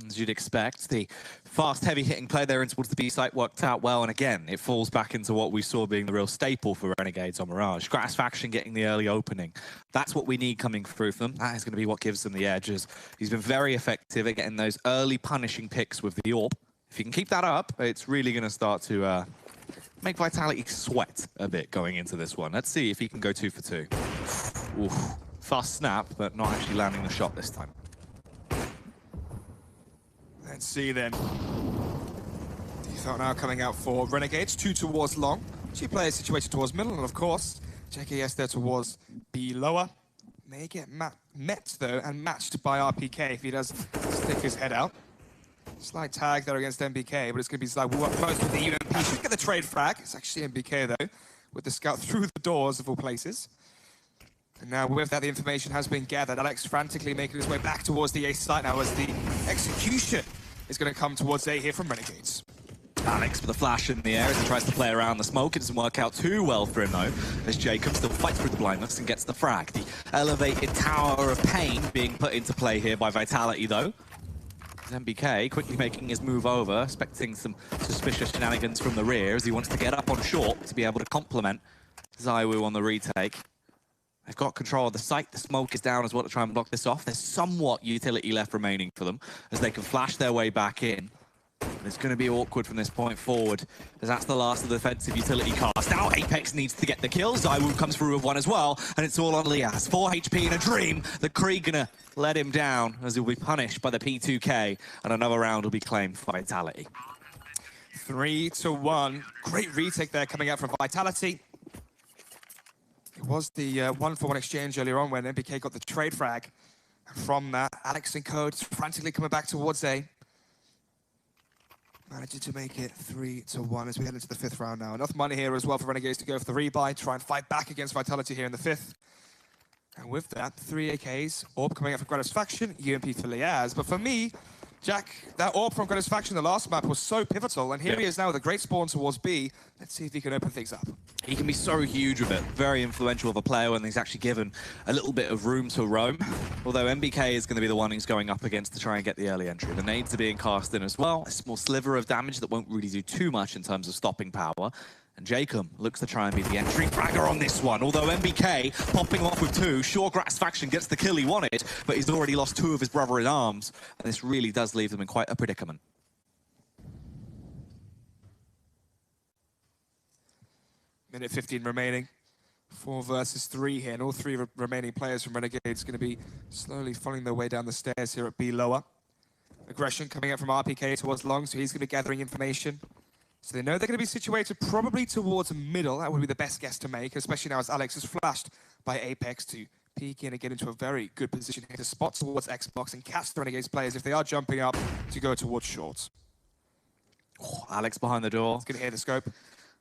as you'd expect. The fast, heavy-hitting play there in towards the B site worked out well, and again, it falls back into what we saw being the real staple for Renegades on Mirage. Gratisfaction getting the early opening. That's what we need coming through for them. That is going to be what gives them the edges. He's been very effective at getting those early punishing picks with the AWP. If you can keep that up, it's really going to start to make Vitality sweat a bit going into this one. Let's see if he can go 2 for 2. Oof. Fast snap, but not actually landing the shot this time. Let's see then. Default now coming out for Renegades, 2 towards long. 2 players situated towards middle, and of course, JKS there towards B lower. May get met though, and matched by RPK if he does stick his head out. Slight tag there against MBK, but it's going to be like close with the UMP. Should get the trade frag. It's actually MBK though, with the scout through the doors of all places. And now with that, the information has been gathered. Alex frantically making his way back towards the A site now as the execution is going to come towards A here from Renegades. Alex with a flash in the air as he tries to play around the smoke. It doesn't work out too well for him though, as Jacob still fights through the blindness and gets the frag. The elevated Tower of Pain being put into play here by Vitality though. MBK quickly making his move over, expecting some suspicious shenanigans from the rear as he wants to get up on short to be able to complement ZywOo on the retake. They've got control of the site. The smoke is down as well to try and block this off. There's somewhat utility left remaining for them as they can flash their way back in. It's going to be awkward from this point forward, as that's the last of the defensive utility cast. Now Apex needs to get the kill. ZywOo comes through with one as well, and it's all on Liaz. 4 HP in a dream. The Krieg gonna let him down as he'll be punished by the P2K, and another round will be claimed for Vitality. 3-1. Great retake there coming out from Vitality. It was the 1-for-1 exchange earlier on when MBK got the trade frag. And from that, Alex and Code frantically coming back towards A. Managing to make it 3-1 as we head into the 5th round now. Enough money here as well for Renegades to go for the rebuy, try and fight back against Vitality here in the 5th. And with that, 3 AKs, Orb coming out for Gratisfaction, UMP for Liaz. But for me, Jack, that Orb from Gratisfaction, the last map, was so pivotal. And here he is now with a great spawn towards B. Let's see if he can open things up. He can be so huge with it. Very influential of a player when he's actually given a little bit of room to roam. Although MBK is going to be the one he's going up against to try and get the early entry. The nades are being cast in as well. A small sliver of damage that won't really do too much in terms of stopping power. And Jacob looks to try and be the entry fragger on this one. Although MBK popping off with 2, sure Gratisfaction gets the kill he wanted, but he's already lost 2 of his brother-in-arms. And this really does leave them in quite a predicament. Minute 15 remaining. 4 versus 3 here, and all 3 remaining players from Renegades going to be slowly following their way down the stairs here at B lower. Aggression coming out from RPK towards long, so he's going to be gathering information. So they know they're going to be situated probably towards middle. That would be the best guess to make, especially now as Alex is flashed by Apex to peek in and get into a very good position here to spot towards Xbox and catch the Renegades players if they are jumping up to go towards shorts. Oh, Alex behind the door. He's going to hear the scope.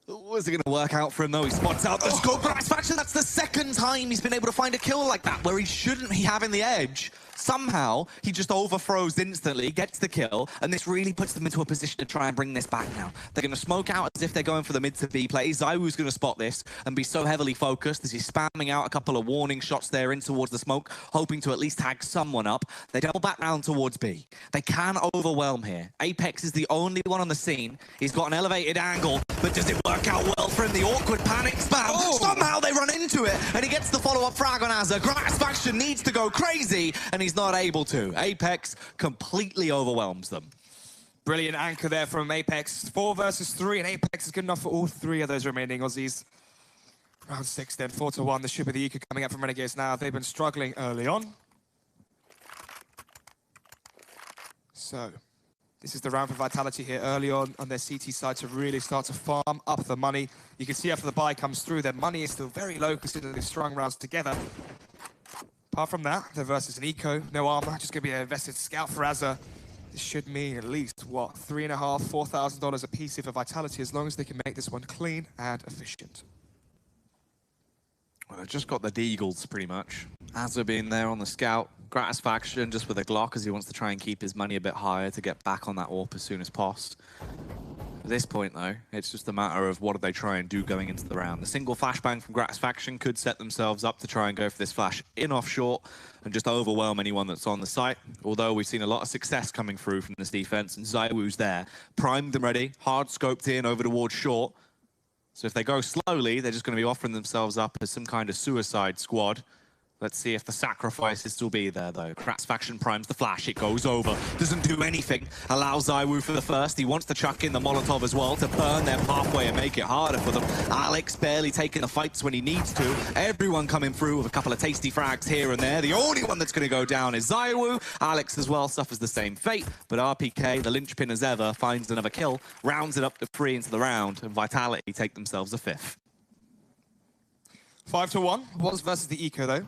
Was it going to work out for him though? He spots out the scope. Gratisfaction, that's the 2nd time he's been able to find a kill like that, where he shouldn't be having the edge. Somehow, he just overthrows instantly, gets the kill, and this really puts them into a position to try and bring this back now. They're going to smoke out as if they're going for the mid to B play. ZywOo's going to spot this and be so heavily focused as he's spamming out a couple of warning shots there in towards the smoke, hoping to at least tag someone up. They double back round towards B. They can overwhelm here. Apex is the only one on the scene. He's got an elevated angle, but does it work out well for him? The awkward panic spam. Oh. Somehow they run into it, and he gets the follow-up frag on Azza. Gratisfaction needs to go crazy, and he's not able to. Apex completely overwhelms them. Brilliant anchor there from Apex. 4 versus 3, and Apex is good enough for all 3 of those remaining Aussies. Round 6 then, 4-1. The ship of the Eco coming up from Renegades now. They've been struggling early on. So, this is the round for Vitality here early on their CT side to really start to farm up the money. You can see after the buy comes through, their money is still very low considering they've strung rounds together. Apart from that, they're versus an Eco, no armor, just going to be an invested scout for Azza. This should mean at least, what, $3,500, $4,000 a piece here for Vitality, as long as they can make this one clean and efficient. Well, they've just got the Deagles, pretty much. Azza being there on the scout. Gratisfaction just with a Glock as he wants to try and keep his money a bit higher to get back on that AWP as soon as possible. At this point, though, it's just a matter of what do they try and do going into the round. The single flashbang from Gratisfaction could set themselves up to try and go for this flash in off short and just overwhelm anyone that's on the site. Although we've seen a lot of success coming through from this defense, and ZywOo's there, primed and ready, hard scoped in over towards short. So if they go slowly, they're just going to be offering themselves up as some kind of suicide squad Let's see if the sacrifices will be there, though. Kratz faction primes the flash. It goes over. Doesn't do anything. Allows ZywOo for the first. He wants to chuck in the Molotov as well to burn their pathway and make it harder for them. Alex barely taking the fights when he needs to. Everyone coming through with a couple of tasty frags here and there. The only one that's going to go down is ZywOo. Alex as well suffers the same fate. But RPK, the linchpin as ever, finds another kill. Rounds it up to 3 into the round. And Vitality take themselves a 5th. 5-1 was versus the Eco, though.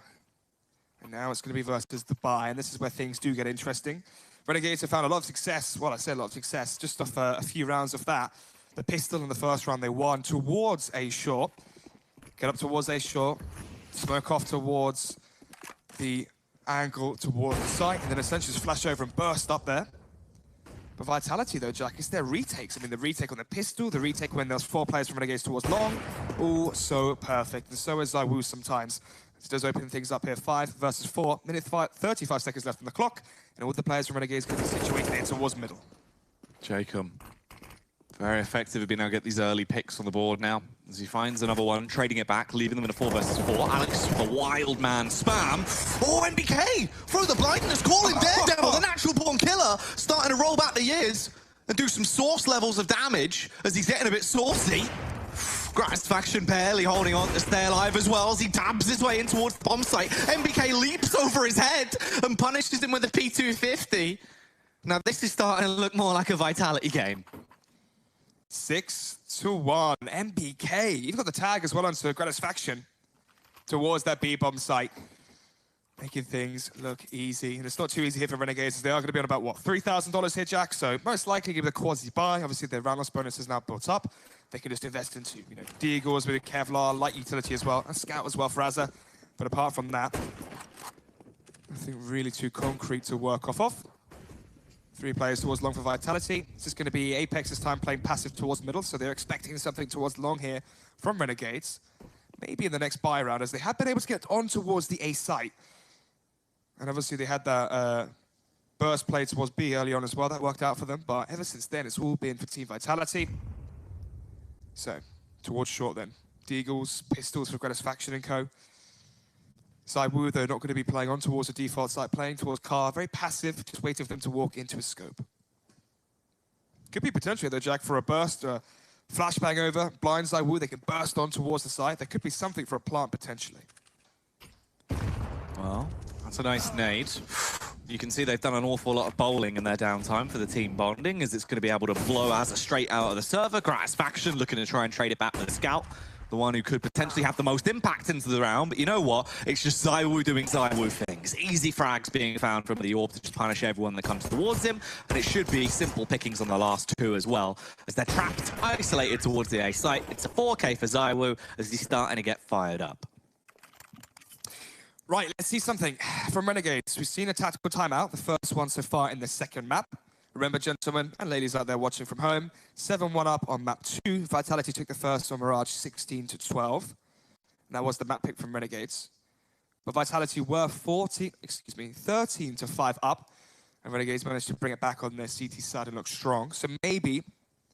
And now it's going to be versus the Buy, and this is where things do get interesting. Renegades have found a lot of success. Well, I say a lot of success, just off a few rounds of that. The pistol in the first round they won towards A short. Get up towards A short. Smoke off towards the angle towards the site, and then essentially just flash over and burst up there. But Vitality, though, Jack, it's their retakes. I mean, the retake on the pistol, the retake when there's 4 players from Renegades towards long. All so perfect. And so is ZywOo sometimes. It does open things up here. 5 versus 4. Minute 35 seconds left on the clock. And all the players from Renegades can be situated here towards middle. Jacob, very effective at being able to get these early picks on the board now. As he finds another one, trading it back, leaving them in a 4 versus 4. Alex, a wild man, spam. Oh, NBK, through the blindness, calling Daredevil, the natural born killer, starting to roll back the years and do some source levels of damage as he's getting a bit saucy. Kratz faction barely holding on to stay alive as well as he dabs his way in towards the bomb site. NBK leaps over his head and punishes him with a P250. Now this is starting to look more like a Vitality game. 6-1. NBK. You've got the tag as well onto Kratz faction towards that B-bomb site. Making things look easy. And it's not too easy here for Renegades as they are going to be on about, what, $3,000 here, Jack? So most likely give it a quasi-buy. Obviously, their round loss bonus is now built up. They can just invest into, you know, Deagles with Kevlar, light utility as well, and Scout as well for Azza. But apart from that, nothing really too concrete to work off of. 3 players towards long for Vitality. This is going to be Apex this time playing passive towards middle, so they're expecting something towards long here from Renegades. Maybe in the next buy round, as they have been able to get on towards the A site. And obviously they had that burst play towards B early on as well. That worked out for them, but ever since then, it's all been for Team Vitality. So, towards short then. Deagles, pistols for Kratz faction and co. ZywOo, though, not going to be playing on towards the default site, playing towards car. Very passive, just waiting for them to walk into a scope. Could be potentially, though, Jack, for a burst, flashbang over, blind ZywOo, they can burst on towards the site. There could be something for a plant, potentially. Well, that's a nice nade. You can see they've done an awful lot of bowling in their downtime for the team bonding, as it's going to be able to blow Azza straight out of the server. Kratz faction looking to try and trade it back with the Scout, the one who could potentially have the most impact into the round. But you know what? It's just ZywOo doing ZywOo things. Easy frags being found from the orb to just punish everyone that comes towards him. And it should be simple pickings on the last 2 as well, as they're trapped, isolated towards the A site. It's a 4K for ZywOo as he's starting to get fired up. Right, let's see something from Renegades. We've seen a tactical timeout, the first one so far in the second map. Remember, gentlemen and ladies out there watching from home, 7-1 up on map 2. Vitality took the first on Mirage 16-12. That was the map pick from Renegades. But Vitality were 13-5 up, and Renegades managed to bring it back on their CT side and look strong. So maybe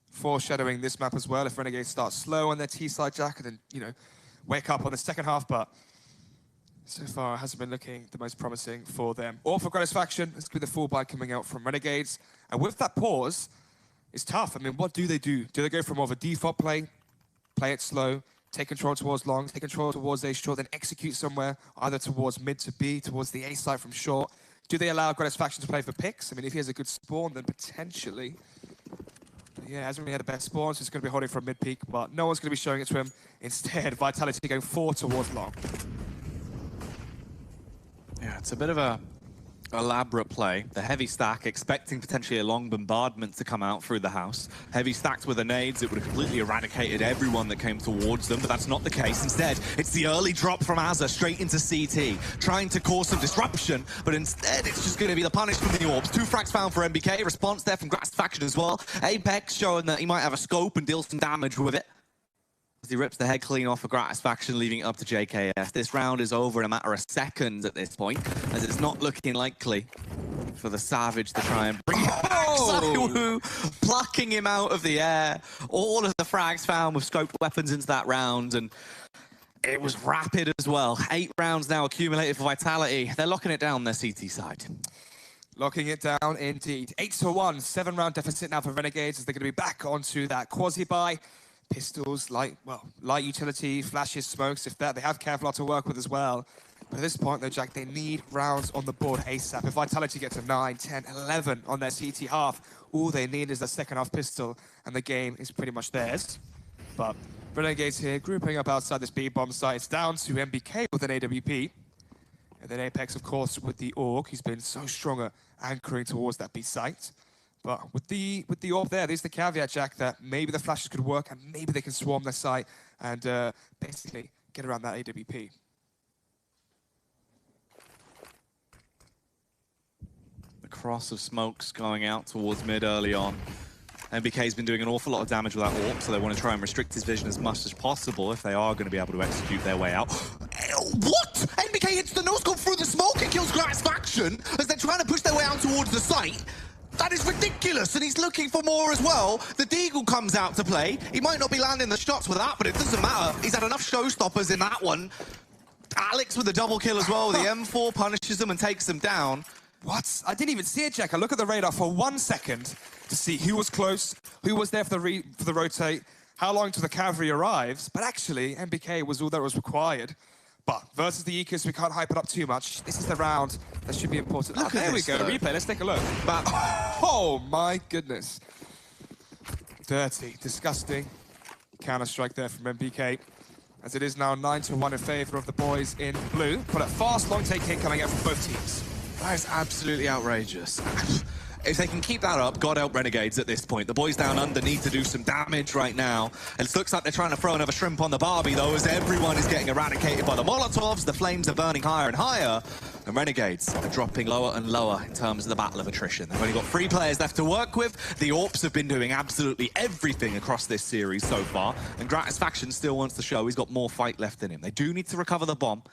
foreshadowing this map as well, if Renegades start slow on their T side, Jack, and then, you know, wake up on the second half, but so far, it hasn't been looking the most promising for them. Or for Kratz faction, it's going to be the full buy coming out from Renegades. And with that pause, it's tough. I mean, what do? Do they go for more of a default play it slow, take control towards long, take control towards A short, then execute somewhere, either towards mid to B, towards the A side from short? Do they allow Kratz faction to play for picks? I mean, if he has a good spawn, then potentially. But yeah, hasn't really had a best spawn, so he's going to be holding for a mid-peak, but no one's going to be showing it to him. Instead, Vitality going 4 towards long. Yeah, it's a bit of a elaborate play. The heavy stack, expecting potentially a long bombardment to come out through the house. Heavy stacked with the nades, it would have completely eradicated everyone that came towards them, but that's not the case. Instead, it's the early drop from Azza straight into CT, trying to cause some disruption, but instead it's just going to be the punish from the orbs. 2 frags found for NBK, response there from Kratz faction as well. Apex showing that he might have a scope and deal some damage with it. As he rips the head clean off of Kratz faction, leaving it up to JKS. This round is over in a matter of seconds at this point, as it's not looking likely for the Savage to try and bring it back. ZywOo plucking him out of the air. All of the frags found with scoped weapons into that round, and It was rapid as well. 8 rounds now accumulated for Vitality. They're locking it down their CT side. Locking it down indeed. 8-1, 7-round deficit now for Renegades as they're going to be back onto that quasi-buy. Pistols, light utility, flashes, smokes, if that. They have Kevlar to work with as well. But at this point, though, Jack, they need rounds on the board ASAP. If Vitality get to 9, 10, 11 on their CT half, all they need is their second half pistol, and the game is pretty much theirs. But Renegades here, grouping up outside this B-bomb site. It's down to MBK with an AWP. And then Apex, of course, with the AUG. He's been so strong at anchoring towards that B site. But with the AUG there, there's the caveat, Jack, that maybe the flashes could work and maybe they can swarm their site and basically get around that AWP. The cross of smokes going out towards mid early on. MBK's been doing an awful lot of damage with that AWP, so they want to try and restrict his vision as much as possible if they are going to be able to execute their way out. What? NBK hits the no-scope through the smoke and kills Gratisfaction as they're trying to push their way out towards the site. That is ridiculous, and he's looking for more as well. The Deagle comes out to play. He might not be landing the shots with that, but it doesn't matter. He's had enough showstoppers in that one. Alex with the double kill as well. The M4 punishes them and takes them down. What? I didn't even see it, Jack. I look at the radar for 1 second to see who was close, who was there for the rotate, how long till the cavalry arrives. But actually, MBK was all that was required. But versus the Ecos, we can't hype it up too much. This is the round that should be important. Look there at we this, go. though. Replay. Let's take a look. But oh my goodness, dirty, disgusting counter-strike there from MBK. As it is now 9-1 in favor of the boys in blue. But a fast, long take hit coming out from both teams. That is absolutely outrageous. If they can keep that up, God help Renegades at this point. The boys down under need to do some damage right now. It looks like they're trying to throw another shrimp on the Barbie, though, as everyone is getting eradicated by the Molotovs. The flames are burning higher and higher. And Renegades are dropping lower and lower in terms of the battle of attrition. They've only got 3 players left to work with. The AWPs have been doing absolutely everything across this series so far. And Gratisfaction still wants to show he's got more fight left in him. They do need to recover the bomb.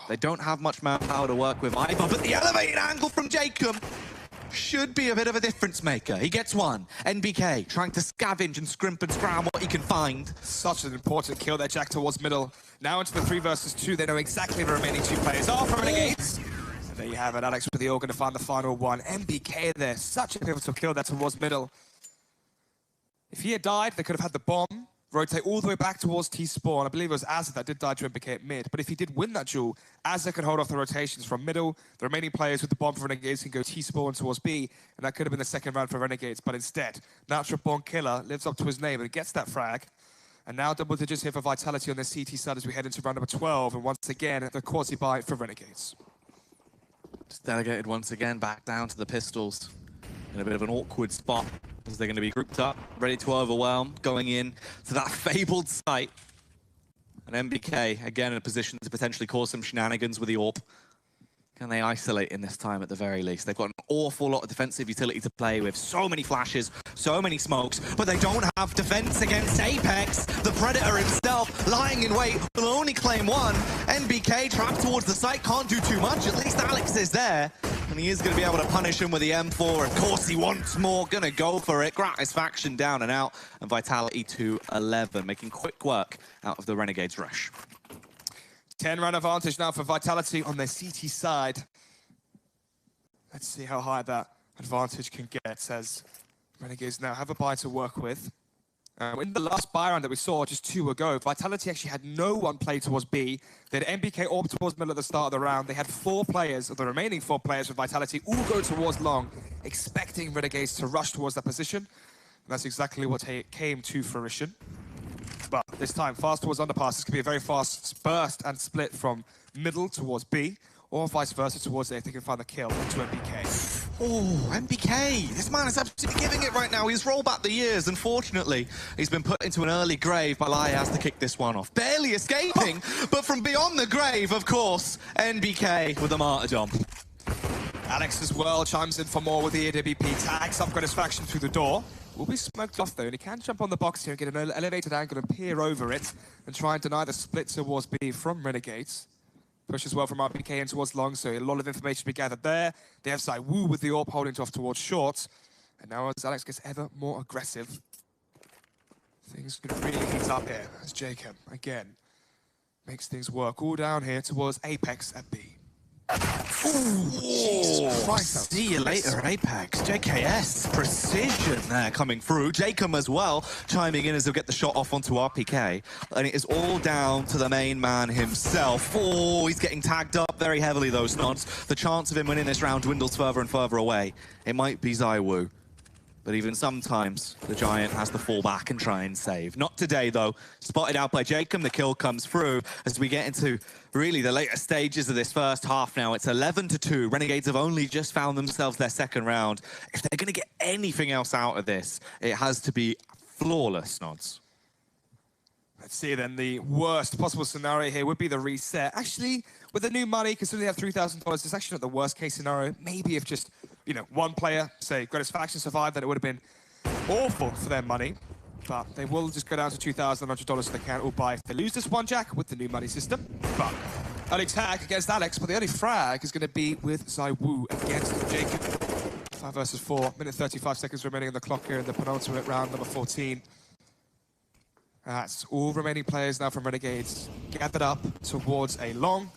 They don't have much manpower to work with either, but the elevated angle from Jacob should be a bit of a difference maker. He gets one. NBK trying to scavenge and scrimp and scram what he can find. Such an important kill there, Jack, towards middle. Now into the 3 versus 2. They know exactly the remaining 2 players are from Renegades. And there you have it. Alex with the AUG going to find the final one. MBK there. Such a pivotal kill there towards middle. If he had died, they could have had the bomb. Rotate all the way back towards T-spawn. I believe it was Azza that did die to MBK at mid. But if he did win that duel, Azza could hold off the rotations from middle. The remaining players with the bomb for Renegades can go T-spawn towards B. And that could have been the second round for Renegades. But instead, Natural Born Killer lives up to his name and gets that frag. And now double digits here for Vitality on the CT side as we head into round number 12. And once again, the quasi-buy for Renegades. Just delegated once again back down to the pistols. In a bit of an awkward spot as they're going to be grouped up, ready to overwhelm, going in to that fabled site. And MBK, again, in a position to potentially cause some shenanigans with the AWP. Can they isolate in this time at the very least? They've got an awful lot of defensive utility to play with. So many flashes, so many smokes, but they don't have defense against Apex. The Predator himself, lying in wait, will only claim one. NBK trapped towards the site, can't do too much. At least Alex is there. And he is going to be able to punish him with the M4. Of course, he wants more. Going to go for it. Gratisfaction down and out. And Vitality to 11, making quick work out of the Renegades rush. 10-round advantage now for Vitality on their CT side. Let's see how high that advantage can get as Renegades now have a buy to work with. In the last buy round that we saw just 2 ago, Vitality actually had no one play towards B. They had MBK AWP towards middle at the start of the round. They had 4 players, or the remaining 4 players for Vitality, all go towards long, expecting Renegades to rush towards that position. And that's exactly what came to fruition. But this time, fast towards underpass. This could be a very fast burst and split from middle towards B, or vice versa towards A if they can find the kill into MBK. Oh, MBK. This man is absolutely giving it right now. He's rolled back the years. Unfortunately, he's been put into an early grave by Liaz to kick this one off. Barely escaping, but from beyond the grave, of course, NBK with the martyrdom. Alex as well chimes in for more with the AWP. Tags up Gratisfaction through the door. Will be smoked off though, and he can jump on the box here and get an elevated angle and peer over it and try and deny the split towards B from Renegades. Push as well from RPK in towards long, so a lot of information to be gathered there. They have Sai Wu with the AWP holding off towards short. And now as Alex gets ever more aggressive, things could really heat up here as Jacob, again, makes things work. All down here towards Apex at B. Jesus Christ. See you later, Apex. JKS, precision there coming through. Jacob as well, chiming in as he'll get the shot off onto RPK. And it is all down to the main man himself. Oh, he's getting tagged up very heavily, though, Snods. The chance of him winning this round dwindles further and further away. It might be ZywOo. But even sometimes, the Giant has to fall back and try and save. Not today, though. Spotted out by Jacob, the kill comes through as we get into really the later stages of this first half now. It's 11-2. Renegades have only just found themselves their second round. If they're going to get anything else out of this, it has to be flawless, Nods. Let's see then, the worst possible scenario here would be the reset. Actually, with the new money, considering they have $3,000, it's actually not the worst case scenario. Maybe if just, you know, one player, say, Greatest Faction survived, then it would have been awful for their money. But they will just go down to $2,100 so they can all buy if they lose this one, Jack, with the new money system. But early tag against Alex, but the early frag is going to be with ZywOo against Jacob. 5 versus 4, minute 35 seconds remaining on the clock here in the penultimate round, number 14. That's all remaining players now from Renegades gathered up towards a long,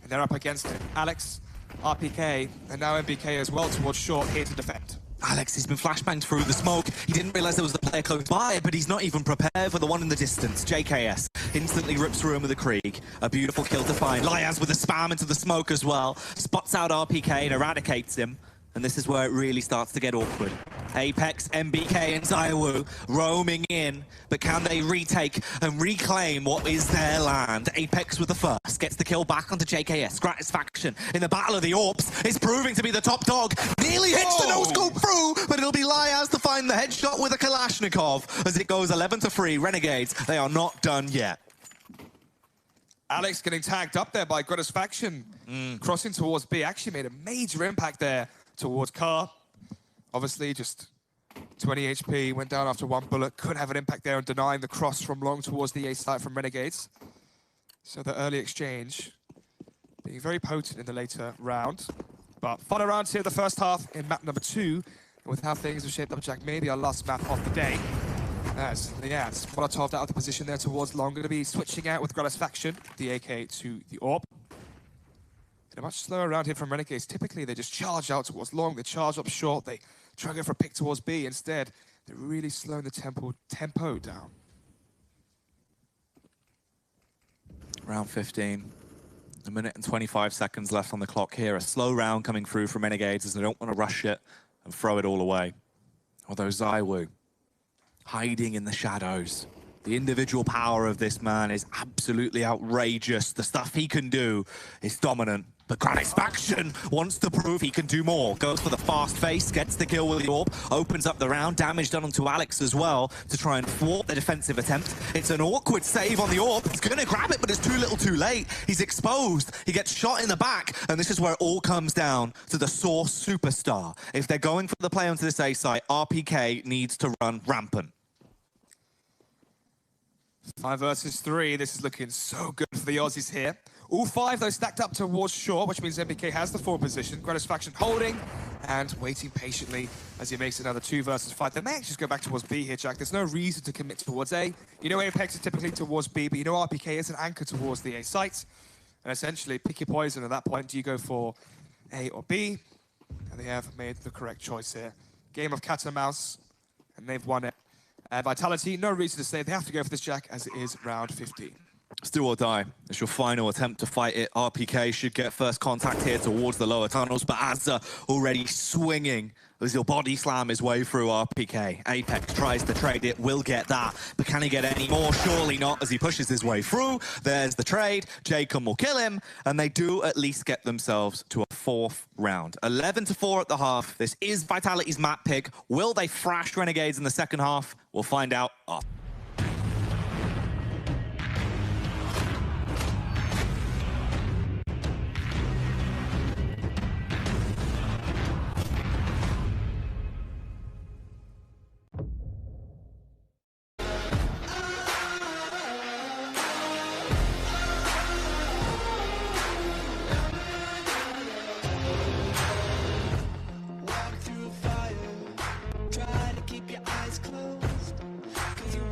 and they're up against it. Alex, RPK, and now MBK as well towards short here to defend. Alex, he's been flashbanged through the smoke. He didn't realize there was the player close by, but he's not even prepared for the one in the distance. JKS instantly rips through him with a Krieg. A beautiful kill to find. Liaz with a spam into the smoke as well. Spots out RPK and eradicates him. And this is where it really starts to get awkward. Apex, MBK, and ZywOo roaming in, but can they retake and reclaim what is their land? Apex with the first, gets the kill back onto JKS. Gratisfaction in the Battle of the Orbs is proving to be the top dog. Nearly hits the no-scope through, but it'll be Liaz to find the headshot with a Kalashnikov as it goes 11-3. Renegades, they are not done yet. Alex getting tagged up there by Gratisfaction, crossing towards B. Actually made a major impact there towards Car. Obviously, just 20 HP, went down after one bullet. Could have an impact there on denying the cross from long towards the A site from Renegades. So the early exchange being very potent in the later round. But fun around here the first half in map number 2. And with how things have shaped up, Jack, maybe our last map of the day. As Liaz, Molotov out of the position there towards long. Going to be switching out with Gratisfaction, the AK to the Orb. A much slower round here from Renegades. Typically, they just charge out towards long, they charge up short, they try to go for a pick towards B. Instead, they're really slowing the tempo down. Round 15. A minute and 25 seconds left on the clock here. A slow round coming through from Renegades as they don't want to rush it and throw it all away. Although ZywOo, hiding in the shadows. The individual power of this man is absolutely outrageous. The stuff he can do is dominant. But Gratisfaction wants to prove he can do more. Goes for the fast face, gets the kill with the Orb, opens up the round, damage done onto Alex as well to try and thwart the defensive attempt. It's an awkward save on the Orb. He's gonna grab it, but it's too little too late. He's exposed, he gets shot in the back, and this is where it all comes down to the Source superstar. If they're going for the play onto this A site, RPK needs to run rampant. 5 versus 3, this is looking so good for the Aussies here. All 5, though, stacked up towards short, which means MBK has the forward position. Gratisfaction holding and waiting patiently as he makes another 2 versus 5. They may actually just go back towards B here, Jack. There's no reason to commit towards A. You know Apex is typically towards B, but you know RPK is an anchor towards the A site. And essentially, pick your poison at that point. Do you go for A or B? And they have made the correct choice here. Game of cat and mouse, and they've won it. Vitality, no reason to say they have to go for this, Jack, as it is round 15. It's do or die. It's your final attempt to fight it. RPK should get first contact here towards the lower tunnels, but Azza already swinging as he'll body slam his way through RPK. Apex tries to trade it, will get that, but can he get any more? Surely not, as he pushes his way through. There's the trade. Jacob will kill him, and they do at least get themselves to a 4th round. 11-4 at the half. This is Vitality's map pick. Will they thrash Renegades in the second half? We'll find out after. Try to keep your eyes closed, 'cause you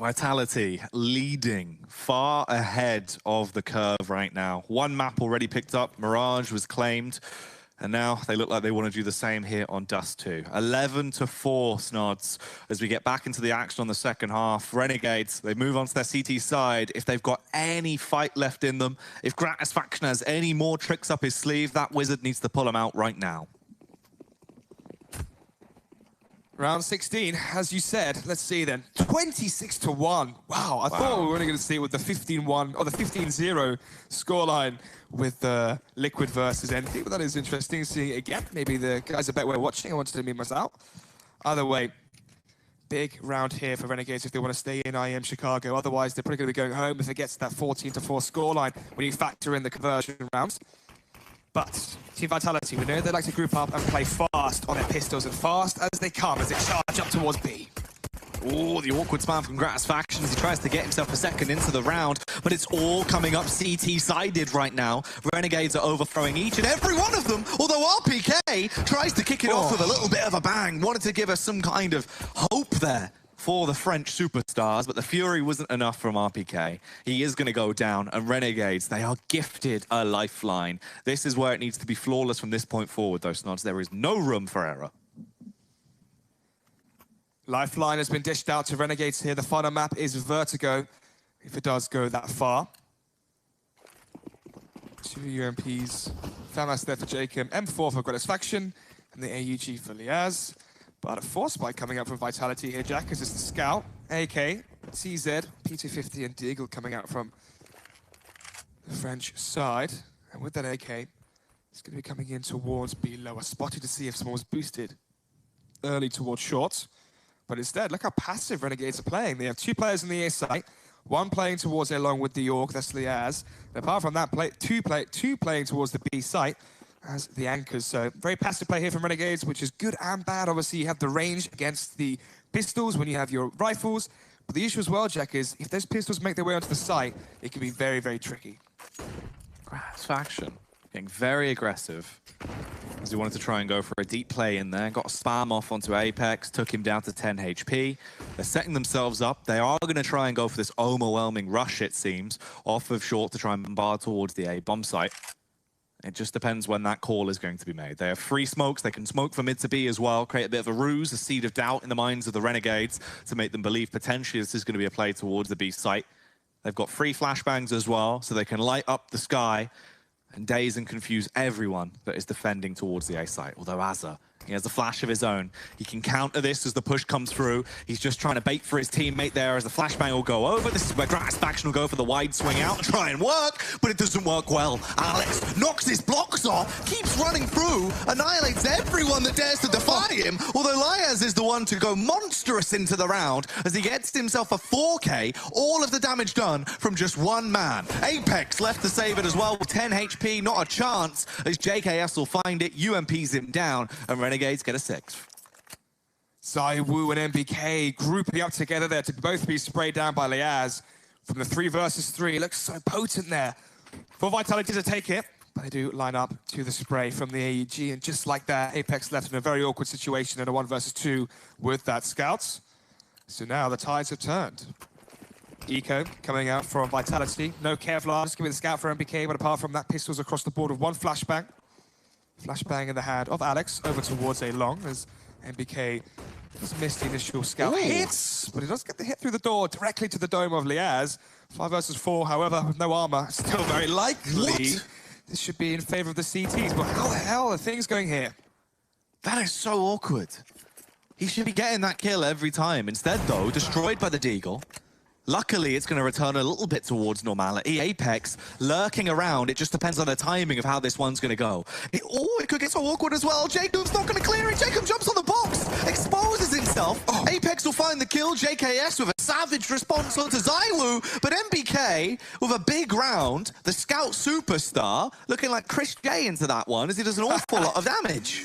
Vitality leading far ahead of the curve right now. One map already picked up, Mirage was claimed, and now they look like they want to do the same here on Dust 2. 11-4, Snods, as we get back into the action on the second half. Renegades, they move on to their CT side. If they've got any fight left in them, if Gratisfaction has any more tricks up his sleeve, that wizard needs to pull them out right now. Round 16, as you said, let's see then. 26-1. Wow, I thought we were only going to see it with the 15-1 or the 15-0 scoreline with Liquid versus NT, but that is interesting seeing it again. Maybe the guys at Betway watching, I wanted to meet myself. Either way, big round here for Renegades if they want to stay in IEM Chicago. Otherwise, they're probably going to be going home if it gets to that 14-4 scoreline when you factor in the conversion rounds. But Team Vitality, we know they like to group up and play fast on their pistols, and fast as they come as they charge up towards B. Oh, the awkward spam from Gratisfaction as he tries to get himself a second into the round, but it's all coming up CT-sided right now. Renegades are overthrowing each and every one of them, although RPK tries to kick it off with a little bit of a bang. Wanted to give us some kind of hope there for the French superstars, but the Fury wasn't enough from RPK. He is going to go down, and Renegades, they are gifted a lifeline. This is where it needs to be flawless from this point forward, though, Snods. There is no room for error. Lifeline has been dished out to Renegades here. The final map is Vertigo, if it does go that far. 2 UMPs. FAMAS there for Jacob, M4 for Gratisfaction, and the AUG for Liaz. But a force spike coming up from Vitality here. Jack is just the scout. AK, TZ, P250, and Deagle coming out from the French side. And with that AK, it's going to be coming in towards B lower. Spotted to see if someone was boosted early towards short. But instead, look how passive Renegades are playing. They have 2 players in the A site, 1 playing towards A long with the Orc, that's Liaz. And apart from that, two playing towards the B site as the anchors. So very passive play here from Renegades, which is good and bad. Obviously, you have the range against the pistols when you have your rifles. But the issue as well, Jack, is if those pistols make their way onto the site, it can be very, very tricky. Gratisfaction getting very aggressive as he wanted to try and go for a deep play in there. Got a spam off onto Apex, took him down to 10 HP. They're setting themselves up. They are going to try and go for this overwhelming rush, it seems, off of short to try and bombard towards the A bomb site. It just depends when that call is going to be made. They have free smokes. They can smoke from mid to B as well, create a bit of a ruse, a seed of doubt in the minds of the Renegades to make them believe potentially this is going to be a play towards the B site. They've got free flashbangs as well, so they can light up the sky and daze and confuse everyone that is defending towards the A site. Although Azza, he has a flash of his own. He can counter this as the push comes through. He's just trying to bait for his teammate there as the flashbang will go over. This is where Gratisfaction will go for the wide swing out and try and work, but it doesn't work well. Alex knocks his blocks off, keeps running through, annihilates everyone that dares to defy him, although Liaz is the one to go monstrous into the round as he gets himself a 4K, all of the damage done from just 1 man. Apex left to save it as well with 10 HP, not a chance, as JKS will find it, UMPs him down, and Renegades get a 6th. Zaiwu and MBK grouping up together there to both be sprayed down by Liaz from the 3 versus 3. It looks so potent there for Vitality to take it, but they do line up to the spray from the AEG, and just like that, Apex left in a very awkward situation in a 1 versus 2 with that Scouts. So now the tides have turned. Eco coming out from Vitality. No Kevlar, just giving the scout for MBK, but apart from that, pistols across the board with 1 flashbang. Flashbang in the hand of Alex over towards A long as MBK has missed the initial scout hits, but he does get the hit through the door directly to the dome of Liaz. 5 versus 4, however, with no armor, still very likely. This should be in favor of the CTs, but how the hell are things going here? That is so awkward. He should be getting that kill every time. Instead, though, destroyed by the Deagle. Luckily, it's going to return a little bit towards normality. Apex lurking around. It just depends on the timing of how this one's going to go. It could get so awkward as well. Jacob's not going to clear it. Jacob jumps on the box, exposes himself. Apex will find the kill. JKS with a savage response onto Zaiwu, but MBK with a big round. The Scout superstar looking like Chris J into that one as he does an awful lot of damage.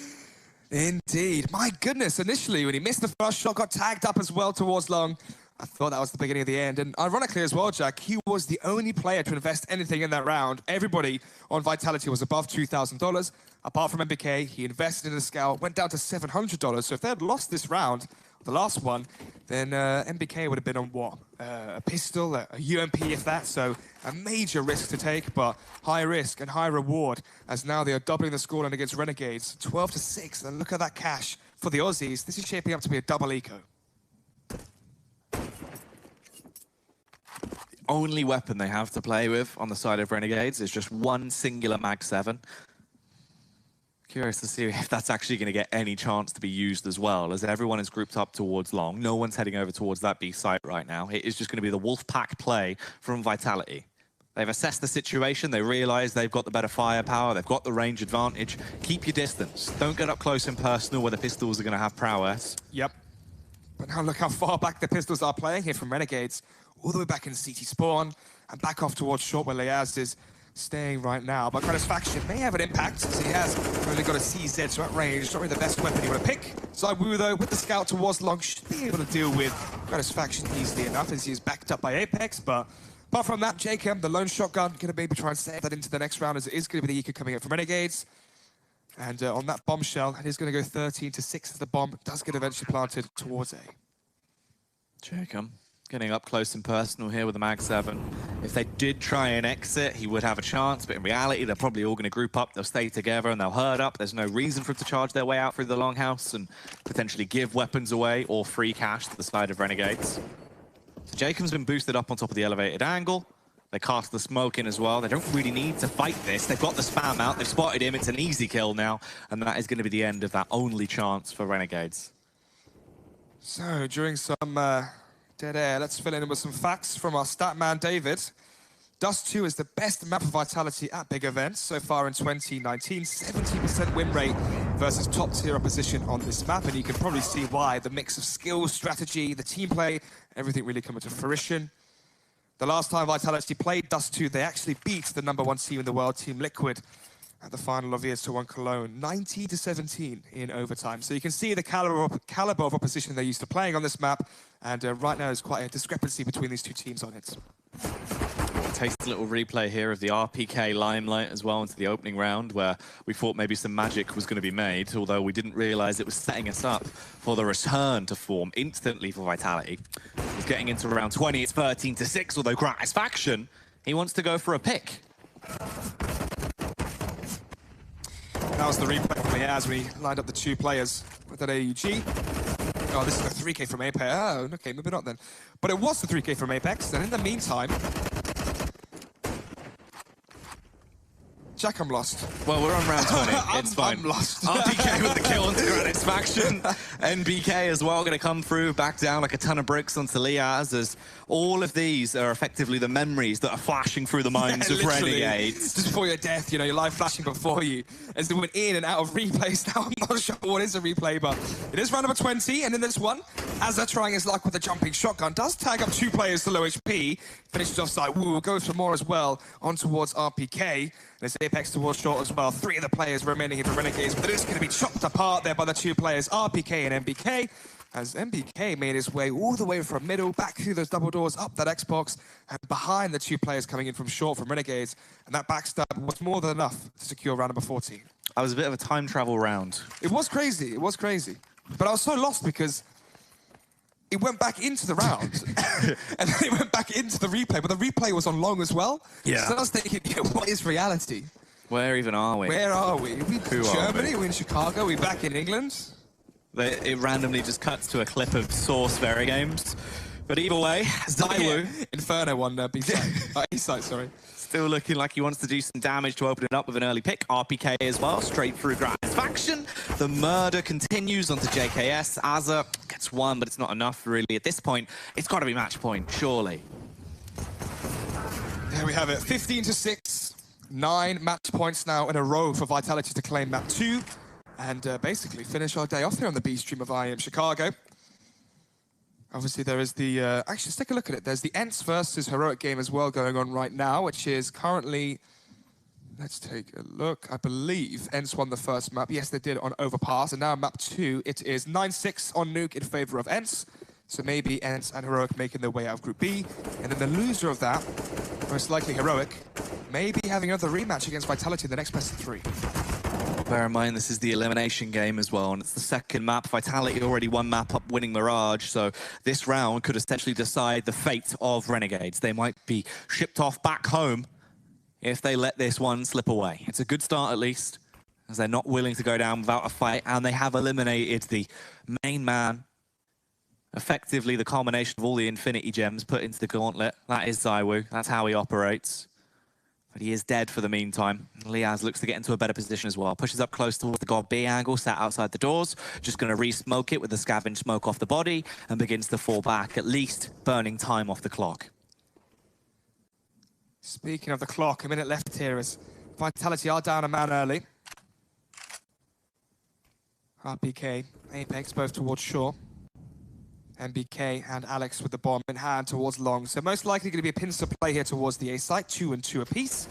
Indeed. My goodness, initially when he missed the first shot, got tagged up as well towards long. I thought that was the beginning of the end. And ironically as well, Jack, he was the only player to invest anything in that round. Everybody on Vitality was above $2,000. Apart from MBK, he invested in the Scout, went down to $700. So if they had lost this round, the last one, then MBK would have been on what? A pistol, a UMP if that, so a major risk to take, but high risk and high reward, as now they are doubling the scoreline against Renegades, 12-6, and look at that cash for the Aussies. This is shaping up to be a double eco. The only weapon they have to play with on the side of Renegades is just one singular Mag 7. Curious to see if that's actually going to get any chance to be used as well, as everyone is grouped up towards long. No one's heading over towards that B site right now. It is just going to be the Wolfpack play from Vitality. They've assessed the situation. They realize they've got the better firepower. They've got the range advantage. Keep your distance. Don't get up close and personal where the pistols are going to have prowess. Yep. But now look how far back the pistols are playing here from Renegades. All the way back in CT spawn and back off towards short where Leaz is staying right now, but Faction may have an impact since he has only got a CZ, so at range, not really the best weapon you want to pick. Zaiwu, though, with the scout towards long, should be able to deal with Faction easily enough as he is backed up by Apex, but apart from that, Jacob, the lone shotgun, going to maybe try and save that into the next round, as it is going to be the eco coming in from Renegades. And on that bombshell, it is going to go 13-6 as the bomb does get eventually planted towards A. Jacob getting up close and personal here with the Mag 7. If they did try and exit, he would have a chance, but in reality, they're probably all going to group up, they'll stay together, and they'll herd up. There's no reason for them to charge their way out through the longhouse and potentially give weapons away or free cash to the side of Renegades. So Jacob's been boosted up on top of the elevated angle. They cast the smoke in as well. They don't really need to fight this. They've got the spam out, they've spotted him, it's an easy kill now, and that is going to be the end of that only chance for Renegades. So, during some dead air, let's fill in with some facts from our stat man, David. Dust 2 is the best map of Vitality at big events so far in 2019. 70% win rate versus top-tier opposition on this map, and you can probably see why. The mix of skill, strategy, the team play, everything really coming to fruition. The last time Vitality played Dust 2, they actually beat the #1 team in the world, Team Liquid, at the final of ES1 Cologne, 90-17 in overtime. So you can see the caliber of opposition they're used to playing on this map, and right now there's quite a discrepancy between these two teams on it. Taste a little replay here of the RPK limelight as well into the opening round, where we thought maybe some magic was going to be made, although we didn't realize it was setting us up for the return to form instantly for Vitality. He's getting into round 20, it's 13-6, although Faction, he wants to go for a pick. That was the replay from Leaz when he lined up the two players with that AUG. Oh, this is the 3K from Apex. Oh, okay, maybe not then. But it was the 3K from Apex, and in the meantime... Jack, I'm lost. Well, we're on round 20. It's fine. I'm lost. RPK with the kill onto Faction. NBK as well going to come through, back down like a ton of bricks onto Leaz, as all of these are effectively the memories that are flashing through the minds of Renegades. Just before your death, you know, your life flashing before you. As they went in and out of replays now, I'm not sure what is a replay, but it is round number 20, and in this one, as they're trying his luck with the jumping shotgun, does tag up two players to low HP, finishes offside. Woo, goes for more as well, on towards RPK. And it's Apex towards short as well. Three of the players remaining here for Renegades, but it is going to be chopped apart there by the two players, RPK and MBK, as MBK made his way all the way from middle, back through those double doors, up that Xbox, and behind the two players coming in from short from Renegades. And that backstab was more than enough to secure round number 14. That was a bit of a time travel round. It was crazy, it was crazy. But I was so lost because it went back into the round, and then it went back into the replay, but the replay was on long as well. Yeah. So I was thinking, yeah, what is reality? Where even are we? Where are we? Are we in Who Germany? are Are we in Chicago? Are we back in England? It randomly just cuts to a clip of Source Very Games. But either way, Zaiwu... Inferno on B-side. E-side, sorry. Still looking like he wants to do some damage to open it up with an early pick. RPK as well, straight through Faction. The murder continues onto JKS. Azza gets one, but it's not enough, really. At this point, it's got to be match point, surely. There we have it, 15-6. 9 match points now in a row for Vitality to claim map 2. And basically finish our day off here on the B stream of IM Chicago. Obviously, there is the... actually, let's take a look at it. There's the ENCE versus Heroic game as well going on right now, which is currently... Let's take a look. I believe ENCE won the first map. Yes, they did on Overpass. And now map 2, it is 9-6 on Nuke in favor of ENCE. So maybe ENCE and Heroic making their way out of Group B. And then the loser of that, most likely Heroic, maybe having another rematch against Vitality in the next best of 3. Bear in mind, this is the elimination game as well, and it's the second map. Vitality already one map up, winning Mirage, so this round could essentially decide the fate of Renegades. They might be shipped off back home if they let this one slip away. It's a good start, at least, as they're not willing to go down without a fight, and they have eliminated the main man. Effectively, the culmination of all the Infinity Gems put into the gauntlet. That is ZywOo. That's how he operates. But he is dead for the meantime. Liaz looks to get into a better position as well. Pushes up close towards the God B angle, sat outside the doors. Just going to re-smoke it with the scavenge smoke off the body and begins to fall back, at least burning time off the clock. Speaking of the clock, a minute left here as Vitality are down a man early. RPK, Apex both towards Shaw. MBK and Alex with the bomb in hand towards Long. So most likely going to be a pincer play here towards the A site, 2 and 2 apiece.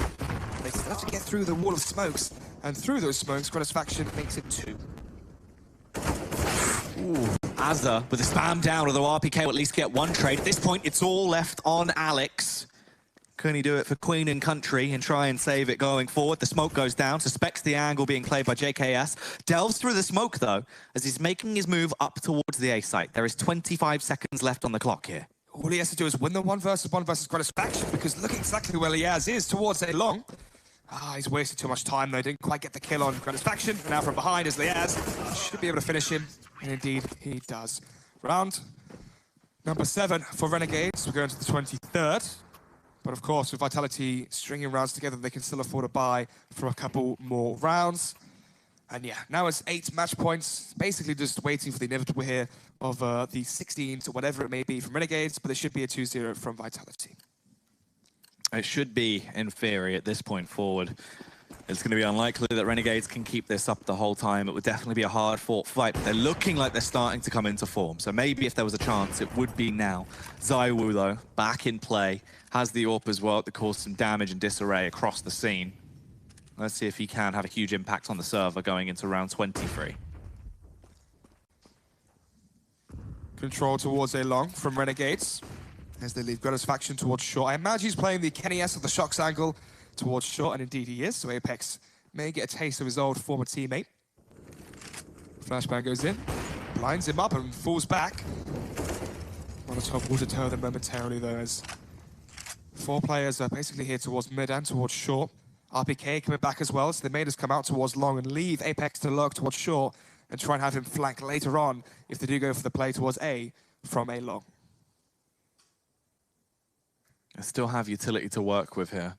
They still have to get through the wall of smokes, and through those smokes, Gratisfaction makes it 2. Ooh, Azza with a spam down, although RPK will at least get one trade. At this point, it's all left on Alex. Can he do it for Queen and Country and try and save it going forward? The smoke goes down, suspects the angle being played by JKS. Delves through the smoke, though, as he's making his move up towards the A site. There is 25 seconds left on the clock here. All he has to do is win the 1 versus Gratisfaction, because look exactly where Liaz is towards A long. He's wasted too much time, though. Didn't quite get the kill on Gratisfaction. And now from behind is Liaz. Should be able to finish him, and indeed he does. Round number 7 for Renegades. We're going to the 23rd. But of course, with Vitality stringing rounds together, they can still afford to buy for a couple more rounds. And yeah, now it's 8 match points. Basically just waiting for the inevitable here of the 16 to whatever it may be from Renegades, but there should be a 2-0 from Vitality. It should be, in theory, at this point forward. It's going to be unlikely that Renegades can keep this up the whole time. It would definitely be a hard-fought fight, but they're looking like they're starting to come into form. So maybe if there was a chance, it would be now. ZywOo, though, back in play, has the AWP as well to cause some damage and disarray across the scene. Let's see if he can have a huge impact on the server going into round 23. Control towards A long from Renegades as they leave Gratisfaction towards short. I imagine he's playing the Kenny S of the Shocks angle towards short, and indeed he is. So Apex may get a taste of his old former teammate. Flashbang goes in, blinds him up and falls back. Molotov will deter them momentarily, though, as 4 players are basically here towards mid and towards short. RPK coming back as well, so they made us come out towards long and leave Apex to lurk towards short and try and have him flank later on if they do go for the play towards A from A long. I still have utility to work with here.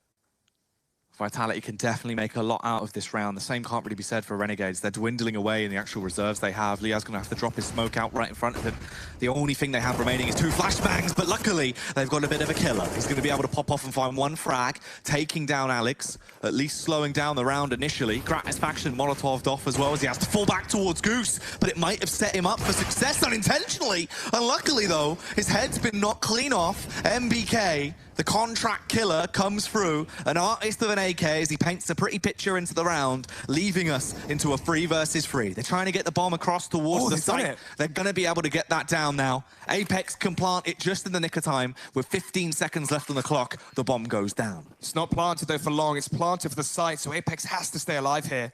Vitality can definitely make a lot out of this round. The same can't really be said for Renegades. They're dwindling away in the actual reserves they have. Liaz's going to have to drop his smoke out right in front of him. The only thing they have remaining is 2 flashbangs, but luckily they've got a bit of a killer. He's going to be able to pop off and find 1 frag, taking down Alex, at least slowing down the round initially. Gratisfaction Molotov'd off as well as he has to fall back towards Goose, but it might have set him up for success unintentionally. Unluckily, though, his head's been knocked clean off. MBK, the contract killer, comes through, an artist of an AK as he paints a pretty picture into the round, leaving us into a 3 versus 3. They're trying to get the bomb across towards the site. They're going to be able to get that down now. Apex can plant it just in the nick of time. With 15 seconds left on the clock, the bomb goes down. It's not planted, though, for long. It's planted for the site, so Apex has to stay alive here.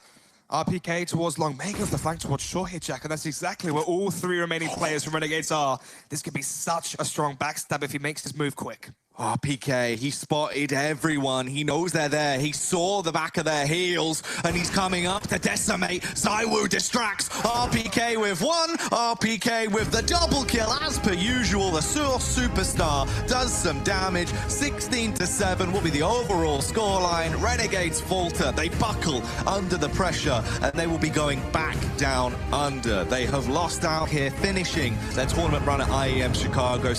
RPK towards long, may go for the flank towards short here, Jack, and that's exactly where all 3 remaining players from Renegades are. This could be such a strong backstab if he makes his move quick. RPK, he spotted everyone. He knows they're there. He saw the back of their heels, and he's coming up to decimate. ZywOo distracts. RPK with 1. RPK with the double kill. As per usual, the Source superstar does some damage. 16-7 will be the overall scoreline. Renegades falter. They buckle under the pressure, and they will be going back down under. They have lost out here, finishing their tournament run at IEM Chicago.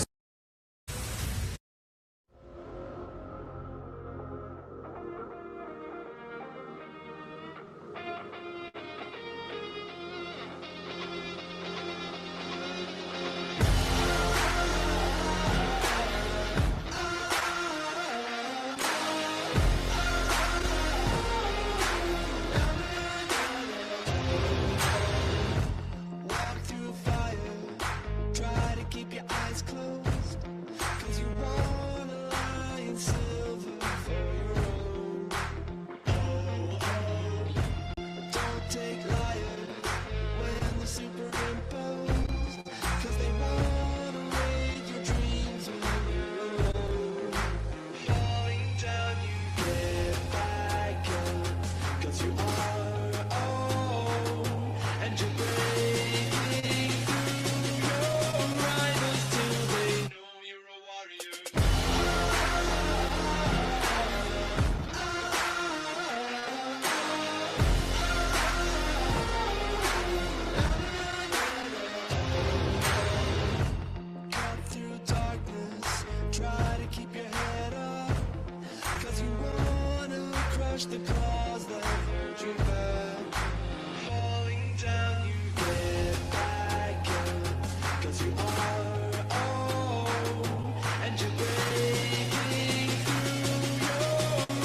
Walk through fire, try to keep your eyes closed. your head up, 'cause you wanna crush the claws that hold you back. Falling down, you get back up, 'cause you are own, and you're breaking through your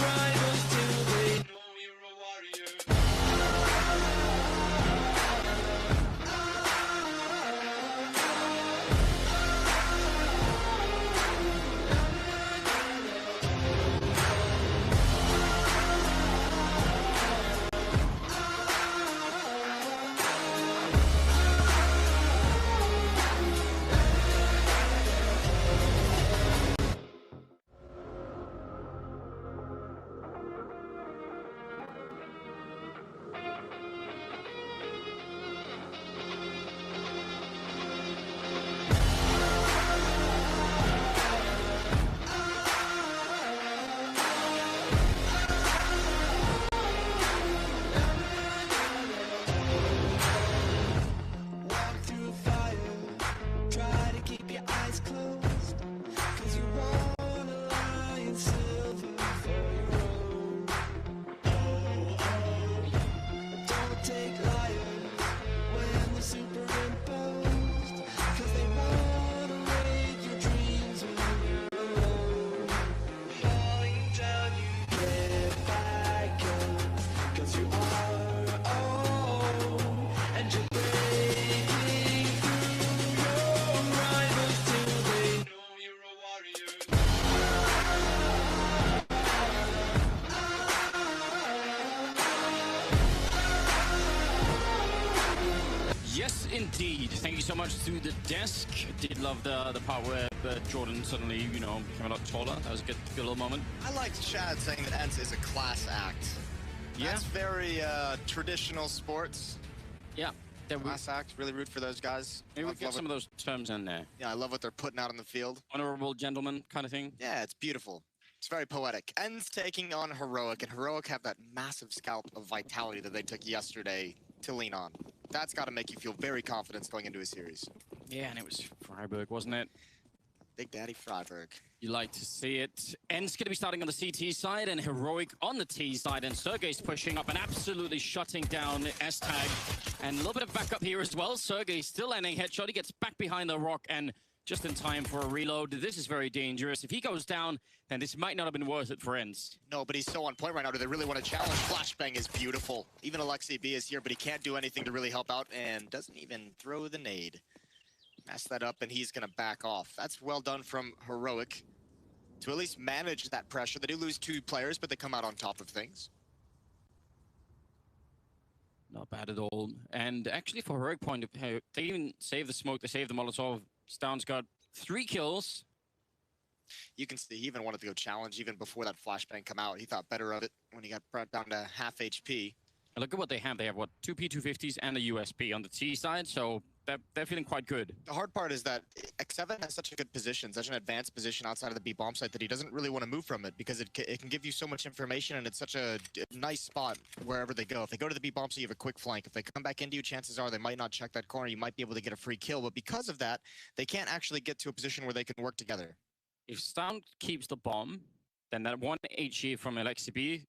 rivals till they know you're a warrior. Walk through fire, try to keep your eyes closed, 'cause you wanna lie in silver for your own. Don't take liars when they're superimposed, 'cause they wanna raid your dreams when you're alone. Falling down, you get back up, 'cause you are own, and you're breaking through your rivals till they know you're a warrior. Yes, indeed. Thank you so much to the desk. Did love the part where Jordan suddenly, you know, became a lot taller. That was a good little moment. I liked Chad saying that ENCE is a class act. Yeah. That's very traditional sports. Yeah. Class act. Really root for those guys. Maybe we get some of those terms in there. Yeah, I love what they're putting out on the field. Honorable gentleman kind of thing. Yeah, it's beautiful. It's very poetic. ENCE taking on Heroic, and Heroic have that massive scalp of vitality that they took yesterday to lean on. That's got to make you feel very confident going into a series. Yeah, and it was Freiburg, wasn't it? Big Daddy Freiburg. You like to see it. ENCE going to be starting on the CT side and Heroic on the T side. And Sergey's pushing up and absolutely shutting down S-Tag. And a little bit of backup here as well. Sergey still landing headshot. He gets back behind the rock and just in time for a reload. This is very dangerous. If he goes down, then this might not have been worth it for ENCE. No, but he's so on point right now. Do they really want to challenge? Flashbang is beautiful. Even Alexi B is here, but he can't do anything to really help out and doesn't even throw the nade. Mess that up, and he's going to back off. That's well done from Heroic to at least manage that pressure. They do lose 2 players, but they come out on top of things. Not bad at all. And actually, for Heroic point of view, they even save the smoke, they save the Molotov. Stone's got 3 kills. You can see he even wanted to go challenge even before that flashbang come out. He thought better of it when he got brought down to half HP. And look at what they have. They have, what, 2 P250s and a USP on the T side, so they're feeling quite good. The hard part is that X7 has such a good position, such an advanced position outside of the B bomb site that he doesn't really want to move from it because it can give you so much information, and it's such a nice spot wherever they go. If they go to the B bomb site, you have a quick flank. If they come back into you, chances are they might not check that corner. You might be able to get a free kill, but because of that, they can't actually get to a position where they can work together. If Stone keeps the bomb, then that 1 HE from LXCB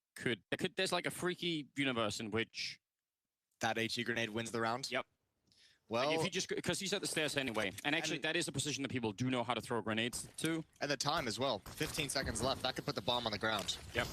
there's like a freaky universe in which that HE grenade wins the round. Yep. Well, like if you just, because he's at the stairs anyway, and actually that is a position that people do know how to throw grenades to. And the time as well. 15 seconds left. That could put the bomb on the ground. Yep.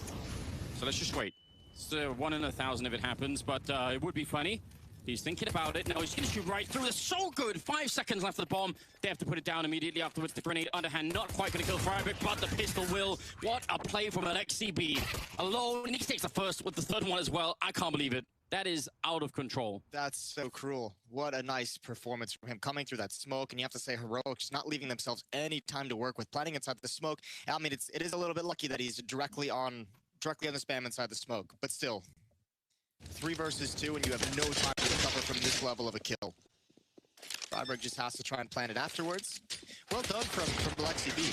So let's just wait. It's 1 in 1,000 if it happens, but it would be funny. He's thinking about it. Now he's going to shoot right through. It's so good. 5 seconds left of the bomb. They have to put it down immediately afterwards. The grenade underhand, not quite going to kill Freiburg, but the pistol will. What a play from LXCB. Alone, and he takes the first with the 3rd one as well. I can't believe it. That is out of control. That's so cruel. What a nice performance from him coming through that smoke. And you have to say Heroic just not leaving themselves any time to work with, planting inside the smoke. I mean, it is a little bit lucky that he's directly on the spam inside the smoke, but still. 3 versus 2, and you have no time to recover from this level of a kill. Freiburg just has to try and plan it afterwards. Well done from Alexi B.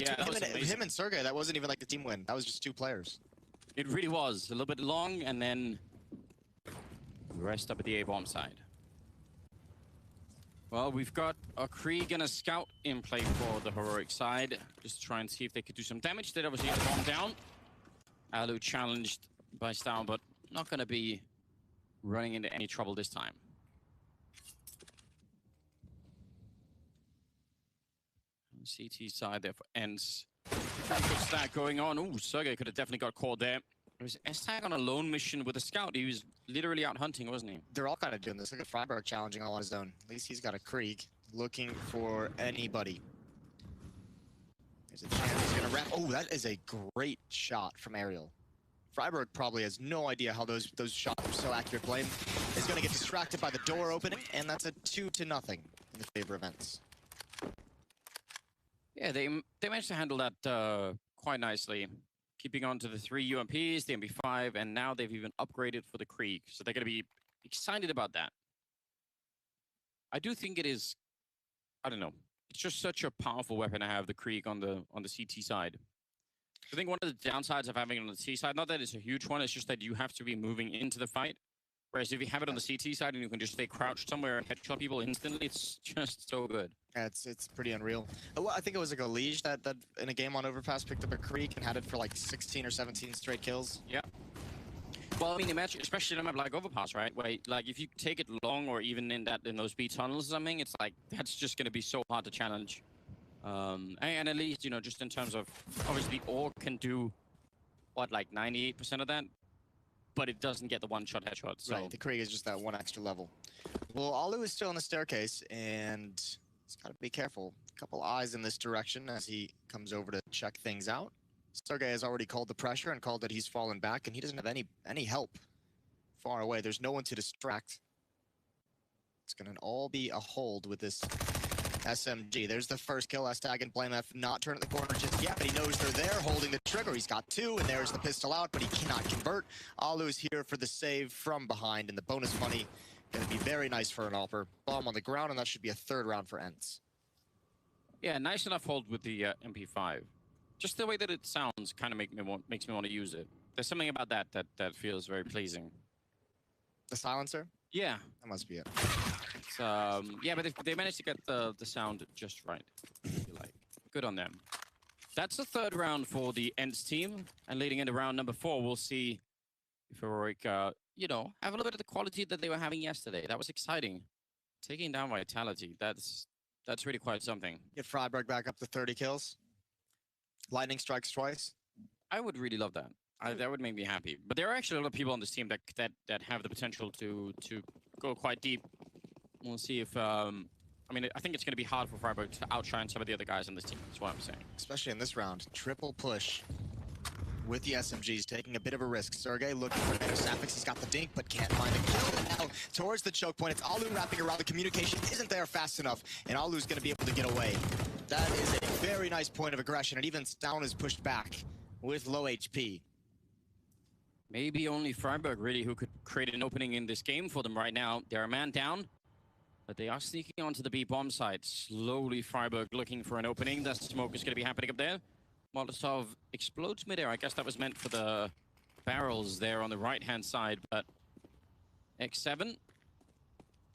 Yeah, that was amazing. Him and Sergey, that wasn't even like the team win. That was just 2 players. It really was. A little bit long, and then the rest up at the A-bomb side. Well, we've got a Krieg and a Scout in play for the heroic side. Just try and see if they could do some damage. They'd obviously get the bomb down. Alu challenged by Stown, but not going to be running into any trouble this time. CT side there for ends. What's that going on? Ooh, Sergey could have definitely got caught there. It was S-Tag on a lone mission with a Scout. He was literally out hunting, wasn't he? They're all kind of doing this. Look at Freiburg challenging all on his own. At least he's got a Krieg looking for anybody. There's a chance he's going to wrap. Oh, that is a great shot from Aerial. Freiburg probably has no idea how those shots are so accurate. Blame is going to get distracted by the door opening, and that's a 2-0 in the favor of Ents. Yeah, they managed to handle that quite nicely. Keeping on to the 3 UMPs, the MP5, and now they've even upgraded for the Krieg. So they're going to be excited about that. I do think it is, I don't know, it's just such a powerful weapon to have the Krieg on the CT side. I think one of the downsides of having it on the C side, not that it's a huge one, it's just that you have to be moving into the fight. Whereas if you have it on the CT side and you can just stay crouched somewhere and headshot people instantly, it's just so good. Yeah, it's pretty unreal. Well, I think it was like a Liege that in a game on Overpass picked up a Krieg and had it for like 16 or 17 straight kills. Yeah. Well, I mean, imagine, especially in a map like Overpass, right? Where, like, if you take it long or even in those B tunnels or something, it's like, that's just going to be so hard to challenge. And at least, you know, just in terms of, obviously, Orc can do, what, like 98% of that? But it doesn't get the one-shot headshot, so... Right, the Krieg is just that one extra level. Well, Alu is still on the staircase, and he's got to be careful. A couple eyes in this direction as he comes over to check things out. Sergey has already called the pressure and called that he's fallen back, and he doesn't have any help far away. There's no one to distract. It's going to all be a hold with this SMG. There's the first kill. S-Tag and Blame F not turning the corner just yet, but he knows they're there holding the trigger. He's got 2, and there's the pistol out, but he cannot convert. Alu is here for the save from behind, and the bonus money going to be very nice for an Alper. Bomb on the ground, and that should be a 3rd round for Ents. Yeah, nice enough hold with the MP5. Just the way that it sounds kind of makes me want to use it. There's something about that feels very pleasing. The silencer? Yeah. That must be it. It's, yeah, but they managed to get the sound just right. I feel like. Good on them. That's the 3rd round for the Ents team. And leading into round number 4, we'll see if Heroic, you know, have a little bit of the quality that they were having yesterday. That was exciting. Taking down Vitality, that's really quite something. Get Freiburg back up to 30 kills. Lightning strikes twice. I would really love that. That would make me happy. But there are actually a lot of people on this team that have the potential to go quite deep. We'll see if... I mean, I think it's going to be hard for Freiburg to outshine some of the other guys on this team. That's what I'm saying. Especially in this round. Triple push with the SMGs, taking a bit of a risk. Sergey looking for Sapphics. He's got the dink, but can't find the kill. And now, towards the choke point, it's Alu wrapping around. The communication isn't there fast enough, and Alu's going to be able to get away. That is a very nice point of aggression, and even Stown is pushed back with low HP. Maybe only Freiburg, really, who could create an opening in this game for them right now. They're a man down, but they are sneaking onto the B bomb site. Slowly, Freiburg looking for an opening. The smoke is going to be happening up there. Molotov explodes midair. I guess that was meant for the barrels there on the right-hand side, but X7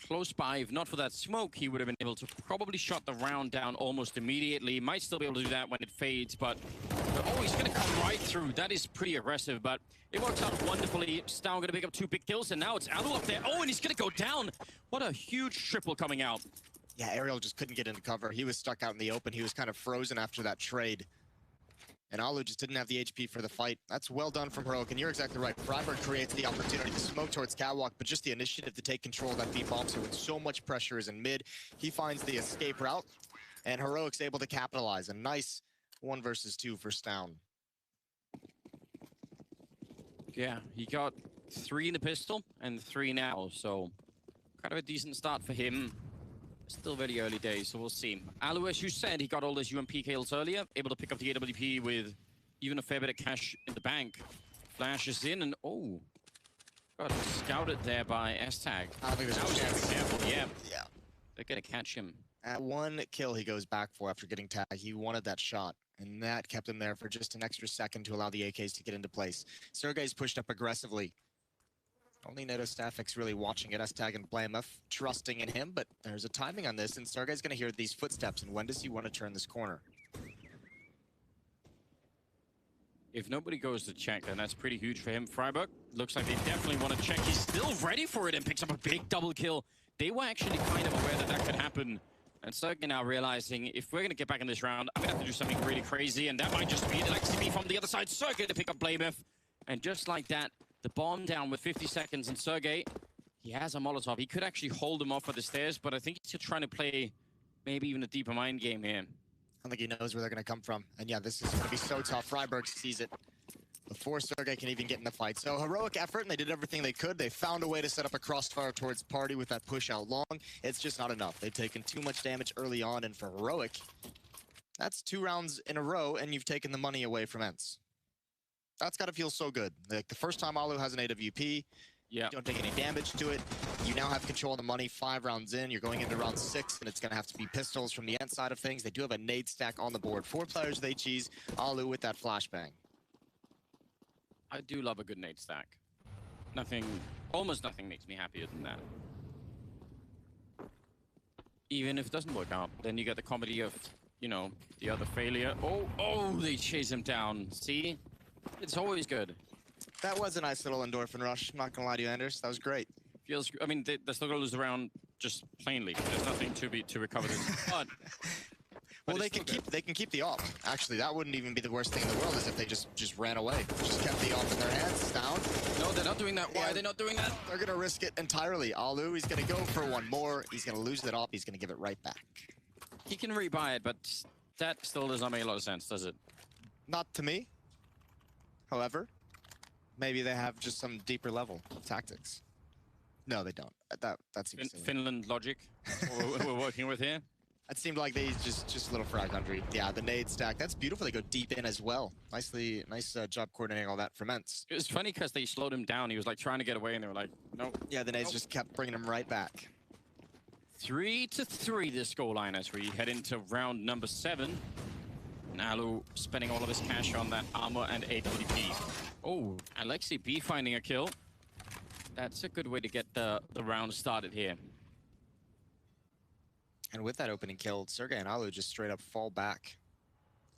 close by. If not for that smoke, he would have been able to probably shot the round down almost immediately. Might still be able to do that when it fades, but oh, he's going to come right through. That is pretty aggressive, but it works out wonderfully. Stown going to pick up 2 big kills, and now it's Alu up there. Oh, and he's going to go down. What a huge triple coming out. Yeah, Aerial just couldn't get into cover. He was stuck out in the open. He was kind of frozen after that trade. And Alu just didn't have the HP for the fight. That's well done from Heroic, and you're exactly right. Freiburg creates the opportunity to smoke towards Catwalk, but just the initiative to take control of that B-bomb, so when so much pressure is in mid, he finds the escape route, and Heroic's able to capitalize. A nice 1 versus 2 for Stown. Yeah, he got 3 in the pistol and 3 now, so kind of a decent start for him. Still very early days, so we'll see. Alu, as you said, he got all those UMP kills earlier, able to pick up the AWP with even a fair bit of cash in the bank. Flashes in, and oh, got scouted there by S-Tag. I don't think there's a chance. Be careful, yeah. Yeah. They're gonna catch him. At 1 kill, he goes back for after getting tagged. He wanted that shot, and that kept him there for just an extra second to allow the AKs to get into place. Sergey's pushed up aggressively. Only NATO Staffix really watching it. Estag and Blamef trusting in him, but there's a timing on this, and Sergey's going to hear these footsteps, and when does he want to turn this corner? If nobody goes to check, then that's pretty huge for him. Freiburg looks like they definitely want to check. He's still ready for it and picks up a big double kill. They were actually kind of aware that that could happen. And Sergey now realizing, if we're going to get back in this round, I'm going to have to do something really crazy, and that might just be the XCB from the other side. Sergey to pick up Blamef. And just like that, the bomb down with 50 seconds, and Sergey, he has a Molotov. He could actually hold him off at the stairs, but I think he's trying to play maybe even a deeper mind game here. I think he knows where they're going to come from. And yeah, this is going to be so tough. Freiburg sees it before Sergey can even get in the fight. So heroic effort, and they did everything they could. They found a way to set up a crossfire towards Party with that push out long. It's just not enough. They've taken too much damage early on, and for heroic, that's 2 rounds in a row, and you've taken the money away from ENCE. That's got to feel so good. Like the first time Alu has an AWP, you don't take any damage to it. You now have control of the money 5 rounds in. You're going into round 6, and it's going to have to be pistols from the ENCE side of things. They do have a nade stack on the board. 4 players with HEs, Alu with that flashbang. I do love a good nade stack. Almost nothing makes me happier than that. Even if it doesn't work out, then you get the comedy of, you know, the other failure. Oh, they chase him down. See? It's always good. That was a nice little endorphin rush. I'm not going to lie to you, Anders. That was great. Feels. I mean, they're still going to lose the round just plainly. There's nothing to recover this. But well, they can keep the op. Actually, that wouldn't even be the worst thing in the world, is if they just ran away. Just kept the op in their hands. It's down. No, they're not doing that. Why are they not doing that? They're going to risk it entirely. Alu, he's going to go for one more. He's going to lose that op. He's going to give it right back. He can rebuy it, but that still does not make a lot of sense, does it? Not to me. However, maybe they have just some deeper level tactics. No, they don't. That seems silly. Finland logic. What we're working with here. That seemed like they just a little frag country. Yeah, the nade stack. That's beautiful. They go deep in as well. Nice job coordinating all that from ENCE. It was funny because they slowed him down. He was like trying to get away, and they were like, nope. Yeah, the nades just kept bringing him right back. 3-3 the scoreline as we head into round number 7. Alu spending all of his cash on that armor and AWP. Oh, Alexi B finding a kill. That's a good way to get the round started here. And with that opening kill, Sergey and Alu just straight up fall back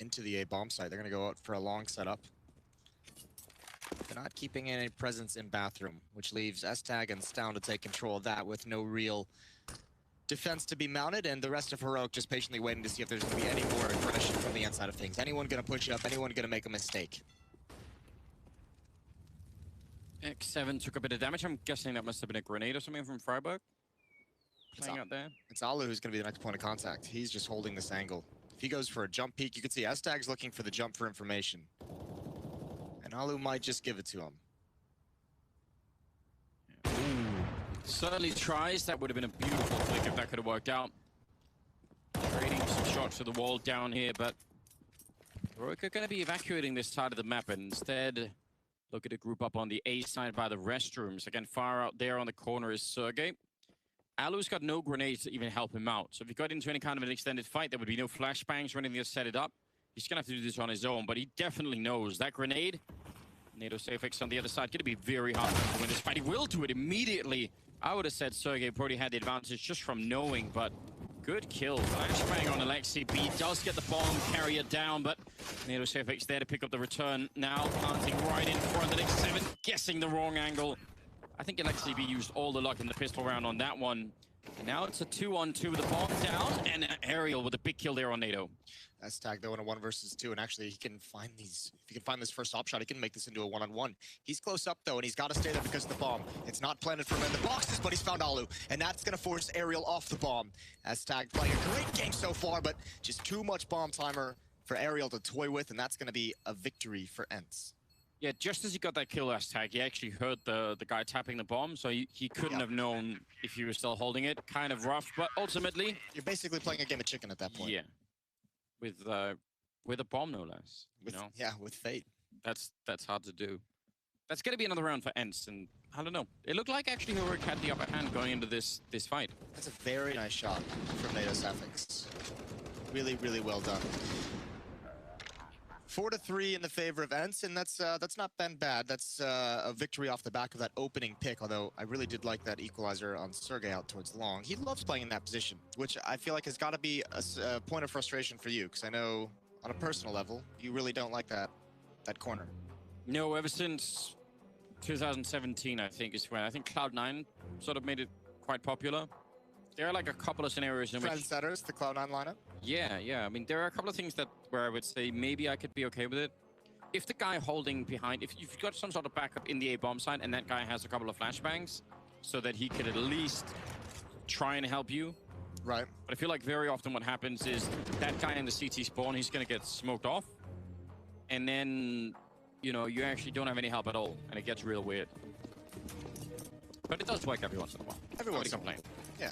into the A bomb site. They're going to go out for a long setup. They're not keeping any presence in bathroom, which leaves Estag and Stown to take control of that with no real defense to be mounted, and the rest of Heroic just patiently waiting to see if there's going to be any more aggression from the inside of things. Anyone going to push up? Anyone going to make a mistake? X7 took a bit of damage. I'm guessing that must have been a grenade or something from Freiburg. Playing out there. It's Alu who's going to be the next point of contact. He's just holding this angle. If he goes for a jump peek, you can see Estag's looking for the jump for information. And Alu might just give it to him. Certainly tries. That would have been a beautiful flick if that could have worked out. Trading some shots to the wall down here, but Heroic are going to be evacuating this side of the map, and instead look at a group up on the A side by the restrooms. Again, far out there on the corner is Sergey. Alu's got no grenades to even help him out. So if he got into any kind of an extended fight, there would be no flashbangs or anything to set it up. He's going to have to do this on his own, but he definitely knows that grenade. NATO Safex on the other side, going to be very hard to win this fight. He will do it immediately. I would have said Sergey probably had the advantage just from knowing, but good kill. Flashbang on Alexi B does get the bomb carrier down, but NATO Safex there to pick up the return. Now planting right in front of the X7, guessing the wrong angle. I think Alexi B used all the luck in the pistol round on that one. And now it's a 2-on-2 with the bomb down, and Aerial with a big kill there on NATO. That's tagged though in a 1 versus 2, and actually he can find these. If he can find this first op shot, he can make this into a 1-on-1. He's close up though, and he's got to stay there because of the bomb. It's not planted for him in the boxes, but he's found Alu, and that's going to force Aerial off the bomb. As Tag playing a great game so far, but just too much bomb timer for Aerial to toy with, and that's going to be a victory for ENCE. Yeah, just as he got that kill last tag, he actually heard the guy tapping the bomb, so he couldn't have known if he was still holding it. Kind of rough, but ultimately... You're basically playing a game of chicken at that point. Yeah. With a bomb, no less. You know? Yeah, with fate. That's hard to do. That's going to be another round for ENCE, and I don't know. It looked like actually Heroic had the upper hand going into this fight. That's a very nice shot from NATO Safex. Really, really well done. 4-3 in the favor of Ents, and that's not been bad. That's a victory off the back of that opening pick, although I really did like that equalizer on Sergey out towards long. He loves playing in that position, which I feel like has got to be a point of frustration for you, because I know on a personal level, you really don't like that corner. No, ever since 2017, I think, is when I think Cloud9 sort of made it quite popular. There are like a couple of scenarios in which... Trendsetters, the Cloud9 lineup? Yeah. I mean, there are a couple of things where I would say maybe I could be okay with it. If the guy holding behind, if you've got some sort of backup in the A bomb side and that guy has a couple of flashbangs so that he could at least try and help you. Right. But I feel like very often what happens is that guy in the CT spawn, he's going to get smoked off. And then, you know, you actually don't have any help at all. And it gets real weird. But it does work every once in a while. Every once in a while. Yeah.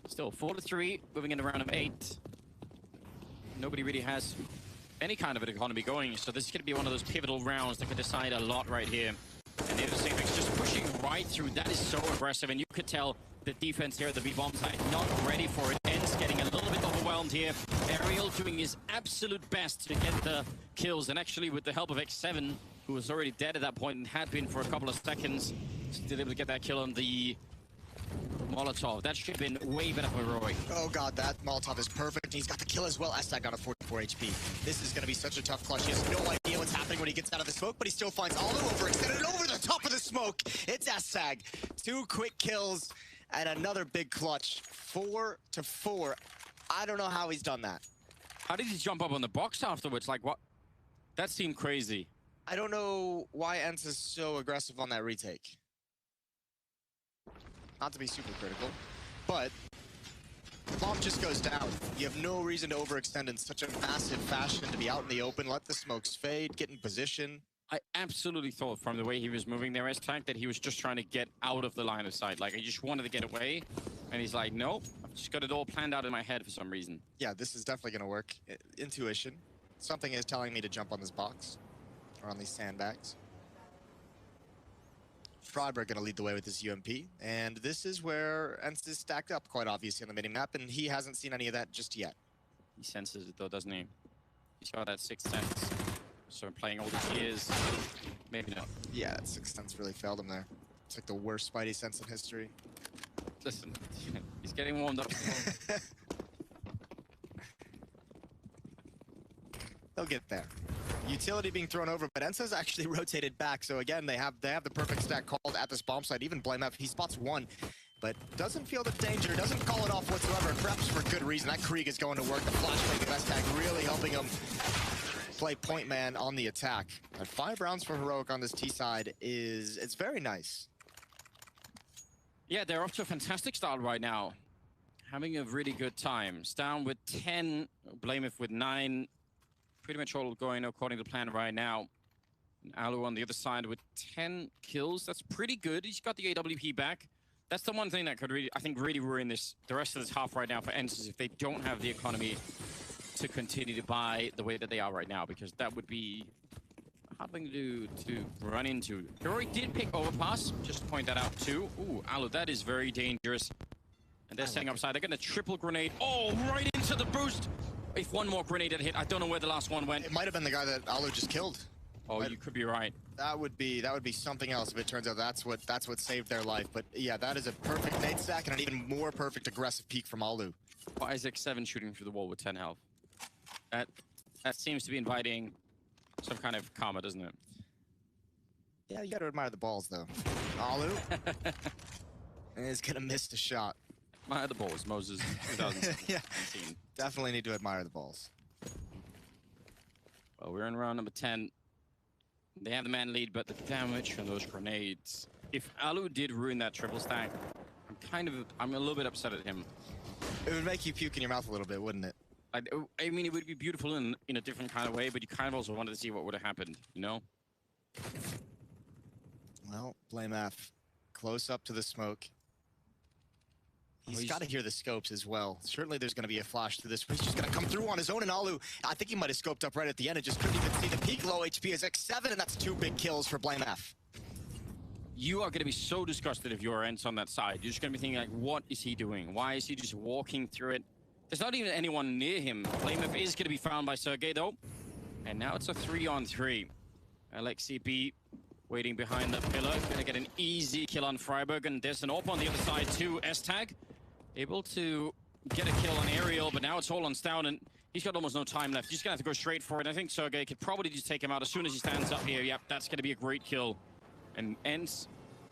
Still 4-3, moving into round of 8. Nobody really has any kind of an economy going, so this is going to be one of those pivotal rounds that could decide a lot right here. And the same thing's just pushing right through. That is so aggressive, and you could tell the defense here at the B-bomb side not ready for it. Ents getting a little bit overwhelmed here. Ariel doing his absolute best to get the kills, and actually with the help of X7, who was already dead at that point and had been for a couple of seconds, still able to get that kill on the Molotov. That should have been way better for Heroic. Oh god, that Molotov is perfect. He's got the kill as well. Estag got a 44 HP. This is going to be such a tough clutch. He has no idea what's happening when he gets out of the smoke, but he still finds Alu overextended over the top of the smoke. It's Estag. 2 quick kills and another big clutch. 4-4. I don't know how he's done that. How did he jump up on the box afterwards? Like, what? That seemed crazy. I don't know why Ents is so aggressive on that retake. Not to be super critical, but the bomb just goes down. You have no reason to overextend in such a massive fashion, to be out in the open, let the smokes fade, get in position. I absolutely thought from the way he was moving there, Esl, that he was just trying to get out of the line of sight. Like, he just wanted to get away. And he's like, nope, I've just got it all planned out in my head for some reason. Yeah, this is definitely going to work. Intuition. Something is telling me to jump on this box, or on these sandbags. Freiburg going to lead the way with his UMP, and this is where Ents is stacked up quite obviously on the minimap, and he hasn't seen any of that just yet. He senses it though, doesn't he? He's got that sixth sense. So playing all these years, maybe not. Yeah, that sixth sense really failed him there. It's like the worst Spidey sense in history. Listen, he's getting warmed up. They'll get there. Utility being thrown over, but Ents has actually rotated back. So again, they have the perfect stack called at this bomb site. Even Blame F, he spots one, but doesn't feel the danger, doesn't call it off whatsoever. Perhaps for good reason. That Krieg is going to work. The flashbang of Estag really helping him play point man on the attack. And 5 rounds for Heroic on this T side it's very nice. Yeah, they're off to a fantastic start right now. Having a really good time. Down with 10, Blameth with 9. Pretty much all going according to plan right now. And Alu on the other side with 10 kills. That's pretty good. He's got the AWP back. That's the one thing that could really, I think, really ruin the rest of this half right now for Ents is if they don't have the economy to continue to buy the way that they are right now, because that would be a hard thing to run into. Heroic did pick overpass, just to point that out too. Ooh, Alu, that is very dangerous. And they're setting upside. They're going to triple grenade. Oh, right into the boost. If one more grenade had hit, I don't know where the last one went. It might have been the guy that Alu just killed. Oh, you could be right. That would be something else if it turns out that's what saved their life. But yeah, that is a perfect nade stack and an even more perfect aggressive peek from Alu. Why is X7 shooting through the wall with 10 health? That seems to be inviting some kind of karma, doesn't it? Yeah, you got to admire the balls though. Alu is gonna miss the shot. Admire the balls, Moses. 2017. Yeah, definitely need to admire the balls. Well, we're in round number 10. They have the man lead, but the damage from those grenades. If Alu did ruin that triple stack, I'm a little bit upset at him. It would make you puke in your mouth a little bit, wouldn't it? I mean, it would be beautiful in a different kind of way, but you kind of also wanted to see what would have happened, you know? Well, Blame F. Close up to the smoke. He's got to hear the scopes as well. Certainly there's going to be a flash through this. He's just going to come through on his own, and Alu, I think he might have scoped up right at the end and just couldn't even see the peak. Low HP is X7, and that's 2 big kills for Blame F. You are going to be so disgusted if you're Ents on that side. You're just going to be thinking, like, what is he doing? Why is he just walking through it? There's not even anyone near him. Flameth is going to be found by Sergey, though. And now it's a 3-on-3. LXCP waiting behind the pillar. Going to get an easy kill on Freiburg. And there's an AWP on the other side, too. S-Tag able to get a kill on Aerial, but now it's all on Stout, and he's got almost no time left. He's going to have to go straight for it. I think Sergey could probably just take him out as soon as he stands up here. Yep, that's going to be a great kill. And ends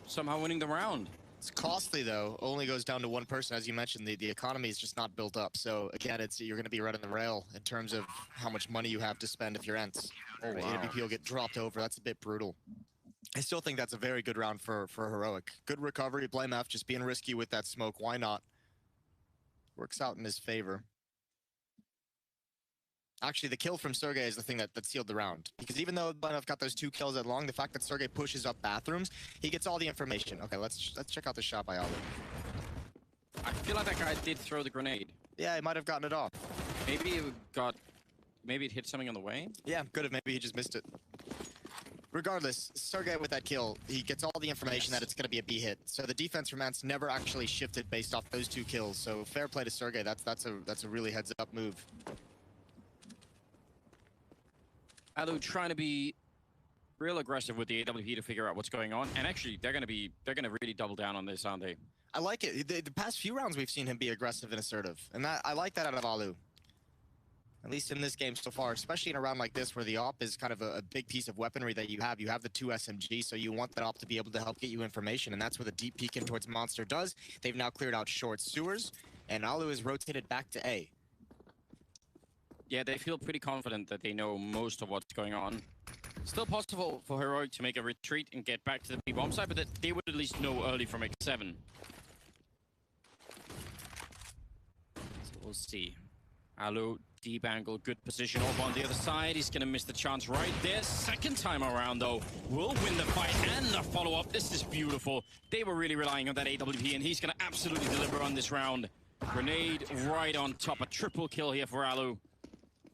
somehow winning the round. It's costly, though. Only goes down to one person. As you mentioned, the economy is just not built up. So, again, you're going to be running the rail in terms of how much money you have to spend if you're Ents. Oh, wow. AWP will get dropped over. That's a bit brutal. I still think that's a very good round for Heroic. Good recovery. Blame F, just being risky with that smoke. Why not? Works out in his favor. Actually, the kill from Sergey is the thing that sealed the round. Because even though Blenov got those 2 kills at long, the fact that Sergey pushes up bathrooms, he gets all the information. Okay, let's check out the shot by Ali. I feel like that guy did throw the grenade. Yeah, he might have gotten it off. Maybe it hit something on the way? Yeah, could have. Maybe he just missed it. Regardless, Sergey with that kill, he gets all the information that it's going to be a B hit. So the defense from Ents never actually shifted based off those 2 kills. So fair play to Sergey. That's a really heads-up move. Alu trying to be real aggressive with the AWP to figure out what's going on, and actually they're gonna really double down on this, aren't they? I like it. The past few rounds we've seen him be aggressive and assertive, and I like that out of Alu. At least in this game so far, especially in a round like this where the AWP is kind of a big piece of weaponry that you have. You have the 2 SMG, so you want that AWP to be able to help get you information, and that's what the deep peek in towards Monster does. They've now cleared out short sewers, and Alu is rotated back to A. Yeah, they feel pretty confident that they know most of what's going on. Still possible for Heroic to make a retreat and get back to the B-bomb side, but that they would at least know early from X7. So we'll see. Alu, deep angle, good position over on the other side. He's going to miss the chance right there. Second time around, though, will win the fight and the follow-up. This is beautiful. They were really relying on that AWP, and he's going to absolutely deliver on this round. Grenade right on top. A triple kill here for Alu.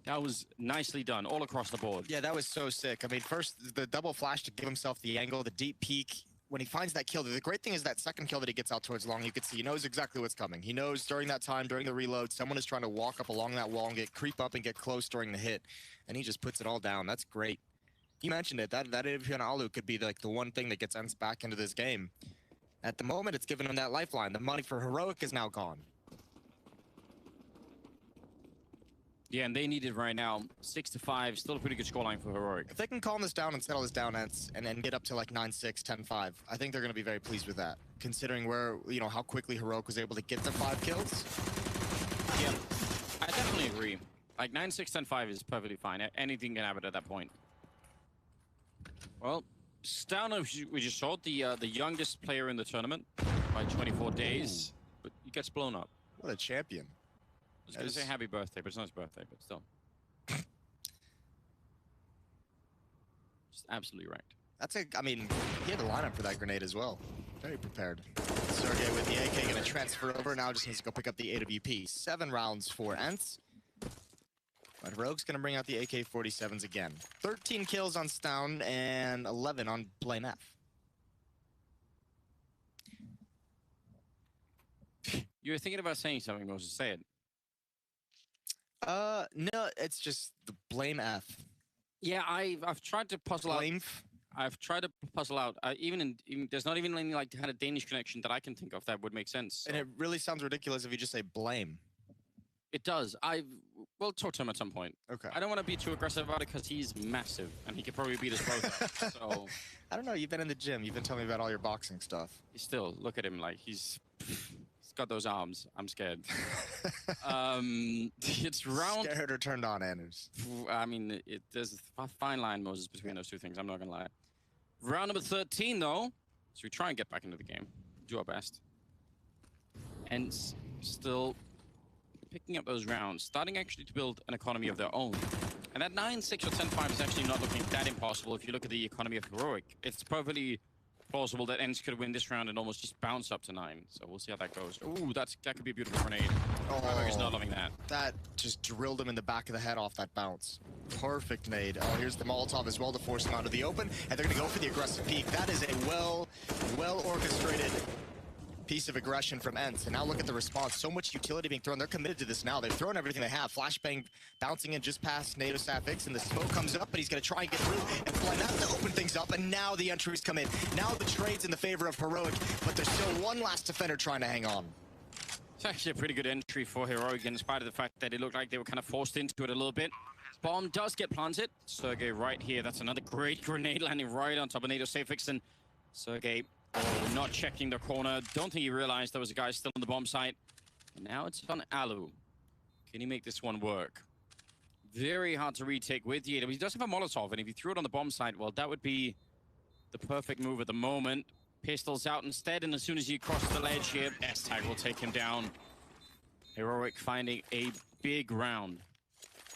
That was nicely done all across the board. Yeah, that was so sick. I mean, first, the double flash to give himself the angle, the deep peek. When he finds that kill, the great thing is that second kill that he gets out towards long, you can see he knows exactly what's coming. He knows during that time, during the reload, someone is trying to walk up along that wall and creep up and get close during the hit. And he just puts it all down. That's great. You mentioned it. That AWP on Alu could be like the one thing that gets Ents back into this game. At the moment, it's given him that lifeline. The money for Heroic is now gone. Yeah, and they need it right now. 6-5, still a pretty good scoreline for Heroic. If they can calm this down and settle this down, Ents, and then get up to like 9-6, 10-5, I think they're going to be very pleased with that, considering where, how quickly Heroic was able to get the 5 kills. Yeah, I definitely agree. Like 9-6, 10-5 is perfectly fine. Anything can happen at that point. Well, Stauner, we just saw the youngest player in the tournament by 24 days, but he gets blown up. What a champion. I was going to say happy birthday, but it's not his birthday, but still. Just absolutely right. I mean, he had a lineup for that grenade as well. Very prepared. Sergey with the AK going to transfer over. Now just needs to go pick up the AWP. 7 rounds for Ents. But Rogue's going to bring out the AK-47s again. 13 kills on Stoun and 11 on Blame F. You were thinking about saying something, Moses. Say it. No, it's just the Blame F. Yeah, I've tried to puzzle out. I've tried to puzzle out. Even there's not even any like kind of Danish connection that I can think of that would make sense. So. And it really sounds ridiculous if you just say blame. It does. We'll talk to him at some point. Okay. I don't want to be too aggressive about it because he's massive and he could probably beat us both up. So I don't know. You've been in the gym. You've been telling me about all your boxing stuff. Still, look at him. Like he's got those arms. I'm scared. It's round. Scared or turned on, Anders? I mean, there's a fine line, Moses, between those two things. I'm not gonna lie. Round number 13, though. So we try and get back into the game. Do our best. And still picking up those rounds, starting actually to build an economy of their own. And that 9-6 or 10-5 is actually not looking that impossible if you look at the economy of Heroic. It's perfectly possible that Ents could win this round and almost just bounce up to 9. So we'll see how that goes. Ooh, that could be a beautiful grenade. He's not loving that. That just drilled him in the back of the head off that bounce. Perfect nade. Oh, here's the Molotov as well to force him out of the open. And they're going to go for the aggressive peek. That is a well orchestrated piece of aggression from Ents. And now look at the response. So much utility being thrown. They're committed to this now. They've thrown everything they have. Flashbang bouncing in just past NATO Safix, and the smoke comes up, but he's going to try and get through. And Fly has to open things up, and now the entries come in. Now the trade's in the favor of Heroic, but there's still one last defender trying to hang on. It's actually a pretty good entry for Heroic, in spite of the fact that it looked like they were kind of forced into it a little bit. Bomb does get planted. Sergey right here. That's another great grenade landing right on top of NATO Safix, and Sergey not checking the corner. Don't think he realized there was a guy still on the bomb site. And now it's on Alu. Can he make this one work? Very hard to retake with Yedo. He does have a Molotov, and if he threw it on the bomb site, well, that would be the perfect move at the moment. Pistols out instead, and as soon as he crosses the ledge here, S-Tag will take him down. Heroic finding a big round.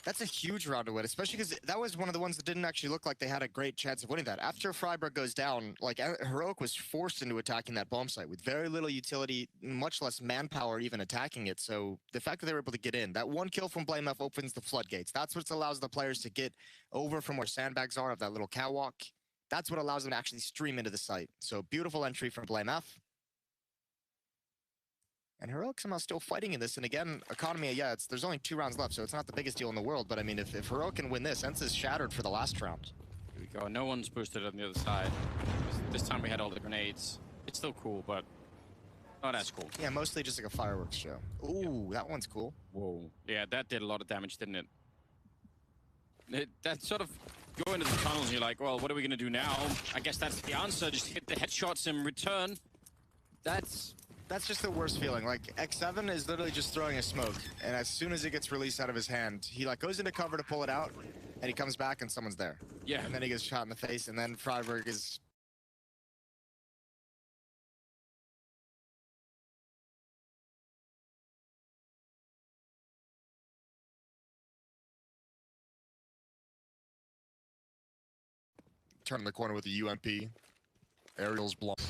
That's a huge round to win, especially because that was one of the ones that didn't actually look like they had a great chance of winning that. After Freiburg goes down, like, Heroic was forced into attacking that bomb site with very little utility, much less manpower even attacking it. So the fact that they were able to get in, that one kill from Blame F opens the floodgates. That's what allows the players to get over from where sandbags are of that little catwalk. That's what allows them to actually stream into the site. So beautiful entry from Blame F. And Heroic somehow still fighting in this. And again, Economy, yeah, there's only 2 rounds left, so it's not the biggest deal in the world. But I mean, if Heroic can win this, Ents is shattered for the last round. Here we go. No one's boosted on the other side. This time we had all the grenades. It's still cool, but not as cool. Yeah, mostly just like a fireworks show. Ooh, that one's cool. Whoa. Yeah, that did a lot of damage, didn't it? That sort of go into the tunnels, you're like, well, what are we going to do now? I guess that's the answer. Just hit the headshots in return. That's just the worst feeling. Like, X7 is literally just throwing a smoke, and as soon as it gets released out of his hand, he like goes into cover to pull it out, and he comes back and someone's there. Yeah. And then he gets shot in the face, and then Freiburg is... turning the corner with the UMP. Aerial's blocked.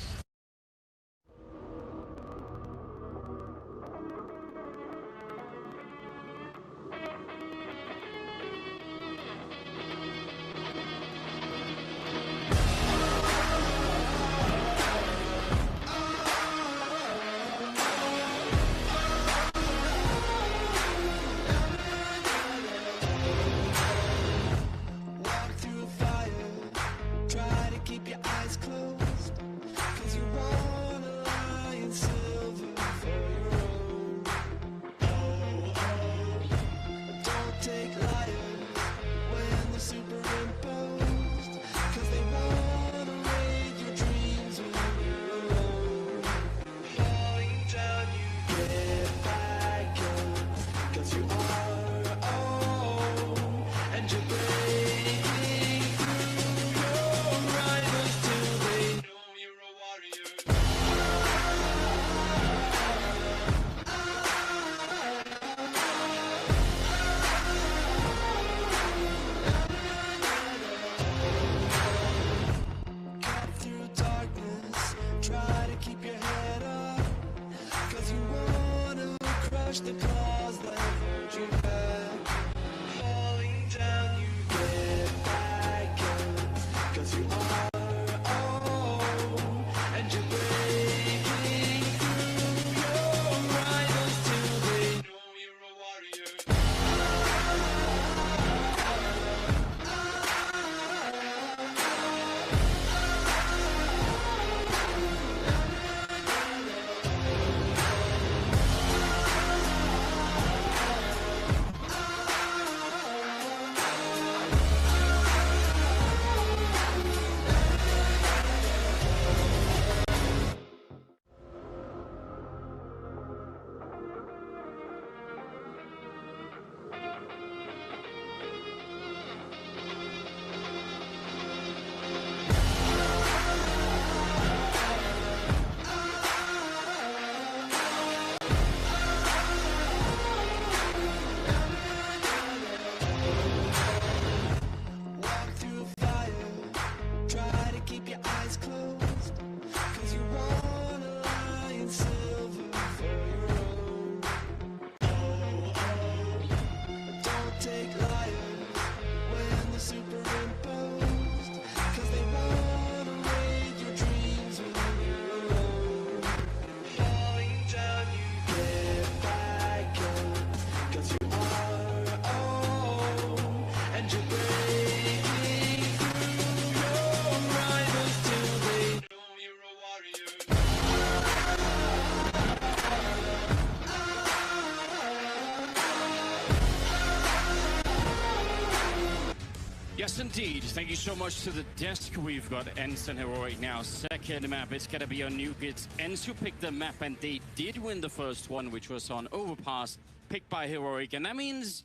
Yes, indeed. Thank you so much to the desk. We've got Ens and Heroic now. Second map, it's going to be on Nuke. It's Ens who picked the map, and they did win the first one, which was on Overpass, picked by Heroic. And that means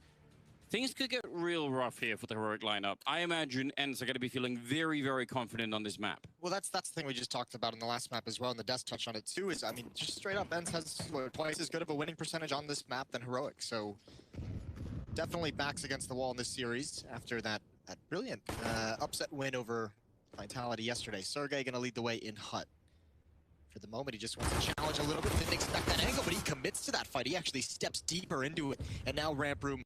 things could get real rough here for the Heroic lineup. I imagine Ens are going to be feeling very, very confident on this map. Well, that's the thing we just talked about in the last map as well, and the desk touched on it too, is, I mean, just straight up, Ens has twice as good of a winning percentage on this map than Heroic, so definitely backs against the wall in this series after that brilliant upset win over Vitality yesterday. Sergey going to lead the way in Hut. For the moment, he just wants to challenge a little bit. Didn't expect that angle, but he commits to that fight. He actually steps deeper into it. And now Ramp Room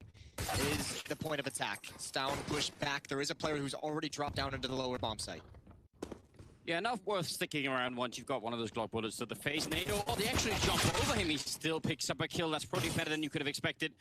is the point of attack. Stown pushed back. There is a player who's already dropped down into the lower bomb site. Yeah, not worth sticking around once you've got one of those Glock bullets to the face. NATO, oh, they actually jump over him. He still picks up a kill. That's probably better than you could have expected.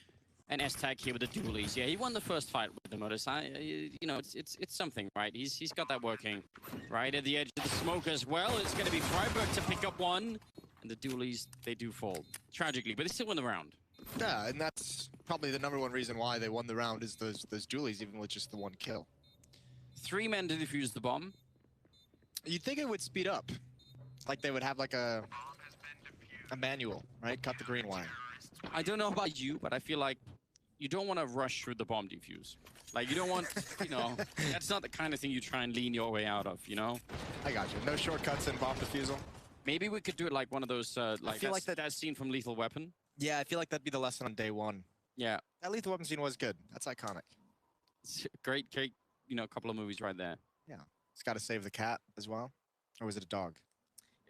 And S-Tag here with the dualies. Yeah, he won the first fight with the Modus. You know, it's something, right? He's got that working. Right at the edge of the smoke as well. It's going to be Freiburg to pick up one. And the dualies, they do fall. Tragically, but they still win the round. Yeah, and that's probably the #1 reason why they won the round is those dualies, even with just the one kill. 3 men to defuse the bomb. You'd think it would speed up. Like they would have like a manual, right? Cut the green wire. I don't know about you, but I feel like you don't want to rush through the bomb defuse. Like, you don't want, you know, that's not the kind of thing you try and lean your way out of, you know? I got you. No shortcuts in bomb defusal. Maybe we could do it like one of those, like, feel like that scene from Lethal Weapon. Yeah, I feel like that'd be the lesson on day one. Yeah. That Lethal Weapon scene was good. That's iconic. It's great, you know, couple of movies right there. Yeah. It's got to save the cat as well. Or was it a dog?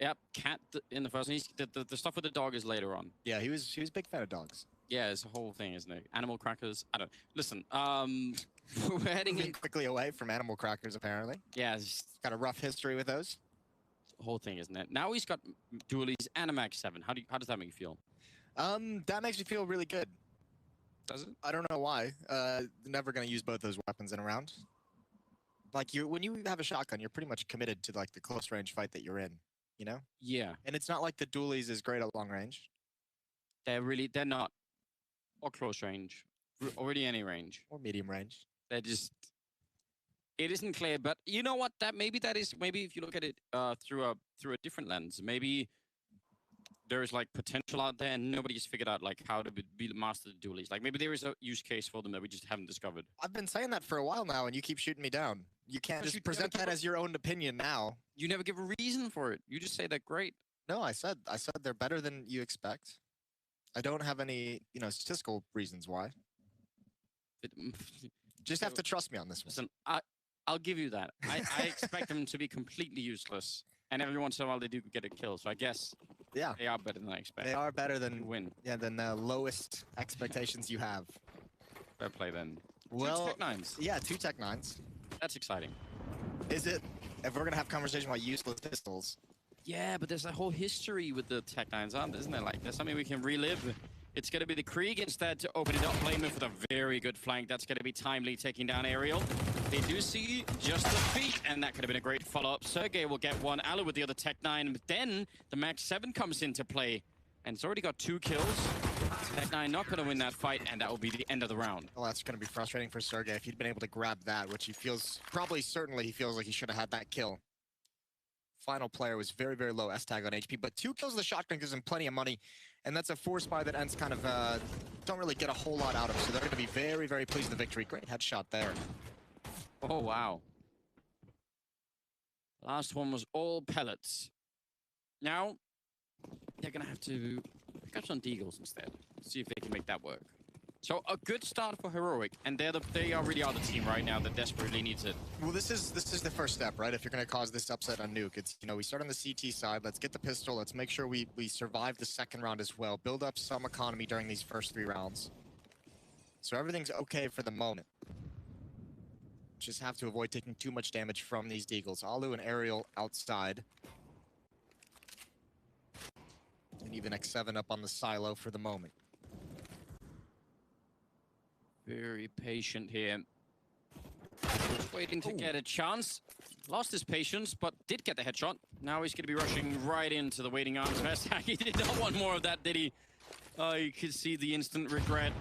Yep, cat in the first one. The stuff with the dog is later on. Yeah, he was a big fan of dogs. Yeah, it's a whole thing, isn't it? Animal crackers. I don't. Listen, we're heading in quickly away from animal crackers, apparently. Yeah, got a rough history with those. Whole thing, isn't it? Now he's got dualies and a Max 7. How does that make you feel? That makes me feel really good. Does it? I don't know why. Never gonna use both those weapons in a round. Like when you have a shotgun, you're pretty much committed to like the close range fight that you're in. You know? Yeah. And it's not like the dualies is great at long range. They're not. Or close range. Or really any range. Or medium range. They're just, it isn't clear, but you know what? Maybe if you look at it through a different lens, maybe there's like potential out there and nobody's figured out like how to be master the dualies. Like maybe there is a use case for them that we just haven't discovered. I've been saying that for a while now and you keep shooting me down. You can't just present that as your own opinion now. You never give a reason for it. You just say they're great. No, I said they're better than you expect. I don't have any, you know, statistical reasons why. Just have to trust me on this one. Listen, I'll give you that. I expect them to be completely useless. And every once in a while they do get a kill. So I guess they are better than I expect. They are better than win. Yeah, than the lowest expectations you have. Fair play then. Well, 2 Tech-9s. Yeah, 2 Tech-9s. That's exciting. Is it? If we're gonna have conversation about useless pistols. Yeah, but there's a whole history with the Tech-9s, isn't there? Like, there's something we can relive. It's going to be the Krieg instead to open it up. Blamer with a very good flank. That's going to be Timely taking down Aerial. They do see just the feet, and that could have been a great follow-up. Sergey will get one. Alu with the other Tech-9. But then the Max 7 comes into play, and it's already got 2 kills. Tech-9 not going to win that fight, and that will be the end of the round. Well, that's going to be frustrating for Sergey if he'd been able to grab that, which he feels, certainly he feels like he should have had that kill. Final player was very, very low S-Tag on HP, but 2 kills with the shotgun gives him plenty of money, and that's a force buy that Ents kind of don't really get a whole lot out of, so they're going to be very, very pleased with the victory. Great headshot there. Oh, wow. Last one was all pellets. Now, they're going to have to pick up some deagles instead. See if they can make that work. So a good start for Heroic, and they really are the team right now that desperately needs it. Well, this is the first step, right? If you're going to cause this upset on Nuke, it's, you know, we start on the CT side. Let's get the pistol. Let's make sure we survive the second round as well. Build up some economy during these first 3 rounds. So everything's okay for the moment. Just have to avoid taking too much damage from these deagles. Alu and Aerial outside. And even X7 up on the silo for the moment. Very patient here. Just waiting to get a chance. Lost his patience, but did get the headshot. Now he's going to be rushing right into the waiting arms of S-Tag. He did not want more of that, did he? You could see the instant regret.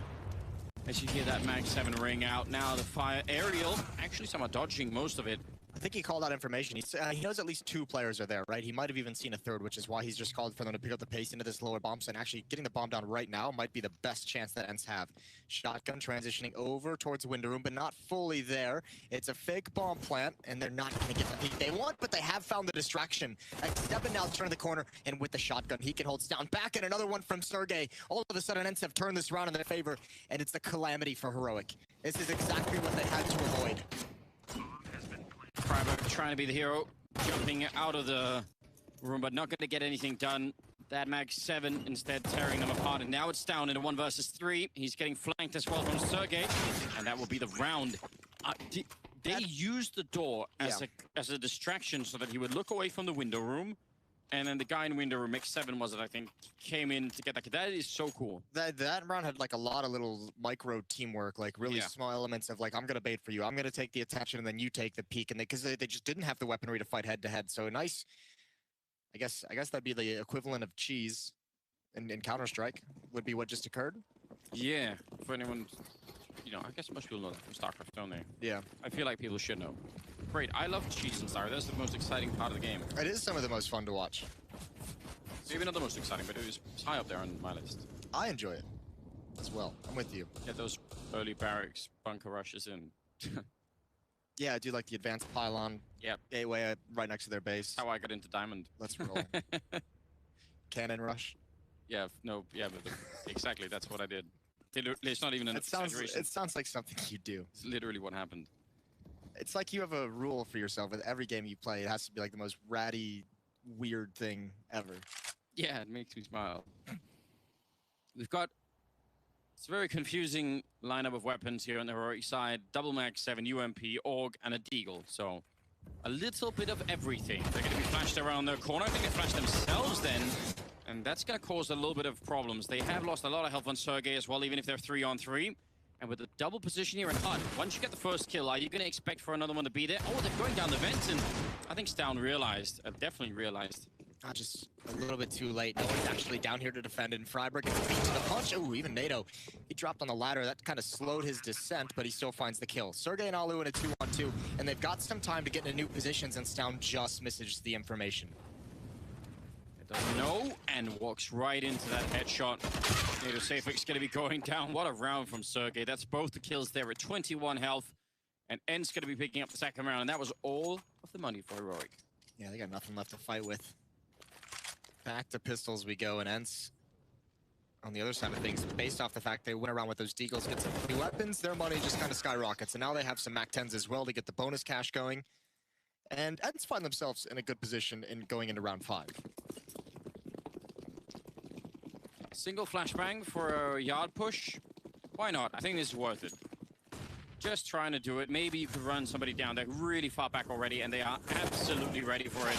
As you hear that Mag 7 ring out, now the fire aerial, actually somehow dodging most of it. I think he called out information. He knows at least 2 players are there, right? He might have even seen a third, which is why he's just called for them to pick up the pace into this lower bombs. And actually getting the bomb down right now might be the best chance that Ents have. Shotgun transitioning over towards window room, but not fully there. It's a fake bomb plant, and they're not going to get the peak they want, but they have found the distraction. X7 now turning the corner, and with the shotgun, he can hold us down. Back, and another one from Sergey. All of a sudden, Ents have turned this round in their favor, and it's a calamity for Heroic. This is exactly what they had to avoid. Freiburg trying to be the hero, jumping out of the room, but not going to get anything done. That Mag 7 instead tearing them apart, and now it's down into 1 versus 3. He's getting flanked as well from Sergey, and that will be the round. They used the door as a distraction so that he would look away from the window room, and then the guy in window room, X7 was it, I think, came in to get that. That is so cool. That round had like a lot of little micro teamwork, like really small elements of like, I'm going to bait for you, I'm going to take the attention, and then you take the peek, and because they just didn't have the weaponry to fight head to head. So nice. I guess that'd be the equivalent of cheese in Counter-Strike would be what just occurred. Yeah, for anyone, you know, I guess most people know that from StarCraft, don't they? Yeah. I feel like people should know. Great, I love cheese in StarCraft. That's the most exciting part of the game. It is some of the most fun to watch. Maybe not the most exciting, but it was high up there on my list. I enjoy it as well. I'm with you. Get those early barracks bunker rushes in. Yeah, I do like the advanced pylon. Yep. Gateway right next to their base. How I got into Diamond. Let's roll. Cannon rush. Yeah, no, yeah, but exactly, that's what I did. It's not even an exaggeration. It sounds like something you do. It's literally what happened. It's like you have a rule for yourself with every game you play. It has to be like the most ratty, weird thing ever. Yeah, it makes me smile. We've got it's a very confusing lineup of weapons here on the heroic side. Double Mag 7, UMP, AUG, and a Deagle. So a little bit of everything. They're going to be flashed around their corner. I think they flashed themselves then. And that's going to cause a little bit of problems. They have lost a lot of health on Sergey as well, even if they're 3-on-3. And with the double position here in HUD, once you get the first kill, are you going to expect for another one to be there? Oh, they're going down the vents, and I think Stown realized, definitely realized. Just a little bit too late. No one's actually down here to defend, and Freiburg gets beat to the punch. Oh, even NATO. He dropped on the ladder. That kind of slowed his descent, but he still finds the kill. Sergey and Alu in a 2-on-2, and they've got some time to get into new positions, and Stown just misses the information. Doesn't know, and walks right into that headshot. NATO Safex going to be going down. What a round from Sergey. That's both the kills there at 21 health, and Ents going to be picking up the second round, and that was all of the money for Heroic. Yeah, they got nothing left to fight with. Back to pistols we go, and Ents on the other side of things, based off the fact they went around with those Deagles, get some new weapons, their money just kind of skyrockets, and now they have some MAC-10s as well to get the bonus cash going. And Ents find themselves in a good position in going into round 5. Single flashbang for a yard push. Why not? I think this is worth it. Just trying to do it. Maybe you could run somebody down. They're really far back already, and they are absolutely ready for it.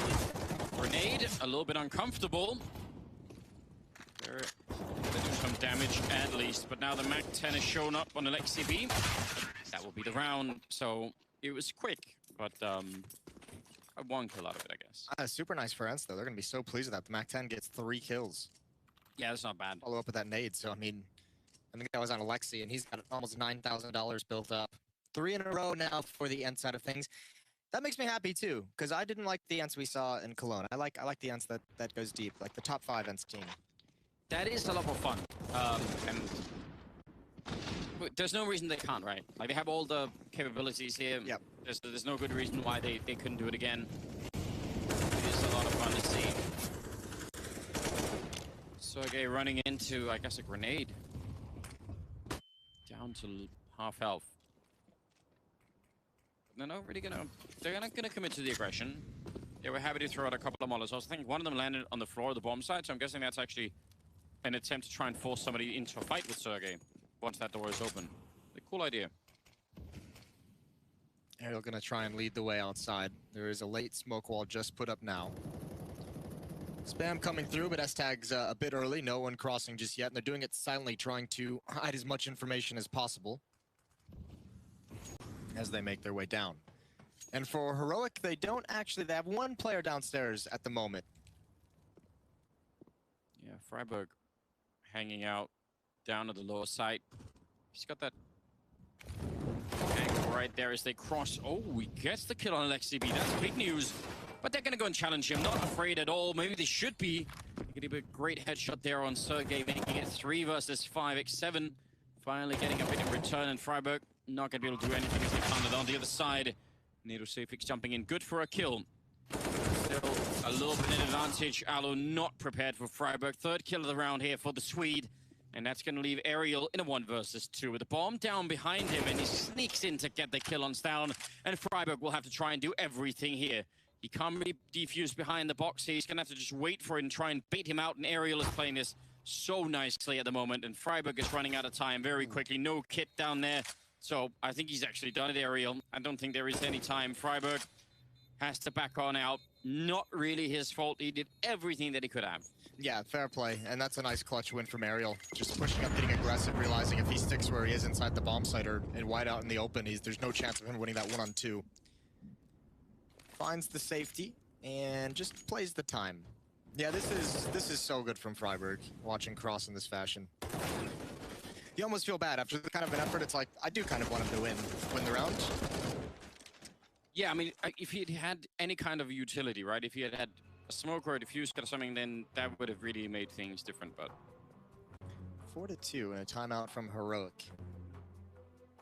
Grenade, a little bit uncomfortable. They do some damage at least, but now the MAC-10 has shown up on Alexi B. That will be the round, so it was quick, but one kill out of it, I guess. Super nice for Ents, though. They're going to be so pleased with that. The MAC-10 gets 3 kills. Yeah, that's not bad. Follow up with that nade, so I mean, I think that was on Alexi, and he's got almost $9,000 built up. 3 in a row now for the Ents side of things. That makes me happy too, because I didn't like the Ents we saw in Cologne. I like the Ents that goes deep, like the top 5 Ents team. That is a lot more fun, and there's no reason they can't, right? Like they have all the capabilities here. Yep. There's no good reason why they couldn't do it again. It is a lot of fun to see. Sergey running into, I guess, a grenade. Down to half health. They're not really they're not gonna commit to the aggression. They were happy to throw out a couple of Molotovs. I think one of them landed on the floor of the bomb site, so I'm guessing that's actually an attempt to try and force somebody into a fight with Sergey once that door is open. A cool idea. Ariel gonna try and lead the way outside. There is a late smoke wall just put up now. Spam coming through, but S-Tag's a bit early. No one crossing just yet, and they're doing it silently, trying to hide as much information as possible as they make their way down. And for Heroic, they have 1 player downstairs at the moment. Yeah, Freiburg hanging out down at the lower site. He's got that angle right there as they cross. Oh, he gets the kill on Alexi B. That's big news. But they're going to go and challenge him. Not afraid at all. Maybe they should be. Getting a great headshot there on Sergey, making it 3 versus 5. X7 finally getting a bit in return, and Freiburg not going to be able to do anything as they found it on the other side. Nado Safix jumping in. Good for a kill. Still a little bit in advantage. Alo not prepared for Freiburg. 3rd kill of the round here for the Swede. And that's going to leave Ariel in a 1 versus 2 with the bomb down behind him, and he sneaks in to get the kill on Stown. And Freiburg will have to try and do everything here. He can't really defuse behind the box here. He's going to have to just wait for it and try and bait him out. And Ariel is playing this so nicely at the moment. And Freiburg is running out of time very quickly. No kit down there. So I think he's actually done it, Ariel. I don't think there is any time. Freiburg has to back on out. Not really his fault. He did everything that he could have. Yeah, fair play. And that's a nice clutch win from Ariel. Just pushing up, getting aggressive, realizing if he sticks where he is inside the bomb site or in wide out in the open, there's no chance of him winning that 1-on-2. Finds the safety and just plays the time. Yeah, this is so good from Freiburg, watching Cross in this fashion. You almost feel bad after the kind of an effort. It's like, I do kind of want him to win the round. Yeah, I mean, if he had had any kind of utility, right? If he had had a smoke or a diffuse or something, then that would have really made things different, but... 4-2 and a timeout from Heroic.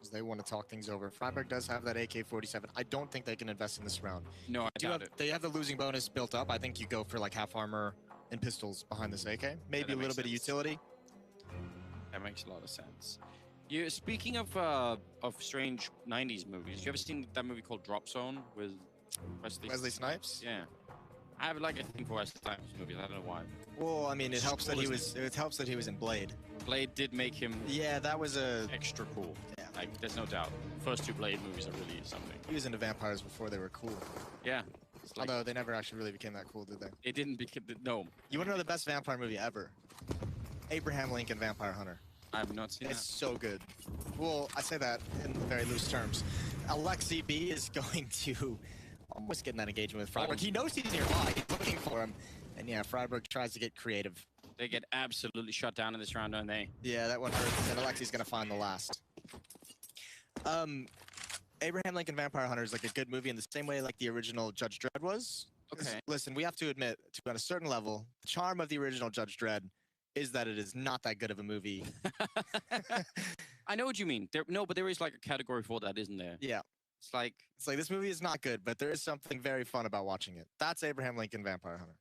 As they want to talk things over. Freiburg does have that AK-47. I don't think they can invest in this round. No, I doubt it. They have the losing bonus built up. I think you go for like half armor and pistols behind this AK. Maybe a little bit of utility. That makes a lot of sense. You speaking of strange 90s movies, you ever seen that movie called Drop Zone with Wesley Snipes? Yeah. I have like a thing for Wesley Snipes movies. I don't know why. Well, I mean, it helps that he was in Blade. Blade did make him. Yeah, that was extra cool. Yeah, like there's no doubt. First 2 Blade movies are really something. He was into vampires before they were cool. Yeah. Like, although they never actually really became that cool, did they? It didn't become no. You want to know the best vampire movie ever? Abraham Lincoln Vampire Hunter. I have not seen it. It's so good. Well, I say that in very loose terms. Alexi B is going to almost get in that engagement with Freiburg. He knows he's nearby. He's looking for him. And yeah, Freiburg tries to get creative. They get absolutely shut down in this round, don't they? Yeah, that one hurts. And Alexi's going to find the last. Abraham Lincoln Vampire Hunter is like a good movie in the same way like the original Judge Dredd was. Okay. Listen, we have to admit, on a certain level, the charm of the original Judge Dredd is that it is not that good of a movie. I know what you mean. But there is like a category for that, isn't there? Yeah. It's like this movie is not good, but there is something very fun about watching it. That's Abraham Lincoln Vampire Hunter.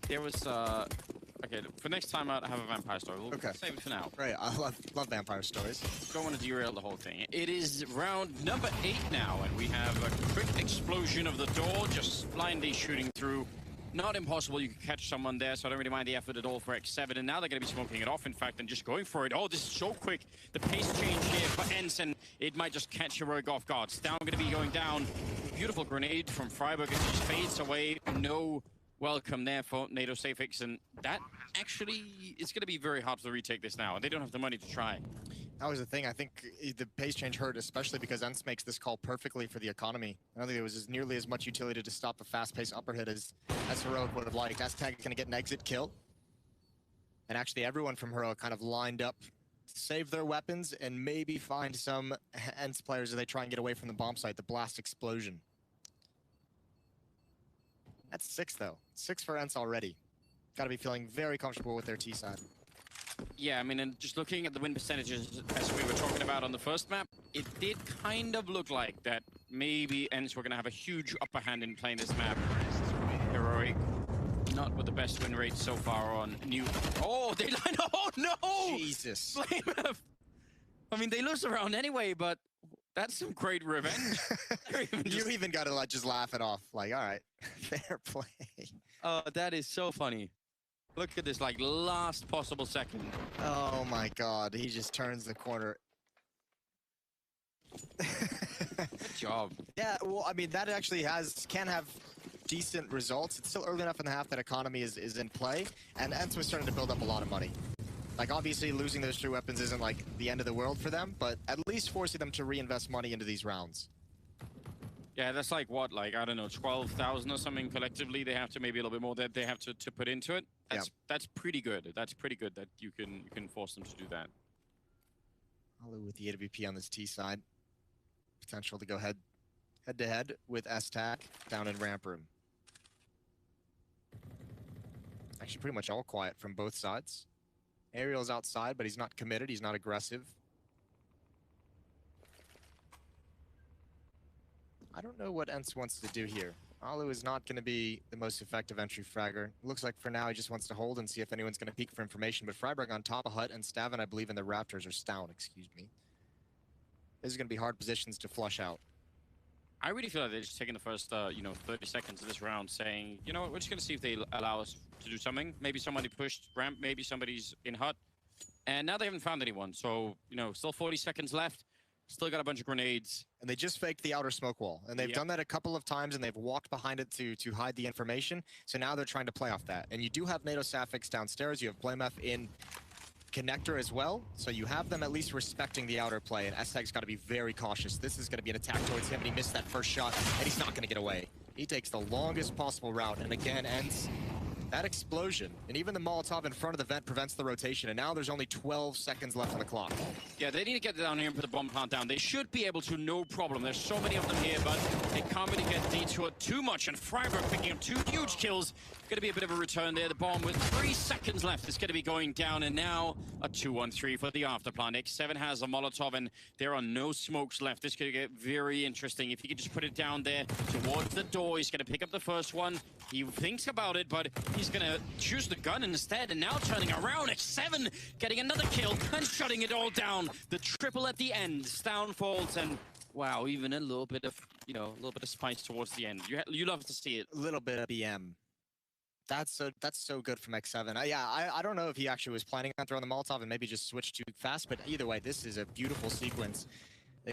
There was okay, for next time out, I have a vampire story. We'll save it for now. Right, I love vampire stories. Don't want to derail the whole thing. It is round number 8 now, and we have a quick explosion of the door, just blindly shooting through. Not impossible, you can catch someone there, so I don't really mind the effort at all for X7, and now they're going to be smoking it off, in fact, and just going for it. Oh, this is so quick. The pace change here for Ensign, it might just catch Heroic off guard. Stown going to be going down. Beautiful grenade from Freiburg, it just fades away. No welcome there for Nado Safix, and that actually is going to be very hard to retake this now, and they don't have the money to try. That was the thing. I think the pace change hurt, especially because Ents makes this call perfectly for the economy. I don't think there was nearly as much utility to stop a fast-paced upper hit as Heroic would have liked. Aztec going to get an exit kill. And actually everyone from Heroic kind of lined up to save their weapons and maybe find some Ents players as they try and get away from the bomb site, the blast explosion. That's 6, though. 6 for Ents already. Got to be feeling very comfortable with their T side. Yeah, I mean, and just looking at the win percentages as we were talking about on the first map, it did kind of look like that maybe Ents were going to have a huge upper hand in playing this map. Heroic, not with the best win rate so far on new. Oh, they line up. Oh, no! Jesus. I mean, they lose around anyway, but that's some great revenge. You even got to like just laugh it off. Like, all right, fair play. Oh, that is so funny. Look at this, like, last possible second. Oh, my God. He just turns the corner. Good job. Yeah, well, I mean, that actually can have decent results. It's still early enough in the half that economy is in play, and Ents was starting to build up a lot of money. Like, obviously, losing those 3 weapons isn't, like, the end of the world for them, but at least forcing them to reinvest money into these rounds. Yeah, that's like what, like, I don't know, 12,000 or something collectively. They have to, maybe a little bit more that they have to put into it. That's pretty good. That's pretty good that you can force them to do that. Alu with the AWP on this T side. Potential to go head to head with S-Tac down in ramp room. Actually, pretty much all quiet from both sides. Ariel's outside, but he's not committed. He's not aggressive. I don't know what Ents wants to do here. Alu is not going to be the most effective entry fragger. Looks like for now he just wants to hold and see if anyone's going to peek for information. But Freiburg on top of Hut and Stavin, I believe, in the Raptors are Stown, excuse me. This is going to be hard positions to flush out. I really feel like they're just taking the first, 30 seconds of this round saying, you know what, we're just going to see if they allow us to do something. Maybe somebody pushed ramp, maybe somebody's in Hut. And now they haven't found anyone. So, still 40 seconds left. Still got a bunch of grenades. And they just faked the outer smoke wall. And they've done that a couple of times, and they've walked behind it to hide the information. So now they're trying to play off that. And you do have NATO Sapphics downstairs. You have Playmef in connector as well, so you have them at least respecting the outer play, and S-Tag's got to be very cautious. This is going to be an attack towards him, and he missed that first shot, and he's not going to get away. He takes the longest possible route, and again ends that explosion. And even the Molotov in front of the vent prevents the rotation, and now there's only 12 seconds left on the clock. Yeah, they need to get down here and put the bomb plant down. They should be able to, no problem. There's so many of them here, but they can't really get detoured too much, and Freiburg picking up 2 huge kills. Going to be a bit of a return there. The bomb with 3 seconds left is going to be going down, and now a 2-1-3 for the afterplan. X7 has a Molotov, and there are no smokes left. This could get very interesting. If he could just put it down there towards the door, he's going to pick up the first one. He thinks about it, but he's going to choose the gun instead, and now turning around. X7 getting another kill and shutting it all down. The triple at the end. Down falls, and wow, even a little bit of, a little bit of spice towards the end. You love to see it. A little bit of BM. That's so good from X7. I don't know if he actually was planning on throwing the Molotov and maybe just switched too fast, but either way, this is a beautiful sequence.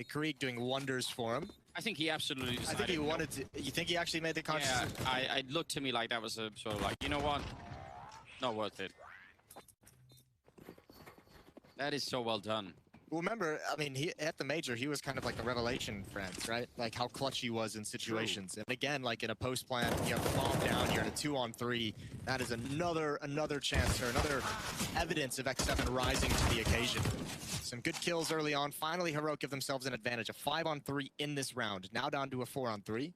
Krieg doing wonders for him. I think he absolutely decided. I think he wanted to. You think he actually made the conscious? Yeah, it looked to me like that was a sort of like, you know what? Not worth it. That is so well done. Well, remember, I mean, at the major, he was kind of like the revelation for Ents, right? Like how clutch he was in situations. True. And again, like in a post plan, you have the bomb down, you're in a 2-on-3. That is another chance or another evidence of X7 rising to the occasion. Some good kills early on. Finally, Heroic give themselves an advantage, a 5-on-3 in this round. Now down to a 4-on-3.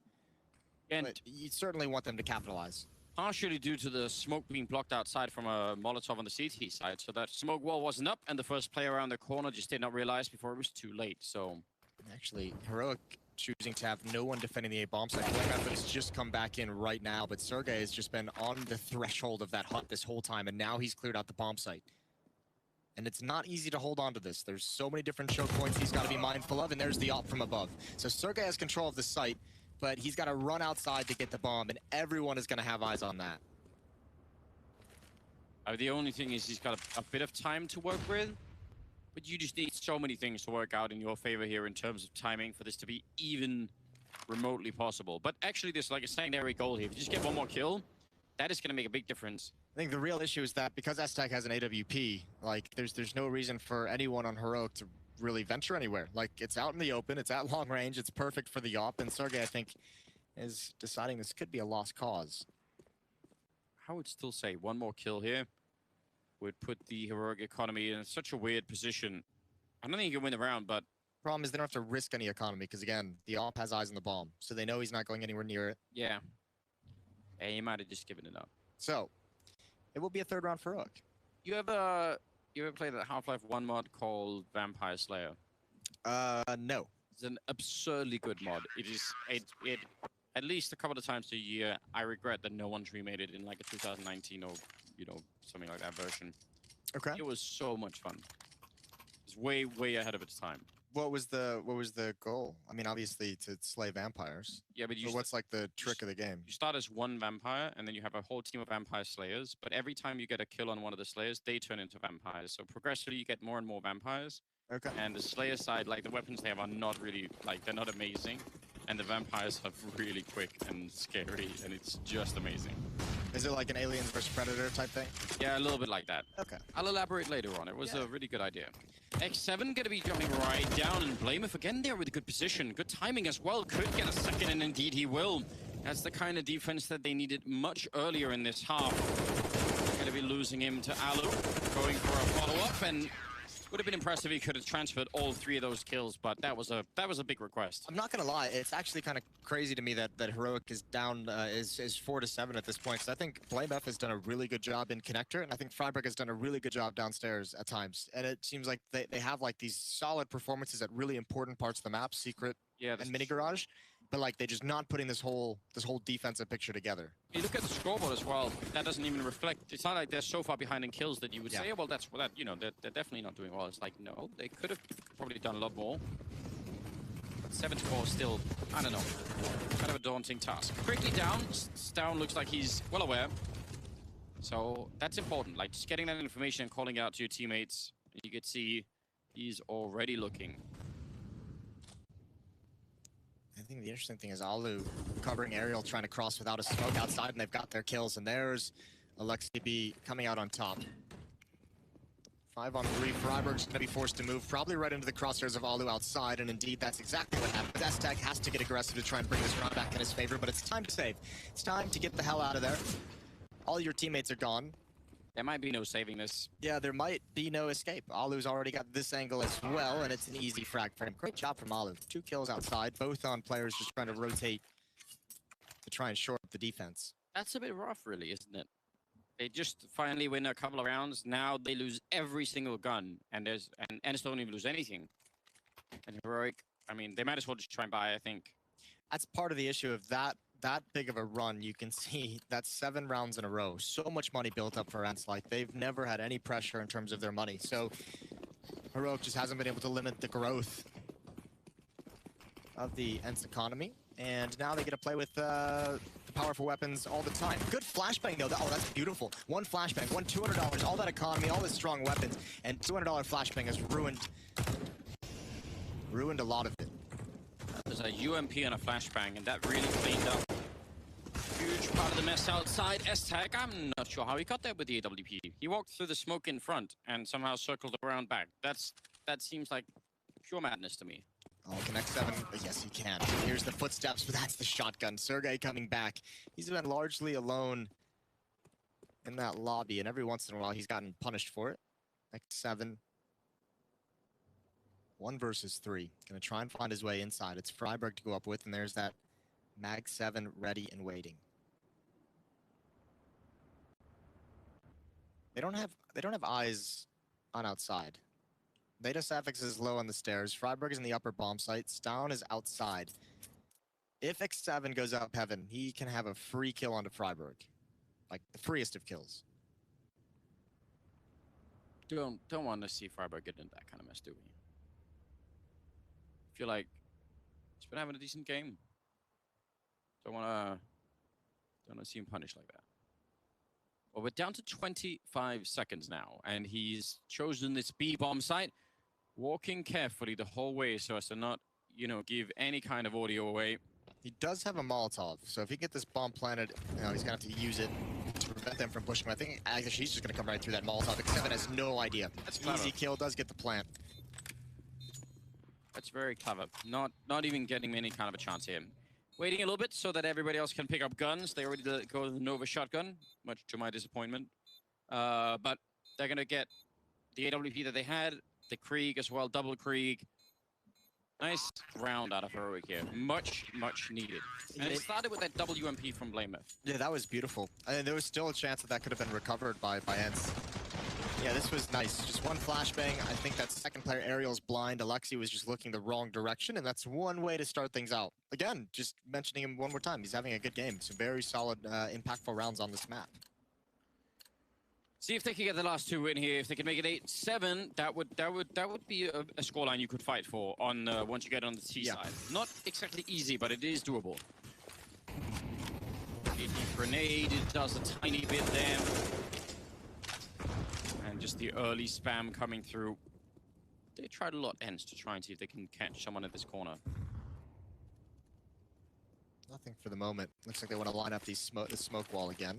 And but you certainly want them to capitalize. Partially due to the smoke being blocked outside from a Molotov on the CT side, so that smoke wall wasn't up, and the first player around the corner just did not realize before it was too late, so... Actually, Heroic choosing to have no one defending the A-bomb site. Playmef has just come back in right now, but Sergey has just been on the threshold of that hut this whole time, and now he's cleared out the bomb site. And it's not easy to hold on to this. There's so many different choke points he's got to be mindful of, and there's the op from above. So Sergey has control of the site, but he's got to run outside to get the bomb, and everyone is going to have eyes on that. The only thing is he's got a bit of time to work with, but you just need so many things to work out in your favor here in terms of timing for this to be even remotely possible. But actually, there's like a secondary goal here. If you just get one more kill, that is going to make a big difference. I think the real issue is that because S-Tac has an AWP, like there's no reason for anyone on Heroic to really venture anywhere. Like, it's out in the open, it's at long range, it's perfect for the op, and Sergey, I think, is deciding this could be a lost cause. I would still say one more kill here would put the Heroic economy in such a weird position. I don't think you can win the round, but... Problem is they don't have to risk any economy, because again, the op has eyes on the bomb, so they know he's not going anywhere near it. Yeah. He might have just given it up. So, it will be a third round for Heroic. You ever played that Half-Life 1 mod called Vampire Slayer? No. It's an absurdly good mod. It at least a couple of times a year, I regret that no one's remade it in like a 2019 or, something like that version. Okay. It was so much fun. It's way, way ahead of its time. What was the goal? I mean, obviously to slay vampires. Yeah, but what's like the trick of the game? You start as one vampire, and then you have a whole team of vampire slayers. But every time you get a kill on one of the slayers, they turn into vampires. So progressively, you get more and more vampires. Okay. And the slayer side, like the weapons they have, are not really they're not amazing, and the vampires are really quick and scary, and it's just amazing. Is it like an Aliens vs Predator type thing? Yeah, a little bit like that. Okay. I'll elaborate later on. It was a really good idea. X7 going to be jumping right down, and Playmef again there with a good position. Good timing as well. Could get a second, and indeed he will. That's the kind of defense that they needed much earlier in this half. Going to be losing him to Alu. Going for a follow-up, and Would have been impressive if he could have transferred all 3 of those kills, but that was a big request. I'm not gonna lie, it's actually kind of crazy to me that Heroic is down is 4-7 at this point. So I think BlameF has done a really good job in connector, and I think Freiburg has done a really good job downstairs at times. And it seems like they have like these solid performances at really important parts of the map, secret and mini garage, but like they're just not putting this whole defensive picture together. You look at the scoreboard as well. That doesn't even reflect. It's not like they're so far behind in kills that you would say, well, that's that. You know, they're definitely not doing well. It's like, no, they could have probably done a lot more. 7-4 still, I don't know, kind of a daunting task. Quickly down. Down looks like he's well aware. So that's important. Like just getting that information and calling out to your teammates. You could see he's already looking. I think the interesting thing is Alu covering Aerial, trying to cross without a smoke outside, and they've got their kills. And there's Alexi B coming out on top. 5 on 3. Freiburg's going to be forced to move, probably right into the crosshairs of Alu outside, and indeed that's exactly what happens. S-Tech has to get aggressive to try and bring this round back in his favor, but it's time to save. It's time to get the hell out of there. All your teammates are gone. There might be no saving this. Yeah, there might be no escape. Alu's already got this angle as well, and it's an easy frag for him. Great job from Alu. 2 kills outside, both on players just trying to rotate to try and shore up the defense. That's a bit rough, really, isn't it? They just finally win a couple of rounds. Now they lose every single gun, and Ennis don't even lose anything. And Heroic, I mean, they might as well just try and buy, I think. That's part of the issue of that big of a run. You can see that's 7 rounds in a row. So much money built up for Ents. Like, they've never had any pressure in terms of their money. So Heroic just hasn't been able to limit the growth of the Ents economy. And now they get to play with the powerful weapons all the time. Good flashbang, though. Oh, that's beautiful. 1 flashbang, won $200, all that economy, all the strong weapons. And $200 flashbang has ruined a lot of it. There's a UMP and a flashbang, and that really cleaned up huge part of the mess outside. S-Tech, I'm not sure how he got there with the AWP. He walked through the smoke in front and somehow circled around back. That seems like pure madness to me. Oh, connect 7. Yes, he can. Here's the footsteps, but that's the shotgun. Sergey coming back. He's been largely alone in that lobby, and every once in a while he's gotten punished for it. Connect 7. 1 versus 3. Gonna try and find his way inside. It's Freiburg to go up with, and there's that Mag 7 ready and waiting. They don't have eyes on outside. Beta Sapphics is low on the stairs. Freiburg is in the upper bomb site. Stown is outside. If X7 goes up heaven, he can have a free kill onto Freiburg. Like, the freest of kills. Don't want to see Freiburg get into that kind of mess, do we? Feel like he's been having a decent game. Don't want to see him punished like that. Well, we're down to 25 seconds now, and he's chosen this B bomb site, walking carefully the whole way so as to not, you know, give any kind of audio away. He does have a Molotov, so if he get this bomb planted, you know, he's gonna have to use it to prevent them from pushing him. I think actually he's just gonna come right through that Molotov. X7 has no idea. That's easy kill, does get the plant. That's very clever. Not even getting any kind of a chance here. Waiting a little bit so that everybody else can pick up guns. They already go with the Nova shotgun, much to my disappointment. But they're gonna get the AWP that they had, the Krieg as well, double Krieg. Nice round out of Heroic here. Much needed. And it started with that WMP from BlameF. Yeah, that was beautiful. And there was still a chance that that could have been recovered by Ents. Yeah, this was nice. Just 1 flashbang. I think that second player, Ariel's blind. Alexi was just looking the wrong direction, and that's one way to start things out. Again, just mentioning him one more time. He's having a good game. Some very solid, impactful rounds on this map. See if they can get the last 2 in here. If they can make it 8-7, that would be a scoreline you could fight for on once you get on the T side. Not exactly easy, but it is doable. Grenade, it does a tiny bit there. And just the early spam coming through. They tried a lot ends to try and see if they can catch someone at this corner. Nothing for the moment. Looks like they want to line up the smoke wall again.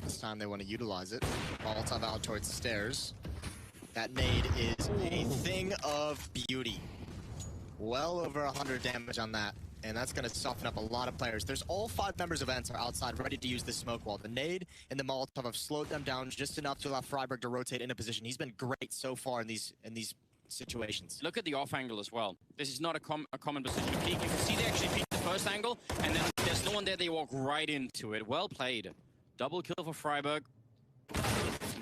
This time they want to utilize it. Molotov out towards the stairs. That nade is a thing of beauty. Well over 100 damage on that. And that's going to soften up a lot of players. There's all 5 members of ENCE are outside ready to use the smoke wall. The nade and the Molotov have slowed them down just enough to allow Freiburg to rotate into position. He's been great so far in these situations. Look at the off angle as well. This is not a common position to peek. You can see they actually peek the first angle, and then there's no one there. They walk right into it. Well played. Double kill for Freiburg.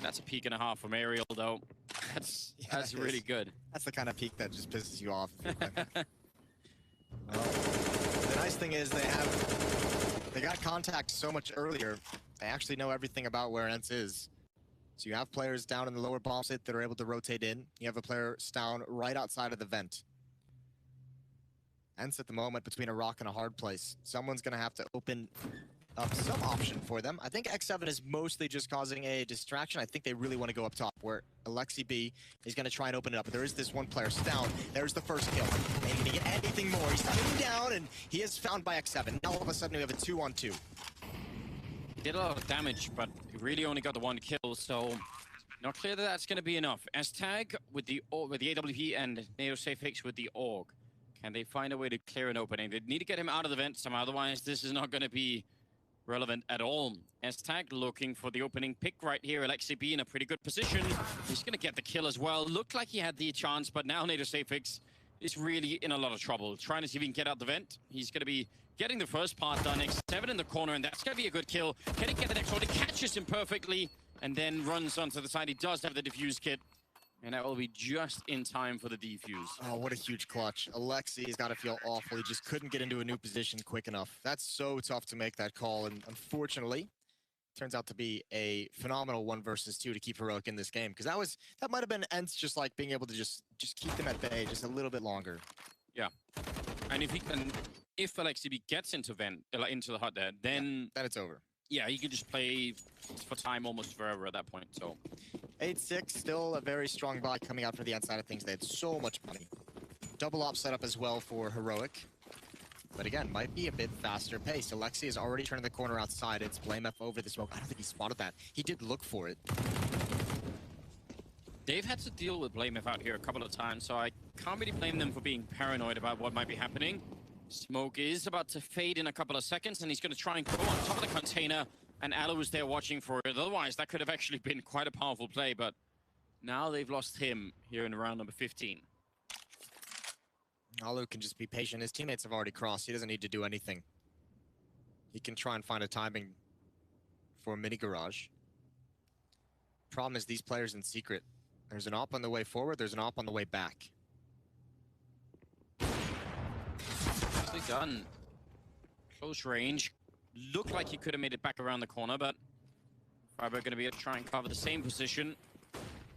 That's a peek and a half from Ariel, though. That's really good. That's the kind of peek that just pisses you off. Well, the nice thing is they got contact so much earlier. They actually know everything about where ENCE is. So you have players down in the lower bomb site that are able to rotate in. You have a player down right outside of the vent. ENCE at the moment between a rock and a hard place. Someone's going to have to open up some option for them. I think X7 is mostly just causing a distraction. I think they really want to go up top where Alexi B is going to try and open it up. But there is this one player down. There's the first kill. Ain't going to get anything more. He's pinned down and he is found by X7. Now all of a sudden we have a 2-on-2. Did a lot of damage, but he really only got the 1 kill, so not clear that that's going to be enough. Estag with the AWP and NeoSafeX with the AUG. Can they find a way to clear an opening? They need to get him out of the vent somehow, otherwise this is not going to be relevant at all. Estag looking for the opening pick right here. Alexi B in a pretty good position. He's going to get the kill as well. Looked like he had the chance, but now NeoSafeX is really in a lot of trouble. Trying to see if he can get out the vent. He's going to be getting the first part done. X7 in the corner, and that's going to be a good kill. Can he get the next one? He catches him perfectly, and then runs onto the side. He does have the defuse kit, and that will be just in time for the defuse. Oh, what a huge clutch. Alexi's got to feel awful. He just couldn't get into a new position quick enough. That's so tough to make that call, and unfortunately, turns out to be a phenomenal 1 versus 2 to keep Heroic in this game, because that might have been ENCE just like being able to just keep them at bay just a little bit longer. Yeah, and if Alexi B gets into the hut there, then it's over. Yeah, he can just play for time almost forever at that point. So 8-6, still a very strong buy coming out for the ENCE side of things. They had so much money. Double op setup as well for Heroic. But again, might be a bit faster paced. Alexi is already turning the corner outside. It's Blame F over the smoke. I don't think he spotted that. He did look for it. They've had to deal with Blame F out here a couple of times, so I can't really blame them for being paranoid about what might be happening. Smoke is about to fade in a couple of seconds, and he's going to try and go on top of the container, and Alu was there watching for it. Otherwise, that could have actually been quite a powerful play, but now they've lost him here in round number 15. Alu can just be patient. His teammates have already crossed. He doesn't need to do anything. He can try and find a timing for a mini garage. Problem is these players in secret. There's an op on the way forward, there's an op on the way back. Nicely done. Close range. Looked like he could have made it back around the corner, but Freiburg going to be able to try and cover the same position.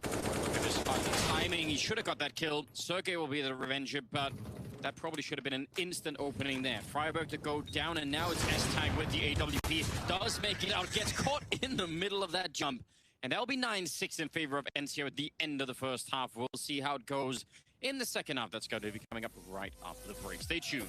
Look at this timing. He should have got that kill. Sergey will be the revenger, but that probably should have been an instant opening there. Freiburg to go down, and now it's Estag with the AWP. Does make it out, gets caught in the middle of that jump. And that'll be 9-6 in favor of ENCE here at the end of the first half. We'll see how it goes in the second half. That's going to be coming up right after the break. Stay tuned.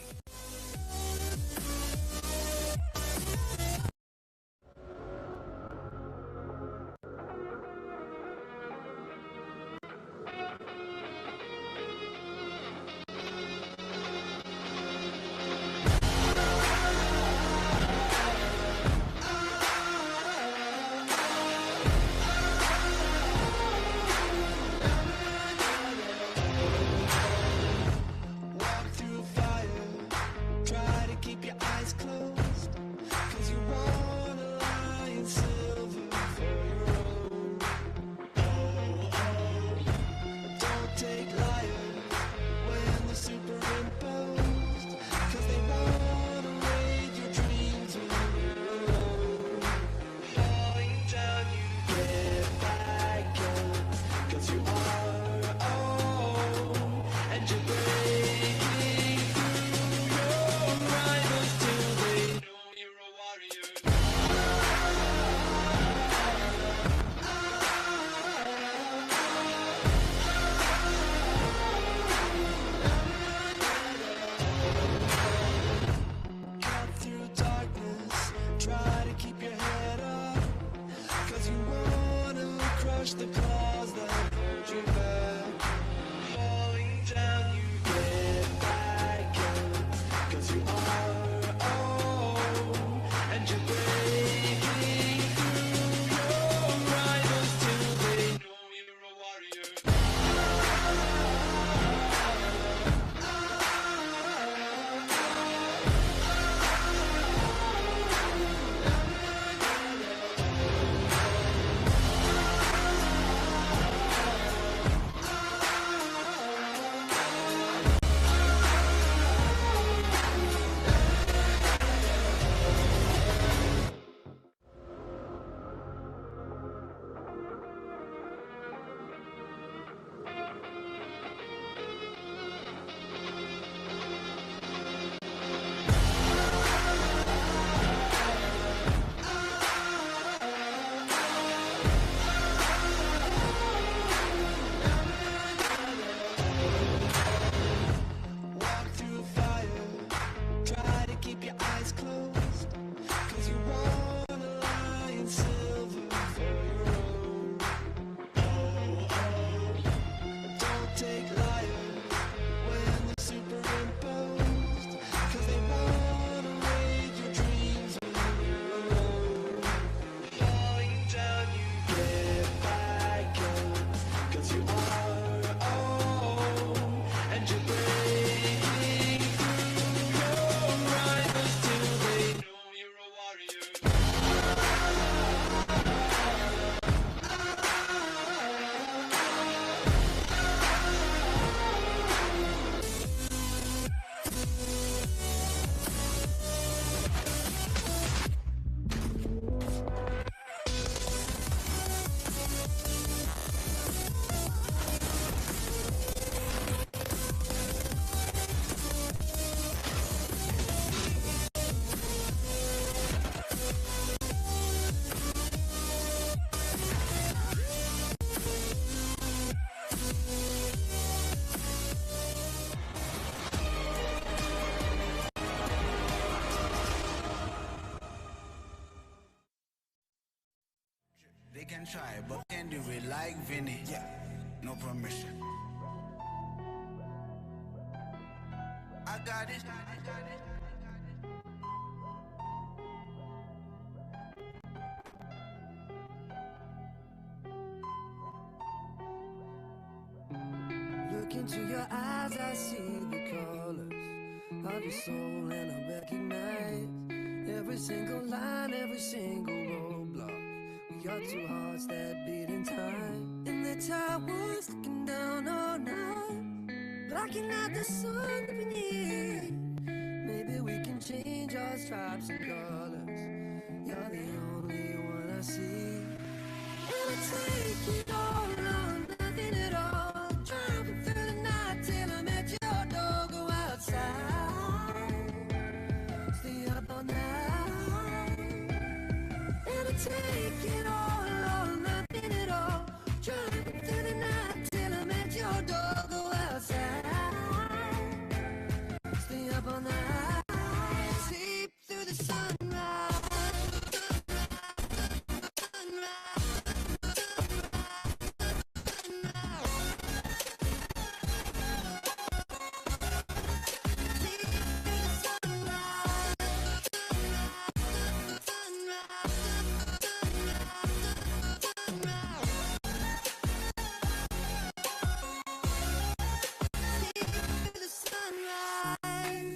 They can try, but can do it like Vinny. Yeah, no permission. I got it. Look into your eyes, I see the colors of your soul, and I recognize every single line, every single roadblock. We are two hearts that beat in time. In the towers, looking down all night, blocking out the sun beneath. Maybe we can change our stripes and colors. You're the only one I see. And I take it all on, nothing at all. Driving through the night till I met your door. Go outside, stay up all night. And I take it all, nothing at all. Driving through the night till I met your door. Go outside, stay up all night. Sleep through the sunrise.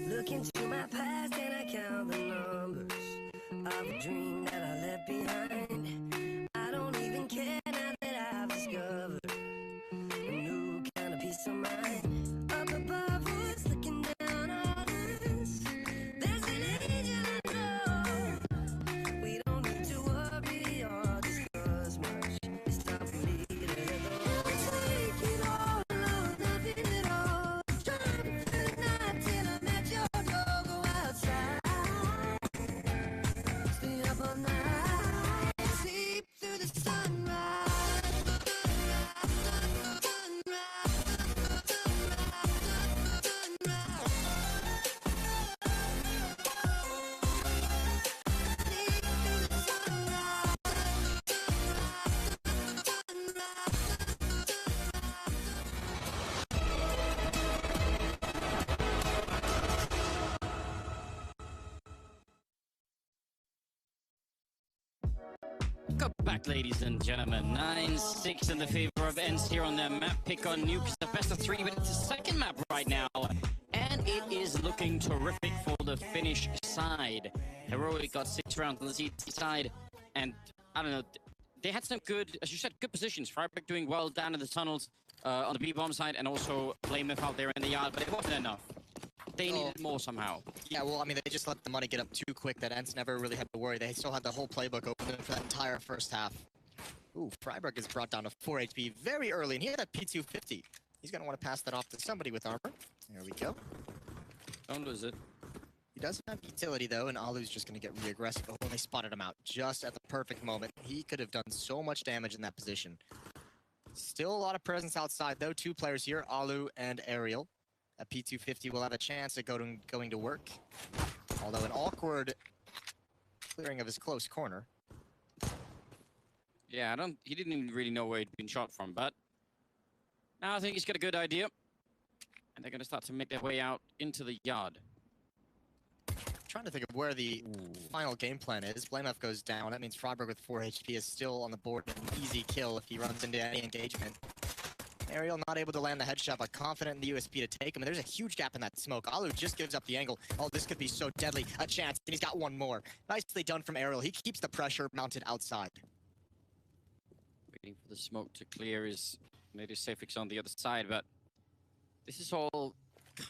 Look into my past and I count the numbers of a dream that I left behind. I don't even care now that I've discovered a new kind of peace of mind. Up above us, looking down on us, there's an angel I know. We don't need to worry or discuss much. It's time for me to let go. Take it all, nothing at all. Driving through the night till I met your door. Go outside, stay up all night, sleep through the sunrise. Go back, ladies and gentlemen. 9-6 in the favor of ends here on their map. Pick on Nuke. It's the best of three, but it's the second map right now. And it is looking terrific for the Finnish side. Heroic got 6 rounds on the CT side. And, I don't know, they had some good, as you said, good positions. Freiburg doing well down in the tunnels on the B-bomb side, and also Blamelif out there in the yard, but it wasn't enough. They needed more somehow. Yeah, well, I mean, they just let the money get up too quick that Ents never really had to worry. They still had the whole playbook open for that entire first half. Ooh, Freiburg is brought down to 4 HP very early, and he had that P250. He's going to want to pass that off to somebody with armor. There we go. Don't lose it. He doesn't have utility, though, and Alu's just going to get really aggressive. Oh, they spotted him out just at the perfect moment. He could have done so much damage in that position. Still a lot of presence outside, though. 2 players here, Alu and Ariel. A P250 will have a chance at going to work. Although an awkward clearing of his close corner. Yeah, he didn't even really know where he'd been shot from, but now I think he's got a good idea. And they're going to start to make their way out into the yard. Trying to think of where the final game plan is. Blamelif goes down. That means Freiburg with 4 HP is still on the board. An easy kill if he runs into any engagement. Ariel not able to land the headshot, but confident in the USP to take him. And there's a huge gap in that smoke. Alu just gives up the angle. Oh, this could be so deadly. A chance, and he's got one more. Nicely done from Ariel. He keeps the pressure mounted outside. Waiting for the smoke to clear. His native Safix on the other side, but this is all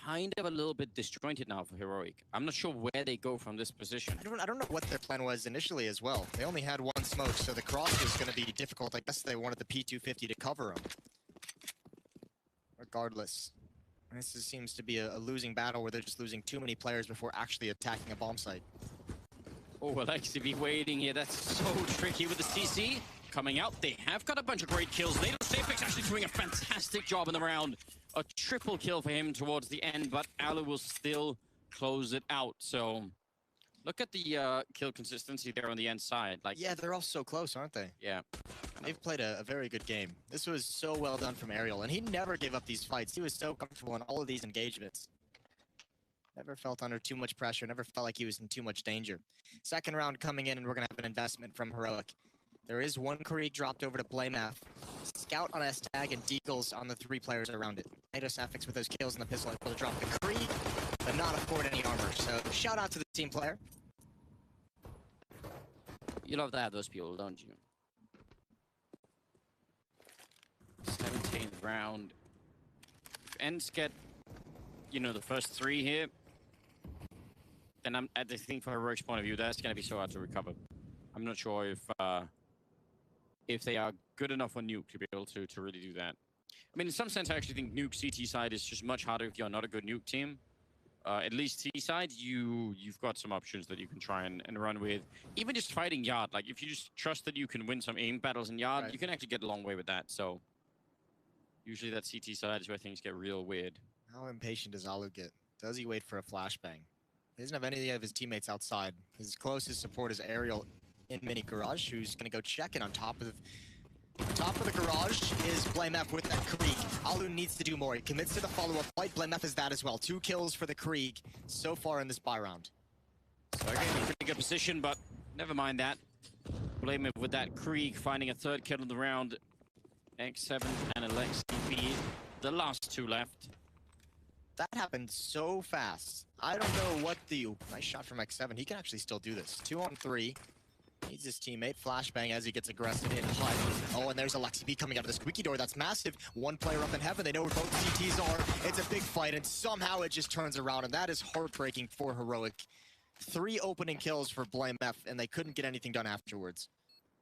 kind of a little bit disjointed now for Heroic. I'm not sure where they go from this position. I don't know what their plan was initially as well. They only had one smoke, so the cross was going to be difficult. I guess they wanted the P250 to cover him. Regardless, this seems to be a losing battle where they're just losing too many players before actually attacking a bomb site. Oh, Alex-B waiting here. That's so tricky with the CC coming out. They have got a bunch of great kills. Native Safix actually doing a fantastic job in the round. A triple kill for him towards the end, but Alu will still close it out. So Look at the kill consistency there on the end side. Like, yeah, they're all so close, aren't they? Yeah. They've played a very good game. This was so well done from Ariel, and he never gave up these fights. He was so comfortable in all of these engagements. Never felt under too much pressure, never felt like he was in too much danger. Second round coming in, and we're going to have an investment from Heroic. There is one Krieg dropped over to Blamaf. Scout on S-Tag and Deagles on the 3 players around it. NATO Sapphics with those kills and the pistol able to drop the Krieg, but not afford any armor. So shout out to the team player. You love to have those people, don't you? 17th round. If Ents get, you know, the first 3 here, then I think from Heroic's point of view, that's going to be so hard to recover. I'm not sure if they are good enough on Nuke to be able to really do that. I mean, in some sense, I actually think Nuke CT side is just much harder if you're not a good Nuke team. At least T side, you've got some options that you can try and run with. Even just fighting Yard, like if you just trust that you can win some aim battles in Yard, you can actually get a long way with that. So usually that CT side is where things get real weird. How impatient does Alu get? Does he wait for a flashbang? He doesn't have any of his teammates outside. His closest support is Ariel in mini garage, who's gonna go check it on top of the garage is Blamef with that Krieg. Alu needs to do more. He commits to the follow-up fight. Blamef is that as well. 2 kills for the Krieg so far in this buy round. So again, a pretty good position, but never mind that. Blamef with that Krieg finding a 3rd kill in the round. X7 and Alex DP, the last 2 left. That happened so fast. I don't know what the... Nice shot from X7. He can actually still do this. 2 on 3. Needs his teammate. Flashbang as he gets aggressive in HUD. Oh, and there's Alexi B coming out of the squeaky door. That's massive. 1 player up in heaven. They know where both CTs are. It's a big fight, and somehow it just turns around, and that is heartbreaking for Heroic. 3 opening kills for Blamef, and they couldn't get anything done afterwards.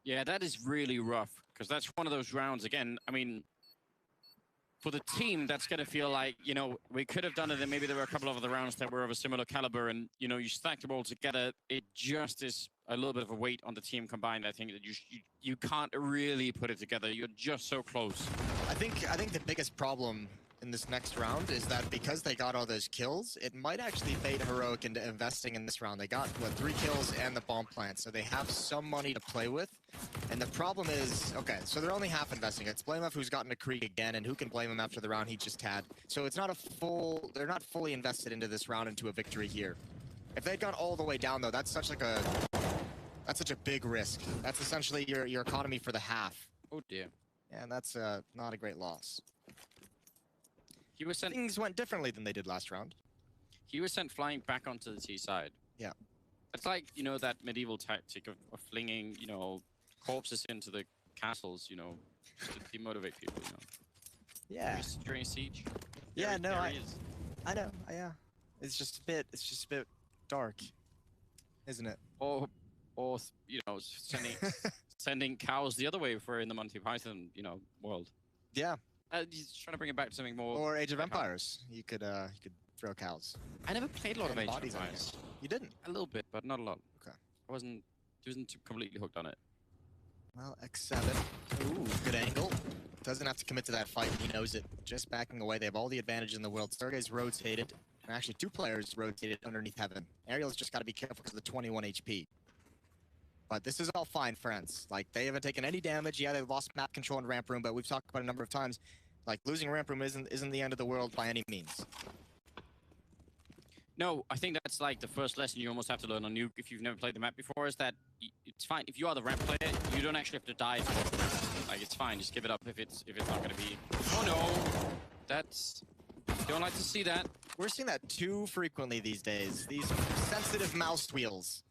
Yeah, that is really rough, because that's one of those rounds, again, I mean, for the team, that's going to feel like, you know, we could have done it, and maybe there were a couple of other rounds that were of a similar caliber, and, you know, you stack them all together, it just is a little bit of a weight on the team combined. I think that you can't really put it together. You're just so close. I think the biggest problem in this next round is that because they got all those kills, it might actually bait Heroic into investing in this round. They got, what, 3 kills and the bomb plant, so they have some money to play with. And the problem is, okay, so they're only half investing. It's Blamef who's gotten a Krieg again, and who can blame him after the round he just had. So it's not a full, they're not fully invested into this round into a victory here. If they'd gone all the way down though, that's such a big risk. That's essentially your economy for the half. Oh dear. And that's not a great loss. He was sent. Things went differently than they did last round. He was sent flying back onto the T side. Yeah. It's like, you know, that medieval tactic of flinging, you know, corpses into the castles, you know, just to demotivate people, you know. Yeah. During siege. Yeah, no, I know. Yeah. It's just a bit dark, isn't it? Or you know, sending cows the other way if we're in the Monty Python, you know, world. Yeah. He's trying to bring it back to something more. Or Age of Empires. You could throw cows. I never played a lot of Age of Empires. You didn't? A little bit, but not a lot. Okay. I wasn't completely hooked on it. Well, X7. Ooh, good angle. Doesn't have to commit to that fight. He knows it. Just backing away. They have all the advantage in the world. Sergey's rotated. And actually, 2 players rotated underneath heaven. Ariel's just got to be careful because of the 21 HP. But this is all fine, friends. Like, they haven't taken any damage. Yeah, they lost map control in ramp room, but we've talked about it a number of times. Like, losing ramp room isn't the end of the world by any means. No, I think that's like the first lesson you almost have to learn on Nuke if you've never played the map before, is that it's fine. If you are the ramp player, you don't actually have to die for it. Like, it's fine. Just give it up if it's not going to be... Oh, no. That's... Don't like to see that. We're seeing that too frequently these days. These sensitive mouse wheels.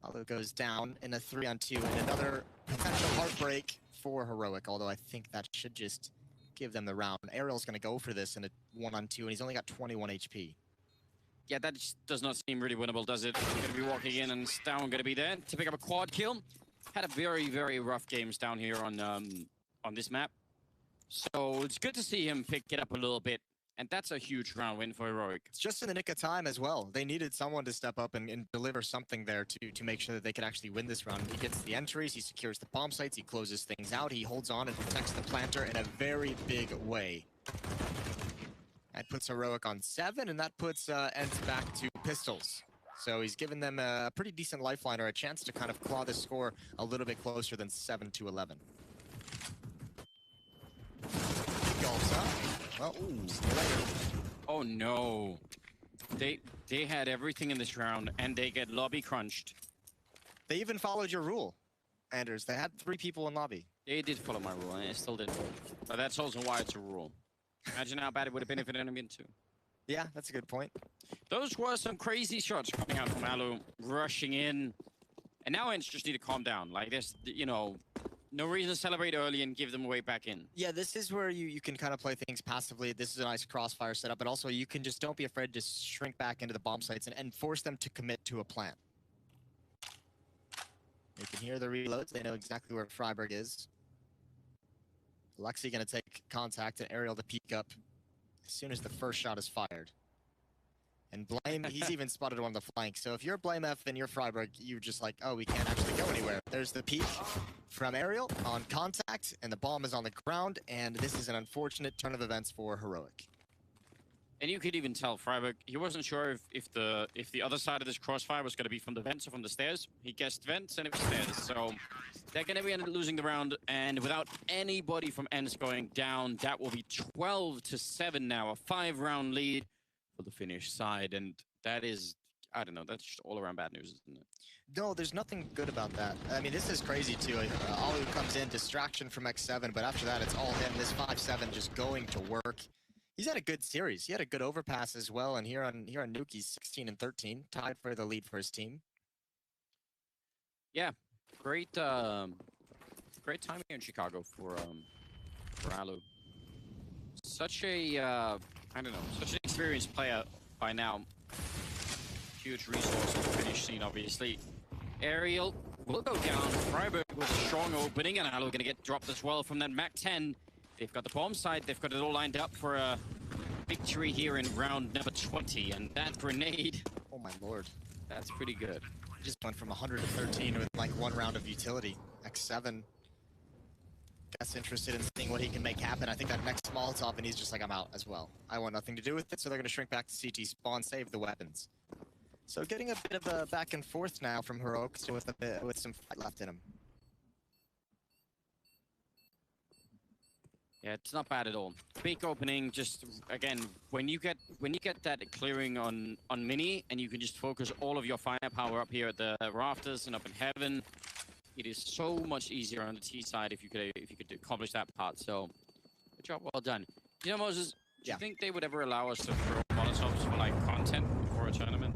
Although it goes down in a 3-on-2 and another potential heartbreak for Heroic, although I think that should just give them the round. Ariel's going to go for this in a 1-on-2, and he's only got 21 HP. Yeah, that just does not seem really winnable, does it? He's going to be walking in, and Stown going to be there to pick up a quad kill. Had a very, very rough game down here on this map. So it's good to see him pick it up a little bit. And that's a huge round win for Heroic. It's just in the nick of time as well. They needed someone to step up and deliver something there to make sure that they could actually win this round. He gets the entries, he secures the bomb sites, he closes things out, he holds on and protects the planter in a very big way. That puts Heroic on 7, and that puts Ents back to pistols. So he's given them a pretty decent lifeline or a chance to kind of claw the score a little bit closer than 7-11. Golfs up. Well, Oh no. They had everything in this round and they get lobby crunched. They even followed your rule, Anders. They had 3 people in lobby. They did follow my rule and it still didn't work. But that's also why it's a rule. Imagine how bad it would have been if it hadn't been 2. Yeah, that's a good point. Those were some crazy shots coming out from Alu, rushing in. And now Ents just need to calm down. Like this, you know, no reason to celebrate early and give them away back in. Yeah, this is where you can kind of play things passively. This is a nice crossfire setup, but also you can just don't be afraid to shrink back into the bomb sites and force them to commit to a plan. You can hear the reloads. They know exactly where Freiburg is. Lexi going to take contact and Aerial to peek up as soon as the first shot is fired. And Blame, he's even spotted one of the flanks. So if you're Blame F and you're Freiburg, you're just like, oh, we can't actually go anywhere. There's the peek from Aerial on contact, and the bomb is on the ground, and this is an unfortunate turn of events for Heroic. And you could even tell Freiburg, he wasn't sure if the other side of this crossfire was going to be from the vents or from the stairs. He guessed vents, and it was stairs. So they're going to be losing the round, and without anybody from Ents going down, that will be 12-7 now, a 5-round lead for the Finnish side, and that is, I don't know, that's just all around bad news, isn't it? No, there's nothing good about that. I mean, this is crazy too. Alu comes in, distraction from X7, but after that, it's all him. This 5-7 just going to work. He's had a good series. He had a good overpass as well, and here on Nuke, he's 16-13, tied for the lead for his team. Yeah, great great timing in Chicago for Alu. Such a I don't know, such an experienced player by now. Huge resource in the Finnish scene, obviously. Aerial will go down. Freiburg with a strong opening, and Alu going to get dropped as well from that MAC-10. They've got the bomb site. They've got it all lined up for a victory here in round number 20. And that grenade... Oh my lord. That's pretty good. Just went from 113 with like 1 round of utility. X7. Guess interested in seeing what he can make happen. I think that next Molotov, and he's just like, I'm out as well. I want nothing to do with it, so they're going to shrink back to CT spawn, save the weapons. So getting a bit of a back and forth now from Heroic, so with some fight left in him. Yeah, it's not bad at all. Big opening, just again, when you get that clearing on Mini, and you can just focus all of your firepower up here at the rafters and up in heaven, it is so much easier on the T side if you could accomplish that part. So, good job, well done. You know, Moses, do you think they would ever allow us to throw Molotovs for like content before a tournament?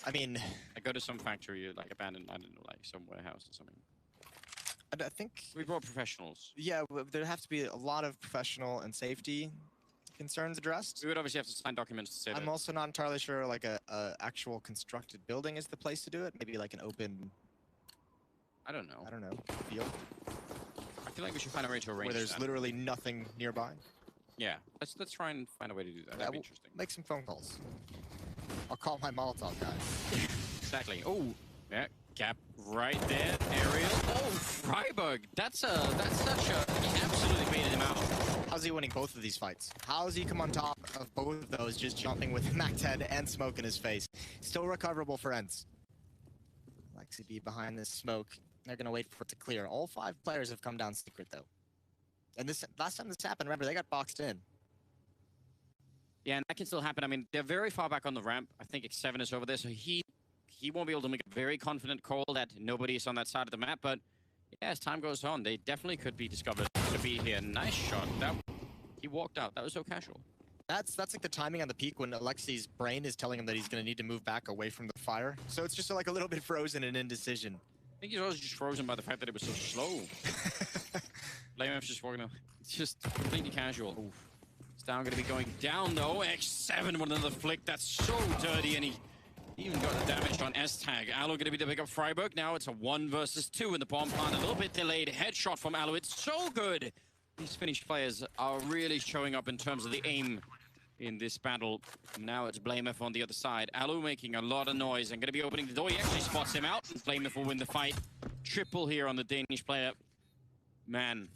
I mean, I go to some factory, like abandoned, I don't know, like some warehouse or something. I think we brought professionals. Yeah, there have to be a lot of professional and safety concerns addressed. We would obviously have to sign documents to say that. I'm also not entirely sure like a actual constructed building is the place to do it. Maybe like an open. I don't know. Field. I feel like we should find a way to arrange where there's that. Literally nothing nearby. Yeah, let's try and find a way to do that. That'd be interesting. Make some phone calls. I'll call my Molotov guy. Exactly. Oh, yeah, gap right there, Aerial. Oh, Freiburg. That's such a. He absolutely baited him out. How's he winning both of these fights? How does he come on top of both of those, just jumping with MAC-10 and smoke in his face? Still recoverable for Ents. Lexi B behind this smoke. They're gonna wait for it to clear. All 5 players have come down secret though. And this last time this happened, remember, they got boxed in. Yeah, and that can still happen. I mean, they're very far back on the ramp. I think X7 is over there, so he won't be able to make a very confident call that nobody is on that side of the map. But yeah, as time goes on, they definitely could be discovered to be here. Nice shot. He walked out. That was so casual. That's like the timing on the peak when Alexi's brain is telling him that he's going to need to move back away from the fire. So it's just like a little bit frozen and indecision. I think he's also just frozen by the fact that it was so slow. Blamef's just walking up. It's just completely casual. Oof. Down going to be going down though. X7 with another flick. That's so dirty, and he even got the damage on S-Tag. Alu going to be the pick up Freiburg. Now it's a 1 versus 2 in the bomb plant. A little bit delayed headshot from Alu. It's so good. These Finnish players are really showing up in terms of the aim in this battle. Now it's Blamef on the other side. Alu making a lot of noise and going to be opening the door. He actually spots him out. Blamef will win the fight. Triple here on the Danish player. Man.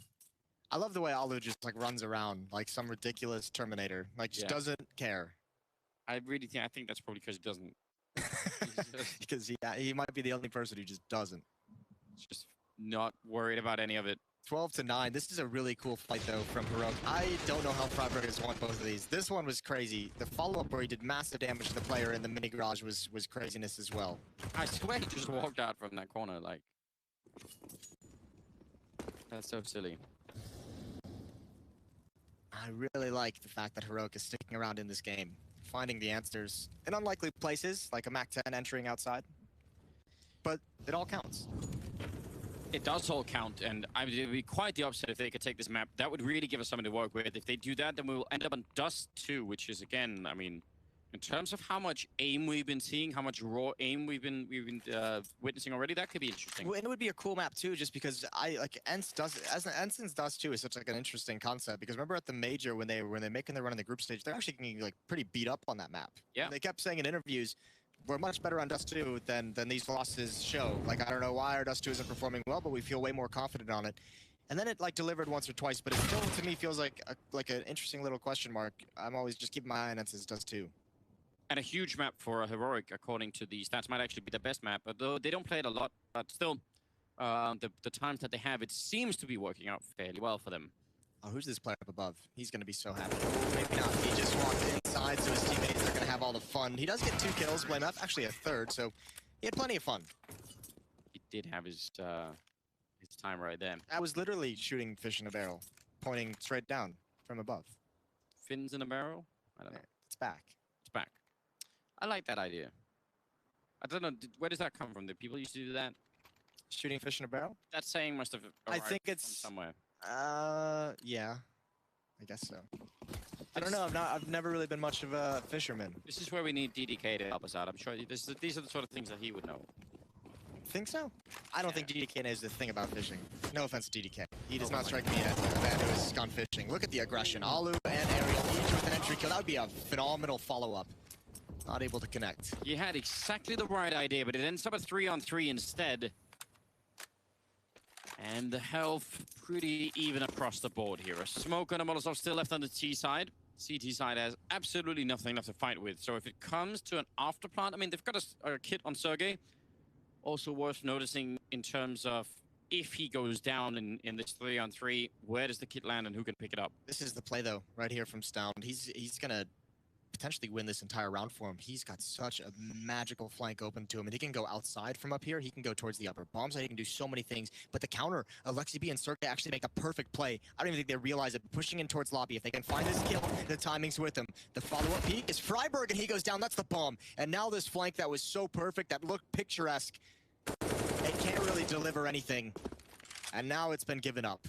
I love the way Alu just like runs around like some ridiculous Terminator. Like just doesn't care. I think that's probably because he doesn't. Because he might be the only person who just doesn't. Just not worried about any of it. 12-9. This is a really cool fight, though, from Heroic. I don't know how Freiburg has won both of these. This one was crazy. The follow-up where he did massive damage to the player in the mini garage was craziness as well. I swear he just walked out from that corner, like... That's so silly. I really like the fact that Heroic is sticking around in this game, finding the answers in unlikely places, like a MAC-10 entering outside. But it all counts. It does all count, and it would be quite the opposite if they could take this map. That would really give us something to work with. If they do that, then we will end up on Dust 2, which is, again, I mean, in terms of how much aim we've been seeing, how much raw aim we've been witnessing already, that could be interesting. Well, and it would be a cool map too, just because Ensign's Dust 2 is such like an interesting concept. Because remember at the major when they're making their run in the group stage, they're actually getting like pretty beat up on that map. Yeah. And they kept saying in interviews, we're much better on Dust 2 than these losses show. Like, I don't know why our Dust 2 isn't performing well, but we feel way more confident on it. And then it like delivered once or twice, but it still to me feels like an interesting little question mark. I'm always just keeping my eye on Ensign's Dust 2. And a huge map for a Heroic, according to the stats, might actually be the best map. Although they don't play it a lot, but still, the times that they have, it seems to be working out fairly well for them. Oh, who's this player up above? He's going to be so happy. Maybe not. He just walked inside, so his teammates are going to have all the fun. He does get 2 kills, Blame F, actually a third, so he had plenty of fun. He did have his time right there. I was literally shooting fish in a barrel, pointing straight down from above. Fins in a barrel? I don't know. It's back. It's back. I like that idea. I don't know, where does that come from? Did people used to do that? Shooting fish in a barrel? That saying must have I think it's from somewhere. Yeah, I guess so. I don't know. I've never really been much of a fisherman. This is where we need DDK to help us out. I'm sure these are the sort of things that he would know. Think so? I don't think DDK knows the thing about fishing. No offense to DDK. He does not strike me as a man who has gone fishing. Look at the aggression. Alu and Ariel each with an entry kill. That would be a phenomenal follow-up. Not able to connect. He had exactly the right idea, but it ends up a 3-on-3 instead. And the health pretty even across the board here. A smoke and a Molotov still left on the T side. CT side has absolutely nothing left to fight with. So if it comes to an afterplant, I mean, they've got a kit on Sergey. Also worth noticing in terms of if he goes down in this 3-on-3, where does the kit land and who can pick it up? This is the play, though, right here from Stound. He's going to potentially win this entire round for him. He's got such a magical flank open to him, and he can go outside from up here. He can go towards the upper bomb side. He can do so many things. But the counter, Alexi B and Sergey actually make a perfect play. I don't even think they realize it. Pushing in towards lobby. If they can find this kill, the timing's with him. The follow-up peek is Freiburg, and he goes down. That's the bomb. And now this flank that was so perfect, that looked picturesque, it can't really deliver anything. And now it's been given up.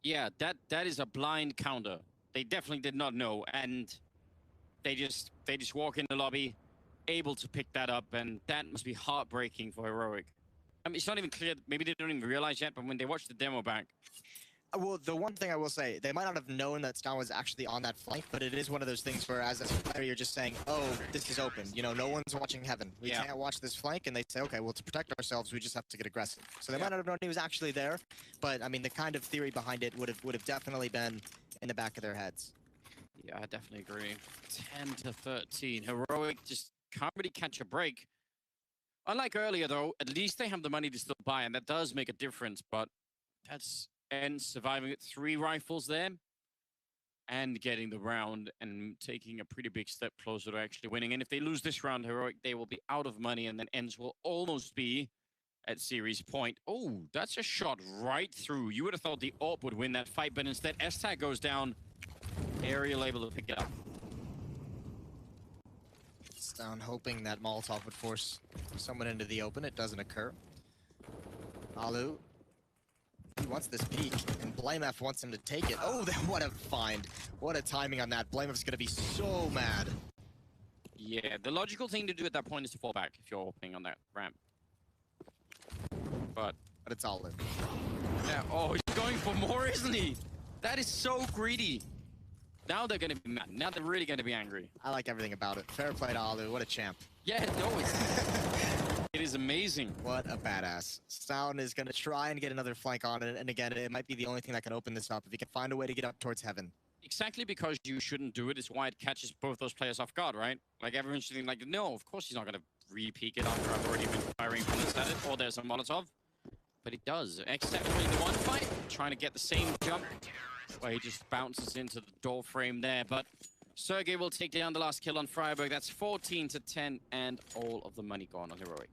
Yeah, that is a blind counter. They definitely did not know, and they just walk in the lobby, able to pick that up, and that must be heartbreaking for Heroic. I mean, it's not even clear, maybe they don't even realize yet, but when they watch the demo back... Well, the one thing I will say, they might not have known that Stound was actually on that flank, but it is one of those things where as a player, you're just saying, oh, this is open. You know, no one's watching heaven. We can't watch this flank, and they say, okay, well, to protect ourselves, we just have to get aggressive. So they might not have known he was actually there, but, I mean, the kind of theory behind it would have definitely been in the back of their heads. Yeah, I definitely agree. 10-13. Heroic just can't really catch a break. Unlike earlier, though, at least they have the money to still buy, and that does make a difference, but that's Ends surviving at 3 rifles there and getting the round and taking a pretty big step closer to actually winning. And if they lose this round, Heroic, they will be out of money, and then Ends will almost be at series point. Oh, that's a shot right through. You would have thought the AWP would win that fight, but instead S-Tag goes down. Ariel able to pick it up. It's down, hoping that Molotov would force someone into the open. It doesn't occur. Alu, he wants this peek, and BlameF wants him to take it. Oh, what a find. What a timing on that. BlameF's going to be so mad. Yeah, the logical thing to do at that point is to fall back if you're opening on that ramp. But it's Alu. Yeah, oh, he's going for more, isn't he? That is so greedy. Now they're going to be mad. Now they're really going to be angry. I like everything about it. Fair play to Alu. What a champ. Yeah, no, it is amazing. What a badass. Sound is going to try and get another flank on it, and again, it might be the only thing that can open this up. If he can find a way to get up towards heaven. Exactly because you shouldn't do it is why it catches both those players off guard, right? Like everyone's thinking like, no, of course he's not going to re-peek it after I've already been firing bullets at it, or there's a Molotov. But he does, except for in the one fight, trying to get the same jump, where he just bounces into the door frame there. But Sergey will take down the last kill on Freiburg. That's 14-10, and all of the money gone on Heroic.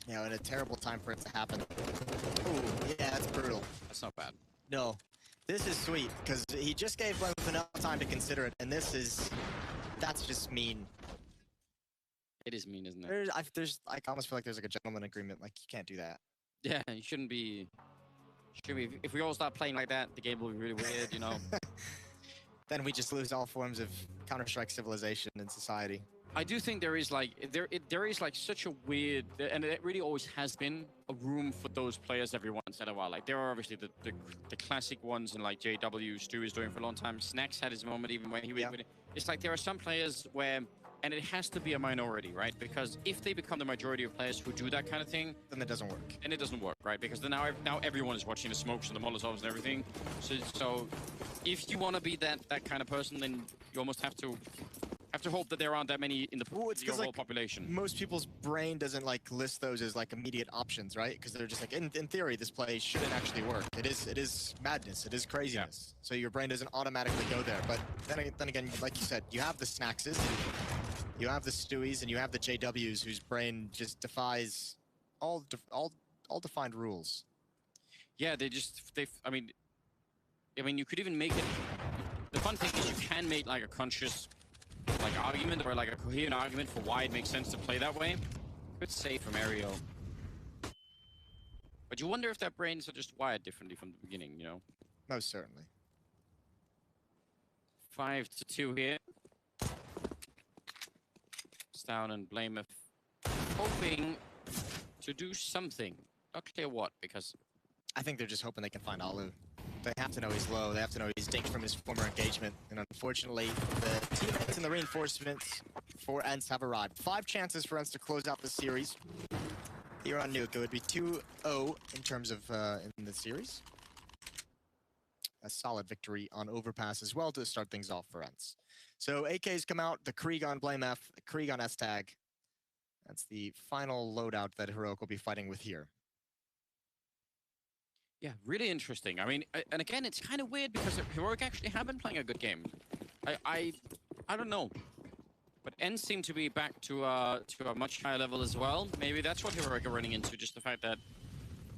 Yeah, and a terrible time for it to happen. Ooh, yeah, that's brutal. That's not bad. No, this is sweet, because he just gave Blemeth enough time to consider it, and that's just mean. It is mean, isn't it? I almost feel like there's like a gentleman agreement, like you can't do that. Yeah, you shouldn't be. If we all start playing like that, the game will be really weird, you know. Then we just lose all forms of Counter-Strike civilization in society. I do think there is like there is like such a weird, and it really always has been a room for those players every once in a while. Like there are obviously the classic ones, and like JW, Stu is doing for a long time. Snacks had his moment even when he was. It's like there are some players where, and it has to be a minority, right? Because if they become the majority of players who do that kind of thing, then it doesn't work. And it doesn't work, right? Because then now everyone is watching the smokes and the Molotovs and everything. So if you want to be that kind of person, then you almost have to hope that there aren't that many in the overall population. Most people's brain doesn't like list those as like immediate options, right? Because they're just like, in theory, this play shouldn't actually work. It is madness. It is craziness. Yeah. So your brain doesn't automatically go there. But then again, like you said, you have the Snackses, you have the Stewies, and you have the JWs whose brain just defies all defined rules. Yeah, I mean, you could even make it. The fun thing is you can make like a conscious argument or like a coherent argument for why it makes sense to play that way. Good save from Ariel. But you wonder if their brains are just wired differently from the beginning, you know? Most certainly. 5-2 here. Down and Blameth hoping to do something. Not clear what, because I think they're just hoping they can find Alu. They have to know he's low. They have to know he's dinked from his former engagement. And unfortunately, the teammates and the reinforcements for ENCE have arrived. 5 chances for ENCE to close out the series. Here on Nuke, it would be 2-0 in terms of in the series. A solid victory on Overpass as well to start things off for ENCE. So AKs come out, the Krieg on Blame F, the Krieg on S-Tag. That's the final loadout that Heroic will be fighting with here. Yeah, really interesting. I mean, and again, it's kind of weird because Heroic actually have been playing a good game. I don't know. But ENCE seem to be back to a much higher level as well. Maybe that's what Heroic are running into, just the fact that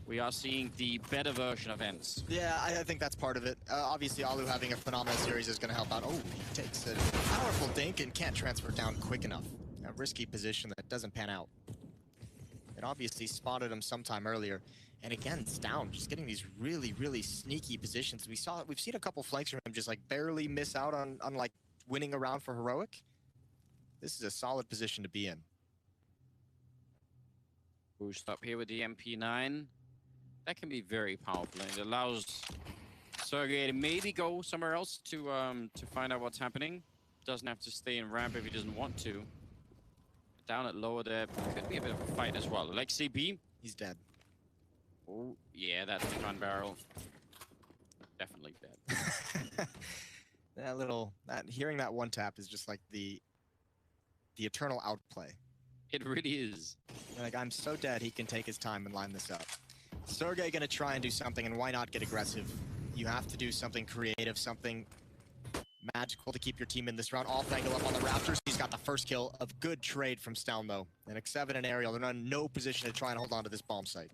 we are seeing the better version of ENCE. Yeah, I think that's part of it. Obviously, Alu having a phenomenal series is going to help out. Oh, he takes a powerful dink and can't transfer down quick enough. A risky position that doesn't pan out. It obviously spotted him sometime earlier. And again, it's down, just getting these really, really sneaky positions. We've seen a couple flanks from him just like barely miss out on like winning a round for Heroic. This is a solid position to be in. Boost up here with the MP9. That can be very powerful, and it allows Sergey to maybe go somewhere else to find out what's happening. Doesn't have to stay in ramp if he doesn't want to. Down at lower there could be a bit of a fight as well. Alexei B, he's dead. Oh yeah, that's the gun barrel. Definitely dead. Hearing that one tap is just like the eternal outplay. It really is. Like, I'm so dead he can take his time and line this up. Sergey gonna try and do something, and why not get aggressive? You have to do something creative, something magical to keep your team in this round. Off angle up on the Raptors. He's got the first kill. Of good trade from Steln, though. And X7 and Ariel, they're in no position to try and hold on to this bomb site.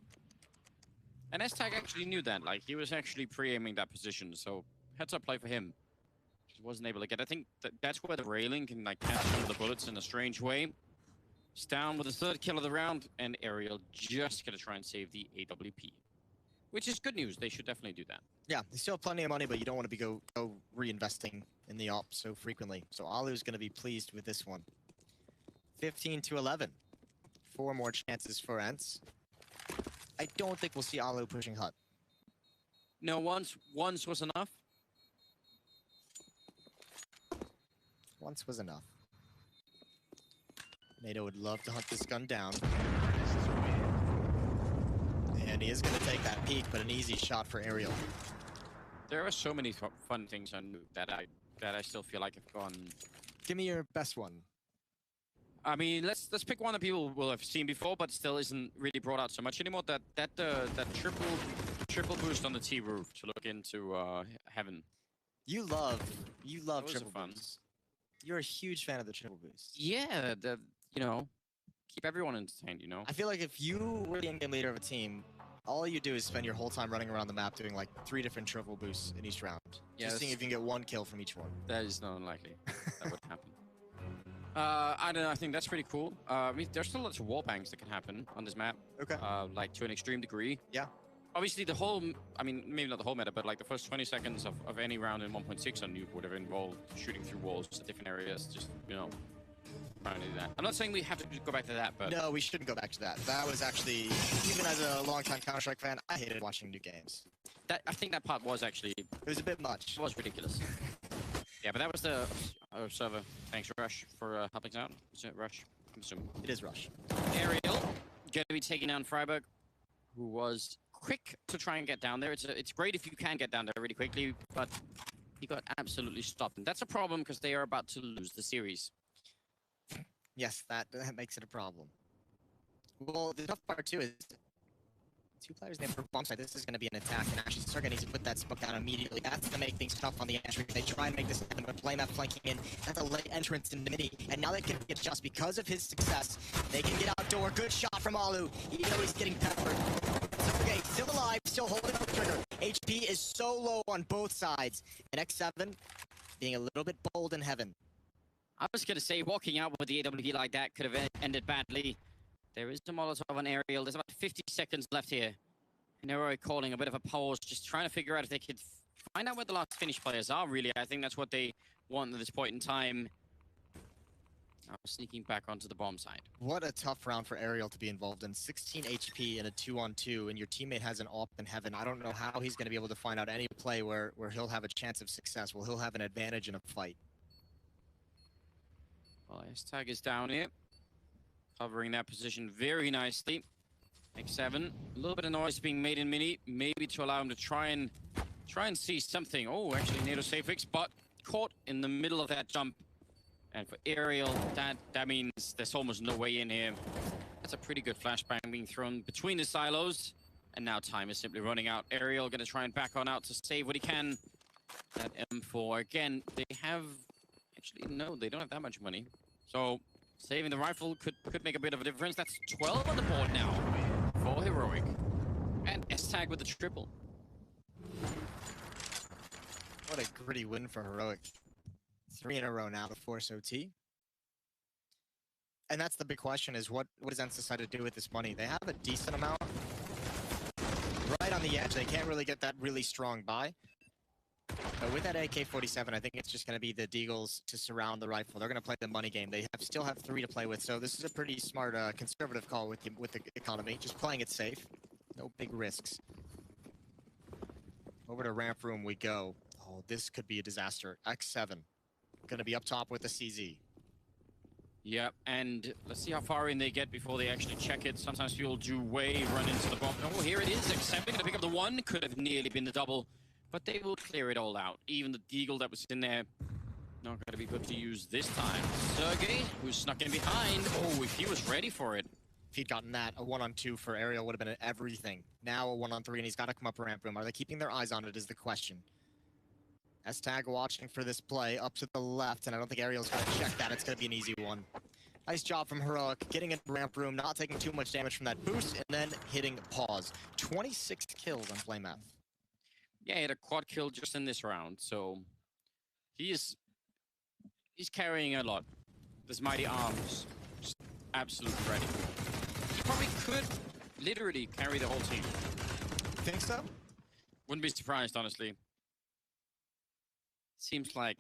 And S-Tag actually knew that. Like, he was actually pre-aiming that position, so heads up play for him. He wasn't able to get. I think that's where the railing can like catch some of the bullets in a strange way. It's down with the 3rd kill of the round, and Ariel just gonna try and save the AWP. Which is good news. They should definitely do that. Yeah, they still have plenty of money, but you don't want to be go reinvesting in the op so frequently. So Alu's going to be pleased with this one. 15-11. 4 more chances for ENCE. I don't think we'll see Alu pushing Hut. No, once was enough. Once was enough. NATO would love to hunt this gun down. And he is going to take that peek, but an easy shot for Ariel. There are so many fun things on that I still feel like have gone. Give me your best one. I mean, let's pick one that people will have seen before, but still isn't really brought out so much anymore. That triple boost on the T roof to look into heaven. You love triple fun. boosts. You're a huge fan of the triple boost. Yeah, keep everyone entertained. I feel like if you were the in-game leader of a team, all you do is spend your whole time running around the map doing like 3 different triple boosts in each round. Just seeing if you can get 1 kill from each one. That is not unlikely. That would happen. I don't know. I think that's pretty cool. I mean, there's still lots of wall bangs that can happen on this map. Okay. Like to an extreme degree. Yeah. Obviously, the whole, I mean, maybe not the whole meta, but like the first 20 seconds of any round in 1.6 on Nuke would have involved shooting through walls to different areas, just, trying to do that. I'm not saying we have to go back to that, but... No, we shouldn't go back to that. That was actually, even as a longtime Counter-Strike fan, I hated watching new games. I think that part was actually... It was a bit much. It was ridiculous. Yeah, but that was the server. Thanks, Rush, for helping us out. Is it Rush? I'm assuming. It is Rush. Ariel, going to be taking down Freiburg, who was quick to try and get down there. It's great if you can get down there really quickly, but he got absolutely stopped. And that's a problem because they are about to lose the series. Yes, that makes it a problem. Well, the tough part too is 2 players named for bomb site. This is going to be an attack, and actually Sergey needs to put that smoke down immediately. That's going to make things tough on the entry. They try and make this happen, but Playmat flanking in. That's a late entrance in the mini, and now they can get just because of his success. They can get outdoor. Good shot from Alu, even though he's getting peppered. Sergey still alive, still holding up the trigger. HP is so low on both sides, and X7 being a little bit bold in heaven. I was going to say, walking out with the AWP like that could have ended badly. There is a Molotov on Aerial. There's about 50 seconds left here. And they're calling a bit of a pause, just trying to figure out if they could find out where the last Finnish players are, really. I think that's what they want at this point in time. Now sneaking back onto the bomb side. What a tough round for Aerial to be involved in. 16 HP in a 2-on-2, and your teammate has an AWP in heaven. I don't know how he's going to be able to find out any play where he'll have a chance of success, where he'll have an advantage in a fight. Well, S-Tag is down here, covering that position very nicely. X7, a little bit of noise being made in mini, maybe to allow him to try and see something. Oh, actually, NATO safe fix, but caught in the middle of that jump. And for Aerial, that means there's almost no way in here. That's a pretty good flashbang being thrown between the silos. And now time is simply running out. Aerial gonna try and back on out to save what he can. That M4, again, they have... Actually, no, they don't have that much money. So, saving the rifle could make a bit of a difference. That's 12 on the board now for Heroic. And S-Tag with the triple. What a gritty win for Heroic. 3 in a row now to force OT. And that's the big question, is what does ENCE decide to do with this money? They have a decent amount. Right on the edge, they can't really get that really strong buy. But with that AK-47, I think it's just going to be the Deagles to surround the rifle. They're going to play the money game. They still have 3 to play with, so this is a pretty smart, conservative call with the economy. Just playing it safe. No big risks. Over to ramp room we go. Oh, this could be a disaster. X7 going to be up top with the CZ. Yep, and let's see how far in they get before they actually check it. Sometimes people do run into the bomb. Oh, here it is. X7 going to pick up the 1. Could have nearly been the double. But they will clear it all out. Even the Deagle that was in there, not going to be good to use this time. Sergey, who snuck in behind. Oh, if he was ready for it. If he'd gotten that, a 1-on-2 for Aerial would have been everything. Now a 1-on-3, and he's got to come up ramp room. Are they keeping their eyes on it is the question. S-Tag watching for this play up to the left, and I don't think Aerial's going to check that. It's going to be an easy one. Nice job from Heroic, getting into ramp room, not taking too much damage from that boost, and then hitting pause. 26 kills on Playmat. Yeah, he had a quad kill just in this round, so he's carrying a lot. This mighty arms, just absolutely ready. He probably could literally carry the whole team. Think so? Wouldn't be surprised, honestly. Seems like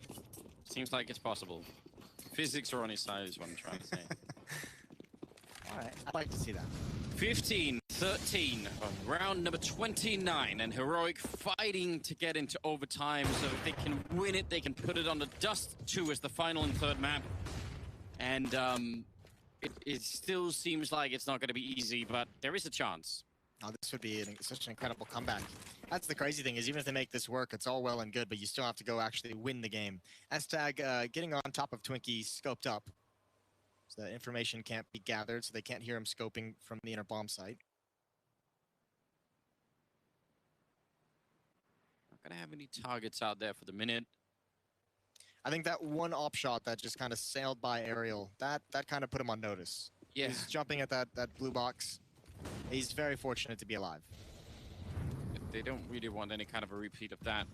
it's possible. Physics are on his side is what I'm trying to say. All right, I'd like to see that. 15-13 of round number 29, and Heroic fighting to get into overtime, so if they can win it, they can put it on the dust. 2 as the final and third map. And it still seems like it's not going to be easy, but there is a chance. Oh, this would be such an incredible comeback. That's the crazy thing, is even if they make this work, it's all well and good, but you still have to go actually win the game. Hashtag getting on top of Twinkie scoped up. So that information can't be gathered, so they can't hear him scoping from the inner bomb site. Not gonna have any targets out there for the minute. I think that one op shot that just kind of sailed by Aerial, that kind of put him on notice. Yeah. He's jumping at that blue box. He's very fortunate to be alive. They don't really want any kind of a repeat of that.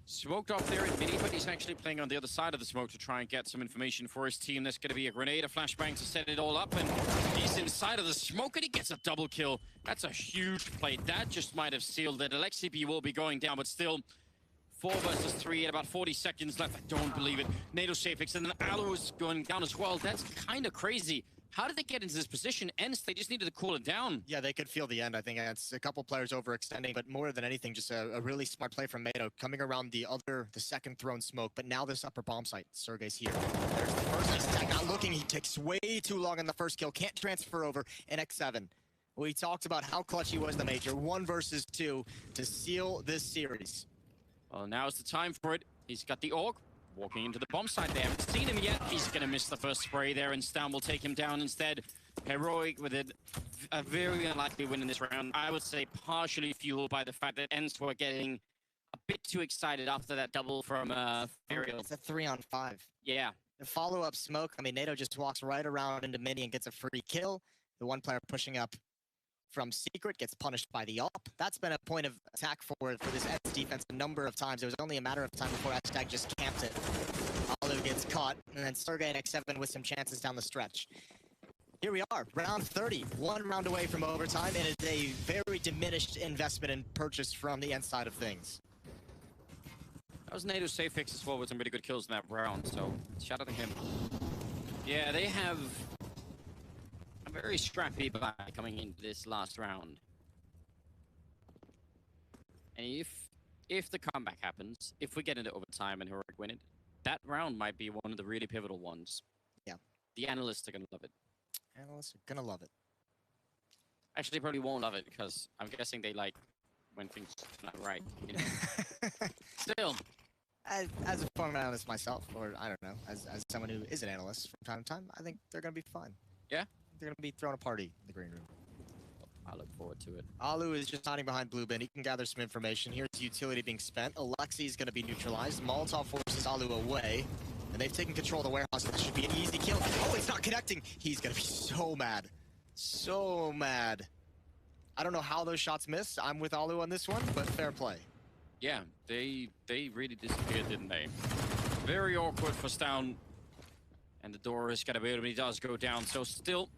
Smoked off there in mini, but he's actually playing on the other side of the smoke to try and get some information for his team. There's going to be a grenade, a flashbang to set it all up, and he's inside of the smoke, and he gets a double kill. That's a huge play. That just might have sealed it. Alexibi will be going down, but still, 4 versus 3 at about 40 seconds left. I don't believe it. NATO Safix, and then Alu is going down as well. That's kind of crazy. How did they get into this position? Ents, they just needed to cool it down. Yeah, they could feel the end. I think it's a couple players overextending, but more than anything, just a really smart play from Mado coming around the second thrown smoke, but now this upper bomb site. Sergey's here. There's the first attack, not looking. He takes way too long on the first kill. Can't transfer over in X7. We talked about how clutch he was in the major. 1 versus 2 to seal this series. Well, now's the time for it. He's got the AUG. Walking into the bomb site. They haven't seen him yet. He's going to miss the first spray there, and Stan will take him down instead. Heroic with a very unlikely win in this round. I would say partially fueled by the fact that Ents were getting a bit too excited after that double from Aerial. It's a 3-on-5. Yeah. The follow-up smoke, I mean, NATO just walks right around into mini and gets a free kill. The one player pushing up from Secret gets punished by the op. That's been a point of attack for this Ents defense a number of times. It was only a matter of time before Hashtag just camped it. Alu gets caught, and then Sergey and X7 with some chances down the stretch. Here we are, round 30, 1 round away from overtime, and it's a very diminished investment and purchase from the Ents side of things. That was NATO safe fix as well with some really good kills in that round, so shout out to him. Yeah, they have a very scrappy buy coming into this last round. And if the comeback happens, if we get into overtime and Heroic win it, that round might be one of the really pivotal ones. Yeah. The analysts are going to love it. Analysts are going to love it. Actually, they probably won't love it because I'm guessing they like when things are not right. You know? Still. As a former analyst myself, or I don't know, as someone who is an analyst from time to time, I think they're going to be fine. Yeah? They're going to be throwing a party in the green room. I look forward to it. Alu is just hiding behind blue bin. He can gather some information. Here's utility being spent. Alexi is going to be neutralized. Molotov forces Alu away. And they've taken control of the warehouse. This should be an easy kill. Oh, it's not connecting. He's going to be so mad. So mad. I don't know how those shots missed. I'm with Alu on this one, but fair play. Yeah, they really disappeared, didn't they? Very awkward for Stan. And the door is going to be able, but he does go down. So still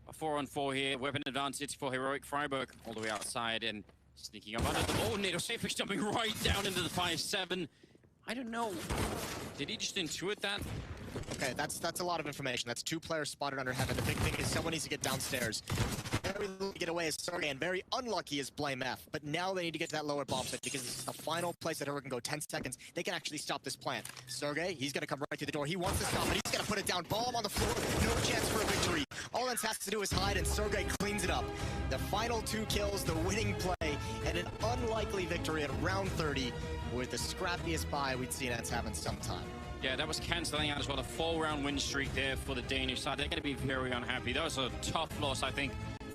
a 4-on-4 here. Weapon advantage for Heroic Freiburg all the way outside and sneaking up under the ball. NATO Safix jumping right down into the 5-7. I don't know. Did he just intuit that? Okay, that's a lot of information. That's 2 players spotted under heaven. The big thing is someone needs to get downstairs. Very little to get away is Sergey, and very unlucky is Blame F. But now they need to get to that lower bomb site because this is the final place that Heroic can go. 10 seconds. They can actually stop this plan. Sergey, he's going to come right through the door. He wants to stop it. He's going to put it down. Bomb on the floor. No chance for a victory. All Ents has to do is hide, and Sergey cleans it up. The final 2 kills, the winning play, and an unlikely victory at round 30 with the scrappiest buy we'd seen Ents have in some time. Yeah, that was cancelling out as well. A 4-round win streak there for the Danish side. They're going to be very unhappy. That was a tough loss, I think,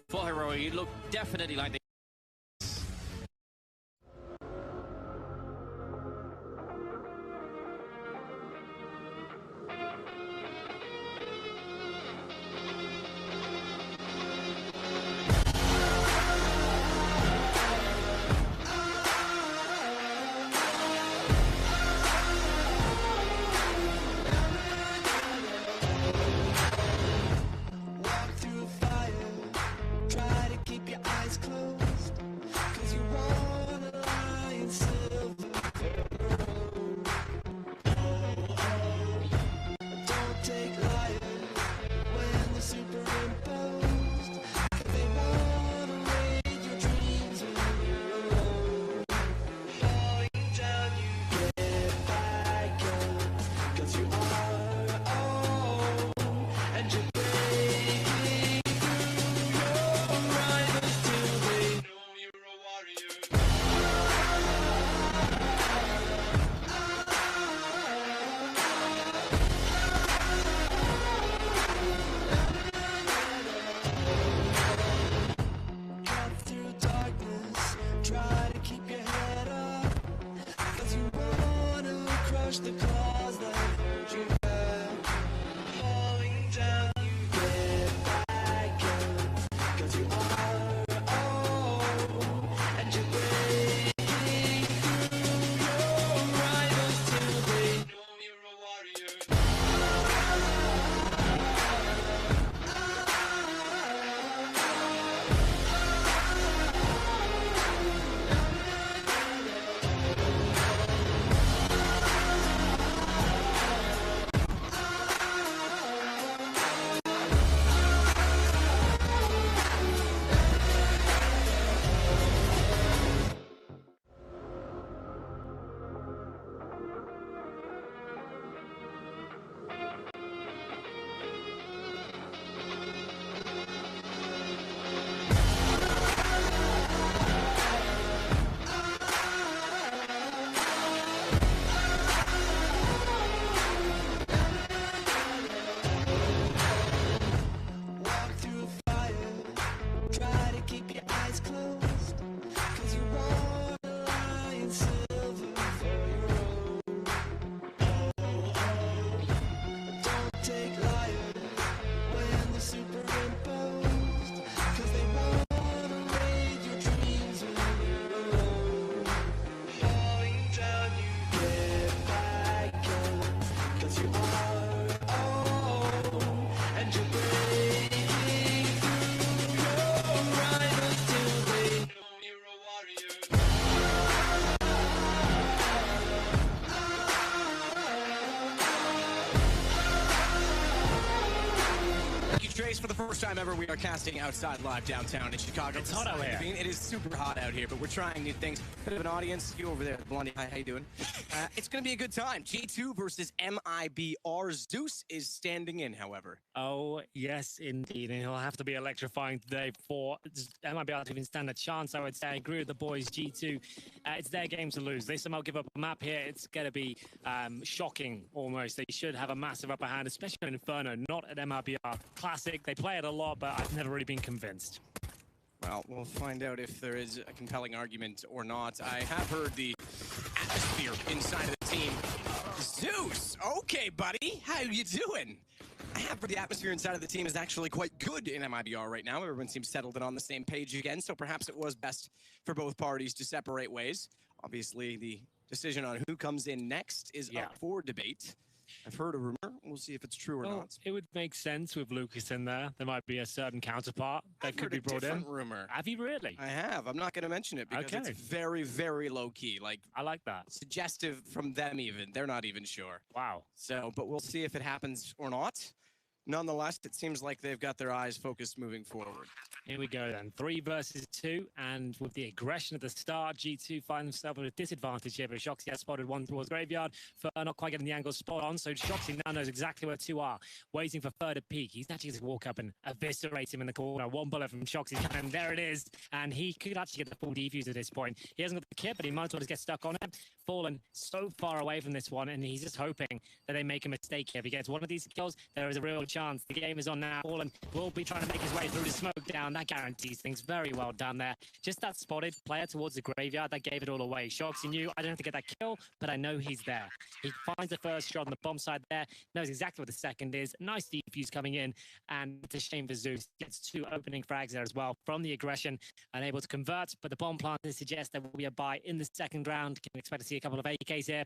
for Heroic. It looked definitely like they... Walk through fire, try to keep your eyes closed. touch the claws that hold you back. Falling down, you get back up. 'Cause you are old, and you're breaking through your rivals till they know you're a warrior. Walk through fire, try to keep your eyes closed. 'Cause you want a lion silver for your own. Don't take liars when they're superimposed. 'Cause they wanna raid your dreams when you're alone. Falling down, you get back up. 'Cause you are old, and you're breaking through your rivals till they know you're a warrior. Thank you, Trace. For the first time ever, we are casting outside live downtown in Chicago. It's hot out here. It is super hot out here, but we're trying new things. Bit of an audience. You over there, Blondie. Hi, how you doing? It's going to be a good time. G2 versus MIBR. Zeus is standing in, however. Oh, yes, indeed. And he'll have to be electrifying today for MIBR to even stand a chance, I would say. I agree with the boys, G2. It's their game to lose. They somehow give up a map here. It's going to be shocking, almost. They should have a massive upper hand, especially in Inferno, not at MIBR. Classic. They play it a lot, but I've never really been convinced. Well, we'll find out if there is a compelling argument or not. I have heard the atmosphere inside of the team. Zeus! Okay, buddy. How you doing? I have heard the atmosphere inside of the team is actually quite good in MIBR right now. Everyone seems settled and on the same page again, so perhaps it was best for both parties to separate ways. Obviously, the decision on who comes in next is up for debate. I've heard a rumor. We'll see if it's true or not. It would make sense with Lucas in there. There might be a certain counterpart that could be brought in. I've heard a different rumor. Have you really? I have. I'm not going to mention it because it's very, very low key. Like, I like that. Suggestive from them even. They're not even sure. Wow. So, but we'll see if it happens or not. Nonetheless, it seems like they've got their eyes focused moving forward. Here we go then. 3 versus 2, and with the aggression at the start, G2 find themselves at a disadvantage here, but Shoxy has spotted one towards Graveyard. Fur not quite getting the angle spot on, so Shoxy now knows exactly where 2 are, waiting for Fur to peek. He's actually going to walk up and eviscerate him in the corner. One bullet from Shoxy, and there it is. And he could actually get the full defuse at this point. He hasn't got the kit, but he might as well just get stuck on it. Fallen so far away from this one, and he's just hoping that they make a mistake here. If he gets one of these kills, there is a real chance. The game is on now. Fallen will be trying to make his way through the smoke down. That guarantees things. Very well done there. Just that spotted player towards the Graveyard, that gave it all away. Shoxy knew, I don't have to get that kill, but I know he's there. He finds the first shot on the bomb side there, knows exactly what the second is. Nice defuse coming in, and it's a shame for Zeus. Gets 2 opening frags there as well from the aggression, unable to convert, but the bomb plant suggests there will be a buy in the second round. Can expect to see a couple of AKs here.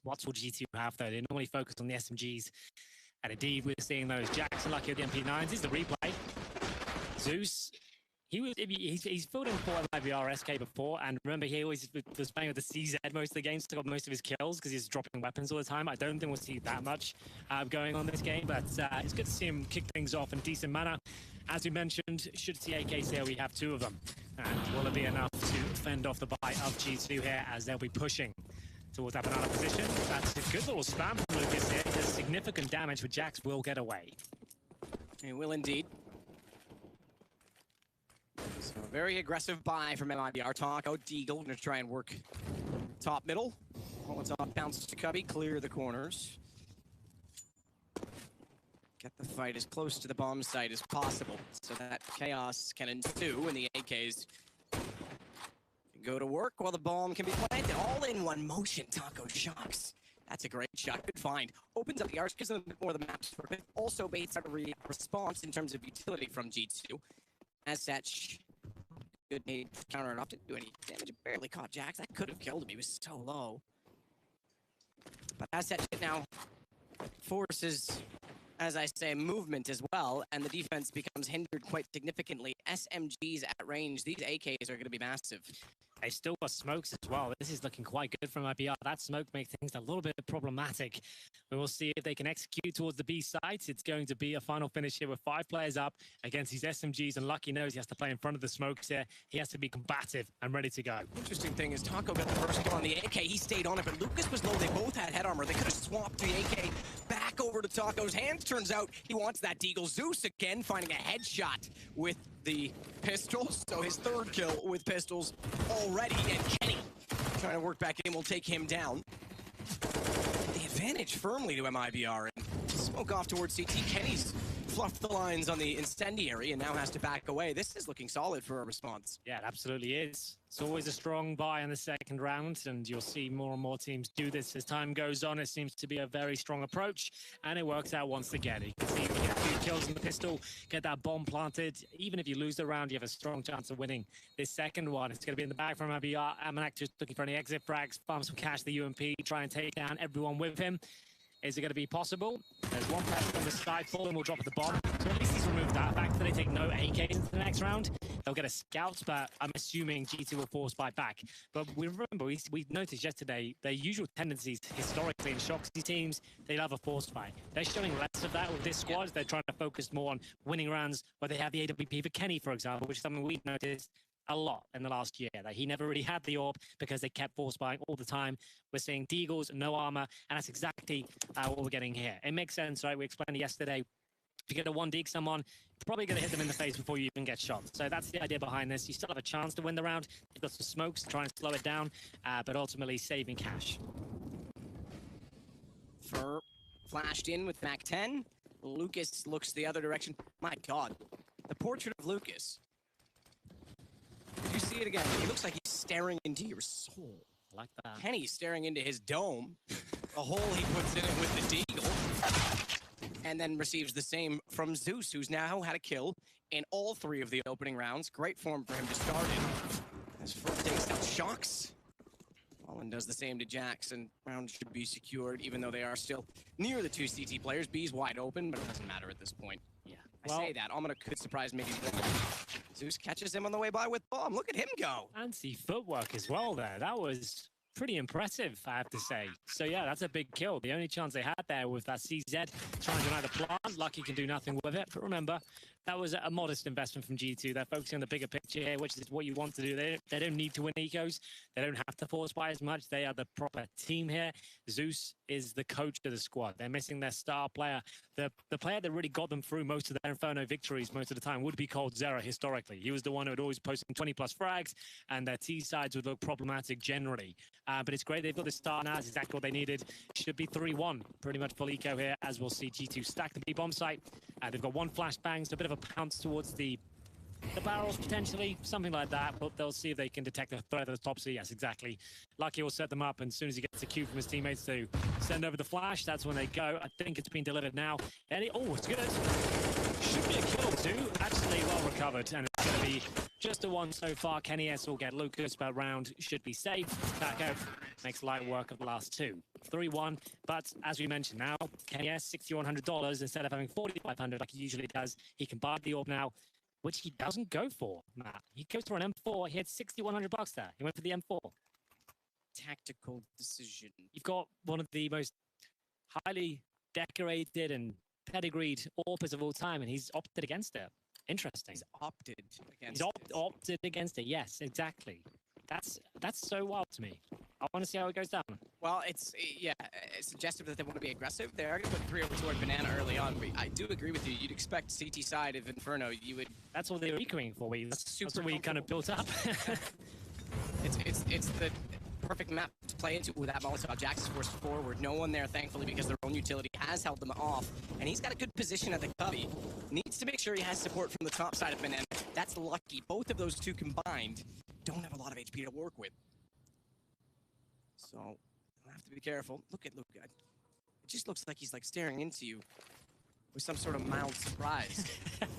What will G2 have, though? They normally focus on the SMGs. And indeed, we're seeing those. Jackson lucky with the MP9s. This is the replay. Zeus, he's filled in for MIBR SK before, and remember, he always was playing with the CZ most of the games, got most of his kills because he's dropping weapons all the time. I don't think we'll see that much going on this game, but it's good to see him kick things off in decent manner. As we mentioned, should see AKs here, we have 2 of them. And will it be enough to fend off the bite of G2 here as they'll be pushing towards that banana position? That's a good little spam from Lucas here. Does significant damage, but Jax will get away. He will indeed. So a very aggressive buy from MIBR. Taco, Deagle gonna try and work top middle. Molotov bounces to Cubby, clear the corners. Get the fight as close to the bomb site as possible so that chaos can ensue and the AKs can go to work while the bomb can be planted. All in one motion, Taco Shocks. That's a great shot. Good find. Opens up the arch, gives them a bit more of the maps for it. Also baits out a response in terms of utility from G2. As such, good nade counter enough to do any damage. It barely caught Jax. That could have killed him. He was so low. But as such, it now forces, as I say, movement as well, and the defense becomes hindered quite significantly. SMGs at range, these AKs are going to be massive. They still got smokes as well. This is looking quite good from IBR. That smoke makes things a little bit problematic. We will see if they can execute towards the B sites. It's going to be a final finish here with 5 players up against these SMGs, and Lucky knows he has to play in front of the smokes here. He has to be combative and ready to go. Interesting thing is Taco got the first kill on the AK. He stayed on it, but Lucas was low. They both had head armor. They could have swapped the AK back over to Taco's hands. Turns out he wants that Deagle. Zeus again finding a headshot with the pistols. So his 3rd kill with pistols already. And Kenny trying to work back in will take him down. The advantage firmly to MIBR. And smoke off towards CT. Kenny's fluffed the lines on the incendiary and now has to back away. This is looking solid for a response. Yeah, it absolutely is. It's always a strong buy in the second round, and you'll see more and more teams do this as time goes on. It seems to be a very strong approach, and it works out once again. You can see if you get a few kills in the pistol, get that bomb planted. Even if you lose the round, you have a strong chance of winning this second one. It's going to be in the bag from IBR. Amanak just looking for any exit frags, farm some cash, the UMP, try and take down everyone with him. Is it going to be possible? There's one person on the side, Fallen will drop the bomb. So at least he's removed that. Fact that they take no AKs into the next round. They'll get a scout, but I'm assuming G2 will force fight back. But we remember, we noticed yesterday, their usual tendencies historically in Shoxy teams, they love a force fight. They're showing less of that with this squad. They're trying to focus more on winning rounds, where they have the AWP for Kenny, for example, which is something we've noticed a lot in the last year, that he never really had the AWP because they kept force buying all the time. We're seeing Deagles, no armor, and that's exactly what we're getting here. It makes sense, right? We explained it yesterday. If you get a 1-deeg someone, you're probably going to hit them in the face before you even get shot. So that's the idea behind this. You still have a chance to win the round. You've got some smokes to try and slow it down, but ultimately saving cash. Fur flashed in with Mac 10. Lucas looks the other direction. My God, the portrait of Lucas. You see it again. He looks like he's staring into your soul. I like that. Kenny's staring into his dome. A hole he puts in it with the Deagle. And then receives the same from Zeus, who's now had a kill in all 3 of the opening rounds. Great form for him to start in. As Fur takes down Shox. Fallen does the same to Jax, and round should be secured, even though they are still near the 2 CT players. B's wide open, but it doesn't matter at this point. Yeah. I say that. Omina could surprise maybe. Zeus catches him on the way by with bomb. Look at him go. Fancy footwork as well there. That was pretty impressive, I have to say. So yeah, that's a big kill. The only chance they had there was that CZ trying to deny the plant. Lucky can do nothing with it. But remember, that was a modest investment from G2. They're focusing on the bigger picture here, which is what you want to do. They don't need to win ecos. They don't have to force buy as much. They are the proper team here. Zeus is the coach of the squad. They're missing their star player. The player that really got them through most of their Inferno victories most of the time would be called Zera historically. He was the one who would always post 20+ frags, and their T sides would look problematic generally. But it's great they've got this star now. It's exactly what they needed. Should be 3-1. Pretty much full eco here, as we'll see G2 stack the B-bomb site. They've got 1 flashbang, so a bit of a pounce towards the barrels potentially, something like that, but they'll see if they can detect the threat at the top. So yes, exactly. Lucky will set them up, and as soon as he gets a cue from his teammates to send over the flash, that's when they go. I think it's been delivered now. And oh, it's good. Should be a kill or 2. Actually, well recovered, and it's going to be just a 1 so far. Kenny S will get Lucas, but round should be safe. Taco makes light work of the last 2. 3-1, but as we mentioned now, Kenny S, $6,100 instead of having $4,500 like he usually does. He can buy the orb now, which he doesn't go for, Matt. He goes for an M4. He had $6,100 there. He went for the M4. Tactical decision. You've got one of the most highly decorated and pedigreed AWPers of all time, and he's opted against it. Interesting. He's opted against it. Opted against it, yes, exactly. That's so wild to me. I want to see how it goes down. Well, it's suggestive that they want to be aggressive. They're going to put 3 over toward Banana early on. But I do agree with you. You'd expect CT side of Inferno. You would. That's what they were ecoing for. That's what we kind of built up. it's the perfect map to play into with that Molotov. Jax is forced forward. No one there, thankfully, because their own utility has held them off. And he's got a good position at the cubby. Needs to make sure he has support from the top side of Banana. That's Lucky. Both of those 2 combined don't have a lot of HP to work with. So, they'll have Have to be careful. Look at Luca. It just looks like he's like staring into you with some sort of mild surprise.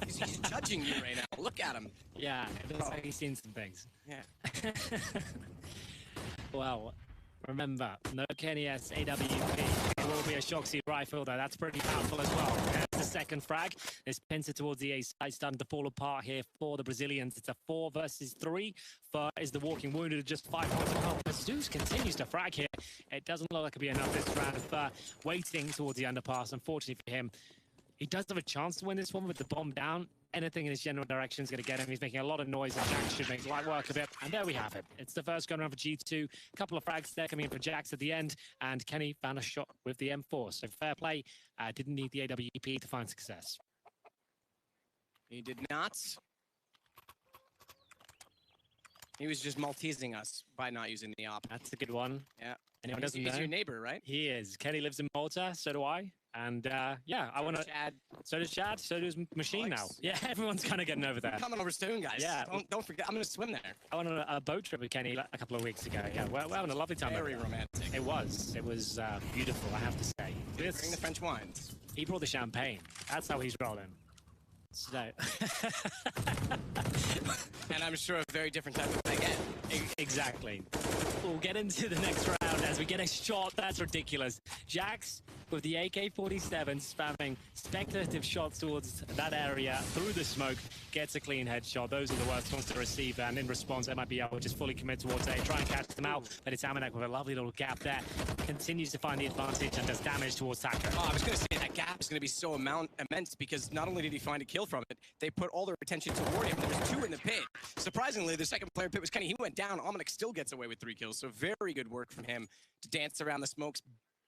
he's judging you right now. Look at him. Yeah, it looks like he's seen some things. Yeah. Well, remember, no Kenny S AWP. It will be a Shoxy rifle, though. That's pretty powerful as well. There's the second frag. This pincer towards the A side starting to fall apart here for the Brazilians. It's a 4 versus 3. Fur is the walking wounded at just 5 points of health. But Zeus continues to frag here. It doesn't look like it'll be enough this round. Fur waiting towards the underpass. Unfortunately for him, he does have a chance to win this one with the bomb down. Anything in his general direction is going to get him. He's making a lot of noise, and Jax should make light work of it. And there we have it. It's the first gun round for G2. A couple of frags there coming in for Jax at the end, and Kenny found a shot with the M4. So fair play. Didn't need the AWP to find success. He did not. He was just Maltesing us by not using the op. That's a good one. Yeah. Anyone doesn't know? He's your neighbor, right? He is. Kenny lives in Malta, so do I. And yeah, I want to. Chad. So does Chad. So does Machine now. Yeah, everyone's kind of getting over there. Coming over soon, guys. Yeah. Don't forget. I'm gonna swim there. I went on a boat trip with Kenny a couple of weeks ago. Yeah, we're having a lovely time. Very romantic. It was. It was beautiful, I have to say. Bring the French wines. He brought the champagne. That's how he's rolling. So. And I'm sure a very different type of thing. Exactly. We'll get into the next round as we get a shot. That's ridiculous. Jax with the AK-47 spamming speculative shots towards that area through the smoke, gets a clean headshot. Those are the worst ones to receive, and in response, MIBR will just fully commit towards A, try and catch them out, but it's Amanek with a lovely little gap there. Continues to find the advantage and does damage towards Taka. Oh, I was going to say that gap is going to be so immense because not only did he find a kill from it, they put all their attention toward him. There was 2 in the pit. Surprisingly, the second player pit was Kenny. He went down. Amanek still gets away with 3 kills, so very good work from him to dance around the smokes.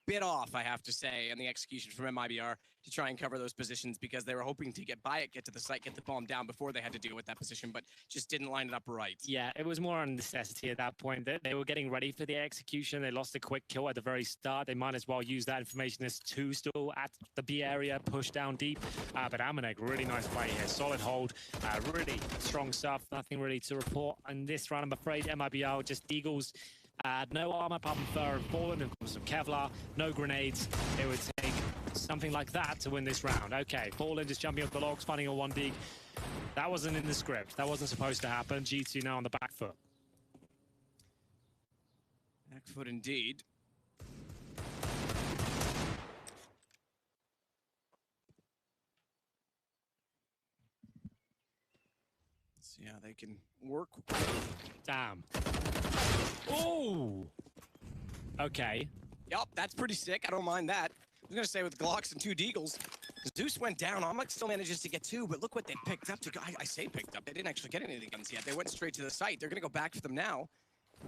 Bit off, I have to say, and the execution from MIBR to try and cover those positions because they were hoping to get by it, get to the site, get the bomb down before they had to deal with that position, but just didn't line it up right. Yeah, it was more on necessity at that point. They were getting ready for the execution. They lost a quick kill at the very start. They might as well use that information as 2 still at the B area, push down deep. But Amanek, really nice play here. Solid hold, really strong stuff. Nothing really to report in this round, I'm afraid. MIBR just Eagles. No armor, apart from Fur and Fallen, and some Kevlar, no grenades. It would take something like that to win this round. Okay, Fallen just jumping up the logs, finding a 1D. That wasn't in the script. That wasn't supposed to happen. G2 now on the back foot. Back foot indeed. Let's see how they can work. Damn. Oh! Okay. Yup, that's pretty sick. I don't mind that. I was going to say with Glocks and 2 Deagles, Zeus went down. Amanek still manages to get 2, but look what they picked up. I say picked up. They didn't actually get any of the guns yet. They went straight to the site. They're going to go back for them now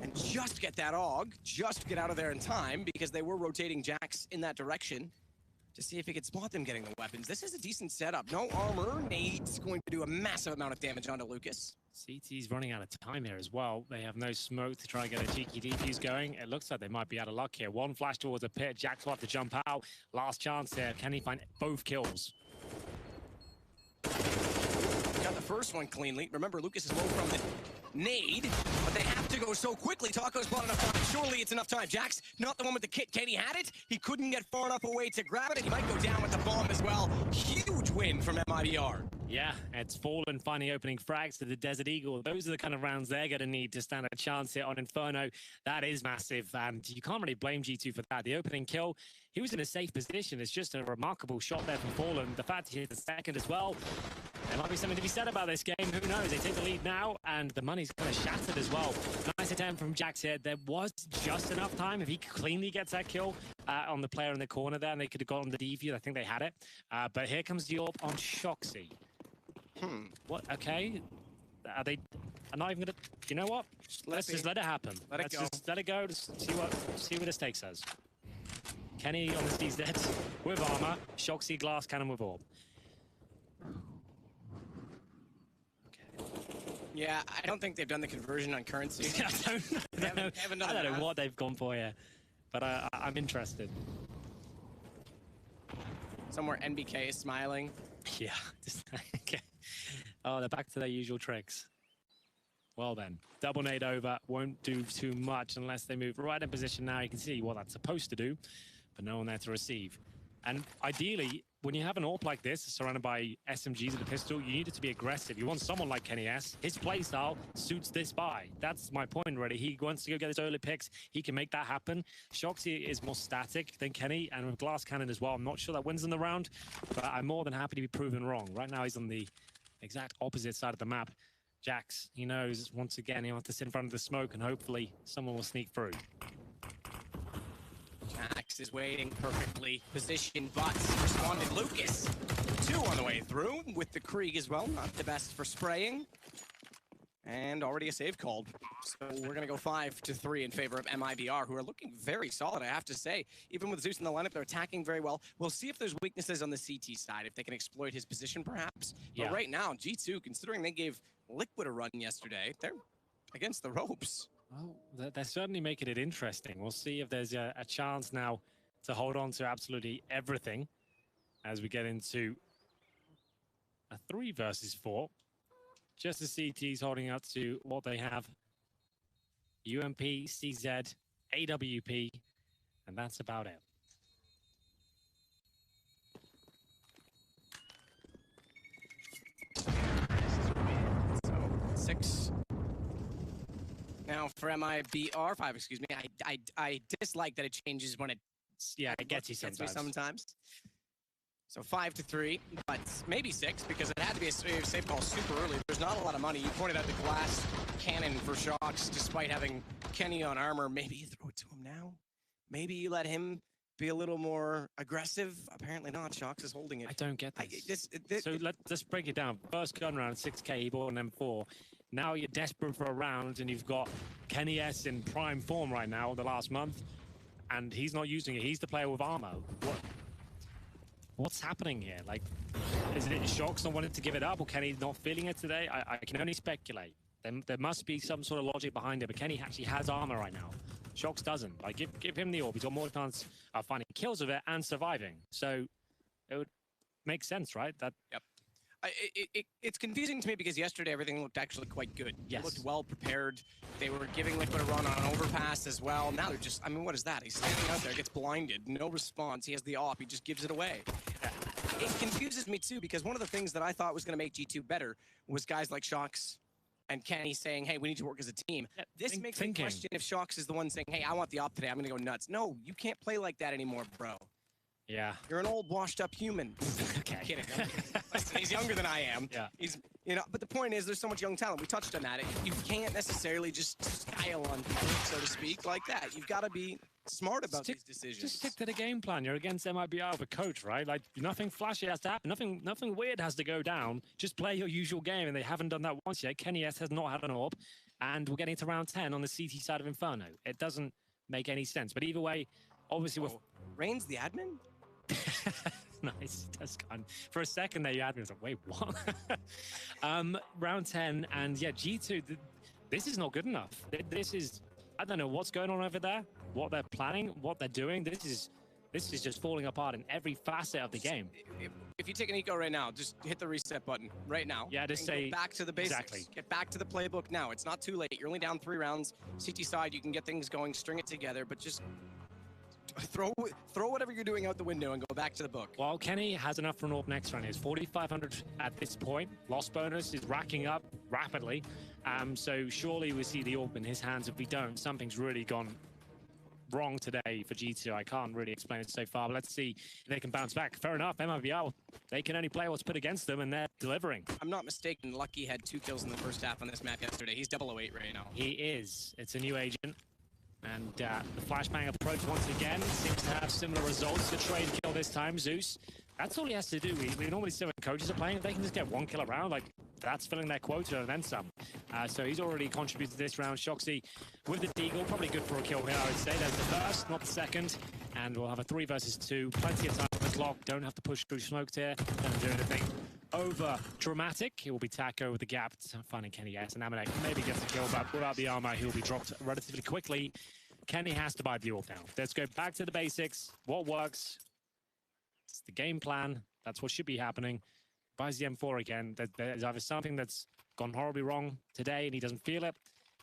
and just get that AUG, just get out of there in time because they were rotating Jax in that direction to see if he could spot them getting the weapons. This is a decent setup. No armor. Nade's going to do a massive amount of damage onto Lucas. CT's running out of time here as well. They have no smoke to try and get a cheeky defuse going. It looks like they might be out of luck here. One flash towards a pit. Jax will have to jump out. Last chance there. Can he find both kills? Got the first one cleanly. Remember, Lucas is low from the nade, but they have to go so quickly. Taco's bought enough time. Surely it's enough time. Jax, not the one with the kit. Kenny had it. He couldn't get far enough away to grab it, and he might go down with the bomb as well. Huge win from MIBR. Yeah, it's Fallen finding opening frags to the Desert Eagle. Those are the kind of rounds they're going to need to stand a chance here on Inferno. That is massive, and you can't really blame G2 for that. The opening kill, he was in a safe position. It's just a remarkable shot there from Fallen. The fact he hit the second as well, there might be something to be said about this game. Who knows? They take the lead now, and the money's kind of shattered as well. Nice attempt from Jax here. There was just enough time. If he cleanly gets that kill on the player in the corner there, and they could have gotten the defuse. I think they had it. But here comes the AWP on Shoxy. What? Okay. Are they? I'm not even gonna. You know what? Let's just let it happen. Let's just let it go. Just see where this takes us. Kenny on the CZ with armor. Shoxy glass cannon with AWP. Yeah, I don't think they've done the conversion on currency. I don't know what they've gone for here, but I'm interested. Somewhere NBK is smiling. Yeah. Okay. Oh, they're back to their usual tricks. Well then, double nade over, won't do too much unless they move right in position now. You can see what that's supposed to do, but no one there to receive. And ideally, when you have an AWP like this, surrounded by SMGs and a pistol, you need it to be aggressive. You want someone like Kenny S. His playstyle suits this buy. That's my point, really. He wants to go get his early picks. He can make that happen. Shoxy is more static than Kenny, and with Glass Cannon as well. I'm not sure that wins in the round, but I'm more than happy to be proven wrong. Right now, he's on the exact opposite side of the map. Jax, he knows, once again, he wants to sit in front of the smoke, and hopefully someone will sneak through. Jax is waiting perfectly positioned, but responded Lucas. 2 on the way through with the Krieg as well. Not the best for spraying. And already a save called. So we're going to go 5-3 in favor of MIBR, who are looking very solid, I have to say. Even with Zeus in the lineup, they're attacking very well. We'll see if there's weaknesses on the CT side, if they can exploit his position, perhaps. Yeah. But right now, G2, considering they gave Liquid a run yesterday, they're against the ropes. Well, they're certainly making it interesting. We'll see if there's a chance now to hold on to absolutely everything as we get into a 3 versus 4. Just the CTs holding up to what they have. UMP, CZ, AWP, and that's about it. So 6. Now for MIBR, 5, excuse me. I dislike that it changes when it gets you sometimes. sometimes. So 5-3, but maybe 6 because it had to be a safe call super early. There's not a lot of money. You pointed out the glass cannon for Shox, despite having Kenny on armor. Maybe you throw it to him now. Maybe you let him be a little more aggressive. Apparently not. Shox is holding it. I don't get this. So let's break it down. First gun round, 6K, he bought an M4. Now you're desperate for a round, and you've got Kenny S in prime form right now, the last month, and he's not using it. He's the player with armor. What's happening here? Like, is it Shox not wanting to give it up, or Kenny not feeling it today? I can only speculate. There must be some sort of logic behind it, but Kenny actually has armor right now. Shox doesn't. Like, give him the AWP. He's got more chance of finding kills with it and surviving. So it would make sense, right? Yep. It's confusing to me because yesterday everything looked actually quite good. Yes. They looked well prepared. They were giving Liquid a run on an overpass as well. Now they're just, I mean, what is that? He's standing out there, gets blinded, no response. He has the AWP, he just gives it away. It confuses me too because one of the things that I thought was going to make G2 better was guys like Shox and Kenny saying, hey, we need to work as a team. This makes me question if Shox is the one saying, hey, I want the AWP today, I'm going to go nuts. No, you can't play like that anymore, bro. Yeah. You're an old, washed-up human. Okay. Kidding. Listen, he's younger than I am. Yeah. He's, but the point is, there's so much young talent. We touched on that. You can't necessarily just style on people, so to speak, like that. You've got to be smart about these decisions. Just stick to the game plan. You're against MIBR with a coach, right? Like, nothing flashy has to happen. Nothing weird has to go down. Just play your usual game, and they haven't done that once yet. Kenny S has not had an AWP, and we're getting to round 10 on the CT side of Inferno. It doesn't make any sense. But either way, obviously, we're... Reigns the admin? Nice. That's gone. For a second there, you had me. I was like, wait, what? Round 10, and yeah, G2, this is not good enough. This is, I don't know what's going on over there, what they're planning, what they're doing. This is just falling apart in every facet of the game. If you take an eco right now, just hit the reset button right now. Yeah, just say go back to the basics. Exactly. Get back to the playbook now. It's not too late. You're only down 3 rounds. CT side, you can get things going, string it together, but just throw whatever you're doing out the window and go back to the book. Well, Kenny has enough for an AWP next round. He has 4,500 at this point. Loss bonus is racking up rapidly. So surely we see the AWP in his hands. If we don't, something's really gone wrong today for G2. I can't really explain it so far, but let's see if they can bounce back. Fair enough, MIBR, they can only play what's put against them, and they're delivering. I'm not mistaken, Lucky had 2 kills in the first half on this map yesterday. He's 008 right now. He is. It's a new agent. And the flashbang approach once again seems to have similar results. The trade kill this time, Zeus. That's all he has to do. We normally see when coaches are playing, if they can just get 1 kill a round, like that's filling their quota and then some. So he's already contributed this round. Shoxy with the Deagle, probably good for a kill here, I would say. There's the first, not the second. And we'll have a 3 versus 2. Plenty of time for the clock. Don't have to push through smoked here. Don't do anything over dramatic. He will be Taco with the gap, finding Kenny S. And Amanek maybe gets a kill, but without the armor, he'll be dropped relatively quickly. Kenny has to buy the AWP now. Let's go back to the basics. What works? It's the game plan. That's what should be happening. Buys the M4 again. There's either something that's gone horribly wrong today, and he doesn't feel it.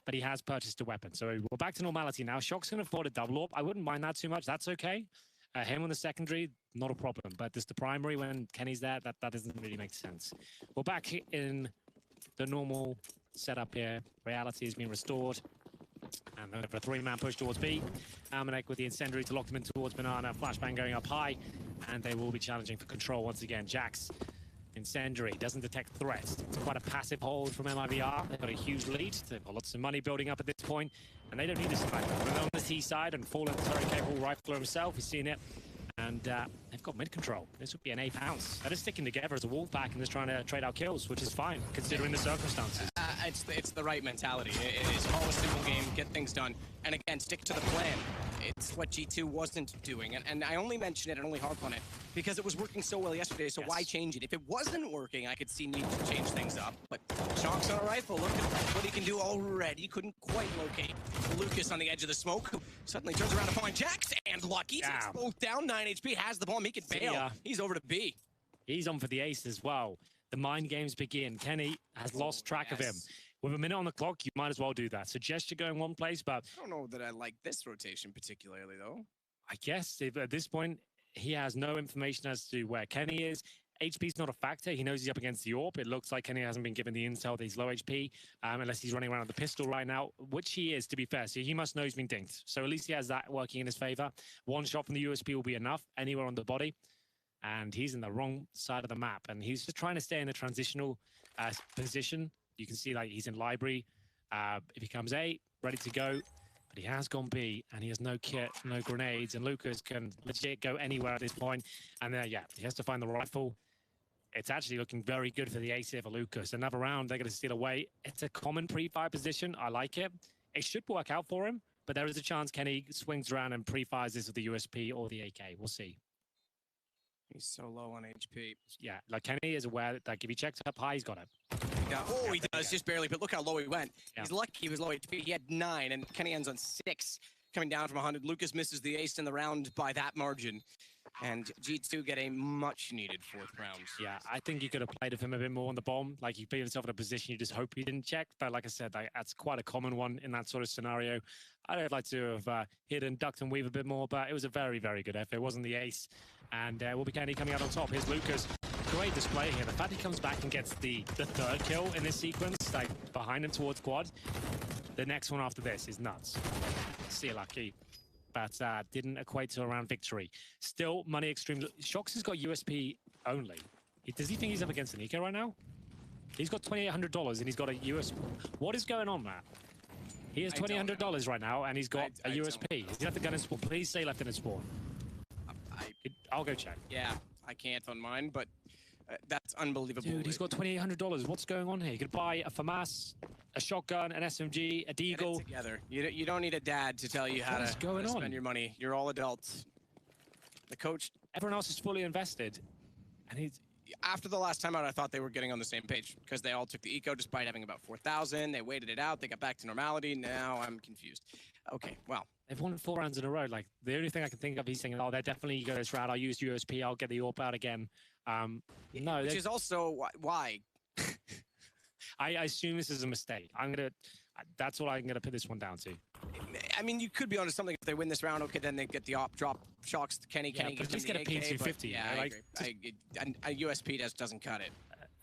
But he has purchased a weapon. So we're back to normality now. Shock's going to afford a double AWP. I wouldn't mind that too much. That's okay. Him on the secondary, not a problem. But just the primary, when Kenny's there, that doesn't really make sense. We're back in the normal setup here. Reality has been restored. And for a three-man push towards B. Amanek with the incendiary to lock them in towards Banana. Flashbang going up high. And they will be challenging for control once again. Jax, incendiary, doesn't detect threats. It's quite a passive hold from MIVR. They've got a huge lead. They've got lots of money building up at this point. And they don't need this fight. They're on the T side, and Fallen is very capable rifler himself. He's seen it. And they've got mid-control. This would be an A pounce. They're just sticking together as a wolf pack and just trying to trade out kills, which is fine, considering the circumstances. It's the right mentality. It is all a simple game, get things done. And again, stick to the plan. It's what G2 wasn't doing. And I only mention it and only harp on it because it was working so well yesterday, so why change it? If it wasn't working, I could see need to change things up. But Shock's on a rifle. Look at what he can do already. Couldn't quite locate Lucas on the edge of the smoke, who suddenly turns around to find Jax, and Lucky takes both down. 9 HP, has the bomb. He can bail. He's over to B. He's on for the ace as well. The mind games begin. Kenny has lost track of him. With a minute on the clock, you might as well do that. Suggest you go in one place, but I don't know that I like this rotation particularly, though. I guess if at this point, he has no information as to where Kenny is. HP's not a factor. He knows he's up against the AWP. It looks like Kenny hasn't been given the intel that he's low HP, unless he's running around with the pistol right now, which he is, to be fair. So he must know he's been dinked. So at least he has that working in his favor. One shot from the USP will be enough anywhere on the body. And he's in the wrong side of the map. And he's just trying to stay in a transitional position. You can see like he's in library. If he comes A, ready to go. But he has gone B, and he has no kit, no grenades. And Lucas can legit go anywhere at this point. And yeah, he has to find the rifle. It's actually looking very good for the ace here for Lucas. Another round, they're going to steal away. It's a common pre-fire position. I like it. It should work out for him, but there is a chance Kenny swings around and pre-fires this with the USP or the AK. We'll see. He's so low on HP. Yeah, like Kenny is aware that like, if he checks up high, he's got it. He does, just barely, but look how low he went. Yeah. He's lucky he was low HP. He had 9, and Kenny ends on 6, coming down from 100. Lucas misses the ace in the round by that margin. And G2 get a much-needed 4th round. Yeah, I think you could have played with him a bit more on the bomb. Like, he put himself in a position you just hope he didn't check. But like I said, that's quite a common one in that sort of scenario. I'd like to have hit and ducked and weave a bit more, but it was a very, very good effort. It wasn't the ace. And will be Kenny coming out on top. Here's Lucas. Great display here. The fact he comes back and gets the 3rd kill in this sequence, like behind him towards quad. The next one after this is nuts. See you lucky. But didn't equate to a round victory. Still, money extreme. Shox has got USP only. Does he think he's up against an eco right now? He's got $2,800 and he's got a USP. What is going on, Matt? He has $2,800 right now and he's got a USP. He's left the gun in spawn. Please say left it in spawn. I'll go check. Yeah, I can't on mine, but that's unbelievable. Dude, he's got $2,800. What's going on here? You could buy a FAMAS, a shotgun, an SMG, a Deagle. Get it together. You don't need a dad to tell you how to spend your money. You're all adults. The coach... Everyone else is fully invested. And he's... After the last time out, I thought they were getting on the same page because they all took the eco despite having about 4,000. They waited it out. They got back to normality. Now I'm confused. Okay, well. They've won 4 rounds in a row. Like, the only thing I can think of, he's saying, oh, they're definitely going this route. I'll use USP. I'll get the AWP out again. No. Which is also why. I assume this is a mistake. That's what I'm going to put this one down to. I mean, you could be onto something if they win this round. Okay, then they get the op drop shocks. Kenny but just get a P250. Yeah, I agree. A USP doesn't cut it.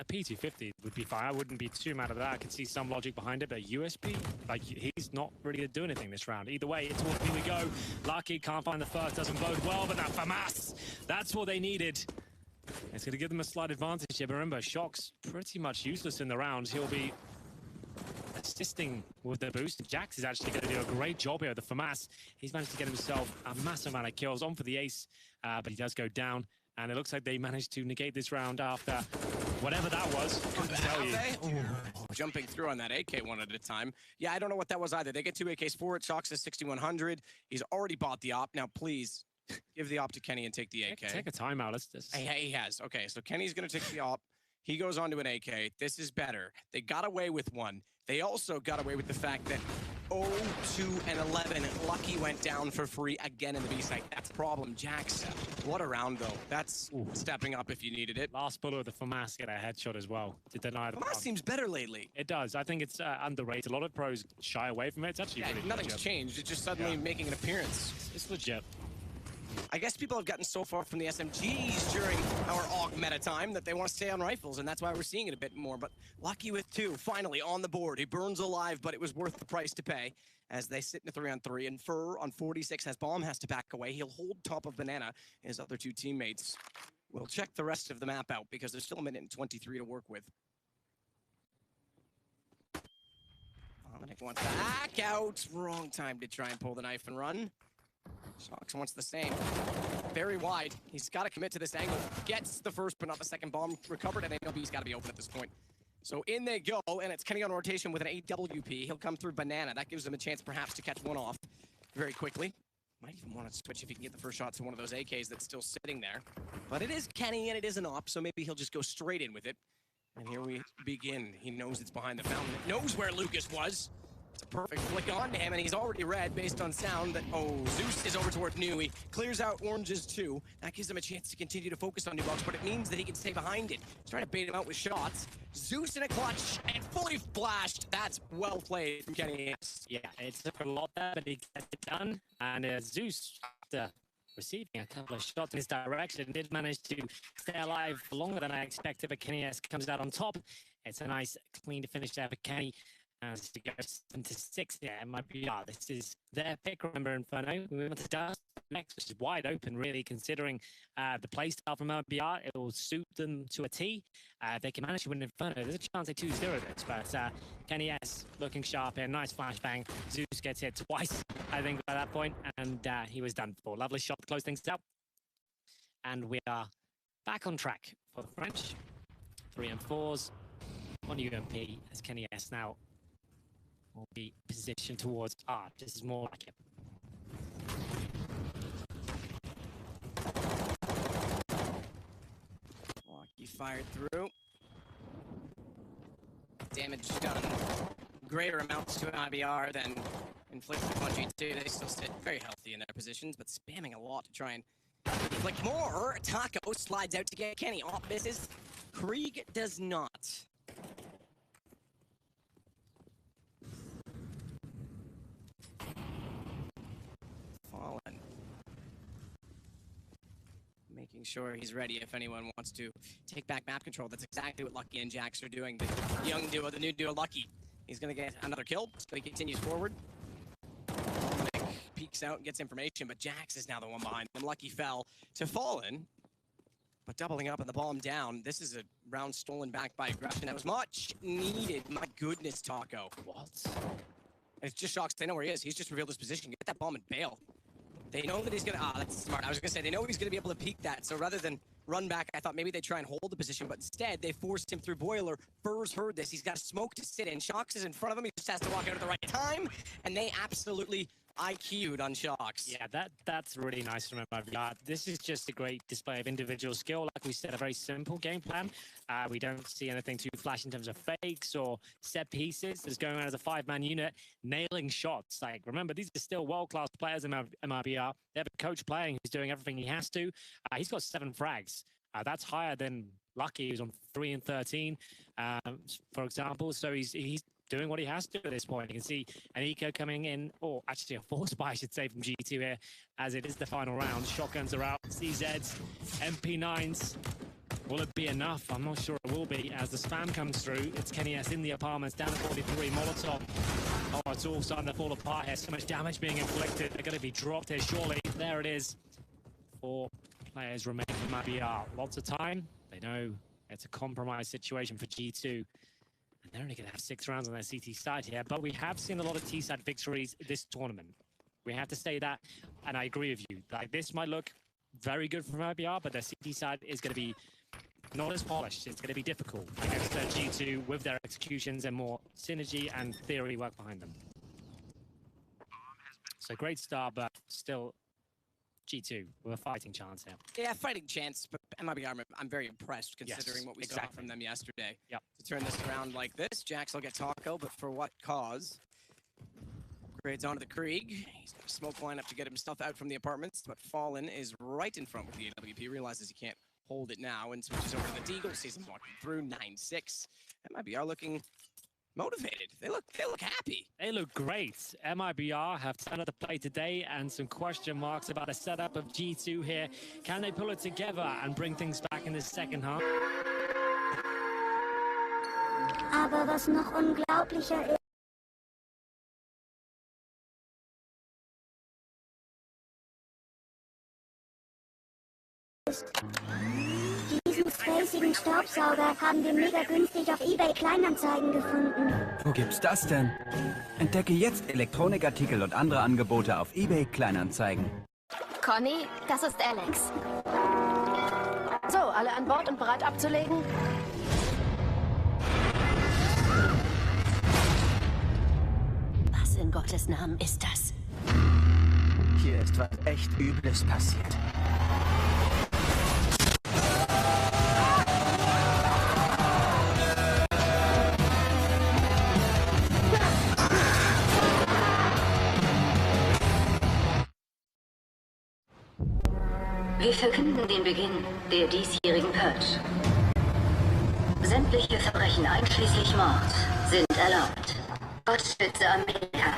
A P250 would be fine. I wouldn't be too mad at that. I could see some logic behind it, but USP, like, he's not really going to do anything this round. Either way, it's towards me we go. Lucky can't find the first, doesn't bode well, but that FAMAS, that's what they needed. It's going to give them a slight advantage here, but remember, Shock's pretty much useless in the round. He'll be assisting with the boost. Jax is actually going to do a great job here with the FAMAS. He's managed to get himself a massive amount of kills on for the ace, but he does go down. And it looks like they managed to negate this round after whatever that was. Couldn't tell you. Jumping through on that AK one at a time. Yeah, I don't know what that was either. They get 2 AKs for it. Shox is 6,100. He's already bought the op. Now, please give the op to Kenny and take the AK. Take a timeout. Let's just... He has. Okay, so Kenny's going to take the op. He goes on to an AK. This is better. They got away with one. They also got away with the fact that 0, 2, and 11. Lucky went down for free again in the B site. That's a problem. Jax, what a round, though. That's stepping up if you needed it. Last bullet with the FAMAS get a headshot as well to deny the FAMAS seems better lately. It does. I think it's underrated. A lot of pros shy away from it. It's actually pretty nothing's legit. changed. It's just suddenly making an appearance. It's legit. I guess people have gotten so far from the SMGs during our AUG meta time that they want to stay on rifles, and that's why we're seeing it a bit more. But Lucky with 2, finally on the board. He burns alive, but it was worth the price to pay as they sit in a 3-on-3. And Fur on 46 has bomb, has to back away. He'll hold top of Banana. His other 2 teammates will check the rest of the map out because there's still a minute and 23 to work with. Dominic wants back out. Wrong time to try and pull the knife and run. Shox wants the same. Very wide. He's got to commit to this angle. Gets the first, but not the second bomb recovered, and AWP's got to be open at this point. So in they go, and it's Kenny on rotation with an AWP. He'll come through Banana. That gives him a chance perhaps to catch one off very quickly. Might even want to switch if he can get the first shot to one of those AKs that's still sitting there. But it is Kenny, and it is an op, so maybe he'll just go straight in with it. And here we begin. He knows it's behind the fountain. It knows where Lucas was. It's a perfect flick on to him, and he's already read based on sound that, Zeus is over toward New. He clears out Oranges too. That gives him a chance to continue to focus on New Box, but it means that he can stay behind it. He's trying to bait him out with shots. Zeus in a clutch, and fully flashed. That's well played from Kenny. Yeah, it took a lot there, but he gets it done. And Zeus, after receiving a couple of shots in his direction, did manage to stay alive for longer than I expected, but Kenny S comes out on top. It's a nice, clean finish there for Kenny. As to go 7-6 here, it might be, this is their pick. Remember, Inferno, we move on to Dust next, which is wide open, really, considering the playstyle from RBR. It will suit them to a T. If they can manage to win Inferno, there's a chance they 2-0 this, but Kenny S looking sharp here, nice flashbang. Zeus gets hit twice, I think, by that point, and he was done for. Lovely shot to close things out. And we are back on track for the French. 3 and 4s on UMP as Kenny S now will be positioned towards Art. This is more like it. Lucky fired through. Damage done. Greater amounts to an IBR than inflicted on G2. They still sit very healthy in their positions, but spamming a lot to try and inflict more. Taco slides out to get Kenny. Op misses. Krieg does not. Fallen. Making sure he's ready if anyone wants to take back map control. That's exactly what Lucky and Jax are doing. The young duo, the new duo, Lucky. He's going to get another kill, so he continues forward. Dominic peeks out and gets information, but Jax is now the one behind him. Lucky fell to Fallen, but doubling up on the bomb down. This is a round stolen back by aggression that was much needed. My goodness, Taco. What? It's just Shox. They know where he is. He's just revealed his position. Get that bomb and bail. They know that he's gonna, that's smart. I was gonna say, they know he's gonna be able to peek that. So rather than run back, I thought maybe they'd try and hold the position, but instead they forced him through Boiler. Furs heard this. He's got a smoke to sit in. Shox is in front of him. He just has to walk out at the right time. And they absolutely IQ'd on Shox. Yeah, that's really nice from RBR. This is just a great display of individual skill. Like we said, a very simple game plan. We don't see anything too flash in terms of fakes or set pieces. Just going around as a 5-man unit, nailing shots. Like, remember, these are still world-class players in RBR. They have a coach playing who's doing everything he has to. He's got 7 frags. That's higher than Lucky, who's on 3 and 13, for example. So he's doing what he has to at this point. You can see an eco coming in, or actually a force buy, I should say, from G2 here, as it is the final round. Shotguns are out, CZs, MP9s. Will it be enough? I'm not sure it will be. As the spam comes through, it's Kenny S in the apartments, down to 43, Molotov. Oh, it's all starting to fall apart here. So much damage being inflicted. They're going to be dropped here, surely. There it is. 4 players remain from RBR. Lots of time. They know it's a compromised situation for G2. And they're only going to have 6 rounds on their CT side here. But we have seen a lot of T-side victories this tournament. We have to say that. And I agree with you. Like, this might look very good from RBR, but their CT side is going to be not as polished. It's going to be difficult against G2 with their executions and more synergy and theory work behind them. So great start, but still G2 with a fighting chance here. Yeah, fighting chance, but MIBR, I'm very impressed considering what we saw from them yesterday. Yep. To turn this around like this, Jax will get Taco, but for what cause? Upgrades onto the Krieg. He's got a smoke lineup to get himself out from the apartments, but Fallen is right in front with the AWP, realizes he can't hold it now, and switches over to the Deagle, sees him walking through 9-6. MIBR looking motivated. They look happy. They look great. MIBR have turned up the play today, and some question marks about the setup of G2 here. Can they pull it together and bring things back in the second half? Aber was noch unglaublicher ist, diesen spacigen Staubsauger haben wir mega günstig auf eBay Kleinanzeigen gefunden. Wo gibt's das denn? Entdecke jetzt Elektronikartikel und andere Angebote auf eBay Kleinanzeigen. Conny, das ist Alex. So, alle an Bord und bereit abzulegen? Was in Gottes Namen ist das? Hier ist was echt Übles passiert. Wir verkünden den Beginn der diesjährigen Purge. Sämtliche Verbrechen einschließlich Mord sind erlaubt. Gott schütze Amerika.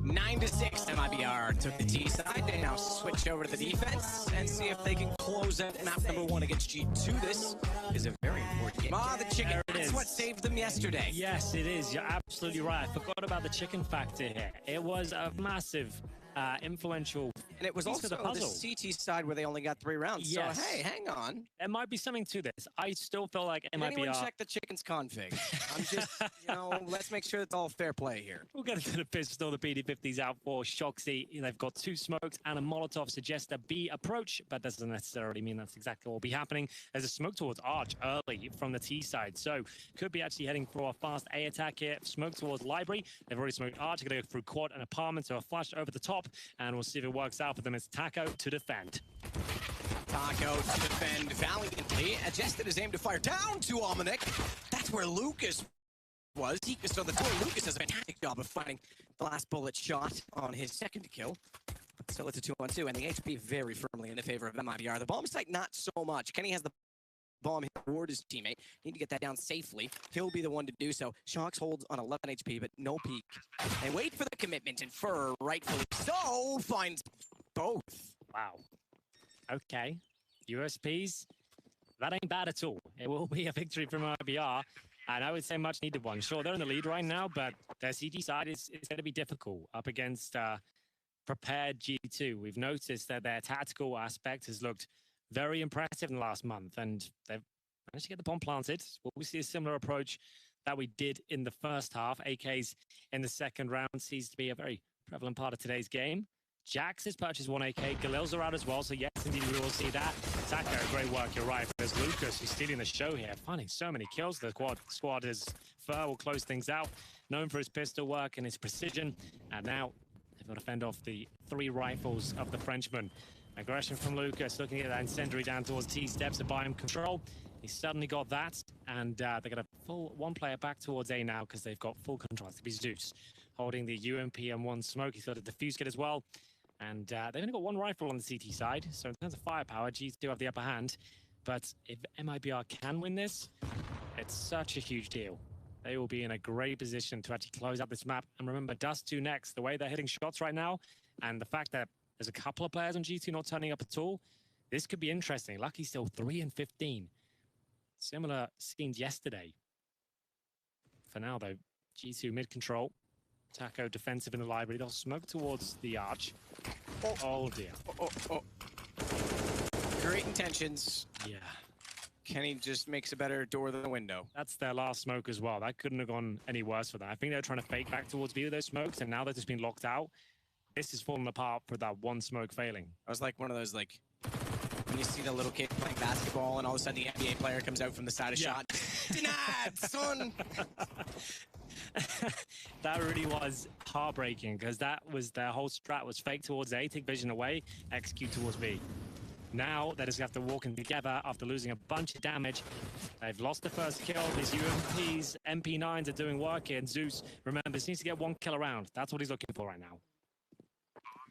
9-6, MIBR took the T side. They now switch over to the defense and see if they can close out map number 1 against G2. This is a very important game. Ah, the chicken. That's what saved them yesterday. Yes, it is. You're absolutely right. I forgot about the chicken factor here. It was a massive, influential. And it was also the CT side where they only got 3 rounds. Yes. So, hey, hang on. There might be something to this. I still feel like Did anyone check the chicken's config? I'm just, let's make sure it's all fair play here. We'll get into the pistol. The PD-50's out for Shoxy. They've got 2 smokes and a Molotov suggests a B approach, but doesn't necessarily mean that's exactly what will be happening. There's a smoke towards Arch early from the T side, so could be actually heading for a fast A attack here. Smoke towards Library. They've already smoked Arch. They're going to go through quad and apartment, so a flash over the top, and we'll see if it works out for them. It's Taco to defend. Taco to defend valiantly. Adjusted his aim to fire down to Ominic. That's where Lucas was. So the door, Lucas does a fantastic job of finding the last bullet shot on his second kill. Still it's a 2-on-2, and the HP very firmly in the favor of MIBR. The bomb site, not so much. Kenny has the bomb toward his teammate. Need to get that down safely. He'll be the one to do so. Shox holds on 11 HP, but no peek. And wait for the commitment, and Fur, rightfully so, finds both. Wow. Okay. USPs. That ain't bad at all. It will be a victory from IBR, and I would say much needed one. Sure, they're in the lead right now, but their CT side is going to be difficult up against prepared G2. We've noticed that their tactical aspect has looked very impressive in the last month, and they've managed to get the bomb planted. Will we see a similar approach that we did in the first half? AKs in the second round seems to be a very prevalent part of today's game. Jax has purchased 1 AK. Galil's are out as well, so yes, indeed, we will see that. Taco, great work, you're right. There's Lucas, who's stealing the show here, finding so many kills. The squad is Fur will close things out, known for his pistol work and his precision. And now they've got to fend off the 3 rifles of the Frenchman. Aggression from Lucas, looking at that incendiary down towards T steps to buy him control. He's suddenly got that, and they're going to pull 1 player back towards A now because they've got full control. It's to be Zeus holding the UMP and 1 smoke. He's got a defuse kit as well. And they've only got 1 rifle on the CT side, so in terms of firepower, G2 have the upper hand. But if MIBR can win this, it's such a huge deal. They will be in a great position to actually close out this map. And remember, Dust 2 next, the way they're hitting shots right now, and the fact that there's a couple of players on G2 not turning up at all, this could be interesting. Lucky still 3 and 15. Similar scenes yesterday. For now, though, G2 mid-control. Taco defensive in the library. They'll smoke towards the arch. Oh dear. Great intentions. Yeah. Kenny just makes a better door than a window. That's their last smoke as well. That couldn't have gone any worse for them. I think they're trying to fake back towards B with those smokes, and now they've just been locked out. This is falling apart for that 1 smoke failing. I was like one of those, like, when you see the little kid playing basketball and all of a sudden the NBA player comes out from the side of shot. Denied, son! That really was heartbreaking because that was their whole strat was fake towards A, take vision away, execute towards B. Now they just have to walk in together after losing a bunch of damage. They've lost the first kill. These UMPs, MP9s are doing work here. And Zeus, remember, needs to get 1 kill around. That's what he's looking for right now.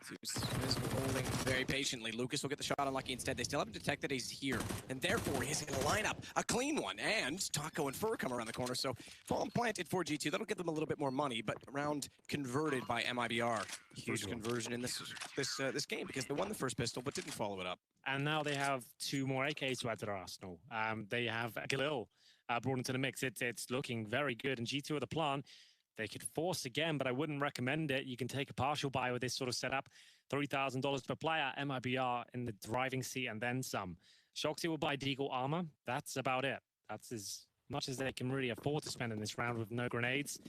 Zeus is holding very patiently. Lucas will get the shot unlucky instead. They still haven't detected he's here, and therefore he's going to line up a clean one. And Taco and Fur come around the corner, so bomb planted for G2. That'll give them a little bit more money, but round converted by MIBR. First conversion in this game because they won the first pistol but didn't follow it up. And now they have 2 more AKs to add to their arsenal. They have Galil brought into the mix. It's looking very good, and G2 are the plan. They could force again, but I wouldn't recommend it. You can take a partial buy with this sort of setup. $3,000 per player, MIBR in the driving seat, and then some. Shoxy will buy Deagle armor. That's about it. That's as much as they can really afford to spend in this round with no grenades.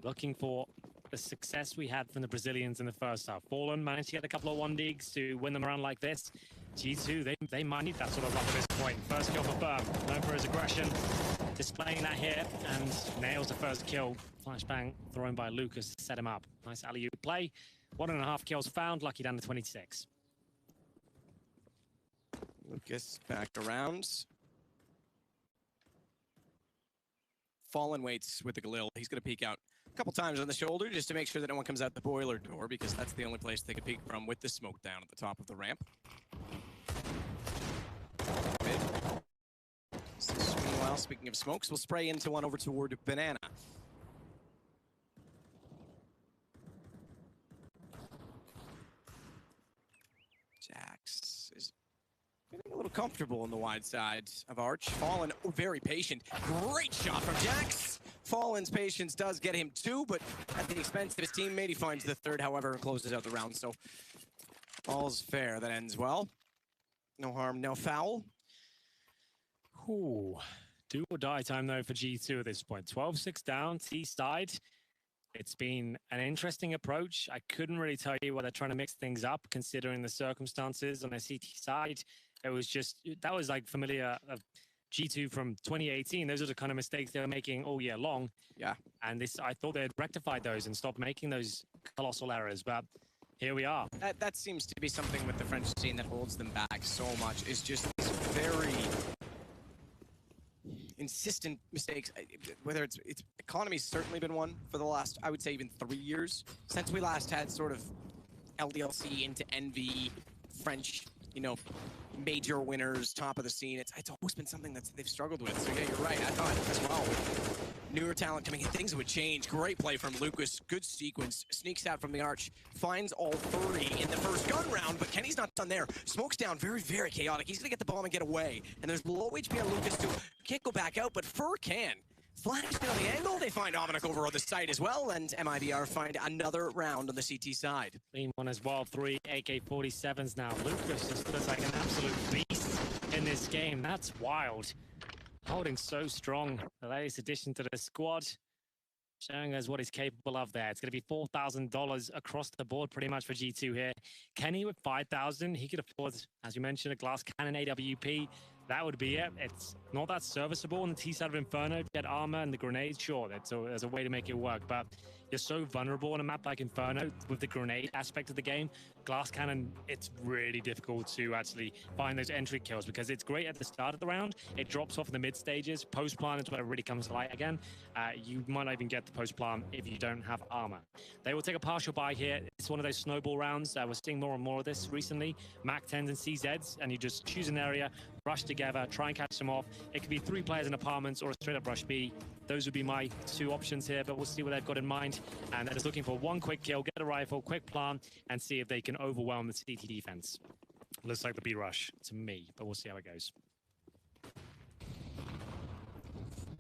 Looking for the success we had from the Brazilians in the first half. Fallen managed to get a couple of 1 digs to win them around like this. G2, they might need that sort of luck at this point. First kill for Burm, known for his aggression. Displaying that here, and nails the first kill. Flashbang thrown by Lucas to set him up. Nice alley-oop play. 1.5 kills found, Lucky down to 26. Lucas back around. Fallen waits with the Galil. He's going to peek out a couple times on the shoulder just to make sure that no one comes out the boiler door, because that's the only place they can peek from with the smoke down at the top of the ramp. Mid. Meanwhile, speaking of smokes, we'll spray into one over toward Banana. Jax is getting a little comfortable on the wide side of Arch. Fallen, very patient. Great shot from Jax. Fallen's patience does get him 2, but at the expense of his teammate, he finds the 3rd, however, and closes out the round. So all's fair. That ends well. No harm, no foul. Ooh. Do or die time, though, for G2 at this point. 12-6 down, T side. It's been an interesting approach. I couldn't really tell you why they're trying to mix things up, considering the circumstances on their CT side. It was just, that was like familiar of G2 from 2018. Those are the kind of mistakes they were making all year long. Yeah. And this, I thought they had rectified those and stopped making those colossal errors, but here we are. That seems to be something with the French scene that holds them back so much, is just these very insistent mistakes. Whether it's economy's certainly been one for the last, I would say, even 3 years since we last had sort of LDLC into Envy, French, you know, major winners, top of the scene. It's always been something that they've struggled with. So yeah, you're right. I thought as well, with newer talent coming in, things would change. Great play from Lucas. Good sequence. Sneaks out from the Arch. Finds all 3 in the first gun round, but Kenny's not done there. Smokes down. Very, very chaotic. He's going to get the bomb and get away. And there's low HP on Lucas too. Can't go back out, but Fur can. Flash down the angle. They find Omnic over on the side as well, and MIBR find another round on the CT side. Clean one as well. 3 AK-47s now. Lucas just looks like an absolute beast in this game. That's wild. Holding so strong. The latest addition to the squad. Showing us what he's capable of there. It's going to be $4,000 across the board pretty much for G2 here. Kenny with 5,000. He could afford, as you mentioned, a glass cannon AWP. That would be it. It's not that serviceable on the T side of Inferno. Get armor and the grenades, sure, there's a way to make it work, but you're so vulnerable on a map like Inferno with the grenade aspect of the game. Glass cannon, it's really difficult to actually find those entry kills because it's great at the start of the round. It drops off in the mid stages. Post plant is where it really comes to light again. You might not even get the post plant if you don't have armor. They will take a partial buy here. It's one of those snowball rounds. We're seeing more and more of this recently. MAC 10s and CZs, and you just choose an area, rush together, try and catch them off. It could be 3 players in apartments or a straight up rush B. Those would be my 2 options here, but we'll see what they've got in mind. And they're just looking for one quick kill, get a rifle, quick plant, and see if they can overwhelm the CT defense. Looks like the B rush to me, but we'll see how it goes.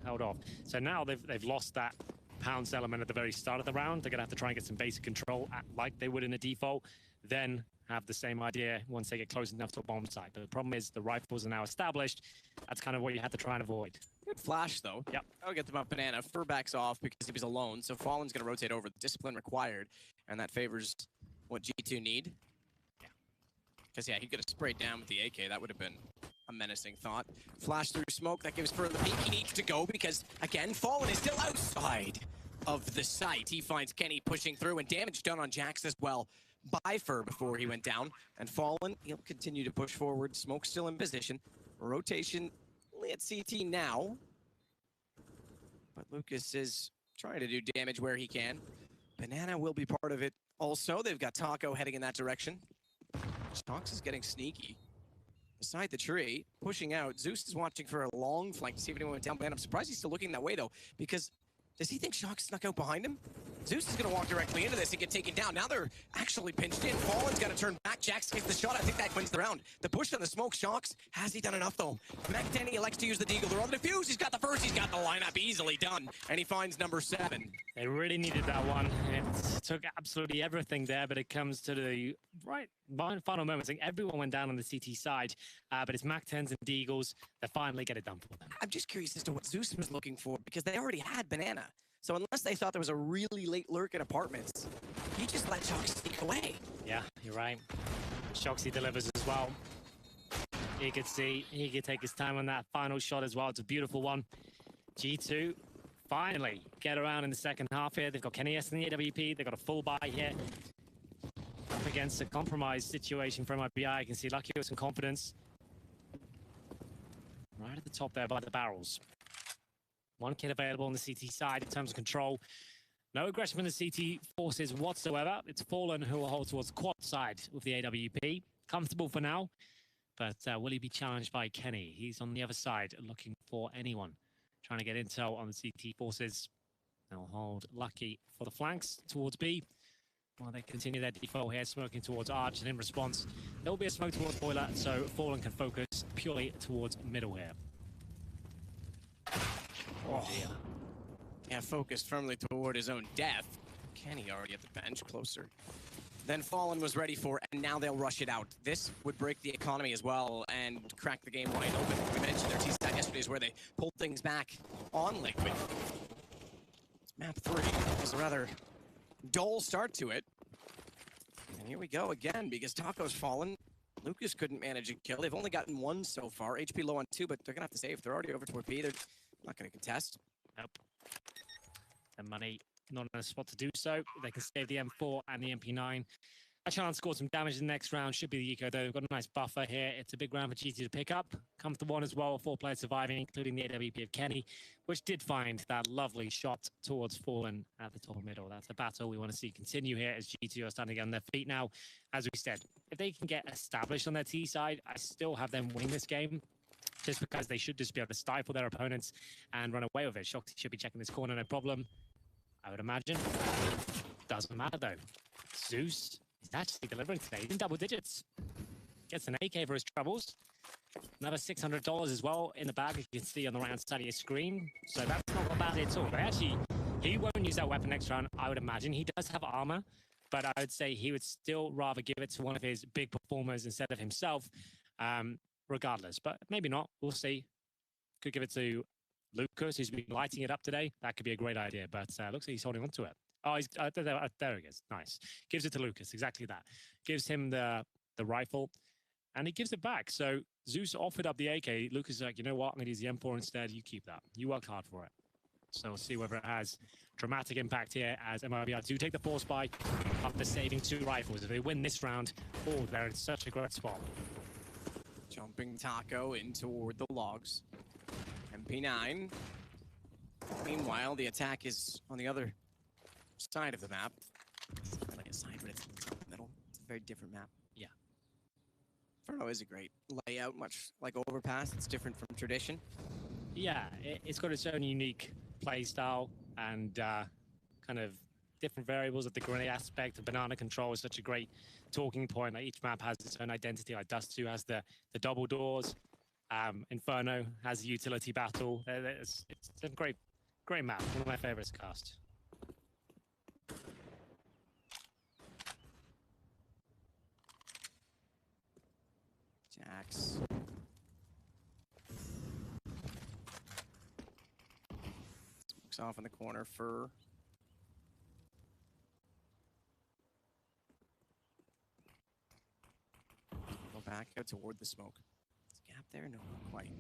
Held off. So now they've lost that pounce element at the very start of the round. They're going to have to try and get some basic control like they would in a default. Then have the same idea once they get close enough to a bomb site. But the problem is the rifles are now established. That's kind of what you have to try and avoid. Good flash, though. Yep. I'll get them up Banana. Fur backs off because he was alone, so Fallen's going to rotate over. Discipline required, and that favors what G2 need. Yeah. Because, yeah, he could have sprayed down with the AK. That would have been a menacing thought. Flash through smoke. That gives Fur the peek he needs to go because, again, Fallen is still outside of the site. He finds Kenny pushing through, and damage done on Jax as well by Fur before he went down. And Fallen, he'll continue to push forward. Smoke still in position. Rotation only at CT now. But Lucas is trying to do damage where he can. Banana will be part of it also. They've got Taco heading in that direction. Stonks is getting sneaky. Beside the tree, pushing out. Zeus is watching for a long flank to see if anyone went down. I'm surprised he's still looking that way, though, because does he think Shock snuck out behind him? Zeus is going to walk directly into this and get taken down. Now they're actually pinched in. Fallen's got to turn back. Jax gets the shot. I think that wins the round. The push on the smoke. Shocks. Has he done enough, though? Mac Denny elects to use the deagle. They're on the defuse. He's got the first. He's got the lineup easily done. And he finds number 7. They really needed that one. It took absolutely everything there, but it comes to the final moments. I think everyone went down on the CT side, but it's Mac 10s and Deagles that finally get it done for them. I'm just curious as to what Zeus was looking for, because they already had Banana. So unless they thought there was a really late lurk in apartments, he just let Shock sneak away. Yeah, you're right. Shoxy delivers as well. He could see, he could take his time on that final shot as well. It's a beautiful one. G2 finally get around in the second half here. They've got Kenny S in the AWP. They've got a full buy here. Up against a compromised situation from MIBI. I can see Lucky with some confidence. Right at the top there by the barrels. One kid available on the CT side in terms of control. No aggression from the CT forces whatsoever. It's Fallen who will hold towards the quad side with the AWP. Comfortable for now, but will he be challenged by Kenny? He's on the other side looking for anyone. Trying to get intel on the CT forces. They'll hold Lucky for the flanks towards B. While they continue their default here, smoking towards Arch, and in response, there will be a smoke towards Boiler, so Fallen can focus purely towards middle here. Oh dear. Yeah, focused firmly toward his own death. Kenny already at the bench, closer than Fallen was ready for, and now they'll rush it out. This would break the economy as well and crack the game wide open. We mentioned their T-stat yesterday is where they pulled things back on Liquid. Map 3 was a rather dull start to it. And here we go again, because Taco's fallen. Lucas couldn't manage a kill. They've only gotten one so far. HP low on 2, but they're gonna have to save. They're already over toward B. They're not gonna contest. Nope. The money not in a spot to do so. They can save the M4 and the MP9. A chance to score some damage in the next round. Should be the eco, though. They've got a nice buffer here. It's a big round for GT to pick up. Comfortable one as well. 4 players surviving, including the AWP of Kenny, which did find that lovely shot towards Fallen at the top of middle. That's a battle we want to see continue here as GT are standing on their feet now. As we said, if they can get established on their T side, I still have them winning this game, just because they should just be able to stifle their opponents and run away with it. Shock should be checking this corner, no problem, I would imagine. Doesn't matter, though. Zeus is actually delivering today. He's in double digits. Gets an AK for his troubles. Another $600 as well in the bag, as you can see on the right-hand side of your screen. So that's not bad at all. But actually, he won't use that weapon next round, I would imagine. He does have armor, but I would say he would still rather give it to one of his big performers instead of himself, regardless. But maybe not. We'll see. Could give it to Lucas, who's been lighting it up today. That could be a great idea, but looks like he's holding on to it. Oh, he's there he is. Nice. Gives it to Lucas, exactly that. Gives him the rifle, and he gives it back. So Zeus offered up the AK. Lucas is like, you know what? I'm going to use the M4 instead. You keep that. You worked hard for it. So we'll see whether it has dramatic impact here as MIBR do take the force buy after saving 2 rifles. If they win this round, oh, they're in such a great spot. Jumping Taco in toward the logs. MP9. Meanwhile, the attack is on the other side of the map. It's not really a side, but it's in the middle. It's a very different map. Yeah. Inferno is a great layout, much like Overpass. It's different from tradition. Yeah, it's got its own unique play style and kind of different variables of the grenade aspect. The banana control is such a great talking point. Like each map has its own identity. Like Dust 2 has the double doors. Inferno has the utility battle. It's a great map. One of my favorites cast. Jax. Smokes off in the corner for go back out toward the smoke. Is a gap there? No, not quite.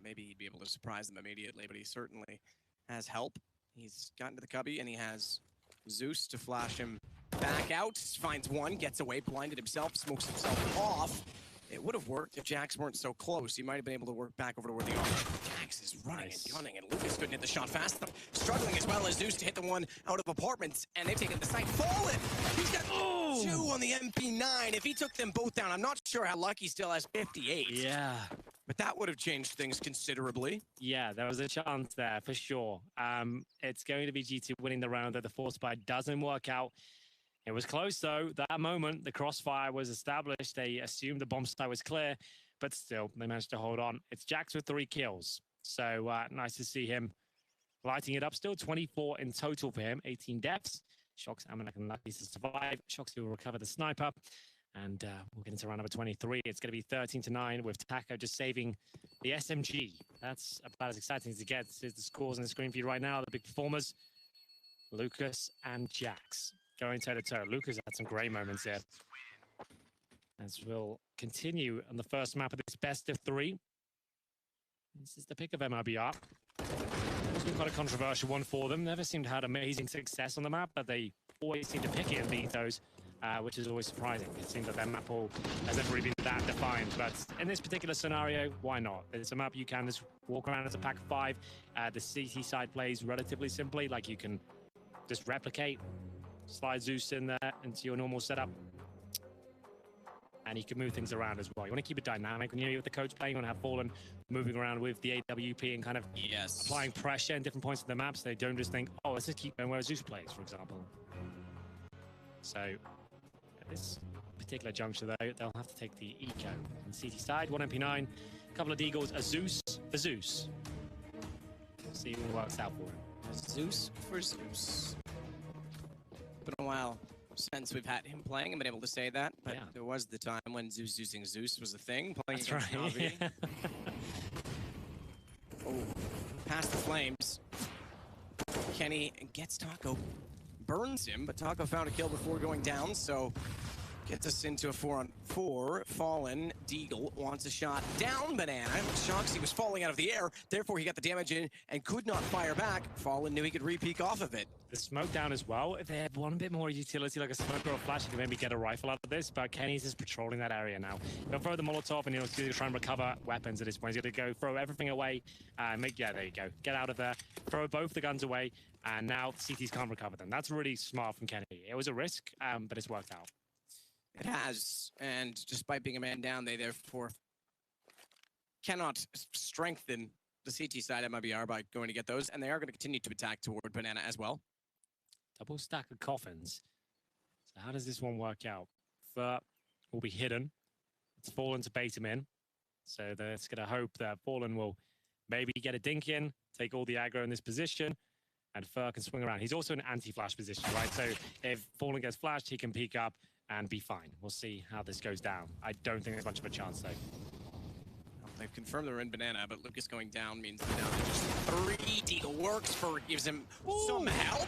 Maybe he'd be able to surprise them immediately, but he certainly has help. He's gotten to the cubby, and he has Zeus to flash him back out. Finds one, gets away, blinded himself, smokes himself off. It would have worked if Jax weren't so close. He might have been able to work back over to where the armor. Jax is running and gunning, and Lucas couldn't hit the shot fast enough. Struggling as well as Zeus to hit the one out of apartments, and they've taken the site. Fallen! He's got 2 on the MP9. If he took them both down, I'm not sure how lucky still has 58. Yeah. But that would have changed things considerably. Yeah, there was a chance there for sure. It's going to be GT winning the round that the force buy doesn't work out. It was close, though. That moment, the crossfire was established. They assumed the bomb site was clear, but still, they managed to hold on. It's Jax with 3 kills. So nice to see him lighting it up. Still 24 in total for him, 18 deaths. Shox, Amanek, and Lucky to survive. Shox will recover the sniper. And we'll get into round number 23. It's going to be 13-9 with Taco just saving the SMG. That's about as exciting as it gets. Here's the scores on the screen for you right now. The big performers, Lucas and Jax, going toe-to-toe. Lucas had some great moments here. As we'll continue on the first map of this best of 3. This is the pick of MIBR. It's been quite a controversial one for them. Never seemed to have amazing success on the map, but they always seem to pick it and beat those. Which is always surprising. It seems that their map pool has never really been that defined, but in this particular scenario, why not? It's a map you can just walk around as a pack of 5. The CT side plays relatively simply, like you can just replicate, slide Zeus in there into your normal setup, and you can move things around as well. You want to keep it dynamic. When you're with the coach playing, you want to have Fallen moving around with the AWP and kind of applying pressure in different points of the map, so they don't just think, oh, let's just keep going where Zeus plays, for example. So at this particular juncture, though, they'll have to take the eco. On the CT side, 1 MP9, a couple of Deagles, a Zeus for Zeus. See what works out for him. Zeus for Zeus. Been a while since we've had him playing and been able to say that, but there was the time when Zeus using Zeus was a thing. Playing That's against right. Navi. Oh, past the flames. Kenny gets Taco, burns him, but Taco found a kill before going down, so gets us into a 4-on-4. Fallen, Deagle wants a shot down Banana. Shocks, he was falling out of the air, therefore he got the damage in and could not fire back. Fallen knew he could re-peek off of it. The smoke down as well. If they had one bit more utility, like a smoke or a flash, you could maybe get a rifle out of this, but Kenny's just patrolling that area now. He'll throw the Molotov and he'll try and recover weapons at this point. He's going to go throw everything away. Yeah, there you go. Get out of there. Throw both the guns away, and now CTs can't recover them. That's really smart from Kenny. It was a risk, but it's worked out. It has, and despite being a man down, they therefore cannot strengthen the CT side at MIBR by going to get those, and they are going to continue to attack toward Banana as well. Double stack of coffins. So how does this one work out? Fur will be hidden. It's Fallen to bait him in. So that's going to hope that Fallen will maybe get a dink in, take all the aggro in this position, and Fur can swing around. He's also in anti-flash position, right? So if Fallen gets flashed, he can peek up and be fine. We'll see how this goes down. I don't think there's much of a chance, though. Well, they've confirmed they're in Banana, but Lucas going down means now just 3. Deagle works for, gives him some help.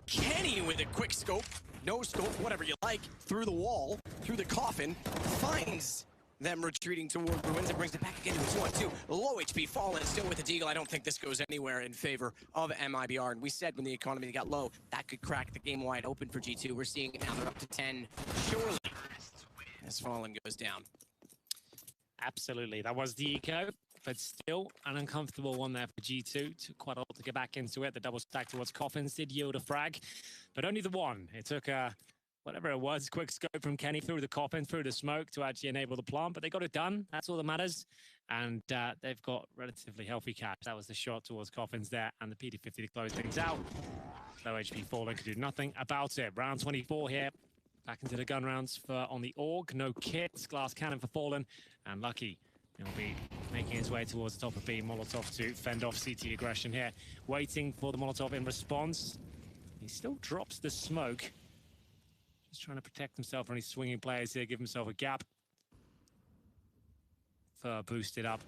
Kenny with a quick scope, no scope, whatever you like, through the wall, through the coffin, finds them retreating toward ruins and brings it back again to a 2-on-2. Low HP Fallen still with the Deagle. I don't think this goes anywhere in favor of MIBR. And we said when the economy got low, that could crack the game wide open for G2. We're seeing it now. They're up to 10. Surely, as Fallen goes down. Absolutely. That was the eco, but still an uncomfortable one there for G2. Took quite a lot to get back into it. The double stack towards coffins did yield a frag, but only the one. It took whatever it was, quick scope from Kenny through the coffin, through the smoke to actually enable the plant, but they got it done. That's all that matters. And they've got relatively healthy cash. That was the shot towards coffins there, and the PD-50 to close things out. Low HP Fallen could do nothing about it. Round 24 here. Back into the gun rounds for on the AUG. No kits, glass cannon for Fallen, and Lucky. He'll be making his way towards the top of B. Molotov to fend off CT aggression here. Waiting for the Molotov in response. He still drops the smoke. Just trying to protect himself from any swinging players here, give himself a gap. For boosted up.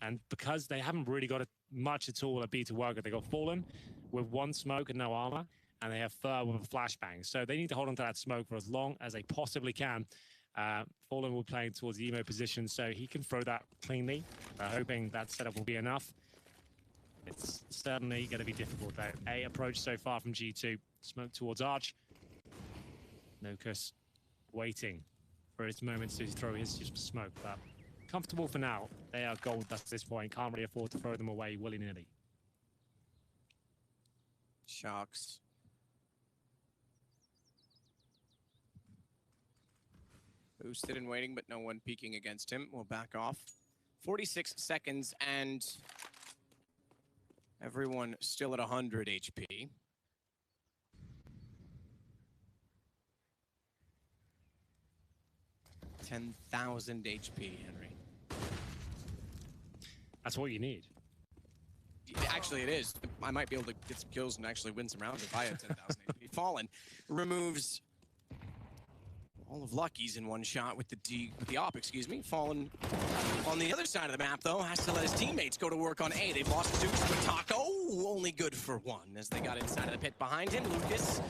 And because they haven't really got much at all at B to work with, they got Fallen with 1 smoke and no armor, and they have Fur with a flashbang. So they need to hold on to that smoke for as long as they possibly can. Fallen will be playing towards the emo position, so he can throw that cleanly. Hoping that setup will be enough. It's certainly going to be difficult, though. A approach so far from G2. Smoke towards Arch. Nokus waiting for his moments to throw his smoke, but comfortable for now. They are gold dust at this point. Can't really afford to throw them away willy-nilly. Sharks. Boosted and waiting, but no one peeking against him. We'll back off. 46 seconds, and everyone still at 100 HP. $10,000 HP, Henry. That's what you need. Actually, it is. I might be able to get some kills and actually win some rounds if I had 10,000 HP. Fallen removes all of Lucky's in one shot with the op, excuse me. Fallen on the other side of the map, though, has to let his teammates go to work on A. They've lost Zeus with Taco, only good for 1 as they got inside of the pit behind him. Lucas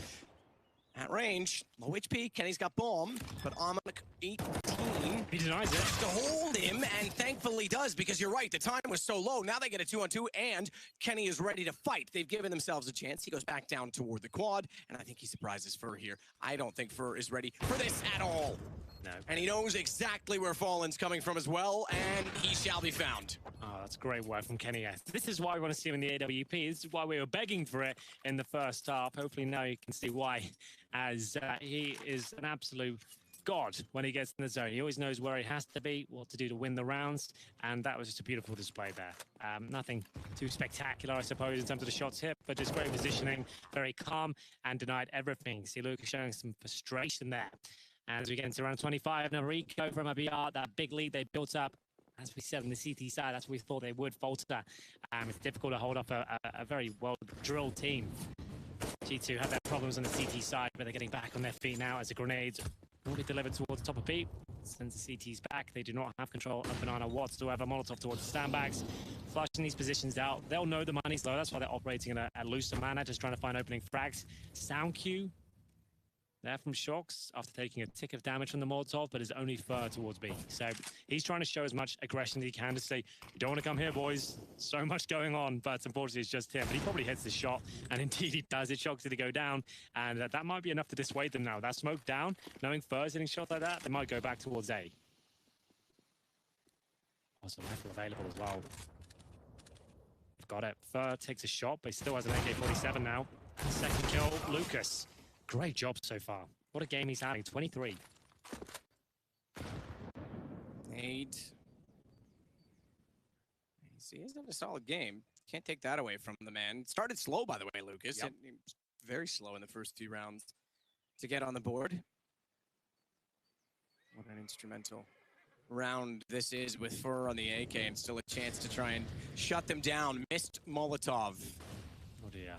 at range, low HP. Kenny's got bomb, but Amok 18. He denies it. To hold him, and thankfully does, because you're right, the time was so low. Now they get a 2-on-2, and Kenny is ready to fight. They've given themselves a chance. He goes back down toward the quad, and I think he surprises Fur here. I don't think Fur is ready for this at all. No. And he knows exactly where Fallen's coming from as well, and he shall be found. Oh, that's great work from Kenny. This is why we want to see him in the AWP. This is why we were begging for it in the first half. Hopefully now you can see why, as he is an absolute god when he gets in the zone. He always knows where he has to be, what to do to win the rounds, and that was just a beautiful display there. Nothing too spectacular, I suppose, in terms of the shots hit, but just great positioning, very calm, and denied everything. See Lucas showing some frustration there. As we get into round 25, now Rico from MIBR, that big lead they built up, as we said on the CT side, that's what we thought they would falter. It's difficult to hold off a very well-drilled team. G2 have their problems on the CT side, but they're getting back on their feet now as the grenades will be delivered towards the top of B. Sends the CTs back. They do not have control of Banana whatsoever. Molotov towards the sandbags. Flushing these positions out. They'll know the money's low. That's why they're operating in a looser manner, just trying to find opening frags. Sound cue there from Shox after taking a tick of damage from the Molotov, but is only fur towards B. So he's trying to show as much aggression as he can to say, you don't want to come here, boys. So much going on, but unfortunately it's just him. But he probably hits the shot, and indeed he does. It Shox to go down, and that might be enough to dissuade them now. That smoke down, knowing fur's hitting shots like that, they might go back towards A. Also, rifle available as well. Got it. Fur takes a shot, but he still has an AK-47 now. Second kill, Lucas. Great job so far. What a game he's having, 23. Nade. He's had a solid game. Can't take that away from the man. Started slow, by the way, Lucas. Yep. He was very slow in the first few rounds to get on the board. What an instrumental round this is with Fur on the AK and still a chance to try and shut them down. Missed Molotov. Oh dear.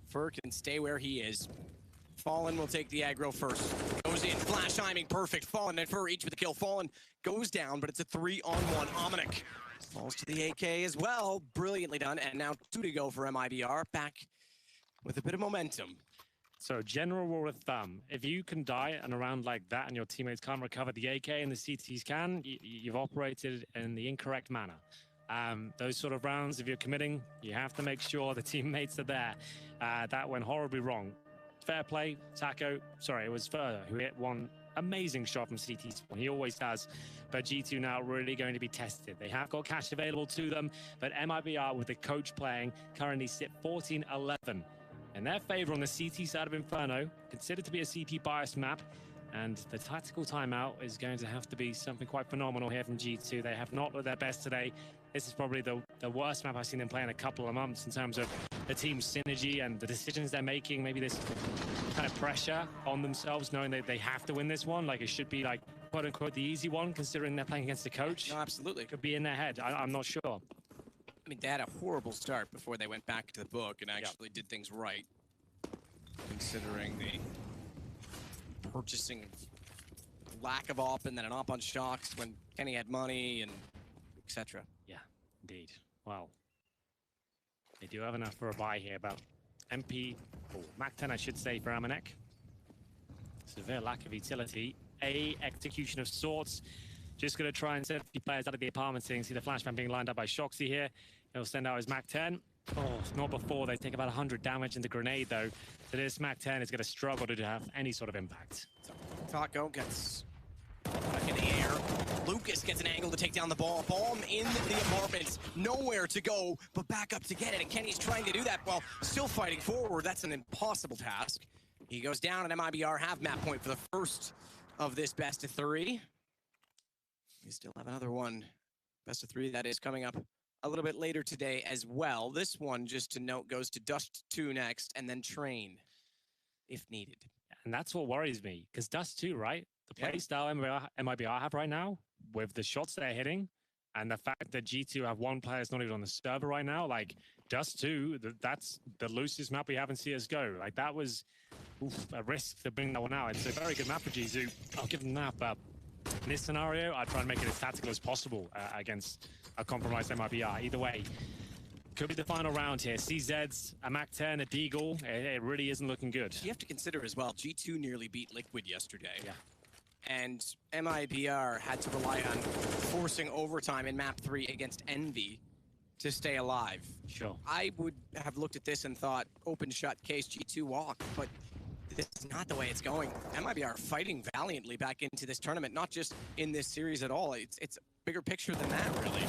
Fur can stay where he is. Fallen will take the aggro first. Goes in, flash timing, perfect. Fallen and Fur each with the kill. Fallen goes down, but it's a 3-on-1. Ominic falls to the AK as well. Brilliantly done, and now 2 to go for MIBR. Back with a bit of momentum. So general rule of thumb, if you can die in a round like that and your teammates can't recover the AK and the CTs can, you've operated in the incorrect manner. Those sort of rounds, if you're committing, you have to make sure the teammates are there. That went horribly wrong. Fair play, Taco. Sorry, it was Fur who hit one amazing shot from CT spawn. He always does. But G2 now really going to be tested. They have got cash available to them, but MIBR with the coach playing currently sit 14-11. In their favor on the CT side of Inferno, considered to be a CT biased map. And the tactical timeout is going to have to be something quite phenomenal here from G2. They have not looked their best today. This is probably the worst map I've seen them play in a couple of months in terms of the team's synergy and the decisions they're making. Maybe this kind of pressure on themselves, knowing that they have to win this one. Like it should be like, quote unquote, the easy one, considering they're playing against the coach. No, absolutely. Could be in their head. I'm not sure. I mean, they had a horrible start before they went back to the book and actually did things right. Considering the purchasing lack of op and then an op on Shox when Kenny had money and etc. Yeah, indeed. Well, they do have enough for a buy here, but Mac 10 I should say for Amanek. Severe lack of utility. A execution of sorts. Just going to try and send the players out of the apartment, seeing see the flashbang being lined up by Shoxy here. He'll send out his Mac 10. Oh, not before. They take about 100 damage in the grenade, though. So this Mac 10 is going to struggle to have any sort of impact. Taco gets back in the air. Lucas gets an angle to take down the ball. Bomb in the apartments. Nowhere to go, but back up to get it. And Kenny's trying to do that while still fighting forward. That's an impossible task. He goes down, and MIBR have map point for the first of this best of 3. We still have another one. Best of 3 that is coming up a little bit later today as well. This one, just to note, goes to Dust 2 next, and then Train, if needed. And that's what worries me, because Dust 2, right? The play style MIBR have right now, with the shots they're hitting, and the fact that G2 have one player that's not even on the server right now, like, Dust 2, that's the loosest map we have in CSGO. Like, that was a risk to bring that one out. It's a very good map for G2. I'll give them that, but in this scenario, I'd try and make it as tactical as possible against a compromised MIBR. Either way, could be the final round here. CZ's, a Mac 10, a Deagle. It really isn't looking good. You have to consider as well, G2 nearly beat Liquid yesterday. Yeah. And MIBR had to rely on forcing overtime in map 3 against Envy to stay alive. Sure. I would have looked at this and thought, open shut case G2 walk, but this is not the way it's going. MIBR are fighting valiantly back into this tournament, not just in this series at all. It's a bigger picture than that, really.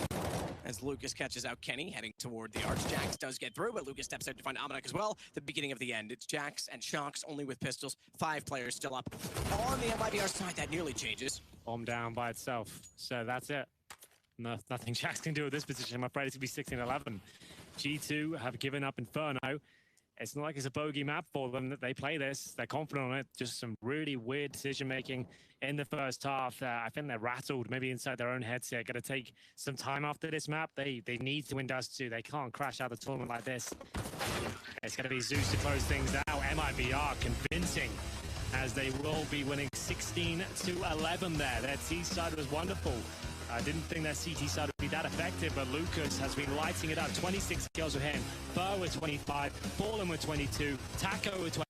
as Lucas catches out Kenny, heading toward the arch. Jax does get through, but Lucas steps out to find Amanek as well. The beginning of the end. It's Jax and Shocks, only with pistols. 5 players still up. On the MIBR side, that nearly changes. Bomb down by itself. So that's it. Nothing Jax can do with this position. I'm afraid it's going to be 16-11. G2 have given up Inferno. It's not like it's a bogey map for them that they play this. They're confident on it. Just some really weird decision-making in the first half. I think they're rattled, maybe inside their own heads here. Going to take some time after this map. They need to win Dust 2. They can't crash out the tournament like this. It's going to be Zeus to close things out. MIBR convincing, as they will be winning 16-11 there. Their T side was wonderful. I didn't think their CT side would be that effective, but Lucas has been lighting it up. 26 kills with him, Burr with 25, Fallen with 22, Taco with 20.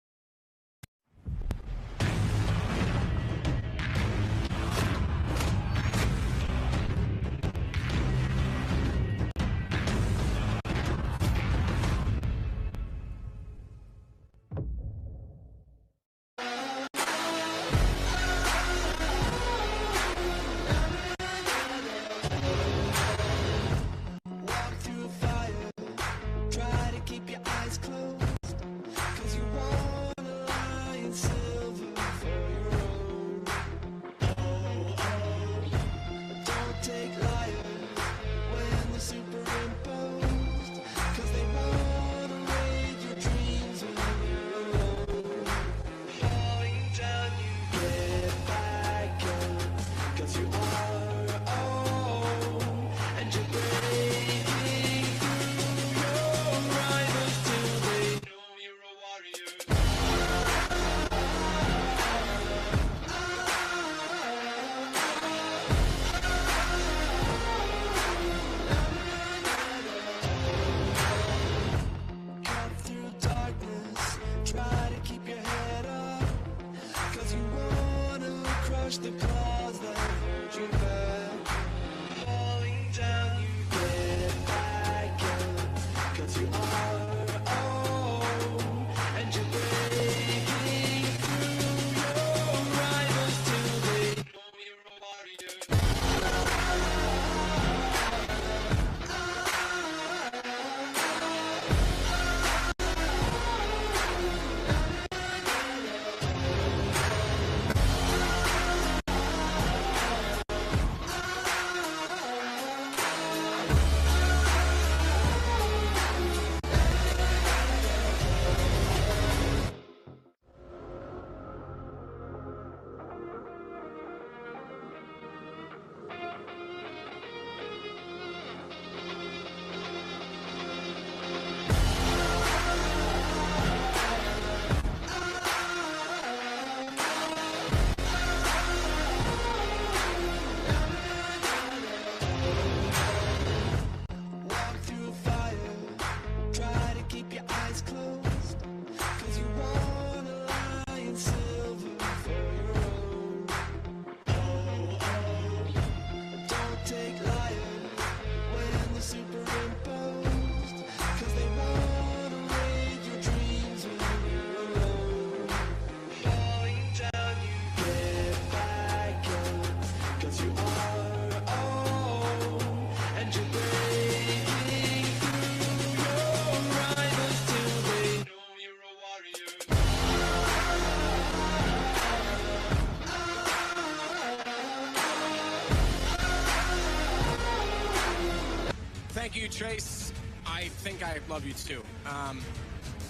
Thank you, Trace. I think I love you too. I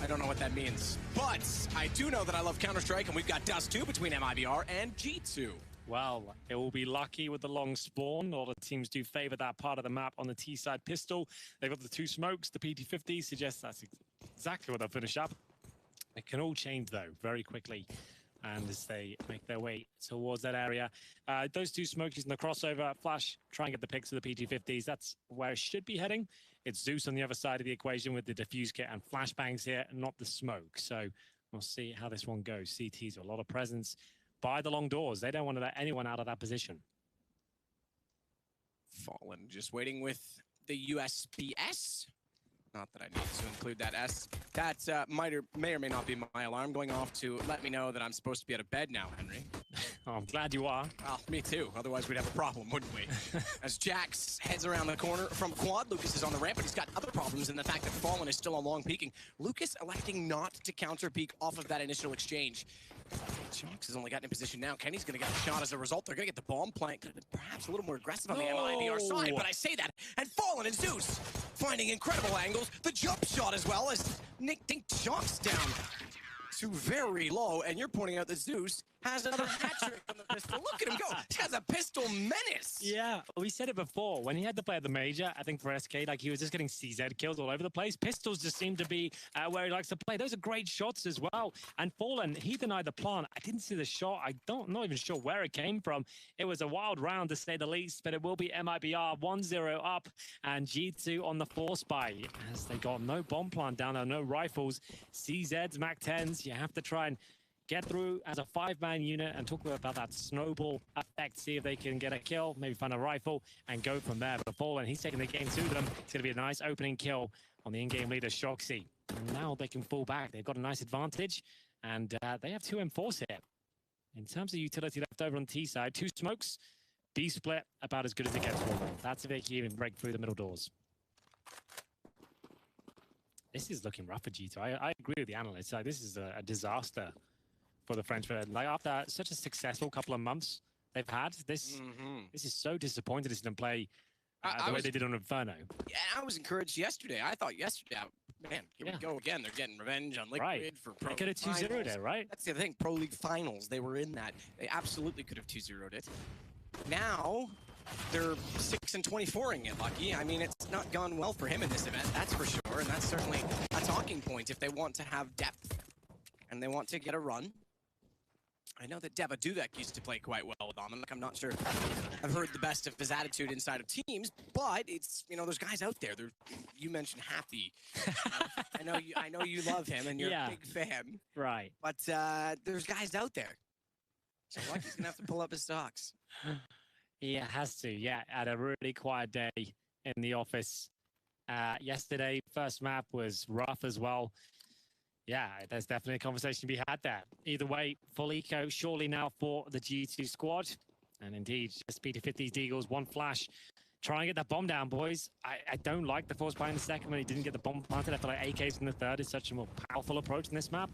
don't know what that means, but I do know that I love Counter-Strike, and we've got Dust 2 between MIBR and G2. Well, it will be lucky with the long spawn. All the teams do favor that part of the map on the T-side pistol. They've got the 2 smokes. The PT-50 suggests that's exactly what they'll finish up. It can all change, though, very quickly. And as they make their way towards that area, those 2 smokes using the crossover, Flash, try and get the picks of the PT-50s. That's where it should be heading. It's Zeus on the other side of the equation with the defuse kit and flashbangs here, not the smoke. So we'll see how this one goes. CT's a lot of presence by the long doors. They don't want to let anyone out of that position. Fallen just waiting with the USPS. Not that I need to include that S. That may or may not be my alarm going off to let me know that I'm supposed to be out of bed now, Henry. Oh, I'm glad you are. Well, me too. Otherwise, we'd have a problem, wouldn't we? As Jax heads around the corner from quad, Lucas is on the ramp, but he's got other problems in the fact that Fallen is still on long peeking. Lucas electing not to counter peek off of that initial exchange. Jax has only gotten in position now. Kenny's going to get a shot as a result. They're going to get the bomb plant. Could have been perhaps a little more aggressive on the MIBR side, but I say that. And Fallen and Zeus finding incredible angles. The jump shot as well as Nick dinked Shox down to very low, and you're pointing out that Zeus has another hat-trick on the pistol. Look at him go. He has a pistol menace. Yeah, we said it before. When he had to play at the major, I think for SK, like he was just getting CZ kills all over the place. Pistols just seem to be where he likes to play. Those are great shots as well. And Fallen, he denied the plant. I didn't see the shot. I'm not even sure where it came from. It was a wild round to say the least, but it will be MIBR 1-0 up and G2 on the force buy as they got no bomb plant down there, no rifles, CZs, MAC-10s. You have to try and get through as a 5-man unit and talk about that snowball effect, see if they can get a kill, maybe find a rifle, and go from there. But Fallen, he's taking the game to them. It's going to be a nice opening kill on the in-game leader, Shoxy. And now they can fall back. They've got a nice advantage, and they have 2 M4s here. In terms of utility left over on the T side, 2 smokes, B split, about as good as it gets for them. That's if they can even break through the middle doors. This is looking rough for G2. I agree with the analysts. This is a disaster for the French. Like after such a successful couple of months they've had, this is so disappointed to see them play the way they did on Inferno. Yeah, I was encouraged yesterday. I thought yesterday, man, here we go again. They're getting revenge on Liquid for Pro League. They could have 2-0'd it, right? That's the other thing. Pro League Finals, they were in that. They absolutely could have 2-0'd it. Now they're 6-24ing it, Lucky. I mean, it's not gone well for him in this event, that's for sure. And that's certainly a talking point if they want to have depth and they want to get a run. I know that Deva Dudek used to play quite well with Omnic. I'm not sure I've heard the best of his attitude inside of teams, but it's, you know, there's guys out there. You mentioned Happy. I know you love him and you're a big fan. Right. But there's guys out there. So Lucky's going to have to pull up his stocks. He has to, yeah. Had a really quiet day in the office. Yesterday, first map was rough as well. Yeah, there's definitely a conversation to be had there. Either way, full eco surely now for the G2 squad. And indeed, just speed to 50 these Deagles, 1 flash. Try and get that bomb down, boys. I don't like the force buy in the second when he didn't get the bomb planted. I feel like AKs in the third is such a more powerful approach in this map.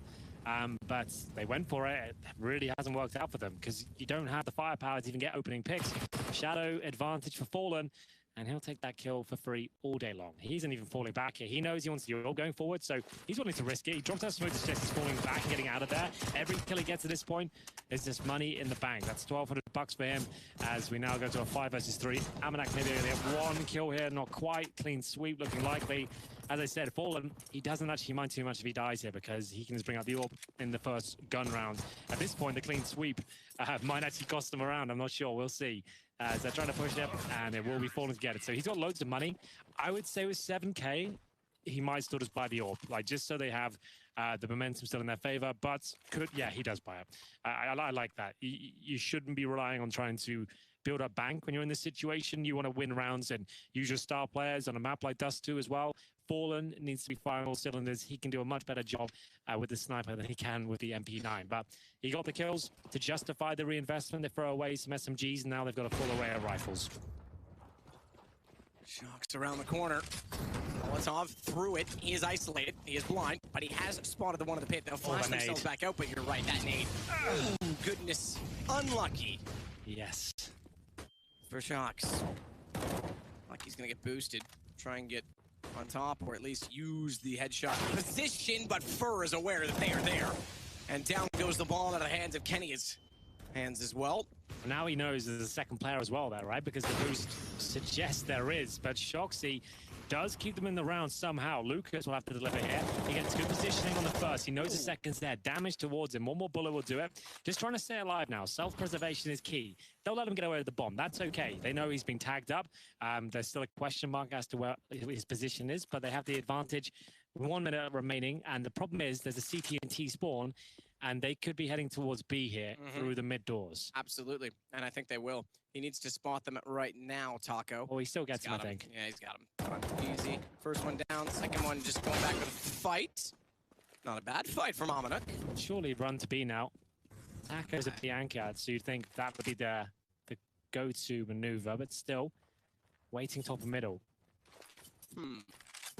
But they went for it. It really hasn't worked out for them because you don't have the firepower to even get opening picks. Shadow advantage for Fallen. And he'll take that kill for free all day long. He isn't even falling back here. He knows he wants the ult going forward, so he's willing to risk it. He drops out smoke to suggest he's falling back and getting out of there. Every kill he gets at this point is just money in the bank. That's $1,200 for him as we now go to a 5 versus 3. Amanak maybe only have 1 kill here, not quite. Clean sweep looking likely. As I said, Fallen, he doesn't actually mind too much if he dies here because he can just bring out the orb in the first gun round. At this point, the clean sweep might actually cost him around. I'm not sure. We'll see. As they're trying to push it, and it will be Fallen to get it. So he's got loads of money. I would say with 7K, he might still just buy the orb, like just so they have the momentum still in their favor. But he does buy it. I like that. You shouldn't be relying on trying to build up bank when you're in this situation. You want to win rounds and use your star players on a map like Dust 2 as well. Fallen needs to be firing all cylinders. He can do a much better job with the sniper than he can with the MP9. But he got the kills to justify the reinvestment. They throw away some SMGs, and now they've got a full array of rifles. Shox around the corner. Molotov through it. He is isolated. He is blind, but he has spotted the one in the pit. They'll flash themselves back out, but you're right, that nade. Oh, goodness. Unlucky. Yes. For Shox. Lucky's going to get boosted. Try and get on top, or at least use the headshot position, but Fur is aware that they are there. And down goes the ball out of the hands of Kenny's hands as well. Now he knows there's a second player as well there, right? Because the boost suggests there is, but Shoxy does keep them in the round somehow. Lucas will have to deliver here. He gets good positioning on the first. He knows the second's there. Damage towards him. One more bullet will do it. Just trying to stay alive now. Self-preservation is key. Don't let him get away with the bomb. That's okay. They know he's been tagged up. There's still a question mark as to where his position is, but they have the advantage. 1 minute remaining, and the problem is there's a CT and T spawn, and they could be heading towards B here through the mid doors. Absolutely, and I think they will. He needs to spot them right now, Taco. Oh, he still gets him, I think. Yeah, he's got him. Easy. First one down, second one just going back with a fight. Not a bad fight from Amanak. Surely run to B now. Taco's a Bianca, so you'd think that would be the go-to maneuver, but still, waiting top and middle.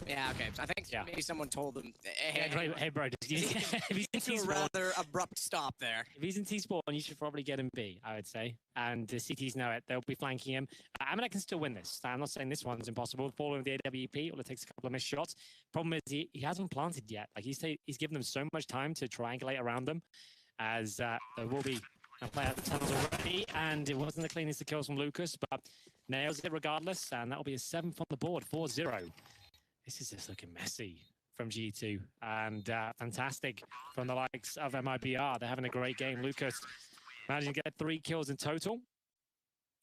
Yeah, okay. I think maybe someone told them, Hey, bro, if he's in to a T-spawn, rather abrupt stop there. if he's in T-spawn, you should probably get him B, I would say. And the CTs know it. They'll be flanking him. Amanek can still win this. I'm not saying this one's impossible. Following the AWP, well, it takes a couple of missed shots. Problem is, he hasn't planted yet. Like, he's given them so much time to triangulate around them, as there will be a player at the tunnels already, and it wasn't the cleanest of kills from Lucas, but nails it regardless, and that'll be a 7th on the board, 4-0. This is just looking messy from G2, and fantastic from the likes of MIBR. They're having a great game. Lucas managing to get 3 kills in total.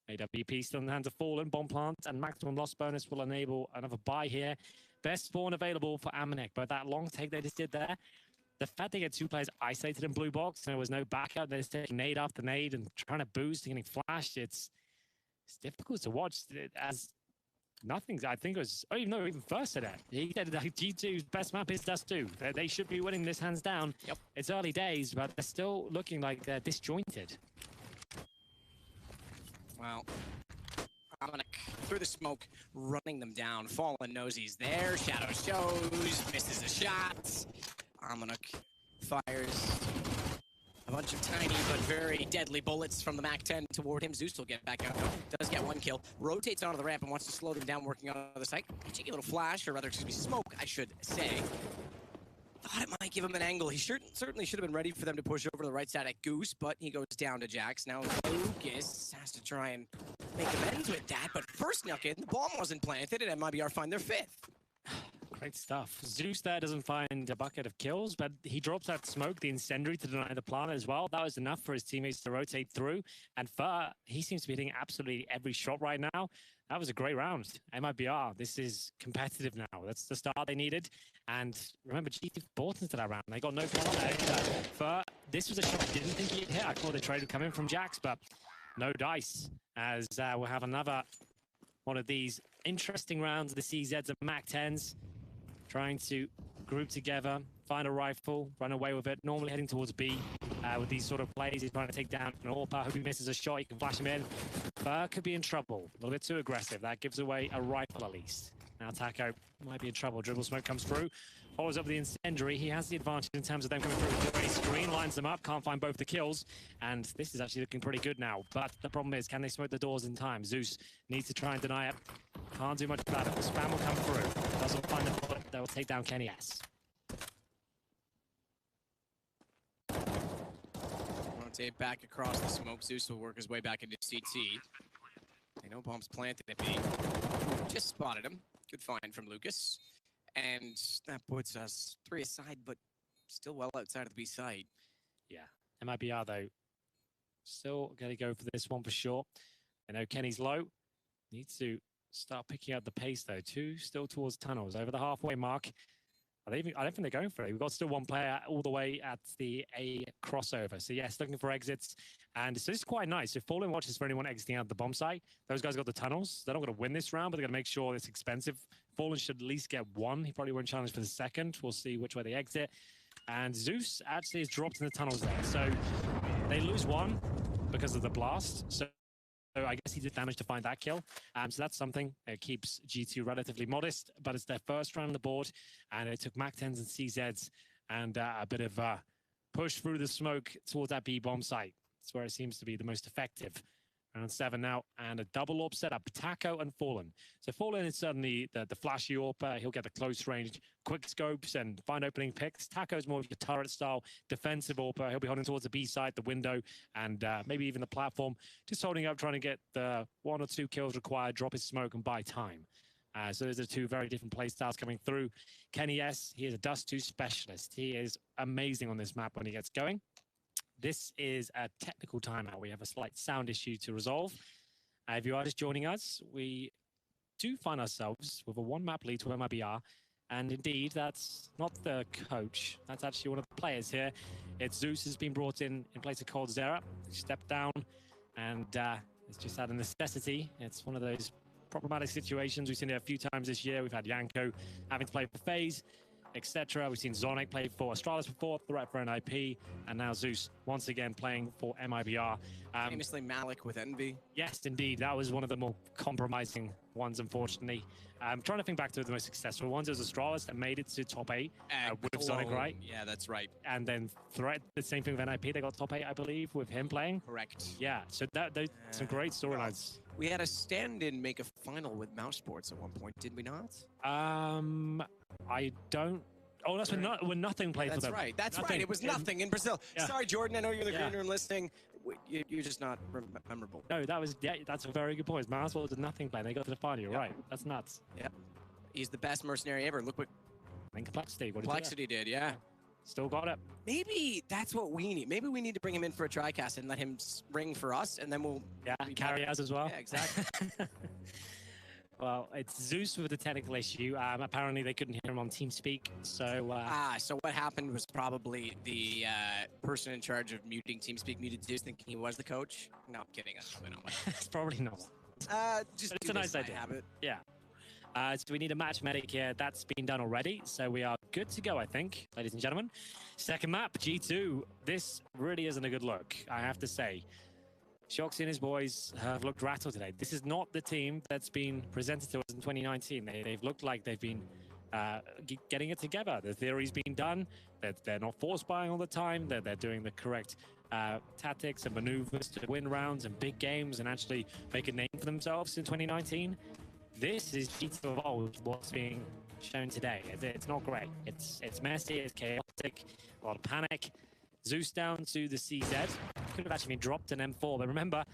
AWP still in the hands of Fallen. Bomb plant and maximum loss bonus will enable another buy here. Best spawn available for Amanek, but that long take they just did there, the fact they get 2 players isolated in blue box and there was no backup, they're just taking nade after nade and trying to boost and getting flashed. It's difficult to watch as nothing. I think it was, even first said that. He said that G2's best map is Dust 2. They should be winning this hands down. Yep. It's early days, but they're still looking like they're disjointed. Well, Amanek through the smoke, running them down. Fallen knows he's there. Shadow shows, misses the shots. Amanek fires a bunch of tiny but very deadly bullets from the MAC-10 toward him. Zeus will get back up. Does get 1 kill. Rotates onto the ramp and wants to slow them down, working on the site. Cheeky little flash, or rather, excuse me, smoke, I should say. Thought it might give him an angle. He certainly should have been ready for them to push over to the right side at Goose, but he goes down to Jax. Now Lucas has to try and make amends with that, but first snuck in, the bomb wasn't planted, and MIBR find their 5th. Great stuff. Zeus there doesn't find a bucket of kills, but he drops that smoke, the incendiary, to deny the plant as well. That was enough for his teammates to rotate through. And Fur, he seems to be hitting absolutely every shot right now. That was a great round. MIBR, this is competitive now. That's the start they needed. And remember, GT bought into that round. They got no plant there. Fur, this was a shot I didn't think he'd hit. I thought the trade would come in from Jax, but no dice. As we'll have another one of these interesting rounds of the CZs and MAC-10s. Trying to group together, find a rifle, run away with it. Normally heading towards B with these sort of plays. He's trying to take down an AWP. Hope he misses a shot. He can flash him in. Fur could be in trouble. A little bit too aggressive. That gives away a rifle at least. Now Taco might be in trouble. Dribble smoke comes through. Follows up with the incendiary. He has the advantage in terms of them coming through the screen. Lines them up. Can't find both the kills. And this is actually looking pretty good now. But the problem is, can they smoke the doors in time? Zeus needs to try and deny it. Can't do much about it. The spam will come through. Doesn't find the bullet. That will take down Kenny S. Rotate back across the smoke. Zeus will work his way back into CT. They know bombs planted at B. Just spotted him. Good find from Lucas. And that puts us 3 aside, but still well outside of the B site. Yeah. MIBR, though, still going to go for this one for sure. I know Kenny's low. Needs to start picking up the pace, though. 2 still towards tunnels. Over the halfway mark. I don't think they're going for it. We've got still 1 player all the way at the A crossover. So, yes, looking for exits. And so this is quite nice. If Fallen watches for anyone exiting out the bomb site, those guys got the tunnels. They're not going to win this round, but they're going to make sure it's expensive. Fallen should at least get 1. He probably won't challenge for the second. We'll see which way they exit. And Zeus actually is dropped in the tunnels there. So they lose 1 because of the blast. So I guess he did damage to find that kill. So that's something. It keeps G2 relatively modest, but it's their first round on the board. And it took MAC-10s and CZs and a bit of push through the smoke towards that B bomb site. It's where it seems to be the most effective. Round 7 now, and a double AWP setup. Taco and Fallen. So Fallen is certainly the flashy AWP. He'll get the close range, quick scopes, and find opening picks. Taco's more of a turret style defensive AWP. He'll be holding towards the B side, the window, and maybe even the platform. Just holding up, trying to get the 1 or 2 kills required, drop his smoke, and buy time. So those are 2 very different play styles coming through. Kenny S, he is a Dust 2 specialist. He is amazing on this map when he gets going. This is a technical timeout. We have a slight sound issue to resolve. If you are just joining us, we do find ourselves with a 1-map lead to MIBR. And indeed, that's not the coach. That's actually one of the players here. It's Zeus has been brought in place of Cold Zera. He stepped down, and it's just out of necessity. It's one of those problematic situations. We've seen it a few times this year. We've had Yanko having to play for FaZe, etc. We've seen Zonic play for Astralis before, threat for an IP, and now Zeus once again playing for MIBR. Famously Malik with Envy. Yes, indeed. That was one of the more compromising ones, unfortunately. I'm trying to think back to the most successful ones. It was Astralis that made it to top 8 with Sonic, right? Yeah, that's right. And then Threat, the same thing with NIP. They got top 8, I believe, with him playing. Correct. Yeah, so those some great storylines. We had a stand-in make a final with Mouse Sports at one point, did we not? I don't. Oh, that's when nothing played for them. That's right. That's nothing. right. It was nothing in Brazil. Yeah. Sorry, Jordan. I know you're in the green room listening. You're just not memorable. No, that's a very good point. Mouse was nothing playing. They got to the final. You're right. That's nuts. Yep. He's the best mercenary ever. Look what Complexity. Complexity did. Yeah. Still got it. Maybe that's what we need. Maybe we need to bring him in for a TriCast and let him ring for us, and then we'll carry us as well. Yeah, exactly. Well, it's Zeus with the technical issue. Apparently, they couldn't hear him on TeamSpeak, so... So what happened was probably the person in charge of muting TeamSpeak muted Zeus, thinking he was the coach. No, I'm kidding. That's probably not what It's probably not. just It's a nice idea. Habit. Yeah. So we need a match medic here. That's been done already, so we are good to go, I think, ladies and gentlemen. Second map, G2. This really isn't a good look, I have to say. Shoxy and his boys have looked rattled today. This is not the team that's been presented to us in 2019. They've looked like they've been getting it together. The theory's been done. They're not force buying all the time. They're doing the correct tactics and maneuvers to win rounds and big games and actually make a name for themselves in 2019. This is G2 of old, what's being shown today. It's not great. It's messy, it's chaotic, a lot of panic. Zeus down to the CZ. Could have actually been dropped an M4, but remember,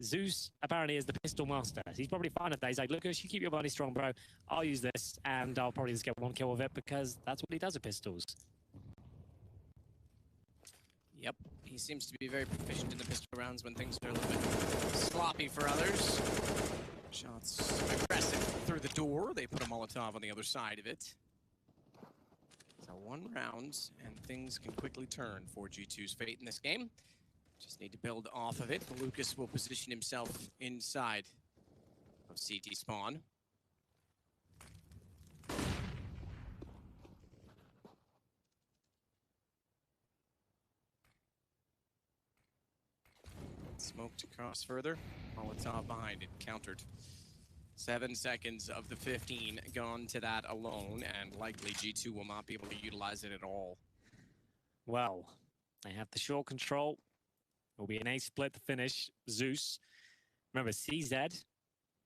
Zeus apparently is the pistol master. He's probably fine at that. He's like, Lucas, you keep your body strong, bro. I'll use this, and I'll probably just get one kill with it because that's what he does with pistols. Yep, he seems to be very proficient in the pistol rounds when things are a little bit sloppy for others. Shots aggressive through the door. They put a Molotov on the other side of it. So 1 round, and things can quickly turn for G2's fate in this game. Just need to build off of it. Lucas will position himself inside of CT spawn. Smoked across further. Molotov behind it, countered. 7 seconds of the 15 gone to that alone, and likely G2 will not be able to utilize it at all. Well, they have the short control. It will be an A split to finish. Zeus. Remember, CZ,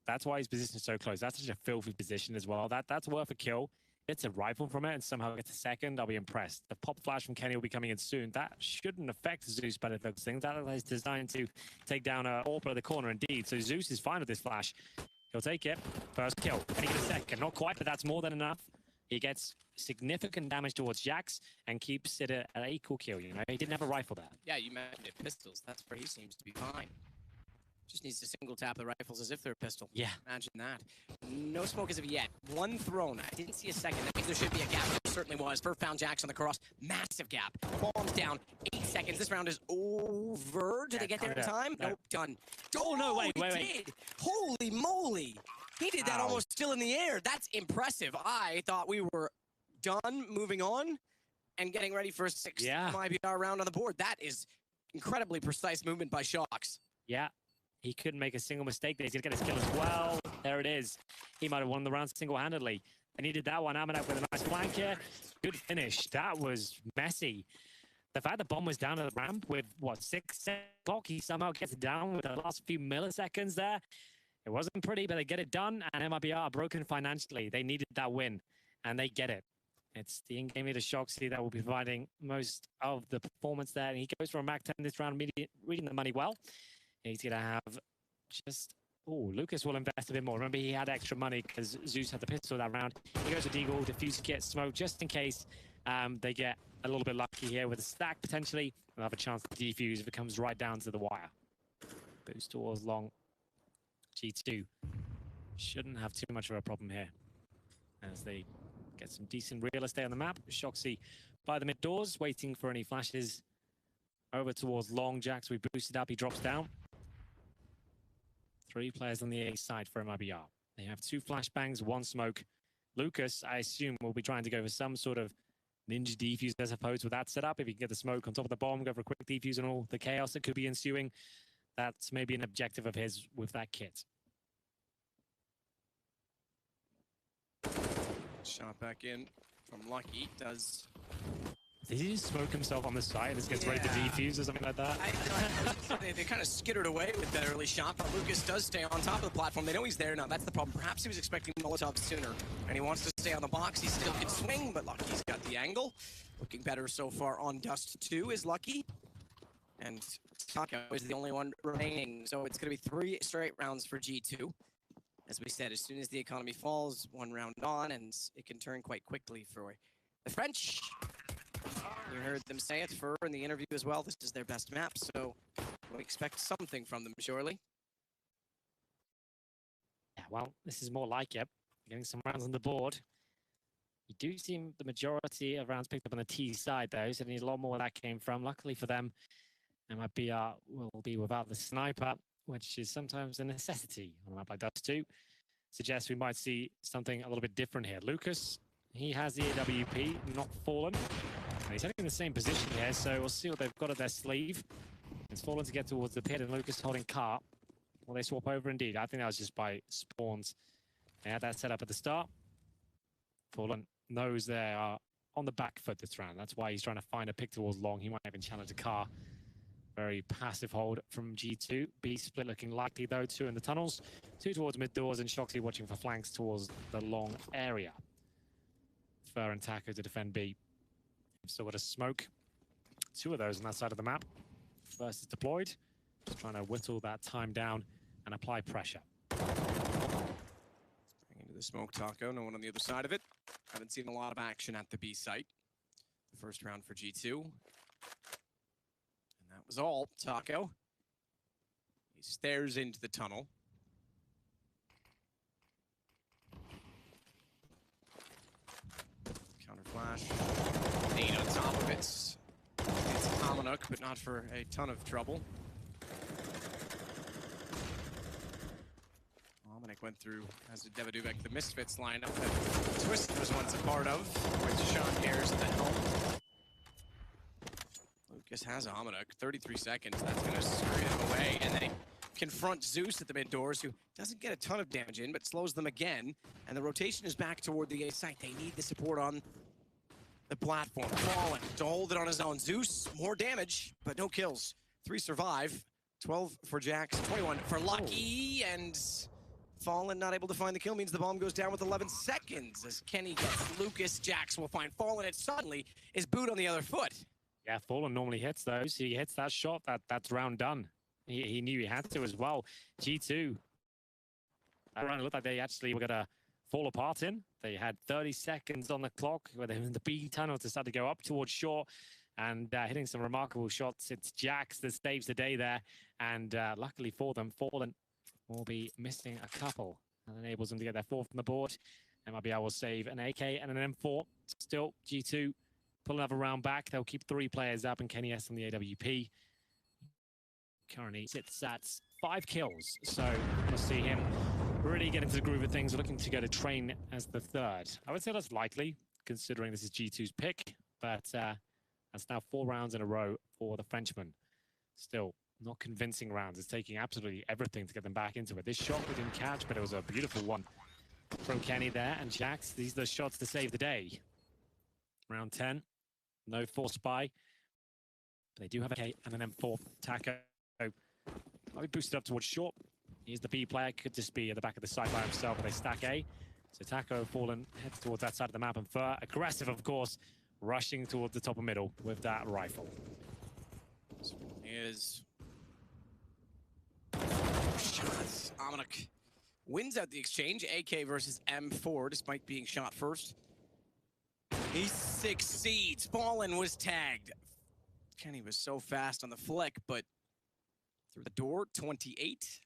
that's why his position is so close. That's such a filthy position as well. That's worth a kill. Gets a rifle from it and somehow gets a second, I'll be impressed. The pop flash from Kenny will be coming in soon. That shouldn't affect Zeus by the looks of things. That is designed to take down Orpa at the corner indeed. So Zeus is fine with this flash. He'll take it. First kill. Can he get a second? Not quite, but that's more than enough. He gets significant damage towards Jax and keeps it at an equal kill, you know? He didn't have a rifle there. Yeah, you mentioned it. Pistols. That's where he seems to be fine. Just needs to single tap the rifles as if they're a pistol. Yeah. Imagine that. No smoke as of yet. 1 thrown. I didn't see a second. That means there should be a gap. There certainly was. First found Jax on the cross. Massive gap. Bombs down. 8 seconds. This round is over. Did they get there in time? No. Nope. Done. Oh, no, wait. Did. Holy moly. He did that almost still in the air. That's impressive. I thought we were done, moving on, and getting ready for a 6th MIBR round on the board. That is incredibly precise movement by Shox. Yeah. He couldn't make a single mistake there. He's going to get his kill as well. There it is. He might have won the round single-handedly. I needed that one. Amanak with a nice flank here. Good finish. That was messy. The fact the bomb was down at the ramp with, what, 6 o'clock, he somehow gets it down with the last few milliseconds there. It wasn't pretty, but they get it done, and MIBR are broken financially. They needed that win, and they get it. It's the in-game leader Shoxy that will be providing most of the performance there, and he goes for a Mac 10 this round, reading the money well. He's going to have just... Oh, Lucas will invest a bit more. Remember, he had extra money because Zeus had the pistol that round. He goes to Deagle, diffuse kit, smoke, just in case they get a little bit lucky here with a stack, potentially. They'll have a chance to defuse if it comes right down to the wire. Boost towards long. G2 shouldn't have too much of a problem here as they get some decent real estate on the map. Shoxy by the mid doors, waiting for any flashes over towards long. Jax, we boosted up, he drops down. 3 players on the A side for MIBR. They have 2 flashbangs, 1 smoke. Lucas, I assume, will be trying to go for some sort of ninja defuse, I suppose, with that setup. If you can get the smoke on top of the bomb, go for a quick defuse and all the chaos that could be ensuing, that's maybe an objective of his with that kit. Shot back in from Lucky. Does... Did he just smoke himself on the side? Just gets ready to defuse or something like that? They kind of skittered away with that early shot, but Lucas does stay on top of the platform. They know he's there now. That's the problem. Perhaps he was expecting Molotov sooner, and he wants to stay on the box. He still can swing, but Lucky's got the angle. Looking better so far on Dust 2 is Lucky. And Taco is the only one remaining. So it's going to be 3 straight rounds for G2. As we said, as soon as the economy falls, 1 round on, and it can turn quite quickly for the French. You heard them say it for in the interview as well. This is their best map, so we expect something from them, surely. Yeah, well, this is more like it. Getting some rounds on the board. You do seem the majority of rounds picked up on the T side, though, so they need a lot more where that came from. Luckily for them, MIBR will be without the sniper, which is sometimes a necessity on a map like Dust 2. Suggests we might see something a little bit different here. Lucas, he has the AWP, not Fallen. And he's heading in the same position here, so we'll see what they've got at their sleeve. It's Fallen to get towards the pit, and Lucas holding car. Will they swap over indeed? I think that was just by spawns. They had that set up at the start. Fallen knows they are on the back foot this round. That's why he's trying to find a pick towards long. He might even challenge a car. Very passive hold from G2. B split looking likely, though. 2 in the tunnels, 2 towards mid doors, and Shoxy watching for flanks towards the long area. Fur and Taco to defend B. We've still got a smoke. 2 of those on that side of the map. First is deployed. Just trying to whittle that time down and apply pressure. Bring into the smoke, Taco. No one on the other side of it. Haven't seen a lot of action at the B site. The first round for G2. And that was all. Taco. He stares into the tunnel. Counter flash. 8 on top of it. It's Amanuk, but not for a ton of trouble. Amanuk went through, as did Devaduvek, the Misfits lineup that Twist was once a part of, with Sean Ayers at the helm. Lucas has Amanuk, 33 seconds. That's going to scurry him away, and they confront Zeus at the mid doors, who doesn't get a ton of damage in, but slows them again. And the rotation is back toward the A site. They need the support on the platform. Fallen to hold it on his own. Zeus, more damage, but no kills. 3 survive. 12 for Jax, 21 for Lucky, and Fallen not able to find the kill means the bomb goes down with 11 seconds. As Kenny gets Lucas, Jax will find Fallen, and suddenly is boot on the other foot. Yeah, Fallen normally hits those. He hits that shot, that's round done. He knew he had to as well. G2. That round looked like they actually were going to fall apart in. They had 30 seconds on the clock where they were in the B tunnel to start to go up towards short and hitting some remarkable shots. It's Jax that saves the day there. And luckily for them, Fallen will be missing a couple. And enables them to get their 4th on the board. MIBR will save an AK and an M4. Still, G2 pull another round back. They'll keep 3 players up and Kenny S on the AWP. Currently sits at 5 kills. So we'll see him really get into the groove of things, looking to go to train as the 3rd. I would say that's likely, considering this is G2's pick, but that's now 4 rounds in a row for the Frenchman. Still, not convincing rounds. It's taking absolutely everything to get them back into it. This shot we didn't catch, but it was a beautiful one from Kenny there. And Jax, these are the shots to save the day. Round 10, no force buy. They do have a K and an M4. Taco might be boosted up towards short. He's the B player, could just be at the back of the site by himself, but they stack A. So Taco Fallen heads towards that side of the map, and Fur, aggressive of course, rushing towards the top of middle with that rifle. Is shots. Amanuk wins out the exchange. AK versus M4, despite being shot first. He succeeds. Fallen was tagged. Kenny was so fast on the flick, but through the door, 28.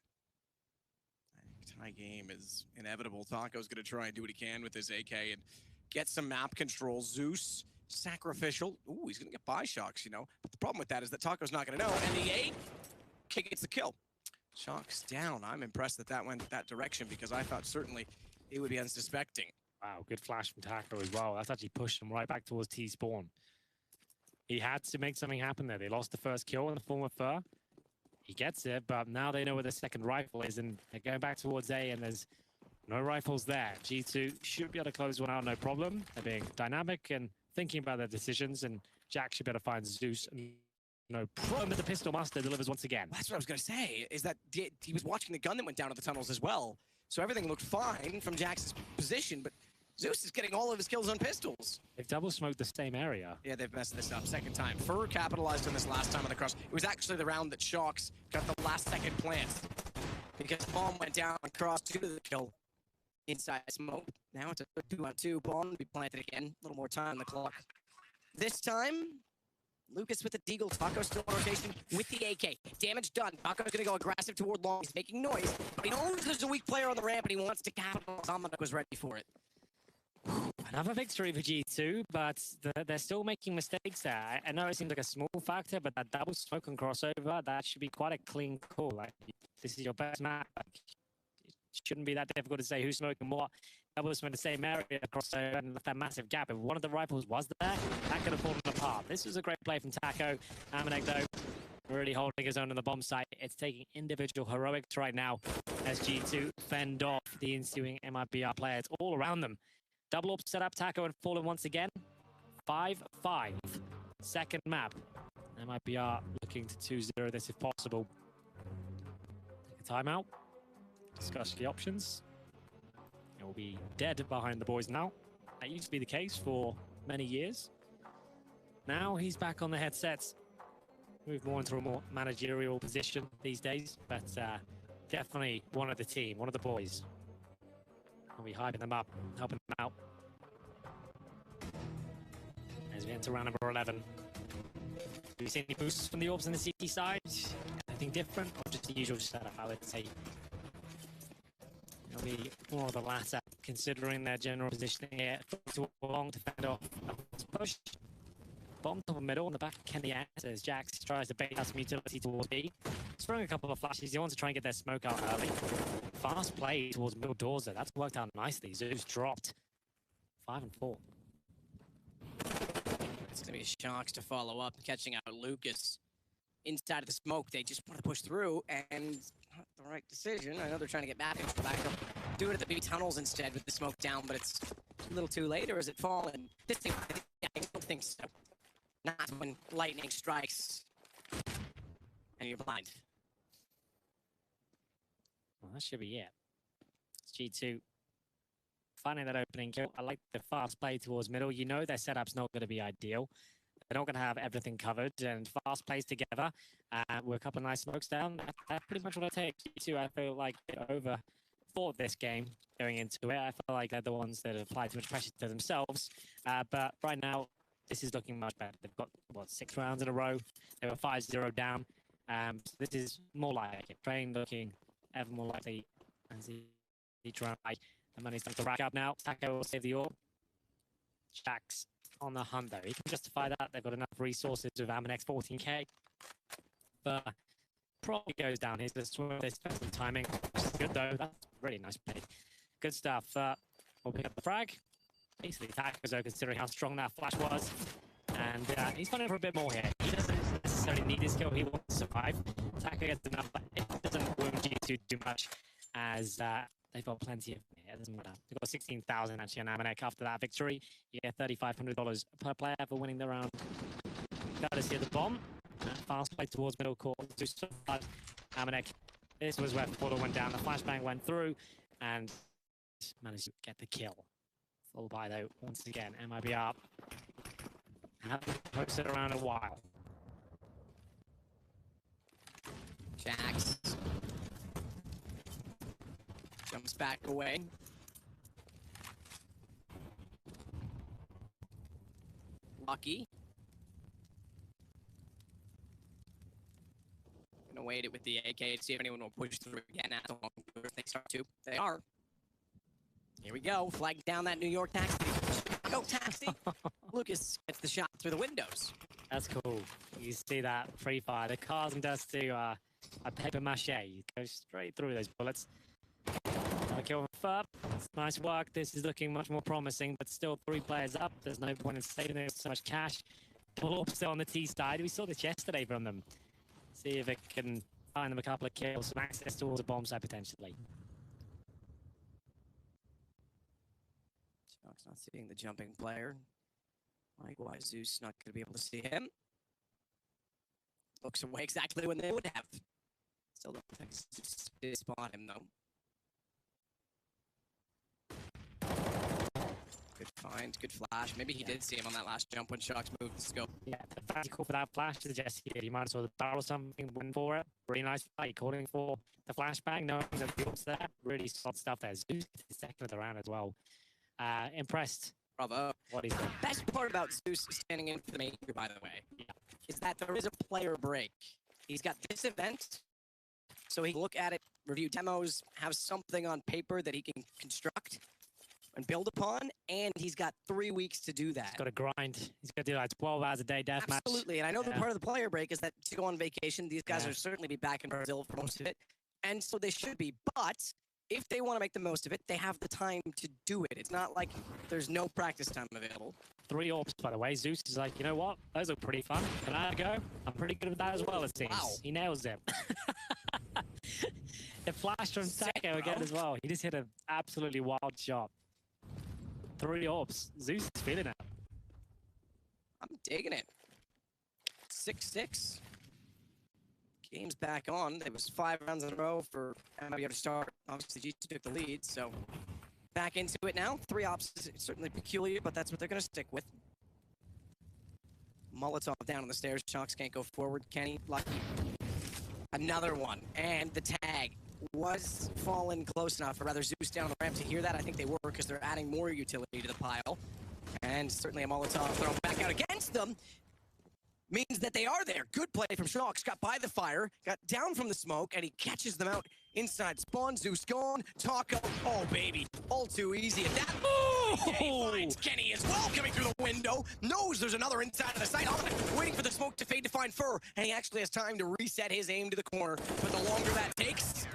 Tie game is inevitable. Taco's going to try and do what he can with his AK and get some map control. Zeus, sacrificial. Ooh, he's going to get buy shocks, you know. But the problem with that is that Taco's not going to know, and the AK gets the kill. Shocks down. I'm impressed that that went that direction because I thought certainly it would be unsuspecting. Wow, good flash from Taco as well. That's actually pushed him right back towards T-spawn. He had to make something happen there. They lost the first kill in the form of Fur. He gets it, but now they know where the second rifle is, and they're going back towards A, and there's no rifles there. G2 should be able to close one out, no problem. They're being dynamic and thinking about their decisions, and Jack should be able to find Zeus. No problem, but the pistol master delivers once again. That's what I was going to say, is that he was watching the gun that went down to the tunnels as well. So everything looked fine from Jack's position, but Zeus is getting all of his kills on pistols. They've double smoked the same area. Yeah, they've messed this up. Second time. Fur capitalized on this last time on the cross. It was actually the round that Shox got the last second plant. Because bomb went down and cross 2 to the kill. Inside smoke. Now it's a 2-on-2. Bomb to be planted again. A little more time on the clock. This time, Lucas with the deagle. Taco still on rotation with the AK. Damage done. Taco's going to go aggressive toward long. He's making noise. But he knows there's a weak player on the ramp and he wants to capitalize. Dominic was ready for it. Another victory for G2, but they're still making mistakes there. I know it seems like a small factor, but that double smoke and crossover, that should be quite a clean call. Like, this is your best map. Like, it shouldn't be that difficult to say who's smoking what. Double smoke in the same area, crossover, and left that massive gap. If one of the rifles was there, that could have fallen apart. This was a great play from Taco. Amanek, though, really holding his own on the bomb site. It's taking individual heroics right now as G2 fend off the ensuing MIBR players all around them. Double up set up, Taco and Fallen once again. 5-5. Second map. MIBR looking to 2-0 this if possible. Take a timeout. Discuss the options. It will be dead behind the boys now. That used to be the case for many years. Now he's back on the headsets. Moved more into a more managerial position these days, but definitely one of the team, one of the boys. We'll be hyping them up, helping them out. As we enter round number 11. Do we see any boosts from the orbs on the CT side? Anything different, or just the usual setup, I would say? It'll be more of the latter, considering their general positioning here. Too long to fend off. Push. Bomb top of middle on the back of Kenny as Jax tries to bait out some utility towards B. He's throwing a couple of flashes. He wants to try and get their smoke out early. Fast play towards middle doors though. That's worked out nicely. Zeus dropped 5 and 4. It's going to be Shox to follow up, catching out Lucas. Inside of the smoke, they just want to push through, and not the right decision. I know they're trying to get back up. Do it at the B tunnels instead with the smoke down, but it's a little too late, or is it fallen? This thing, I don't think so. Not when lightning strikes and you're blind. Well, that should be it. It's G2 finding that opening kill. I like the fast play towards middle. You know their setup's not going to be ideal. They're not going to have everything covered, and fast plays together with a couple of nice smokes down. That's pretty much what I take. G2, I feel like they overthought this game going into it. I feel like they're the ones that apply too much pressure to themselves. But right now, this is looking much better. They've got, what, 6 rounds in a row. They were 5-0 down. So this is more like it. Train looking ever more likely as each round. The money's time to rack up now. Taco will save the orb. Jax on the hunt, though. He can justify that. They've got enough resources with Aminex 14k. But probably goes down. Here's the swim. They spend some timing. Which is good, though. That's really nice play. Good stuff. We'll pick up the frag. Basically, Taco, considering how strong that flash was. And he's going for a bit more here. He doesn't necessarily need this kill. He wants to survive. Taco gets enough, but it doesn't wound G2 too much as they've got plenty of... It doesn't matter. They've got 16,000 actually on Amanek after that victory. You get $3,500 per player for winning the round. Courtesy of the bomb. Fast play towards middle court. Amanek. This was where Portal went down. The flashbang went through and managed to get the kill. Full by though, once again, MIBR haven't posted around a while. Jax jumps back away. Lucky. Gonna wait it with the AK to see if anyone will push through again. They start to. They are. Here we go. Flag down that New York taxi. Go taxi. Lucas gets the shot through the windows. That's cool. You see that free fire. The cars and does to a paper mache. You go straight through those bullets. Kill up. It's nice work. This is looking much more promising, but still 3 players up. There's no point in saving there. So much cash. Double up still on the T side. We saw this yesterday from them. See if it can find them a couple of kills, some access towards a bomb site potentially. Shock's not seeing the jumping player. Likewise, Zeus not going to be able to see him. Looks away exactly when they would have. Still don't think Zeus did spot him, though. Good find, good flash. Maybe he did see him on that last jump when Shock's moved the scope. Yeah, the fancy call for that flash suggests he might as well barrel something, win for it. Really nice fight, calling for the flashbang, knowing that the up's there. Really solid stuff there. Zeus gets the second of the round as well. Impressed. Bravo. What he's doing. Best part about Zeus standing in for the major, by the way, is that there is a player break. He's got this event, so he can look at it, review demos, have something on paper that he can construct and build upon, and he's got 3 weeks to do that. He's got to grind. He's got to do like 12 hours a day deathmatch. Absolutely, and I know that part of the player break is that to go on vacation, these guys will certainly be back in Brazil for most of it, and so they should be, but if they want to make the most of it, they have the time to do it. It's not like there's no practice time available. 3 orbs, by the way. Zeus is like, you know what? Those look pretty fun. Can I go? I'm pretty good at that as well, it seems. Wow. He nails it. The flash from Taco again as well. He just hit an absolutely wild shot. 3 orbs. Zeus is feeling it. I'm digging it. 6-6. Game's back on. It was 5 rounds in a row for MIB to start. Obviously, G2 took the lead, so back into it now. 3 ops is certainly peculiar, but that's what they're going to stick with. Molotov down on the stairs. Shocks can't go forward. Kenny, lucky. Another one. And the tag was fallen close enough, or rather Zeus down the ramp to hear that. I think they were, because they're adding more utility to the pile. And certainly a Molotov thrown back out against them means that they are there. Good play from Shocks. Got by the fire, got down from the smoke, and he catches them out inside spawn. Zeus gone. Taco. Oh, baby. All too easy at that. He finds Kenny as well coming through the window. Knows there's another inside of the site. Waiting for the smoke to fade to find Fur. And he actually has time to reset his aim to the corner. But the longer that takes,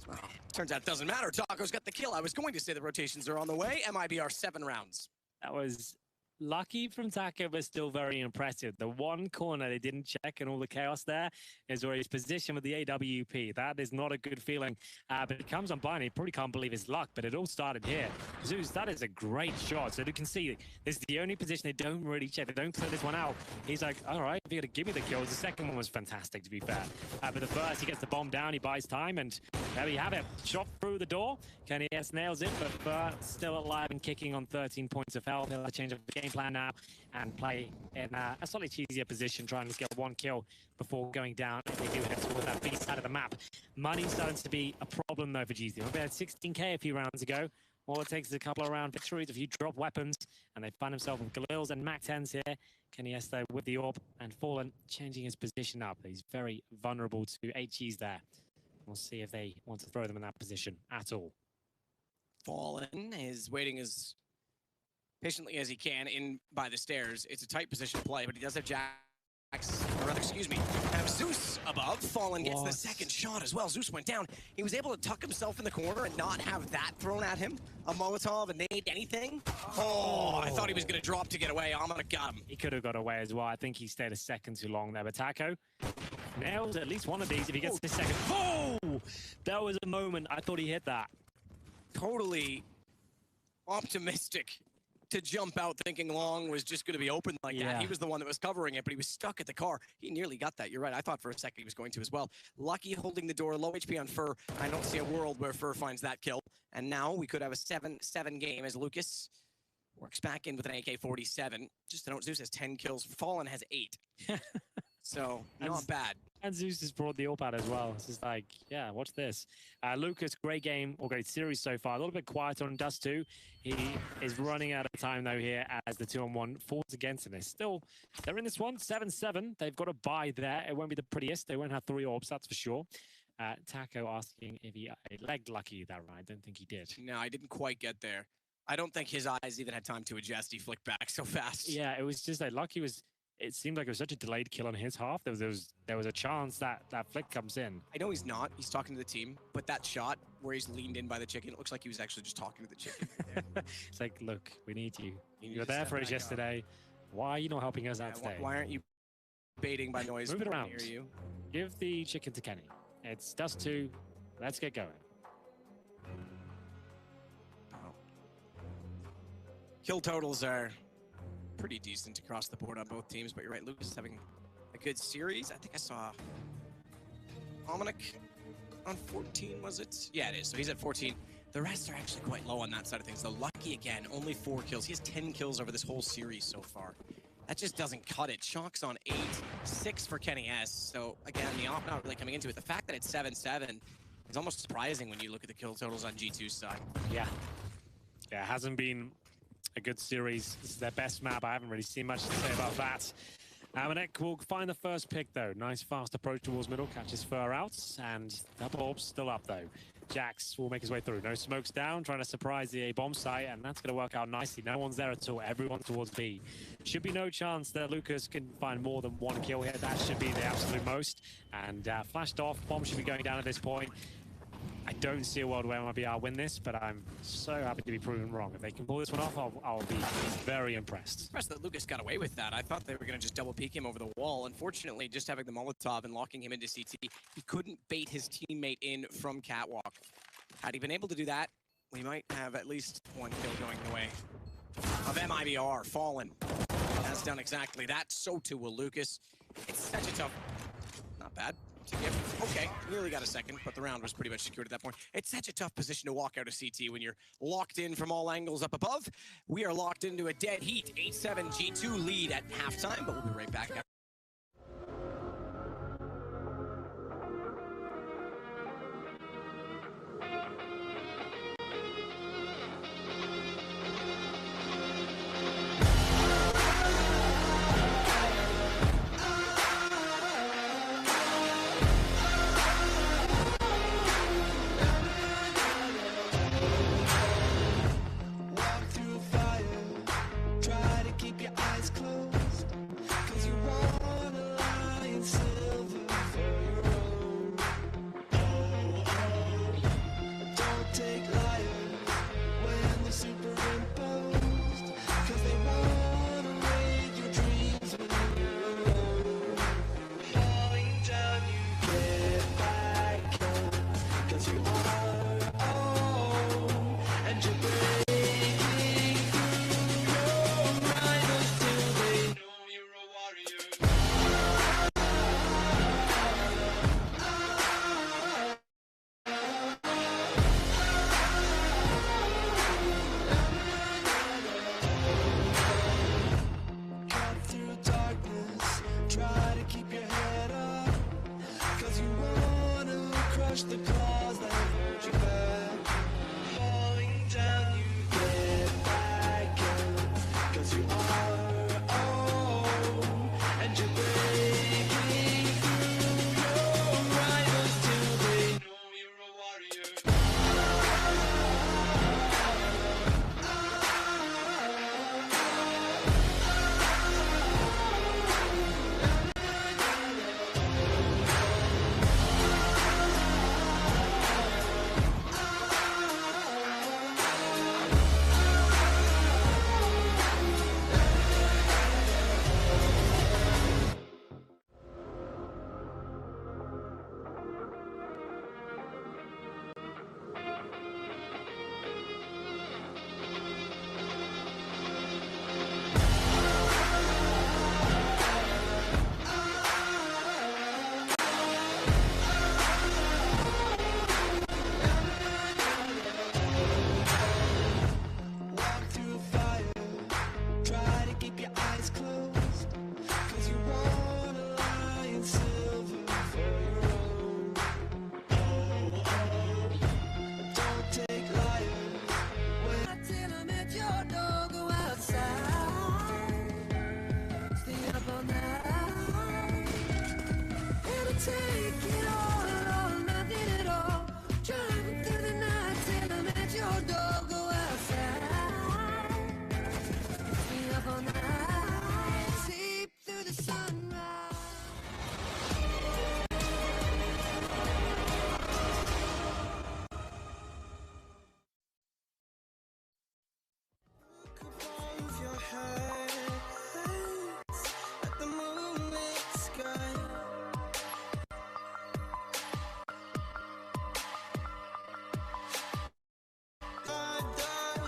well, turns out it doesn't matter. Taco's got the kill. I was going to say the rotations are on the way. MIB are 7 rounds. That was lucky from Taco, but still very impressive. The one corner they didn't check and all the chaos there is where he's positioned with the AWP. That is not a good feeling, but it comes on by and he probably can't believe his luck, but it all started here. Zeus, that is a great shot. So you can see this is the only position they don't really check. They don't clear this one out. He's like, all right, if you're going to give me the kills. The second one was fantastic, to be fair. But the first, he gets the bomb down, he buys time, and there we have it. Shot through the door. Kenny S nails it, but still alive and kicking on 13 points of health. He'll have to change up the game plan now and play in a slightly easier position, trying to get 1 kill before going down. If they do head toward that B side of the map. Money's starting to be a problem though for GZ. They had 16k a few rounds ago. All it takes is a couple of round victories, a few drop weapons, and they find themselves with Galils and Mac 10s here. Kenny S though with the orb, and Fallen changing his position up. He's very vulnerable to HEs there. We'll see if they want to throw them in that position at all. Fallen is waiting as patiently as he can in by the stairs. It's a tight position to play, but he does have Jax, or rather, excuse me, have Zeus above. Fallen gets the second shot as well. Zeus went down. He was able to tuck himself in the corner and not have that thrown at him. A Molotov, a nade, anything. Oh, I thought he was going to drop to get away. I'm going to got him. He could have got away as well. I think he stayed a second too long there. But Taco nails at least one of these if he gets this second. Oh, that was a moment. I thought he hit that. Totally optimistic to jump out thinking Long was just going to be open like that. He was the one that was covering it, but he was stuck at the car. He nearly got that. You're right. I thought for a second he was going to as well. Lucky holding the door, low HP on Fur. I don't see a world where Fur finds that kill. And now we could have a 7-7 game as Lucas works back in with an AK-47. Just to note, Zeus has 10 kills. Fallen has 8. So, not bad. And Zeus has brought the AWP out as well. It's just like, yeah, watch this. Lucas, great game, or great series so far. A little bit quieter on Dust 2. He is running out of time, though, here as the 2-on-1 falls against him. They're in this one, 7-7. They've got a bye there. It won't be the prettiest. They won't have 3 orbs, that's for sure. Taco asking if he legged Lucky that right. I don't think he did. No, I didn't quite get there. I don't think his eyes even had time to adjust. He flicked back so fast. Yeah, it was just like Lucky was... it seemed like it was such a delayed kill on his half. There was a chance that that flick comes in. I know he's not. He's talking to the team, but that shot where he's leaned in by the chicken, it looks like he was actually just talking to the chicken. It's like, look, we need you. need You were to there step for us back up. yesterday. Why are you not helping us out today? Why aren't you baiting by noise Move it around. near you? Give the chicken to Kenny. It's Dust 2. Let's get going. Kill totals are pretty decent across the board on both teams, but you're right, Lucas is having a good series. I think I saw Ominic on 14, was it? Yeah, it is. So he's at 14. The rest are actually quite low on that side of things, though. Lucky, again, only 4 kills. He has 10 kills over this whole series so far. That just doesn't cut it. Shock's on 8, 6 for Kenny S. So, again, the off not really coming into it. The fact that it's 7-7 is almost surprising when you look at the kill totals on G2's side. Yeah. Yeah, it hasn't been a good series. This is their best map. I haven't really seen much to say about that. Amanek will find the first pick, though. Nice, fast approach towards middle. Catches Fur out. And double orb's still up, though. Jax will make his way through. No smokes down, trying to surprise the A bomb site, and that's going to work out nicely. No one's there at all. Everyone's towards B. Should be no chance that Lucas can find more than 1 kill here. That should be the absolute most. And flashed off. Bomb should be going down at this point. I don't see a world where MIBR win this, but I'm so happy to be proven wrong. If they can pull this one off, I'll be very impressed. Impressed that Lucas got away with that. I thought they were going to just double peek him over the wall. Unfortunately, just having the Molotov and locking him into CT, he couldn't bait his teammate in from Catwalk. Had he been able to do that, we might have at least 1 kill going the way of MIBR. Fallen has done exactly that. So too will Lucas. It's such a tough... Not bad. To give. Okay, nearly got a second, but the round was pretty much secured at that point. It's such a tough position to walk out of CT when you're locked in from all angles up above. We are locked into a dead heat. 8-7 G2 lead at halftime, but we'll be right back after.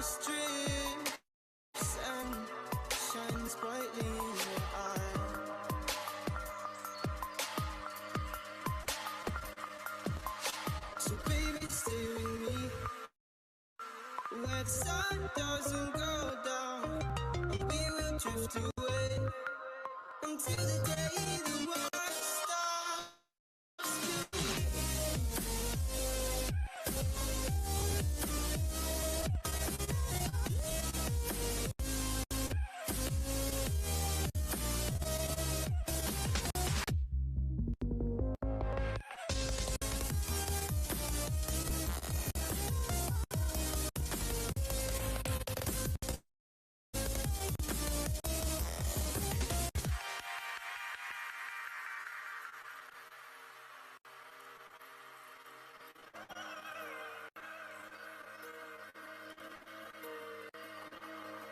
strips and shines brightly in your eye. So baby, stay with me. Where the sun doesn't go down, and we will drift away until the day the world stops.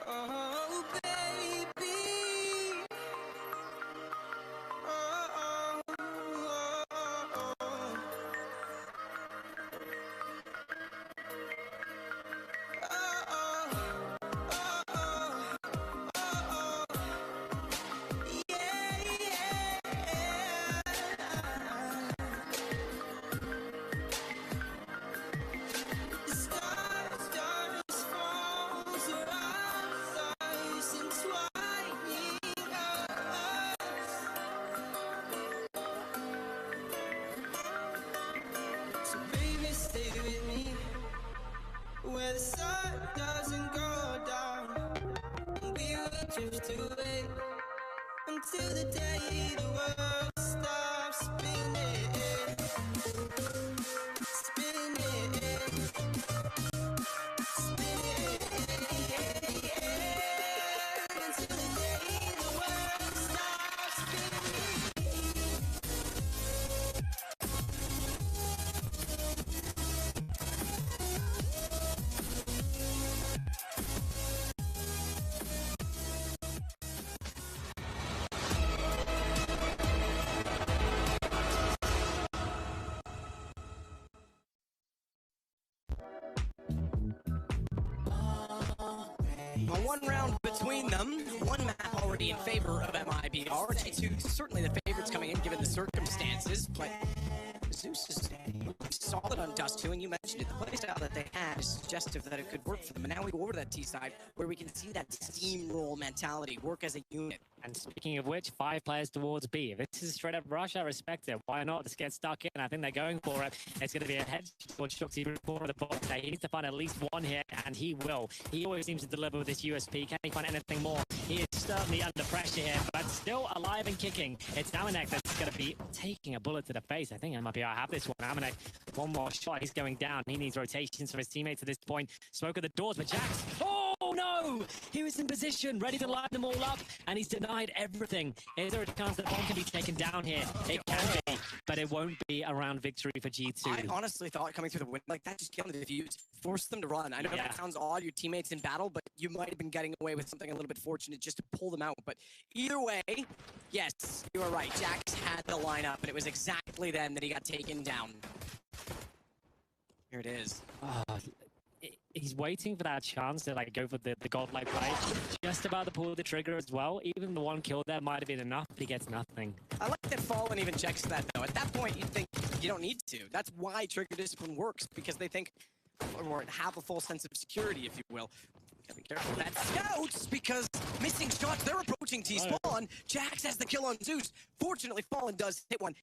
Oh, baby. Oh, oh, oh, oh. So baby, stay with me where the sun doesn't go down, and we will drift away until the day the world stops spinning, spinning, spinning, until the day the world stops spinning. One round between them, one map already in favor of MIBR. G2 certainly the favorites coming in given the circumstances, but Zeus is solid on Dust 2, and you mentioned it. The playstyle that they had is suggestive that it could work for them. And now we go over to that T side where we can see that steamroll mentality work as a unit. And speaking of which, 5 players towards B. If this is a straight up rush, I respect it. Why not? Just get stuck in. I think they're going for it. It's going to be a head towards Shuxi corner of the box. He needs to find at least one here, and he will. He always seems to deliver with this USP. Can he find anything more? He is certainly under pressure here, but still alive and kicking. It's Amanek that's going to be taking a bullet to the face. I think I might be able to have this one. Amanek, one more shot. He's going down. He needs rotations from his teammates at this point. Smoke at the doors, but Jax. Oh no! He was in position, ready to line them all up, and he's denied everything. Is there a chance that bomb can be taken down here? It can be, but it won't be around victory for G2. I honestly thought coming through the window like that, just kill them if you force them to run. I know that sounds odd, your teammates in battle, but you might have been getting away with something a little bit fortunate just to pull them out. But either way, yes, you were right. Jax had the lineup, and it was exactly then that he got taken down. Here it is. He's waiting for that chance to go for the godlike play. Just about to pull the trigger as well. Even the one kill there might have been enough, but he gets nothing. I like that Fallen even checks that though. At that point, you think you don't need to. That's why trigger discipline works, because they think, or have a full sense of security, if you will. Gotta be careful with that scouts, because missing shots, they're approaching T-spawn. Jax has the kill on Zeus. Fortunately, Fallen does hit one.